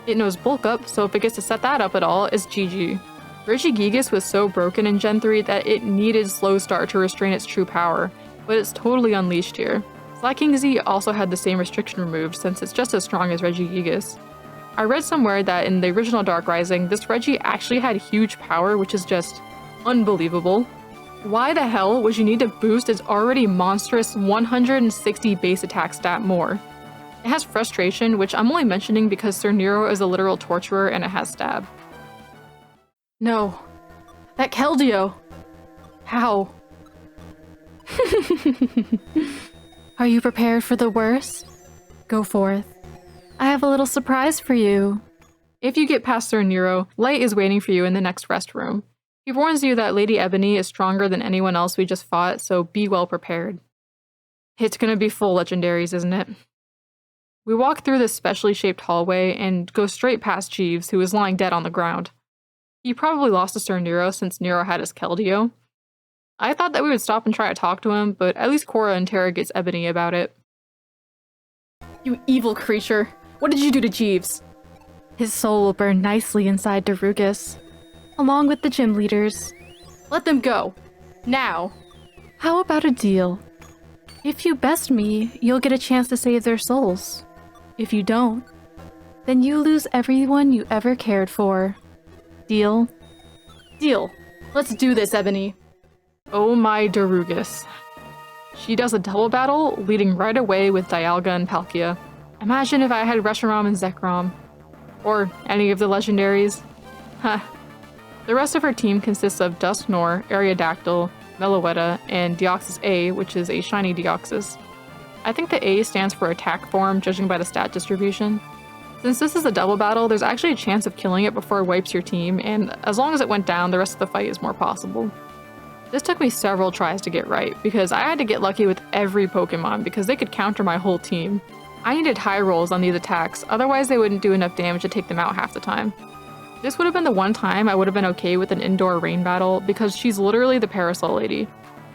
It knows Bulk Up, so if it gets to set that up at all, it's GG. Regigigas was so broken in Gen 3 that it needed Slow Start to restrain its true power, but it's totally unleashed here. Slacking Z also had the same restriction removed since it's just as strong as Regigigas. I read somewhere that in the original Dark Rising, this Regi actually had huge power, which is just unbelievable. Why the hell would you need to boost its already monstrous 160 base attack stat more? It has Frustration, which I'm only mentioning because Sir Nero is a literal torturer and it has Stab. No. That Keldeo! How? Are you prepared for the worst? Go forth. I have a little surprise for you. If you get past Sir Nero, Light is waiting for you in the next rest room. He warns you that Lady Ebony is stronger than anyone else we just fought, so be well prepared. It's gonna be full legendaries, isn't it? We walk through this specially shaped hallway and go straight past Jeeves, who is lying dead on the ground. He probably lost to Sir Nero since Nero had his Keldeo. I thought that we would stop and try to talk to him, but at least Cora interrogates Ebony about it. You evil creature! What did you do to Jeeves? His soul will burn nicely inside Darugus, along with the gym leaders. Let them go! Now! How about a deal? If you best me, you'll get a chance to save their souls. If you don't, then you lose everyone you ever cared for. Deal? Deal! Let's do this, Ebony! Oh my Darugus. She does a double battle, leading right away with Dialga and Palkia. Imagine if I had Reshiram and Zekrom. Or any of the legendaries. Huh. The rest of her team consists of Dusknoir, Aerodactyl, Meloetta, and Deoxys A, which is a shiny Deoxys. I think the A stands for attack form, judging by the stat distribution. Since this is a double battle, there's actually a chance of killing it before it wipes your team, and as long as it went down, the rest of the fight is more possible. This took me several tries to get right, because I had to get lucky with every Pokemon because they could counter my whole team. I needed high rolls on these attacks, otherwise they wouldn't do enough damage to take them out half the time. This would have been the one time I would have been okay with an indoor rain battle because she's literally the Parasol Lady.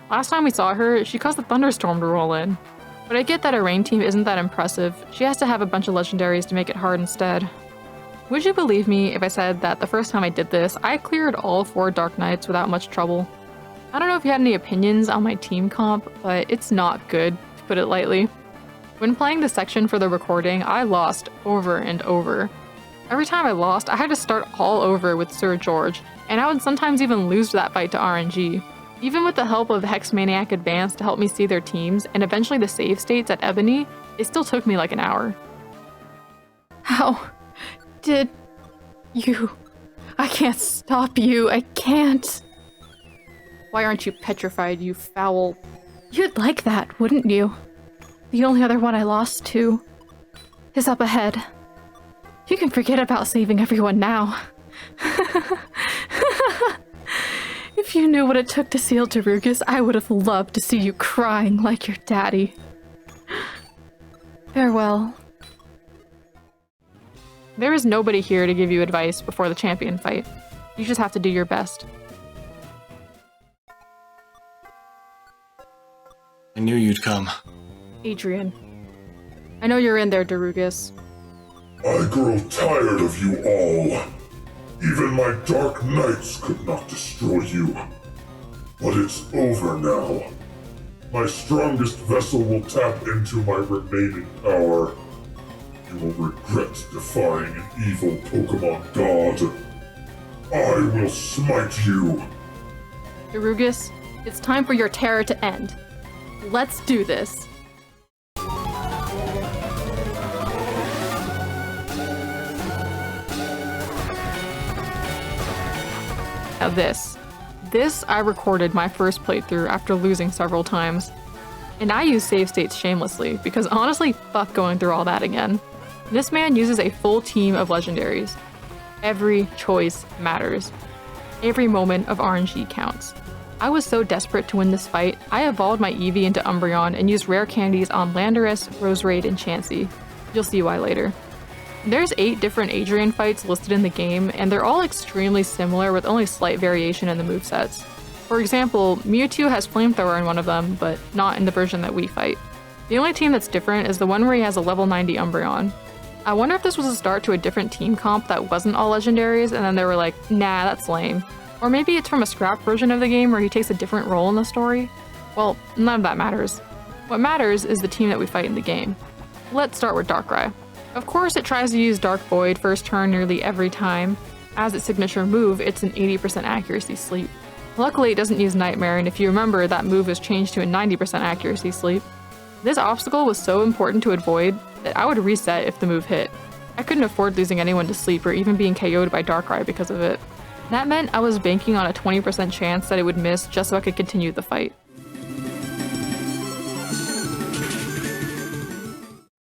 Last time we saw her, she caused a thunderstorm to roll in. But I get that a rain team isn't that impressive, she has to have a bunch of legendaries to make it hard instead. Would you believe me if I said that the first time I did this, I cleared all 4 Dark Knights without much trouble? I don't know if you had any opinions on my team comp, but it's not good, to put it lightly. When playing the section for the recording, I lost over and over. Every time I lost, I had to start all over with Sir George, and I would sometimes even lose that fight to RNG. Even with the help of Hex Maniac Advance to help me see their teams, and eventually the save states at Ebony, it still took me like an hour. How did you? I can't stop you, I can't. Why aren't you petrified, you foul? You'd like that, wouldn't you? The only other one I lost to is up ahead. You can forget about saving everyone now. If you knew what it took to seal Darugus, I would have loved to see you crying like your daddy. Farewell. There is nobody here to give you advice before the champion fight. You just have to do your best. I knew you'd come. Adrian. I know you're in there, Darugus. I grow tired of you all. Even my dark knights could not destroy you. But it's over now. My strongest vessel will tap into my remaining power. You will regret defying an evil Pokémon god. I will smite you. Darugus, it's time for your terror to end. Let's do this. Now this I recorded my first playthrough after losing several times. And I use save states shamelessly, because honestly, fuck going through all that again. This man uses a full team of legendaries. Every choice matters. Every moment of RNG counts. I was so desperate to win this fight, I evolved my Eevee into Umbreon and used rare candies on Landorus, Roserade, and Chansey. You'll see why later. There's 8 different Adrian fights listed in the game, and they're all extremely similar with only slight variation in the movesets. For example, Mewtwo has Flamethrower in one of them, but not in the version that we fight. The only team that's different is the one where he has a level 90 Umbreon. I wonder if this was a start to a different team comp that wasn't all legendaries, and then they were like, nah, that's lame. Or maybe it's from a scrap version of the game where he takes a different role in the story. Well, none of that matters. What matters is the team that we fight in the game. Let's start with Darkrai. Of course, it tries to use Dark Void first turn nearly every time. As its signature move, it's an 80% accuracy sleep. Luckily, it doesn't use Nightmare, and if you remember, that move was changed to a 90% accuracy sleep. This obstacle was so important to avoid that I would reset if the move hit. I couldn't afford losing anyone to sleep or even being KO'd by Darkrai because of it. That meant I was banking on a 20% chance that it would miss just so I could continue the fight.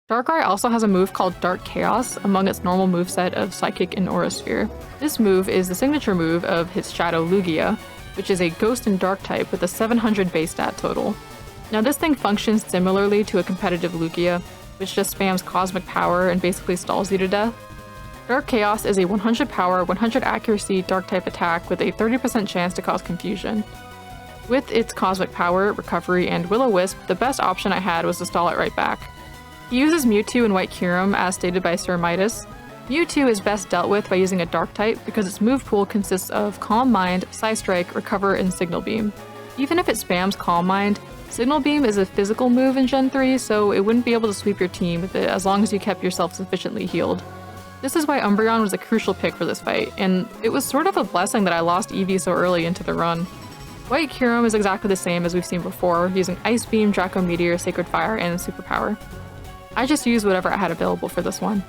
Darkrai also has a move called Dark Chaos among its normal moveset of Psychic and Aura Sphere. This move is the signature move of his Shadow Lugia, which is a Ghost and Dark type with a 700 base stat total. Now this thing functions similarly to a competitive Lugia, which just spams Cosmic Power and basically stalls you to death. Dark Chaos is a 100 power, 100 accuracy Dark type attack with a 30% chance to cause confusion. With its Cosmic Power, Recovery, and Will-O-Wisp, the best option I had was to stall it right back. He uses Mewtwo and White Kyurem as stated by Sir Midas. Mewtwo is best dealt with by using a Dark type because its move pool consists of Calm Mind, Psystrike, Recover, and Signal Beam. Even if it spams Calm Mind, Signal Beam is a physical move in Gen 3, so it wouldn't be able to sweep your team with it as long as you kept yourself sufficiently healed. This is why Umbreon was a crucial pick for this fight, and it was sort of a blessing that I lost Eevee so early into the run. White Kyurem is exactly the same as we've seen before, using Ice Beam, Draco Meteor, Sacred Fire, and Superpower. I just used whatever I had available for this one.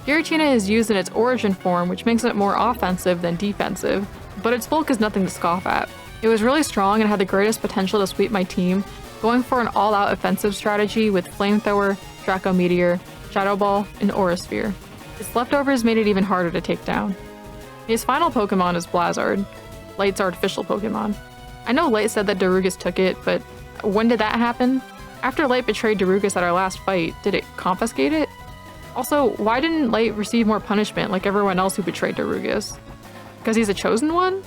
Giratina is used in its origin form, which makes it more offensive than defensive, but its bulk is nothing to scoff at. It was really strong and had the greatest potential to sweep my team, going for an all-out offensive strategy with Flamethrower, Draco Meteor, Shadow Ball, and Aura Sphere. Its leftovers made it even harder to take down. His final Pokemon is Blizzard, Light's artificial Pokemon. I know Light said that Darugus took it, but when did that happen? After Light betrayed Darugus at our last fight, did it confiscate it? Also, why didn't Light receive more punishment like everyone else who betrayed Darugus? Because he's a chosen one?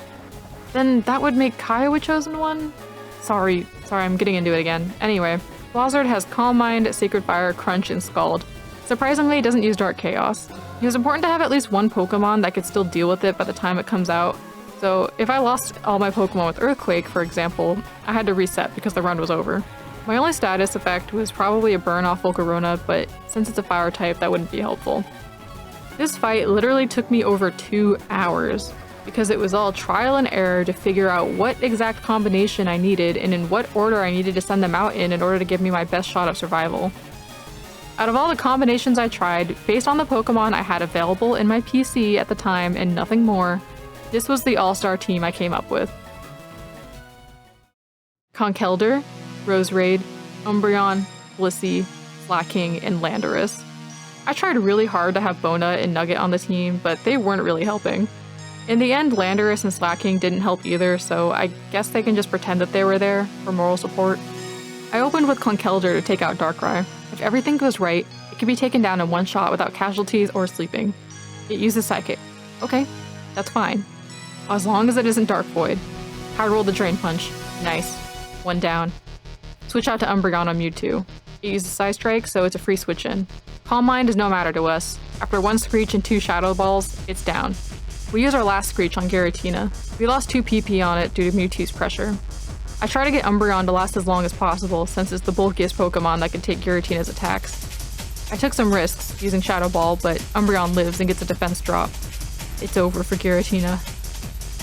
Then that would make Kyle a chosen one? Sorry, I'm getting into it again. Anyway, Blizzard has Calm Mind, Sacred Fire, Crunch, and Scald. Surprisingly, it doesn't use Dark Chaos. It was important to have at least one Pokemon that could still deal with it by the time it comes out. So if I lost all my Pokemon with Earthquake, for example, I had to reset because the run was over. My only status effect was probably a burn off Volcarona, but since it's a fire type, that wouldn't be helpful. This fight literally took me over 2 hours, because it was all trial and error to figure out what exact combination I needed and in what order I needed to send them out in order to give me my best shot of survival. Out of all the combinations I tried, based on the Pokemon I had available in my PC at the time and nothing more, this was the all-star team I came up with. Conkeldurr, Roserade, Umbreon, Blissey, Slaking, and Landorus. I tried really hard to have Bona and Nugget on the team, but they weren't really helping. In the end, Landorus and Slaking didn't help either, so I guess they can just pretend that they were there for moral support. I opened with Conkeldurr to take out Darkrai. If everything goes right, it can be taken down in one shot without casualties or sleeping. It uses Psychic. Okay, that's fine. As long as it isn't Dark Void. High roll the Drain Punch. Nice. 1 down. Switch out to Umbreon on Mewtwo. It uses Psy Strike, so it's a free switch in. Calm Mind is no matter to us. After 1 Screech and 2 Shadow Balls, it's down. We use our last Screech on Giratina. We lost 2 PP on it due to Mewtwo's pressure. I try to get Umbreon to last as long as possible since it's the bulkiest Pokemon that can take Giratina's attacks. I took some risks using Shadow Ball, but Umbreon lives and gets a defense drop. It's over for Giratina.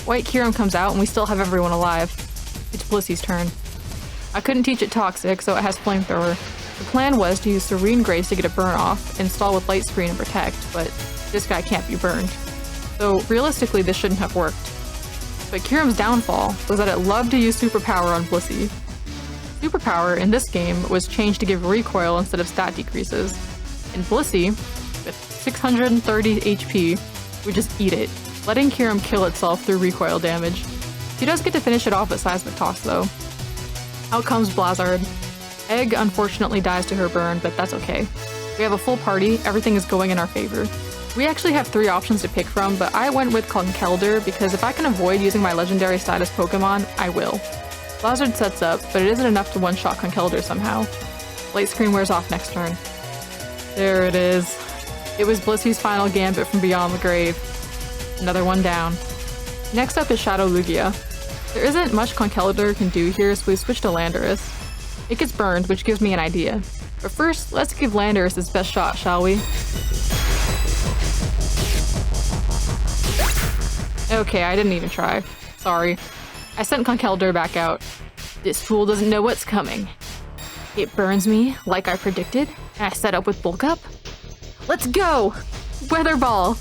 White Kyurem comes out and we still have everyone alive. It's Blissy's turn. I couldn't teach it Toxic, so it has Flamethrower. The plan was to use Serene Grace to get a burn off, install with Light Screen and Protect, but this guy can't be burned. So realistically this shouldn't have worked. But Kyurem's downfall was that it loved to use Superpower on Blissey. Superpower in this game was changed to give recoil instead of stat decreases. And Blissey, with 630 HP, would just eat it, letting Kyurem kill itself through recoil damage. She does get to finish it off with Seismic Toss though. Out comes Blizzard. Egg unfortunately dies to her burn, but that's okay. We have a full party, everything is going in our favor. We actually have 3 options to pick from, but I went with Conkeldurr because if I can avoid using my legendary status Pokemon, I will. Blizzard sets up, but it isn't enough to one-shot Conkeldurr somehow. Light Screen wears off next turn. There it is. It was Blissy's final gambit from beyond the grave. Another 1 down. Next up is Shadow Lugia. There isn't much Conkeldurr can do here, so we switch to Landorus. It gets burned, which gives me an idea. But first, let's give Landorus its best shot, shall we? Okay, I didn't even try. Sorry. I sent Conkeldurr back out. This fool doesn't know what's coming. It burns me, like I predicted, and I set up with Bulk Up. Let's go! Weather Ball!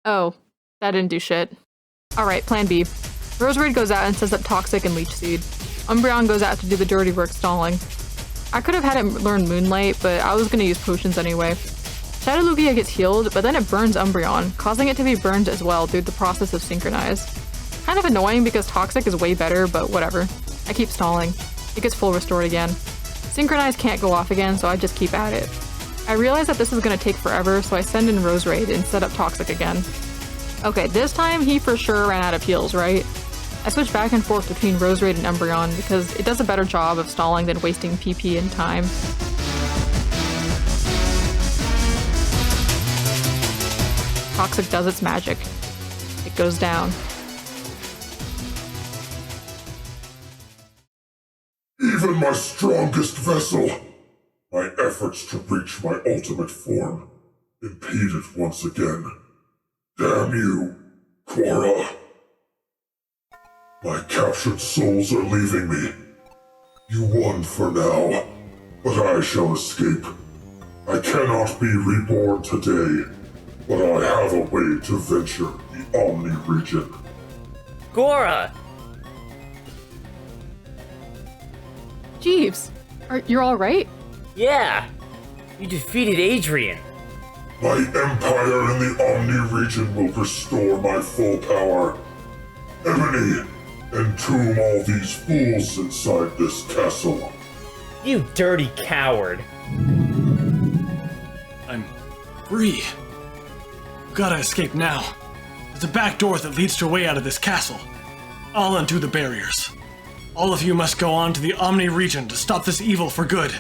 Oh, that didn't do shit. Alright, plan B. Roserade goes out and sets up Toxic and Leech Seed. Umbreon goes out to do the dirty work stalling. I could have had it learn Moonlight, but I was gonna use potions anyway. Shadow Lugia gets healed, but then it burns Umbreon, causing it to be burned as well through the process of Synchronize. Kind of annoying because Toxic is way better, but whatever. I keep stalling. It gets full restored again. Synchronize can't go off again, so I just keep at it. I realize that this is gonna take forever, so I send in Roserade and set up Toxic again. Okay, this time he for sure ran out of heals, right? I switch back and forth between Roserade and Umbreon because it does a better job of stalling than wasting PP and time. Toxic does its magic. It goes down. Even my strongest vessel, my efforts to reach my ultimate form, impeded once again. Damn you, Quora. My captured souls are leaving me. You won for now, but I shall escape. I cannot be reborn today, but I have a way to venture the Omni region. Gora! Jeeves, you're alright? Yeah! You defeated Adrian. My empire in the Omni region will restore my full power. Ebony, entomb all these fools inside this castle. You dirty coward. I'm free. Gotta escape now. There's a back door that leads to a way out of this castle. I'll undo the barriers. All of you must go on to the Omni region to stop this evil for good.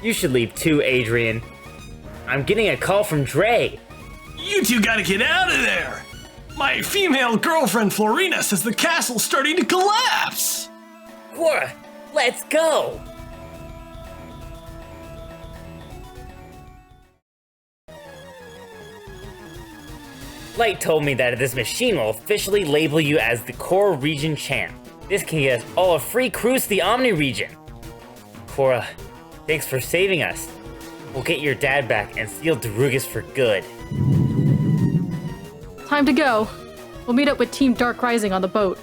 You should leave too, Adrian. I'm getting a call from Dre. You two gotta get out of there! My female girlfriend Florina says the castle's starting to collapse! Gora, let's go! Light told me that this machine will officially label you as the Core Region Champ. This can get us all a free cruise to the Omni region. Cora, thanks for saving us. We'll get your dad back and seal Darugus for good. Time to go. We'll meet up with Team Dark Rising on the boat.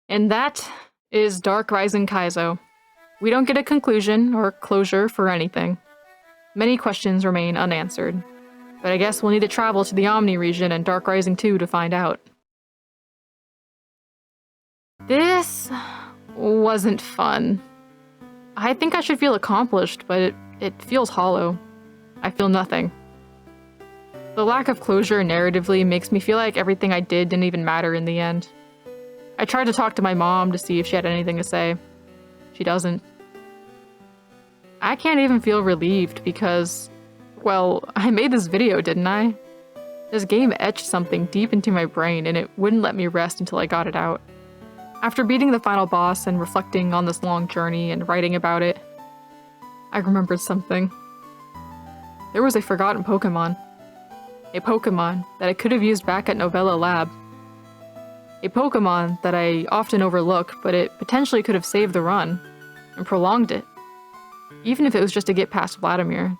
And that is Dark Rising Kaizo. We don't get a conclusion or closure for anything. Many questions remain unanswered, but I guess we'll need to travel to the Omni region and Dark Rising 2 to find out. This wasn't fun. I think I should feel accomplished, but it feels hollow. I feel nothing. The lack of closure narratively makes me feel like everything I did didn't even matter in the end. I tried to talk to my mom to see if she had anything to say. She doesn't. I can't even feel relieved because, well, I made this video, didn't I? This game etched something deep into my brain and it wouldn't let me rest until I got it out. After beating the final boss and reflecting on this long journey and writing about it, I remembered something. There was a forgotten Pokémon. A Pokémon that I could have used back at Novella Lab. A Pokémon that I often overlook, but it potentially could have saved the run and prolonged it. Even if it was just to get past Vladimir.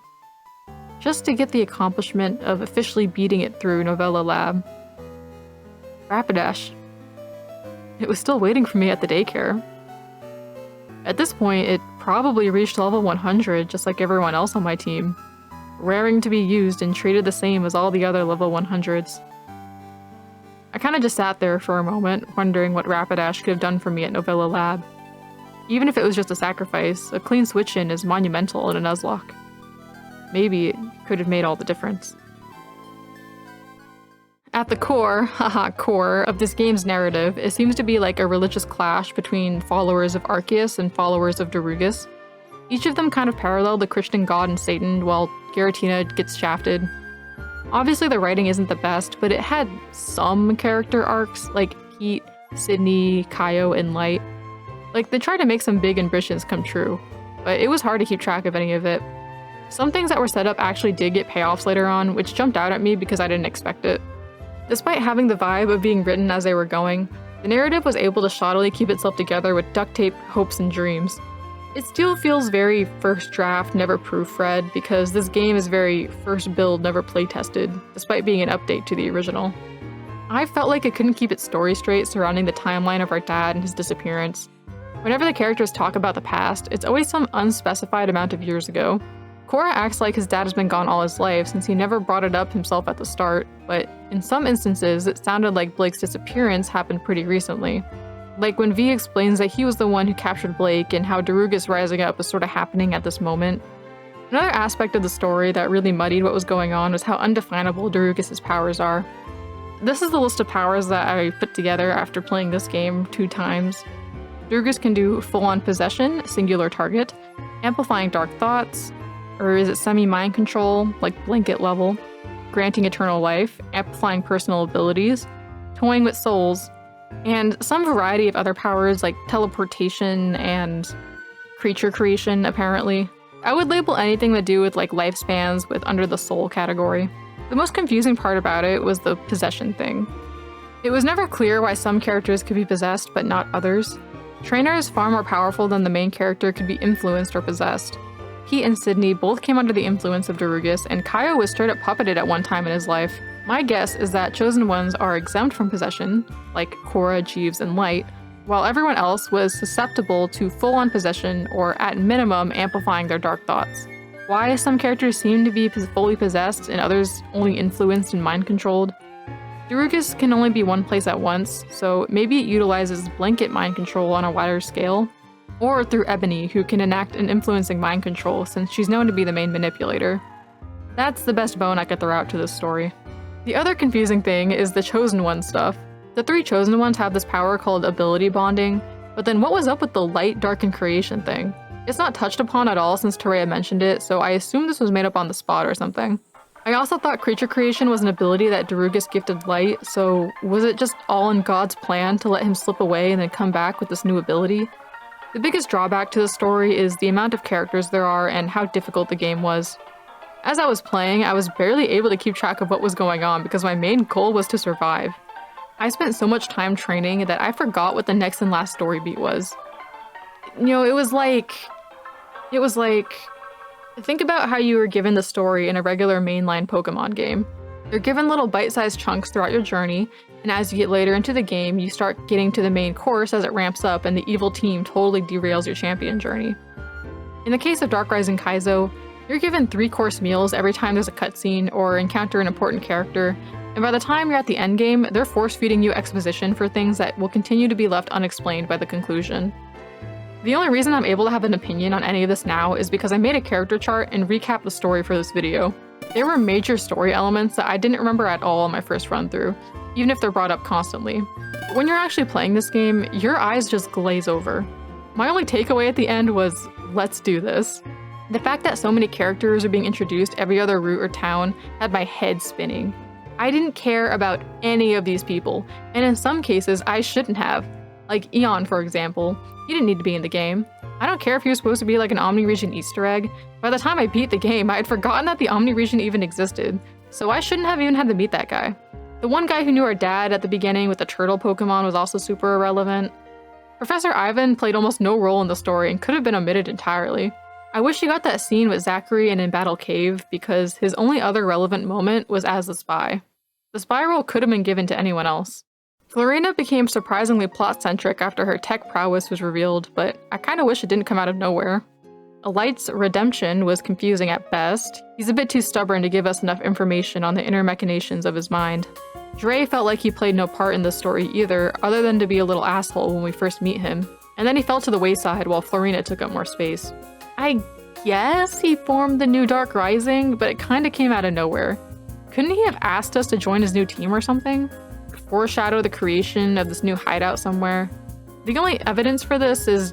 Just to get the accomplishment of officially beating it through Novella Lab. Rapidash. It was still waiting for me at the daycare. At this point, it probably reached level 100 just like everyone else on my team, raring to be used and treated the same as all the other level 100s. I kinda just sat there for a moment, wondering what Rapidash could have done for me at Novella Lab. Even if it was just a sacrifice, a clean switch-in is monumental in a Nuzlocke. Maybe it could have made all the difference. At the core, core, of this game's narrative, it seems to be like a religious clash between followers of Arceus and followers of Darugus. Each of them kind of parallel the Christian god and Satan, while Giratina gets shafted. Obviously the writing isn't the best, but it had some character arcs, like Pete, Sydney, Kaio, and Light. Like, they tried to make some big ambitions come true, but it was hard to keep track of any of it. Some things that were set up actually did get payoffs later on, which jumped out at me because I didn't expect it. Despite having the vibe of being written as they were going, the narrative was able to shoddily keep itself together with duct-taped hopes and dreams. It still feels very first draft, never proofread, because this game is very first build, never playtested, despite being an update to the original. I felt like it couldn't keep its story straight surrounding the timeline of our dad and his disappearance. Whenever the characters talk about the past, it's always some unspecified amount of years ago. Korra acts like his dad has been gone all his life since he never brought it up himself at the start, but in some instances it sounded like Blake's disappearance happened pretty recently. Like when V explains that he was the one who captured Blake and how Darugus rising up was sort of happening at this moment. Another aspect of the story that really muddied what was going on was how undefinable Darugus's powers are. This is the list of powers that I put together after playing this game 2 times. Darugus can do full-on possession, singular target, amplifying dark thoughts, or is it semi-mind control, like blanket level, granting eternal life, amplifying personal abilities, toying with souls, and some variety of other powers like teleportation and creature creation, apparently. I would label anything to do with like lifespans with under the soul category. The most confusing part about it was the possession thing. It was never clear why some characters could be possessed but not others. Trainers far more powerful than the main character could be influenced or possessed. Pete and Sydney both came under the influence of Darugus, and Kaio was straight up puppeted at one time in his life. My guess is that chosen ones are exempt from possession, like Korra, Jeeves, and Light, while everyone else was susceptible to full-on possession or, at minimum, amplifying their dark thoughts. Why some characters seem to be fully possessed and others only influenced and mind-controlled? Darugus can only be one place at once, so maybe it utilizes blanket mind control on a wider scale, or through Ebony, who can enact an influencing mind control since she's known to be the main manipulator. That's the best bone I could throw out to this story. The other confusing thing is the Chosen One stuff. The 3 Chosen Ones have this power called ability bonding, but then what was up with the light, dark, and creation thing? It's not touched upon at all since Terea mentioned it, so I assume this was made up on the spot or something. I also thought creature creation was an ability that Darugus gifted Light, so was it just all in God's plan to let him slip away and then come back with this new ability? The biggest drawback to the story is the amount of characters there are and how difficult the game was. As I was playing, I was barely able to keep track of what was going on because my main goal was to survive. I spent so much time training that I forgot what the next and last story beat was. You know, it was like, think about how you were given the story in a regular mainline Pokemon game. You're given little bite-sized chunks throughout your journey, and as you get later into the game, you start getting to the main course as it ramps up and the evil team totally derails your champion journey. In the case of Dark Rising Kaizo, you're given 3-course meals every time there's a cutscene or encounter an important character, and by the time you're at the endgame, they're force-feeding you exposition for things that will continue to be left unexplained by the conclusion. The only reason I'm able to have an opinion on any of this now is because I made a character chart and recapped the story for this video. There were major story elements that I didn't remember at all on my first run-through, even if they're brought up constantly. But when you're actually playing this game, your eyes just glaze over. My only takeaway at the end was, let's do this. The fact that so many characters are being introduced every other route or town had my head spinning. I didn't care about any of these people, and in some cases I shouldn't have. Like Eon, for example. He didn't need to be in the game. I don't care if he was supposed to be like an Omni region Easter egg. By the time I beat the game, I had forgotten that the Omni region even existed, so I shouldn't have even had to meet that guy. The one guy who knew our dad at the beginning with the turtle Pokemon was also super irrelevant. Professor Ivan played almost no role in the story and could have been omitted entirely. I wish he got that scene with Zachary and in Battle Cave because his only other relevant moment was as the spy. The spy role could have been given to anyone else. Florina became surprisingly plot-centric after her tech prowess was revealed, but I kinda wish it didn't come out of nowhere. Elight's redemption was confusing at best. He's a bit too stubborn to give us enough information on the inner machinations of his mind. Dre felt like he played no part in this story either, other than to be a little asshole when we first meet him, and then he fell to the wayside while Florina took up more space. I guess he formed the new Dark Rising, but it kinda came out of nowhere. Couldn't he have asked us to join his new team or something? Foreshadow the creation of this new hideout somewhere? The only evidence for this is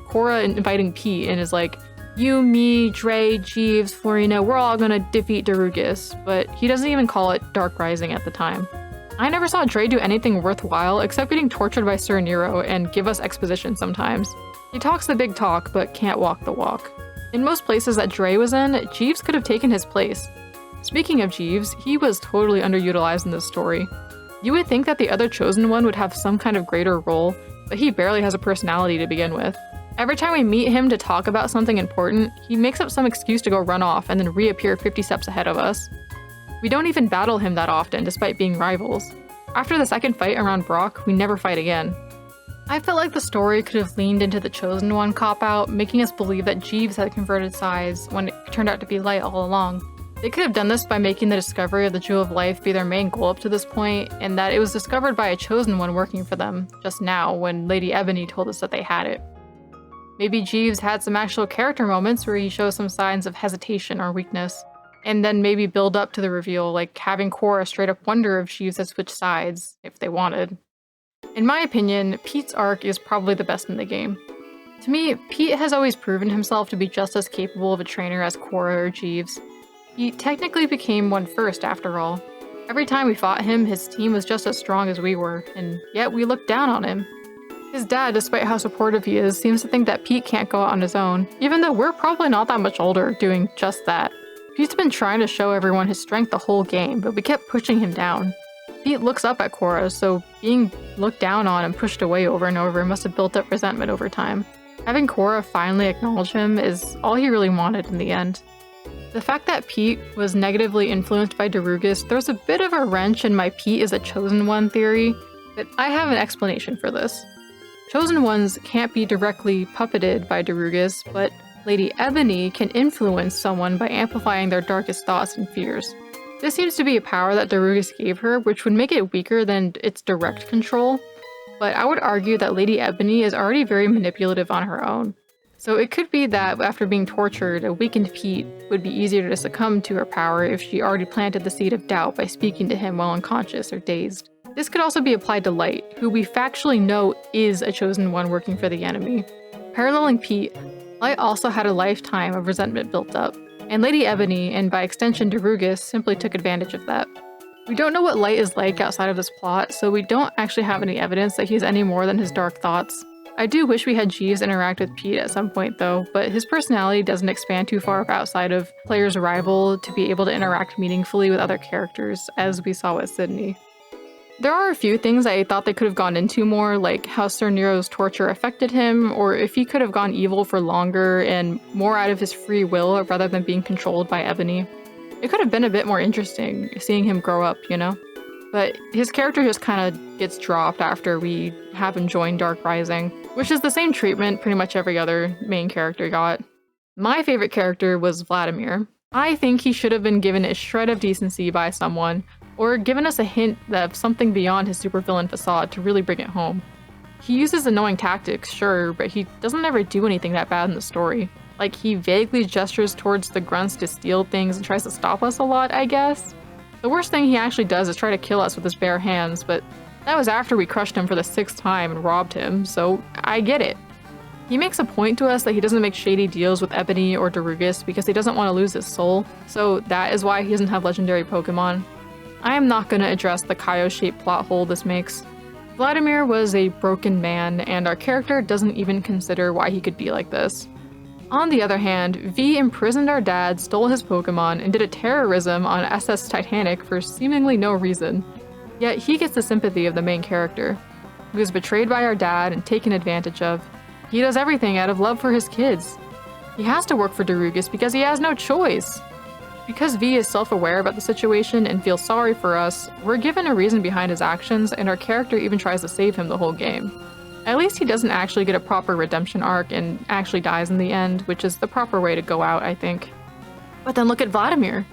Cora inviting Pete and is like, you, me, Dre, Jeeves, Florina, we're all gonna defeat Darugus, but he doesn't even call it Dark Rising at the time. I never saw Dre do anything worthwhile except getting tortured by Sir Nero and give us exposition sometimes. He talks the big talk, but can't walk the walk. In most places that Dre was in, Jeeves could have taken his place. Speaking of Jeeves, he was totally underutilized in this story. You would think that the other Chosen One would have some kind of greater role, but he barely has a personality to begin with. Every time we meet him to talk about something important, he makes up some excuse to go run off and then reappear 50 steps ahead of us. We don't even battle him that often, despite being rivals. After the second fight around Brock, we never fight again. I felt like the story could have leaned into the Chosen One cop-out, making us believe that Jeeves had converted sides when it turned out to be Light all along. They could have done this by making the discovery of the Jewel of Life be their main goal up to this point, and that it was discovered by a Chosen One working for them, just now, when Lady Ebony told us that they had it. Maybe Jeeves had some actual character moments where he shows some signs of hesitation or weakness, and then maybe build up to the reveal, like having Cora straight up wonder if Jeeves had switched sides, if they wanted. In my opinion, Pete's arc is probably the best in the game. To me, Pete has always proven himself to be just as capable of a trainer as Cora or Jeeves. He technically became one first, after all. Every time we fought him, his team was just as strong as we were, and yet we looked down on him. His dad, despite how supportive he is, seems to think that Pete can't go out on his own, even though we're probably not that much older doing just that. Pete's been trying to show everyone his strength the whole game, but we kept pushing him down. Pete looks up at Cora, so being looked down on and pushed away over and over must have built up resentment over time. Having Cora finally acknowledge him is all he really wanted in the end. The fact that Pete was negatively influenced by Darugus throws a bit of a wrench in my Pete is a Chosen One theory, but I have an explanation for this. Chosen Ones can't be directly puppeted by Darugus, but Lady Ebony can influence someone by amplifying their darkest thoughts and fears. This seems to be a power that Darugus gave her, which would make it weaker than its direct control, but I would argue that Lady Ebony is already very manipulative on her own. So it could be that after being tortured, a weakened Pete would be easier to succumb to her power if she already planted the seed of doubt by speaking to him while unconscious or dazed. This could also be applied to Light, who we factually know is a Chosen One working for the enemy. Paralleling Pete, Light also had a lifetime of resentment built up, and Lady Ebony, and by extension Darugus, simply took advantage of that. We don't know what Light is like outside of this plot, so we don't actually have any evidence that he's any more than his dark thoughts. I do wish we had Jeeves interact with Pete at some point though, but his personality doesn't expand too far outside of player's arrival to be able to interact meaningfully with other characters, as we saw with Sydney. There are a few things I thought they could have gone into more, like how Sir Nero's torture affected him, or if he could have gone evil for longer and more out of his free will rather than being controlled by Ebony. It could have been a bit more interesting seeing him grow up, you know? But his character just kind of gets dropped after we have him join Dark Rising, which is the same treatment pretty much every other main character got. My favorite character was Vladimir. I think he should have been given a shred of decency by someone, or given us a hint of something beyond his supervillain facade to really bring it home. He uses annoying tactics, sure, but he doesn't ever do anything that bad in the story. Like, he vaguely gestures towards the grunts to steal things and tries to stop us a lot, I guess. The worst thing he actually does is try to kill us with his bare hands, but that was after we crushed him for the 6th time and robbed him, so I get it. He makes a point to us that he doesn't make shady deals with Ebony or Darugus because he doesn't want to lose his soul, so that is why he doesn't have legendary Pokemon. I am not going to address the Kaizo-shaped plot hole this makes. Vladimir was a broken man, and our character doesn't even consider why he could be like this. On the other hand, V imprisoned our dad, stole his Pokemon, and did a terrorism on SS Titanic for seemingly no reason. Yet he gets the sympathy of the main character. He was betrayed by our dad and taken advantage of. He does everything out of love for his kids. He has to work for Darugus because he has no choice. Because V is self-aware about the situation and feels sorry for us, we're given a reason behind his actions, and our character even tries to save him the whole game. At least he doesn't actually get a proper redemption arc and actually dies in the end, which is the proper way to go out, I think. But then look at Vladimir.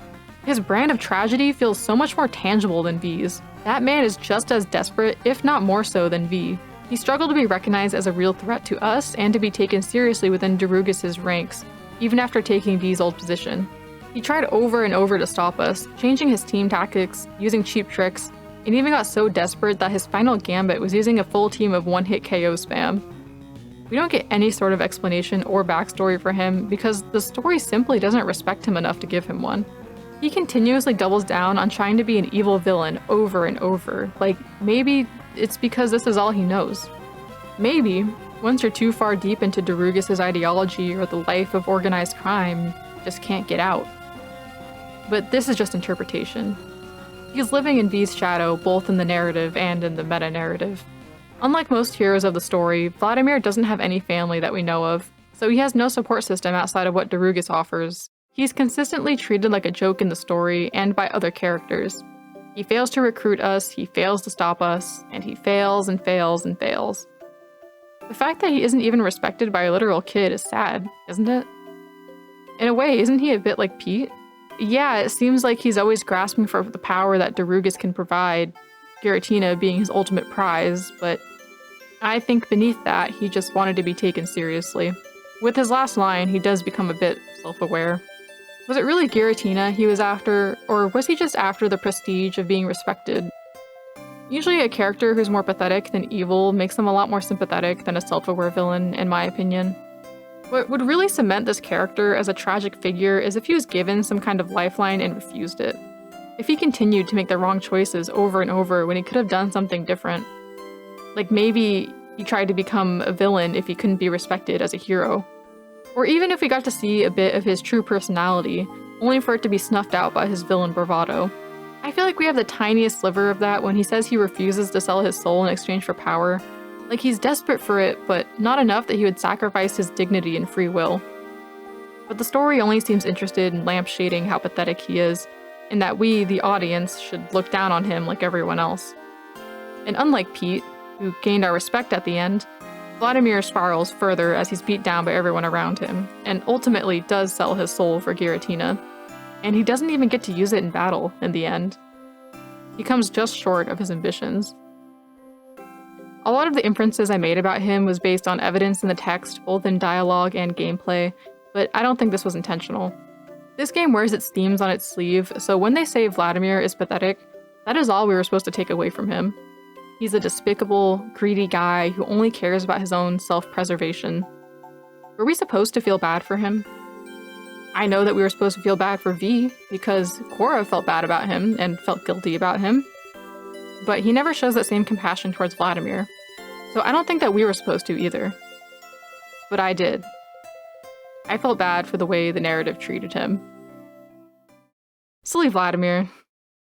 His brand of tragedy feels so much more tangible than V's. That man is just as desperate, if not more so, than V. He struggled to be recognized as a real threat to us and to be taken seriously within Darugus' ranks, even after taking V's old position. He tried over and over to stop us, changing his team tactics, using cheap tricks, and even got so desperate that his final gambit was using a full team of one-hit KO spam. We don't get any sort of explanation or backstory for him because the story simply doesn't respect him enough to give him one. He continuously doubles down on trying to be an evil villain over and over, like maybe it's because this is all he knows. Maybe, once you're too far deep into Darugus' ideology or the life of organized crime, you just can't get out. But this is just interpretation. He's living in V's shadow both in the narrative and in the meta-narrative. Unlike most heroes of the story, Vladimir doesn't have any family that we know of, so he has no support system outside of what Darugus offers. He's consistently treated like a joke in the story and by other characters. He fails to recruit us, he fails to stop us, and he fails and fails and fails. The fact that he isn't even respected by a literal kid is sad, isn't it? In a way, isn't he a bit like Pete? Yeah, it seems like he's always grasping for the power that Darugus can provide, Giratina being his ultimate prize, but I think beneath that, he just wanted to be taken seriously. With his last line, he does become a bit self-aware. Was it really Giratina he was after, or was he just after the prestige of being respected? Usually a character who's more pathetic than evil makes them a lot more sympathetic than a self-aware villain, in my opinion. What would really cement this character as a tragic figure is if he was given some kind of lifeline and refused it. If he continued to make the wrong choices over and over when he could have done something different. Like maybe he tried to become a villain if he couldn't be respected as a hero. Or even if we got to see a bit of his true personality, only for it to be snuffed out by his villain bravado. I feel like we have the tiniest sliver of that when he says he refuses to sell his soul in exchange for power. Like he's desperate for it, but not enough that he would sacrifice his dignity and free will. But the story only seems interested in lampshading how pathetic he is, and that we, the audience, should look down on him like everyone else. And unlike Pete, who gained our respect at the end, Vladimir spirals further as he's beat down by everyone around him, and ultimately does sell his soul for Giratina. And he doesn't even get to use it in battle in the end. He comes just short of his ambitions. A lot of the inferences I made about him was based on evidence in the text, both in dialogue and gameplay, but I don't think this was intentional. This game wears its themes on its sleeve, so when they say Vladimir is pathetic, that is all we were supposed to take away from him. He's a despicable, greedy guy who only cares about his own self-preservation. Were we supposed to feel bad for him? I know that we were supposed to feel bad for V, because Cora felt bad about him and felt guilty about him. But he never shows that same compassion towards Vladimir. So I don't think that we were supposed to either. But I did. I felt bad for the way the narrative treated him. Silly Vladimir,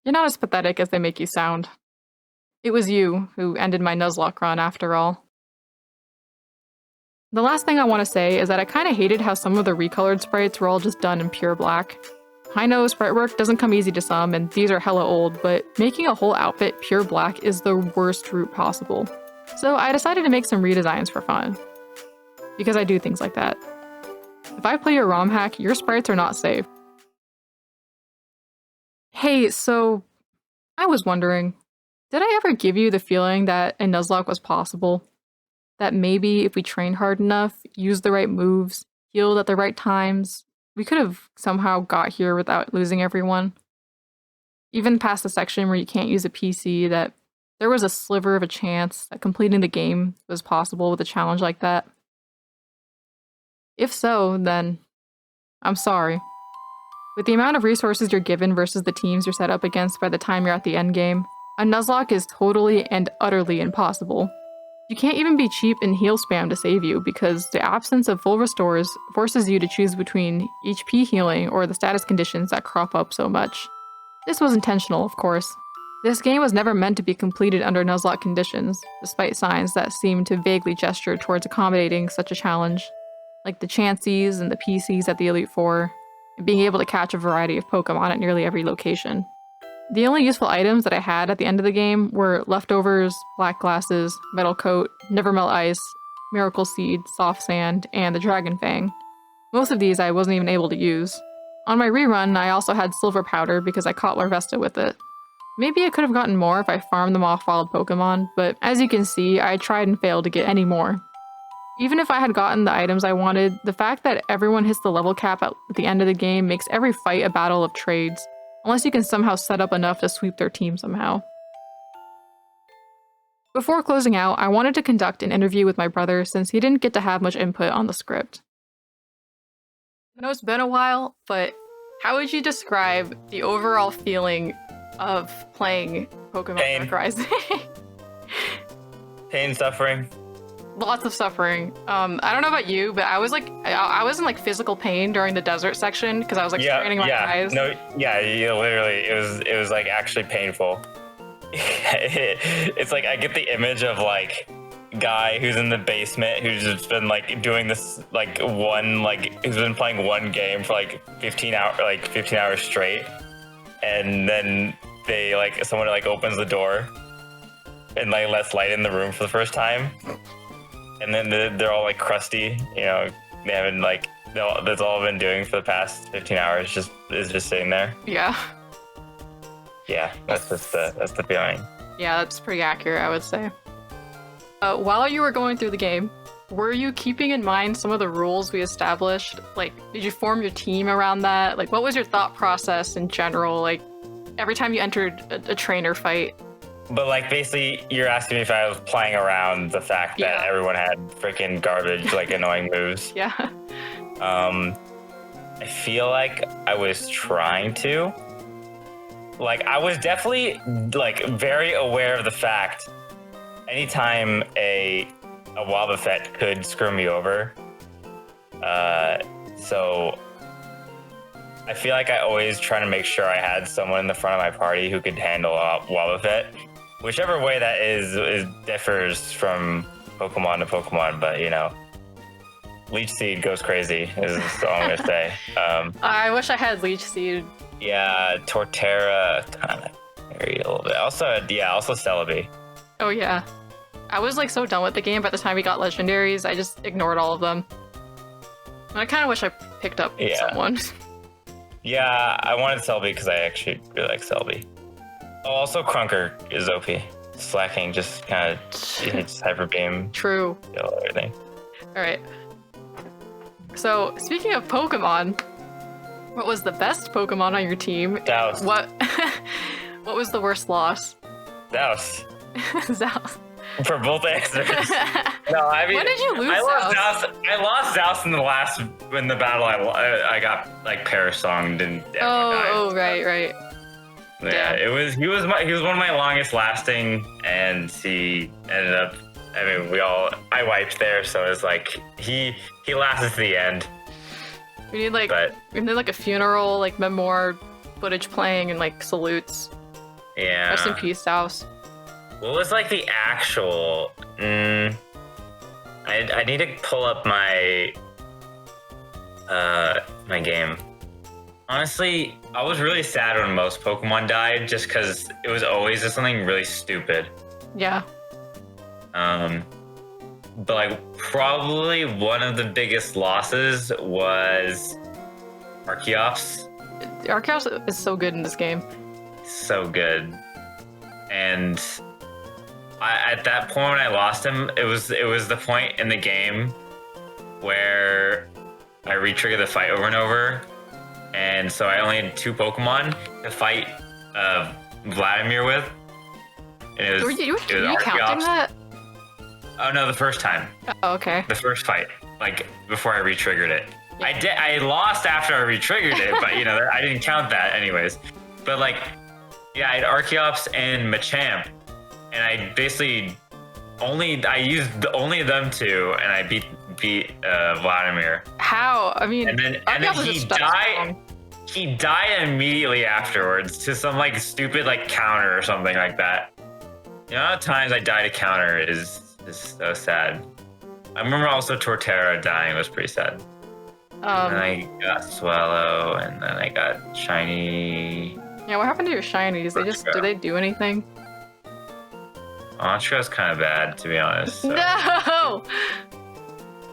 you're not as pathetic as they make you sound. It was you who ended my Nuzlocke run after all. The last thing I want to say is that I kind of hated how some of the recolored sprites were all just done in pure black. I know sprite work doesn't come easy to some, and these are hella old, but making a whole outfit pure black is the worst route possible. So I decided to make some redesigns for fun. Because I do things like that. If I play your ROM hack, your sprites are not safe. Hey, so I was wondering, did I ever give you the feeling that a Nuzlocke was possible? That maybe if we trained hard enough, used the right moves, healed at the right times, we could have somehow got here without losing everyone? Even past the section where you can't use a PC, that there was a sliver of a chance that completing the game was possible with a challenge like that? If so, then I'm sorry. With the amount of resources you're given versus the teams you're set up against by the time you're at the endgame, a Nuzlocke is totally and utterly impossible. You can't even be cheap and heal spam to save you because the absence of full restores forces you to choose between HP healing or the status conditions that crop up so much. This was intentional, of course. This game was never meant to be completed under Nuzlocke conditions, despite signs that seem to vaguely gesture towards accommodating such a challenge, like the Chanseys and the PCs at the Elite Four, and being able to catch a variety of Pokemon at nearly every location. The only useful items that I had at the end of the game were Leftovers, Black Glasses, Metal Coat, Nevermelt Ice, Miracle Seed, Soft Sand, and the Dragon Fang. Most of these I wasn't even able to use. On my rerun, I also had Silver Powder because I caught Larvesta with it. Maybe I could have gotten more if I farmed them off wild Pokemon, but as you can see, I tried and failed to get any more. Even if I had gotten the items I wanted, the fact that everyone hits the level cap at the end of the game makes every fight a battle of trades, unless you can somehow set up enough to sweep their team somehow. Before closing out, I wanted to conduct an interview with my brother since he didn't get to have much input on the script. I know it's been a while, but how would you describe the overall feeling of playing Pokemon Dark Rising? Pain, suffering. Lots of suffering. I don't know about you, but I was in like physical pain during the desert section because I was like straining my eyes. Literally, it was like actually painful. It's like I get the image of like guy who's in the basement who's just been like doing this like who's been playing one game for like 15 hours straight, and then they like someone like opens the door and like lets light in the room for the first time. And then they're all like crusty, you know. They haven't like that's all I've been doing for the past 15 hours. Is just sitting there. Yeah. Yeah, that's the feeling. Yeah, that's pretty accurate, I would say. While you were going through the game, were you keeping in mind some of the rules we established? Like, did you form your team around that? Like, what was your thought process in general? Like, every time you entered a trainer fight. But like basically you're asking me if I was playing around the fact that everyone had freaking garbage, like annoying moves. Yeah. I feel like I was trying to. Like I was definitely like very aware of the fact anytime a Wobbuffet could screw me over. So I feel like I always try to make sure I had someone in the front of my party who could handle a Wobbuffet. Whichever way that is differs from Pokemon to Pokemon, but you know, Leech Seed goes crazy is all I'm gonna say. I wish I had Leech Seed. Yeah, Torterra kind of carried a little bit. Also Celebi. Oh yeah, I was like so done with the game by the time we got legendaries. I just ignored all of them. And I kind of wish I picked up someone. Yeah, I wanted Celebi because I actually really like Celebi. Oh, also Krunker is OP. Slacking just kind of hits Hyper Beam. True. Everything. All right. So speaking of Pokemon, what was the best Pokemon on your team? Douse. What was the worst loss? Douse. Douse. For both answers. No, I mean, when did you lose? I lost Douse in the battle. I got like Parasonged and oh, right. Yeah, he was one of my longest lasting, and he ended up I mean, I wiped there, so it's like, he lasted to the end. We need like a funeral, like memoir footage playing and like salutes. Yeah. Rest in peace, House. What was like the actual? I need to pull up my my game. Honestly, I was really sad when most Pokemon died, just because it was always just something really stupid. Yeah. But like probably one of the biggest losses was Archeops. Arceus is so good in this game. So good, and at that point when I lost him, it was the point in the game where I re-triggered the fight over and over, and so I only had 2 Pokemon to fight Vladimir with. And it was, were you counting that? Oh no, the first time. Oh, okay. The first fight, like before I re-triggered it. Yeah. I lost after I re-triggered it, but I didn't count that anyways. But like, yeah, I had Archeops and Machamp, and I basically used only them 2, and I beat Vladimir. How? I mean, and then he died. He died immediately afterwards to some like stupid like counter or something like that. The amount of times I died to counter is so sad. I remember also Torterra dying was pretty sad. And then I got Swallow, and then I got Shiny. Yeah, what happened to your shinies? Do they do anything? Ontra's kind of bad, to be honest. So. No!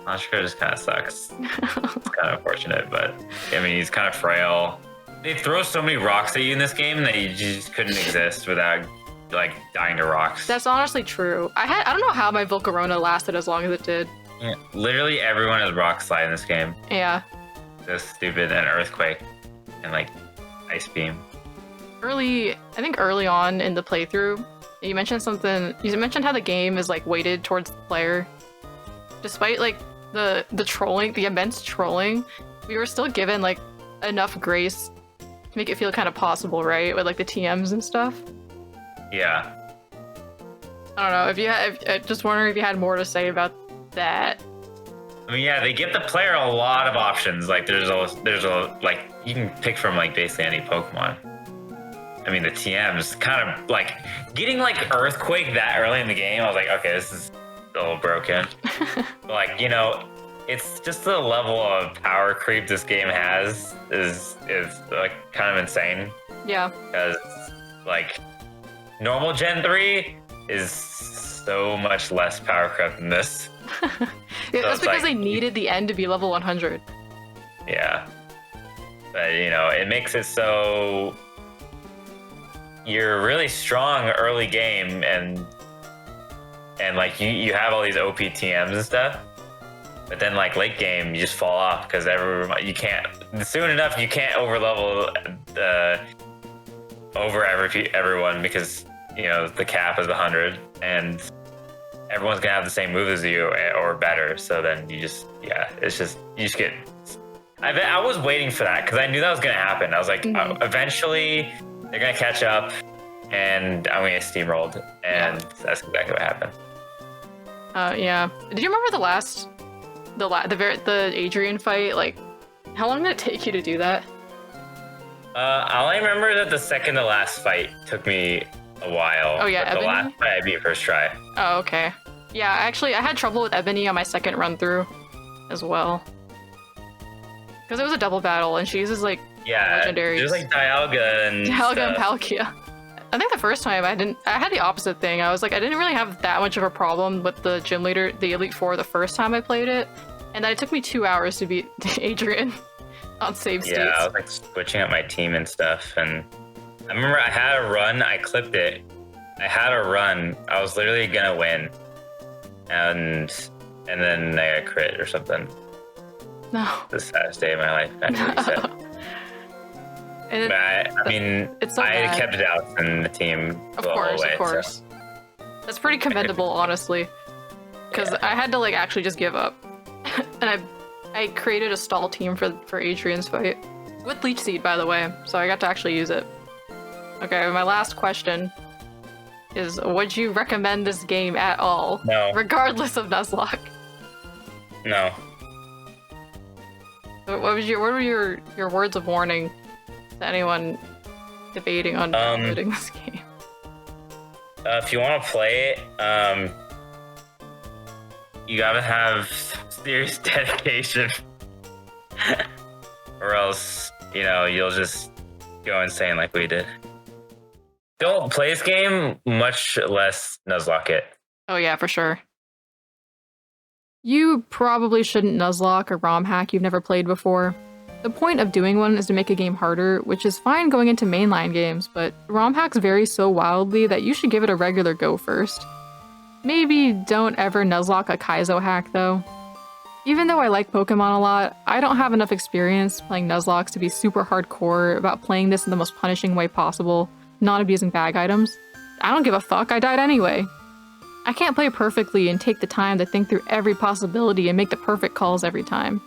Ontra just kind of sucks. It's kind of unfortunate, but I mean, he's kind of frail. They throw so many rocks at you in this game that you just couldn't exist without like dying to rocks. That's honestly true. I don't know how my Volcarona lasted as long as it did. Yeah, literally everyone has rock slide in this game. Yeah. Just stupid, and earthquake, and like ice beam. I think early on in the playthrough, you mentioned something. You mentioned how the game is like weighted towards the player. Despite like the trolling, the immense trolling, we were still given like enough grace to make it feel kind of possible, right? With like the TMs and stuff. Yeah. I don't know I just wondering if you had more to say about that. I mean, yeah, they give the player a lot of options. Like, there's a like you can pick from like basically any Pokemon. I mean, the TMs kind of like getting like Earthquake that early in the game. I was like, okay, this is a little broken. But, like, it's just the level of power creep this game has is like kind of insane. Yeah. Because like normal Gen 3 is so much less power creep than this. Yeah, that's because they needed the end to be level 100. Yeah. But, it makes it so you're really strong early game and like you have all these OP TMs and stuff. But then like late game, you just fall off because you can't soon enough. You can't overlevel over everyone because the cap is 100 and everyone's gonna have the same moves as you or better. So then you just get. I was waiting for that because I knew that was gonna happen. I was like, eventually they're gonna catch up, and I'm gonna get steamrolled, and that's exactly what happened. Yeah. Did you remember the Adrian fight? Like, how long did it take you to do that? I only remember that the second to last fight took me a while. Oh yeah, but the last fight I beat first try. Oh, okay. Yeah, actually, I had trouble with Ebony on my second run through, as well. Because it was a double battle, and she uses like legendaries. There's like Dialga and Palkia. I think the first time I had the opposite thing. I didn't really have that much of a problem with the gym leader, the Elite Four, the first time I played it, and then it took me 2 hours to beat Adrian on save states. Yeah, I was like switching up my team and stuff, and I remember I had a run. I clipped it. I had a run. I was literally gonna win, and then I got crit or something. No. The saddest day of my life. But I kept it out and the team Of course. So. That's pretty commendable, honestly. Because I had to actually just give up. And I created a stall team for Adrian's fight. With Leech Seed, by the way. So I got to actually use it. Okay, my last question. is, would you recommend this game at all? No. Regardless of Nuzlocke. No. What were your words of warning to anyone debating on downloading this game? If you want to play it, you gotta have serious dedication, or else, you know, you'll just go insane like we did. Don't play this game, much less Nuzlocke it. Oh yeah, for sure. You probably shouldn't Nuzlocke a ROM hack you've never played before. The point of doing one is to make a game harder, which is fine going into mainline games, but ROM hacks vary so wildly that you should give it a regular go first. Maybe don't ever Nuzlocke a Kaizo hack though. Even though I like Pokemon a lot, I don't have enough experience playing Nuzlocke to be super hardcore about playing this in the most punishing way possible, not abusing bag items. I don't give a fuck, I died anyway. I can't play perfectly and take the time to think through every possibility and make the perfect calls every time.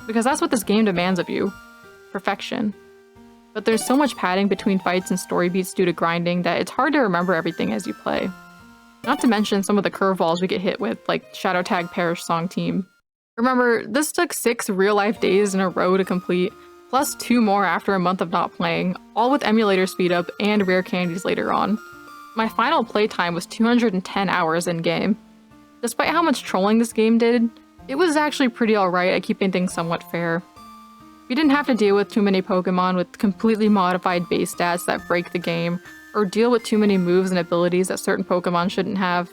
Because that's what this game demands of you. Perfection. But there's so much padding between fights and story beats due to grinding that it's hard to remember everything as you play. Not to mention some of the curveballs we get hit with, like Shadow Tag Parish Song Team. Remember, this took 6 real-life days in a row to complete, plus 2 more after a month of not playing, all with emulator speed up and rare candies later on. My final playtime was 210 hours in-game. Despite how much trolling this game did, it was actually pretty alright at keeping things somewhat fair. We didn't have to deal with too many Pokemon with completely modified base stats that break the game, or deal with too many moves and abilities that certain Pokemon shouldn't have.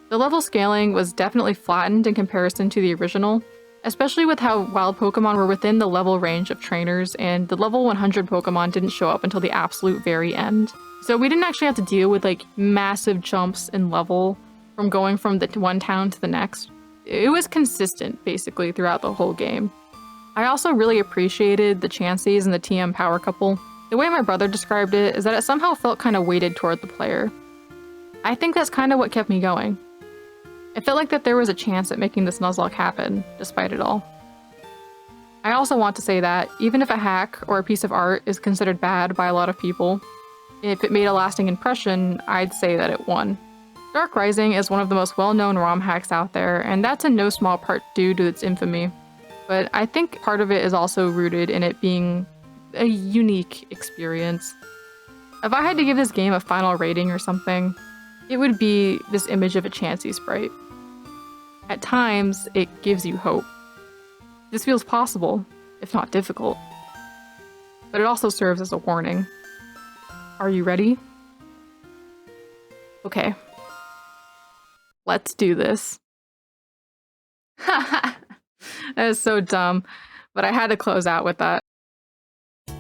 The level scaling was definitely flattened in comparison to the original, especially with how wild Pokemon were within the level range of trainers, and the level 100 Pokemon didn't show up until the absolute very end. So we didn't actually have to deal with like massive jumps in level from going from the one town to the next. It was consistent basically throughout the whole game. I also really appreciated the Chanseys and the TM power couple. The way my brother described it is that it somehow felt kind of weighted toward the player. I think that's kind of what kept me going. It felt like that there was a chance at making this Nuzlocke happen, despite it all. I also want to say that, even if a hack or a piece of art is considered bad by a lot of people, if it made a lasting impression, I'd say that it won. Dark Rising is one of the most well-known ROM hacks out there, and that's in no small part due to its infamy. But I think part of it is also rooted in it being a unique experience. If I had to give this game a final rating or something, it would be this image of a Chansey sprite. At times, it gives you hope. This feels possible, if not difficult. But it also serves as a warning. Are you ready? Okay. Let's do this. That is so dumb, but I had to close out with that.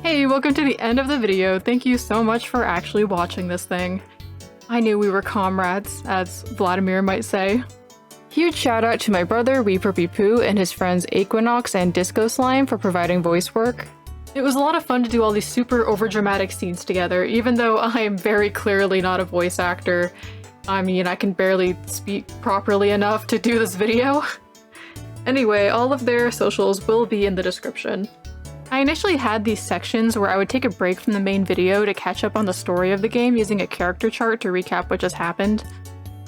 Hey, welcome to the end of the video. Thank you so much for actually watching this thing. I knew we were comrades, as Vladimir might say. Huge shout out to my brother Weeper and his friends Equinox and Disco Slime for providing voice work. It was a lot of fun to do all these super overdramatic scenes together, even though I am very clearly not a voice actor. I mean, I can barely speak properly enough to do this video. Anyway, all of their socials will be in the description. I initially had these sections where I would take a break from the main video to catch up on the story of the game using a character chart to recap what just happened.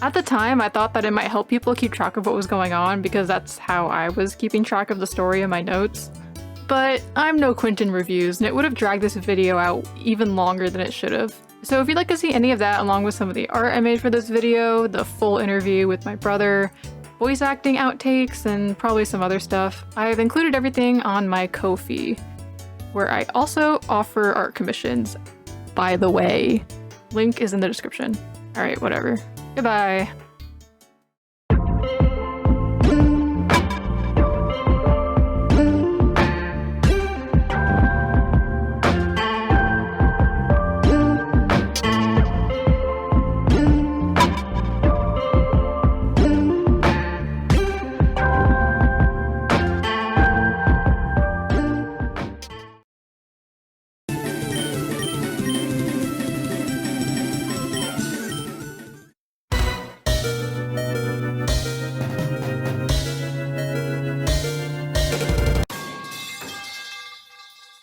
At the time, I thought that it might help people keep track of what was going on because that's how I was keeping track of the story in my notes. But I'm no Quentin Reviews, and it would have dragged this video out even longer than it should have. So if you'd like to see any of that along with some of the art I made for this video, the full interview with my brother, voice acting outtakes, and probably some other stuff, I've included everything on my Ko-fi, where I also offer art commissions, by the way. Link is in the description. Alright, whatever. Goodbye.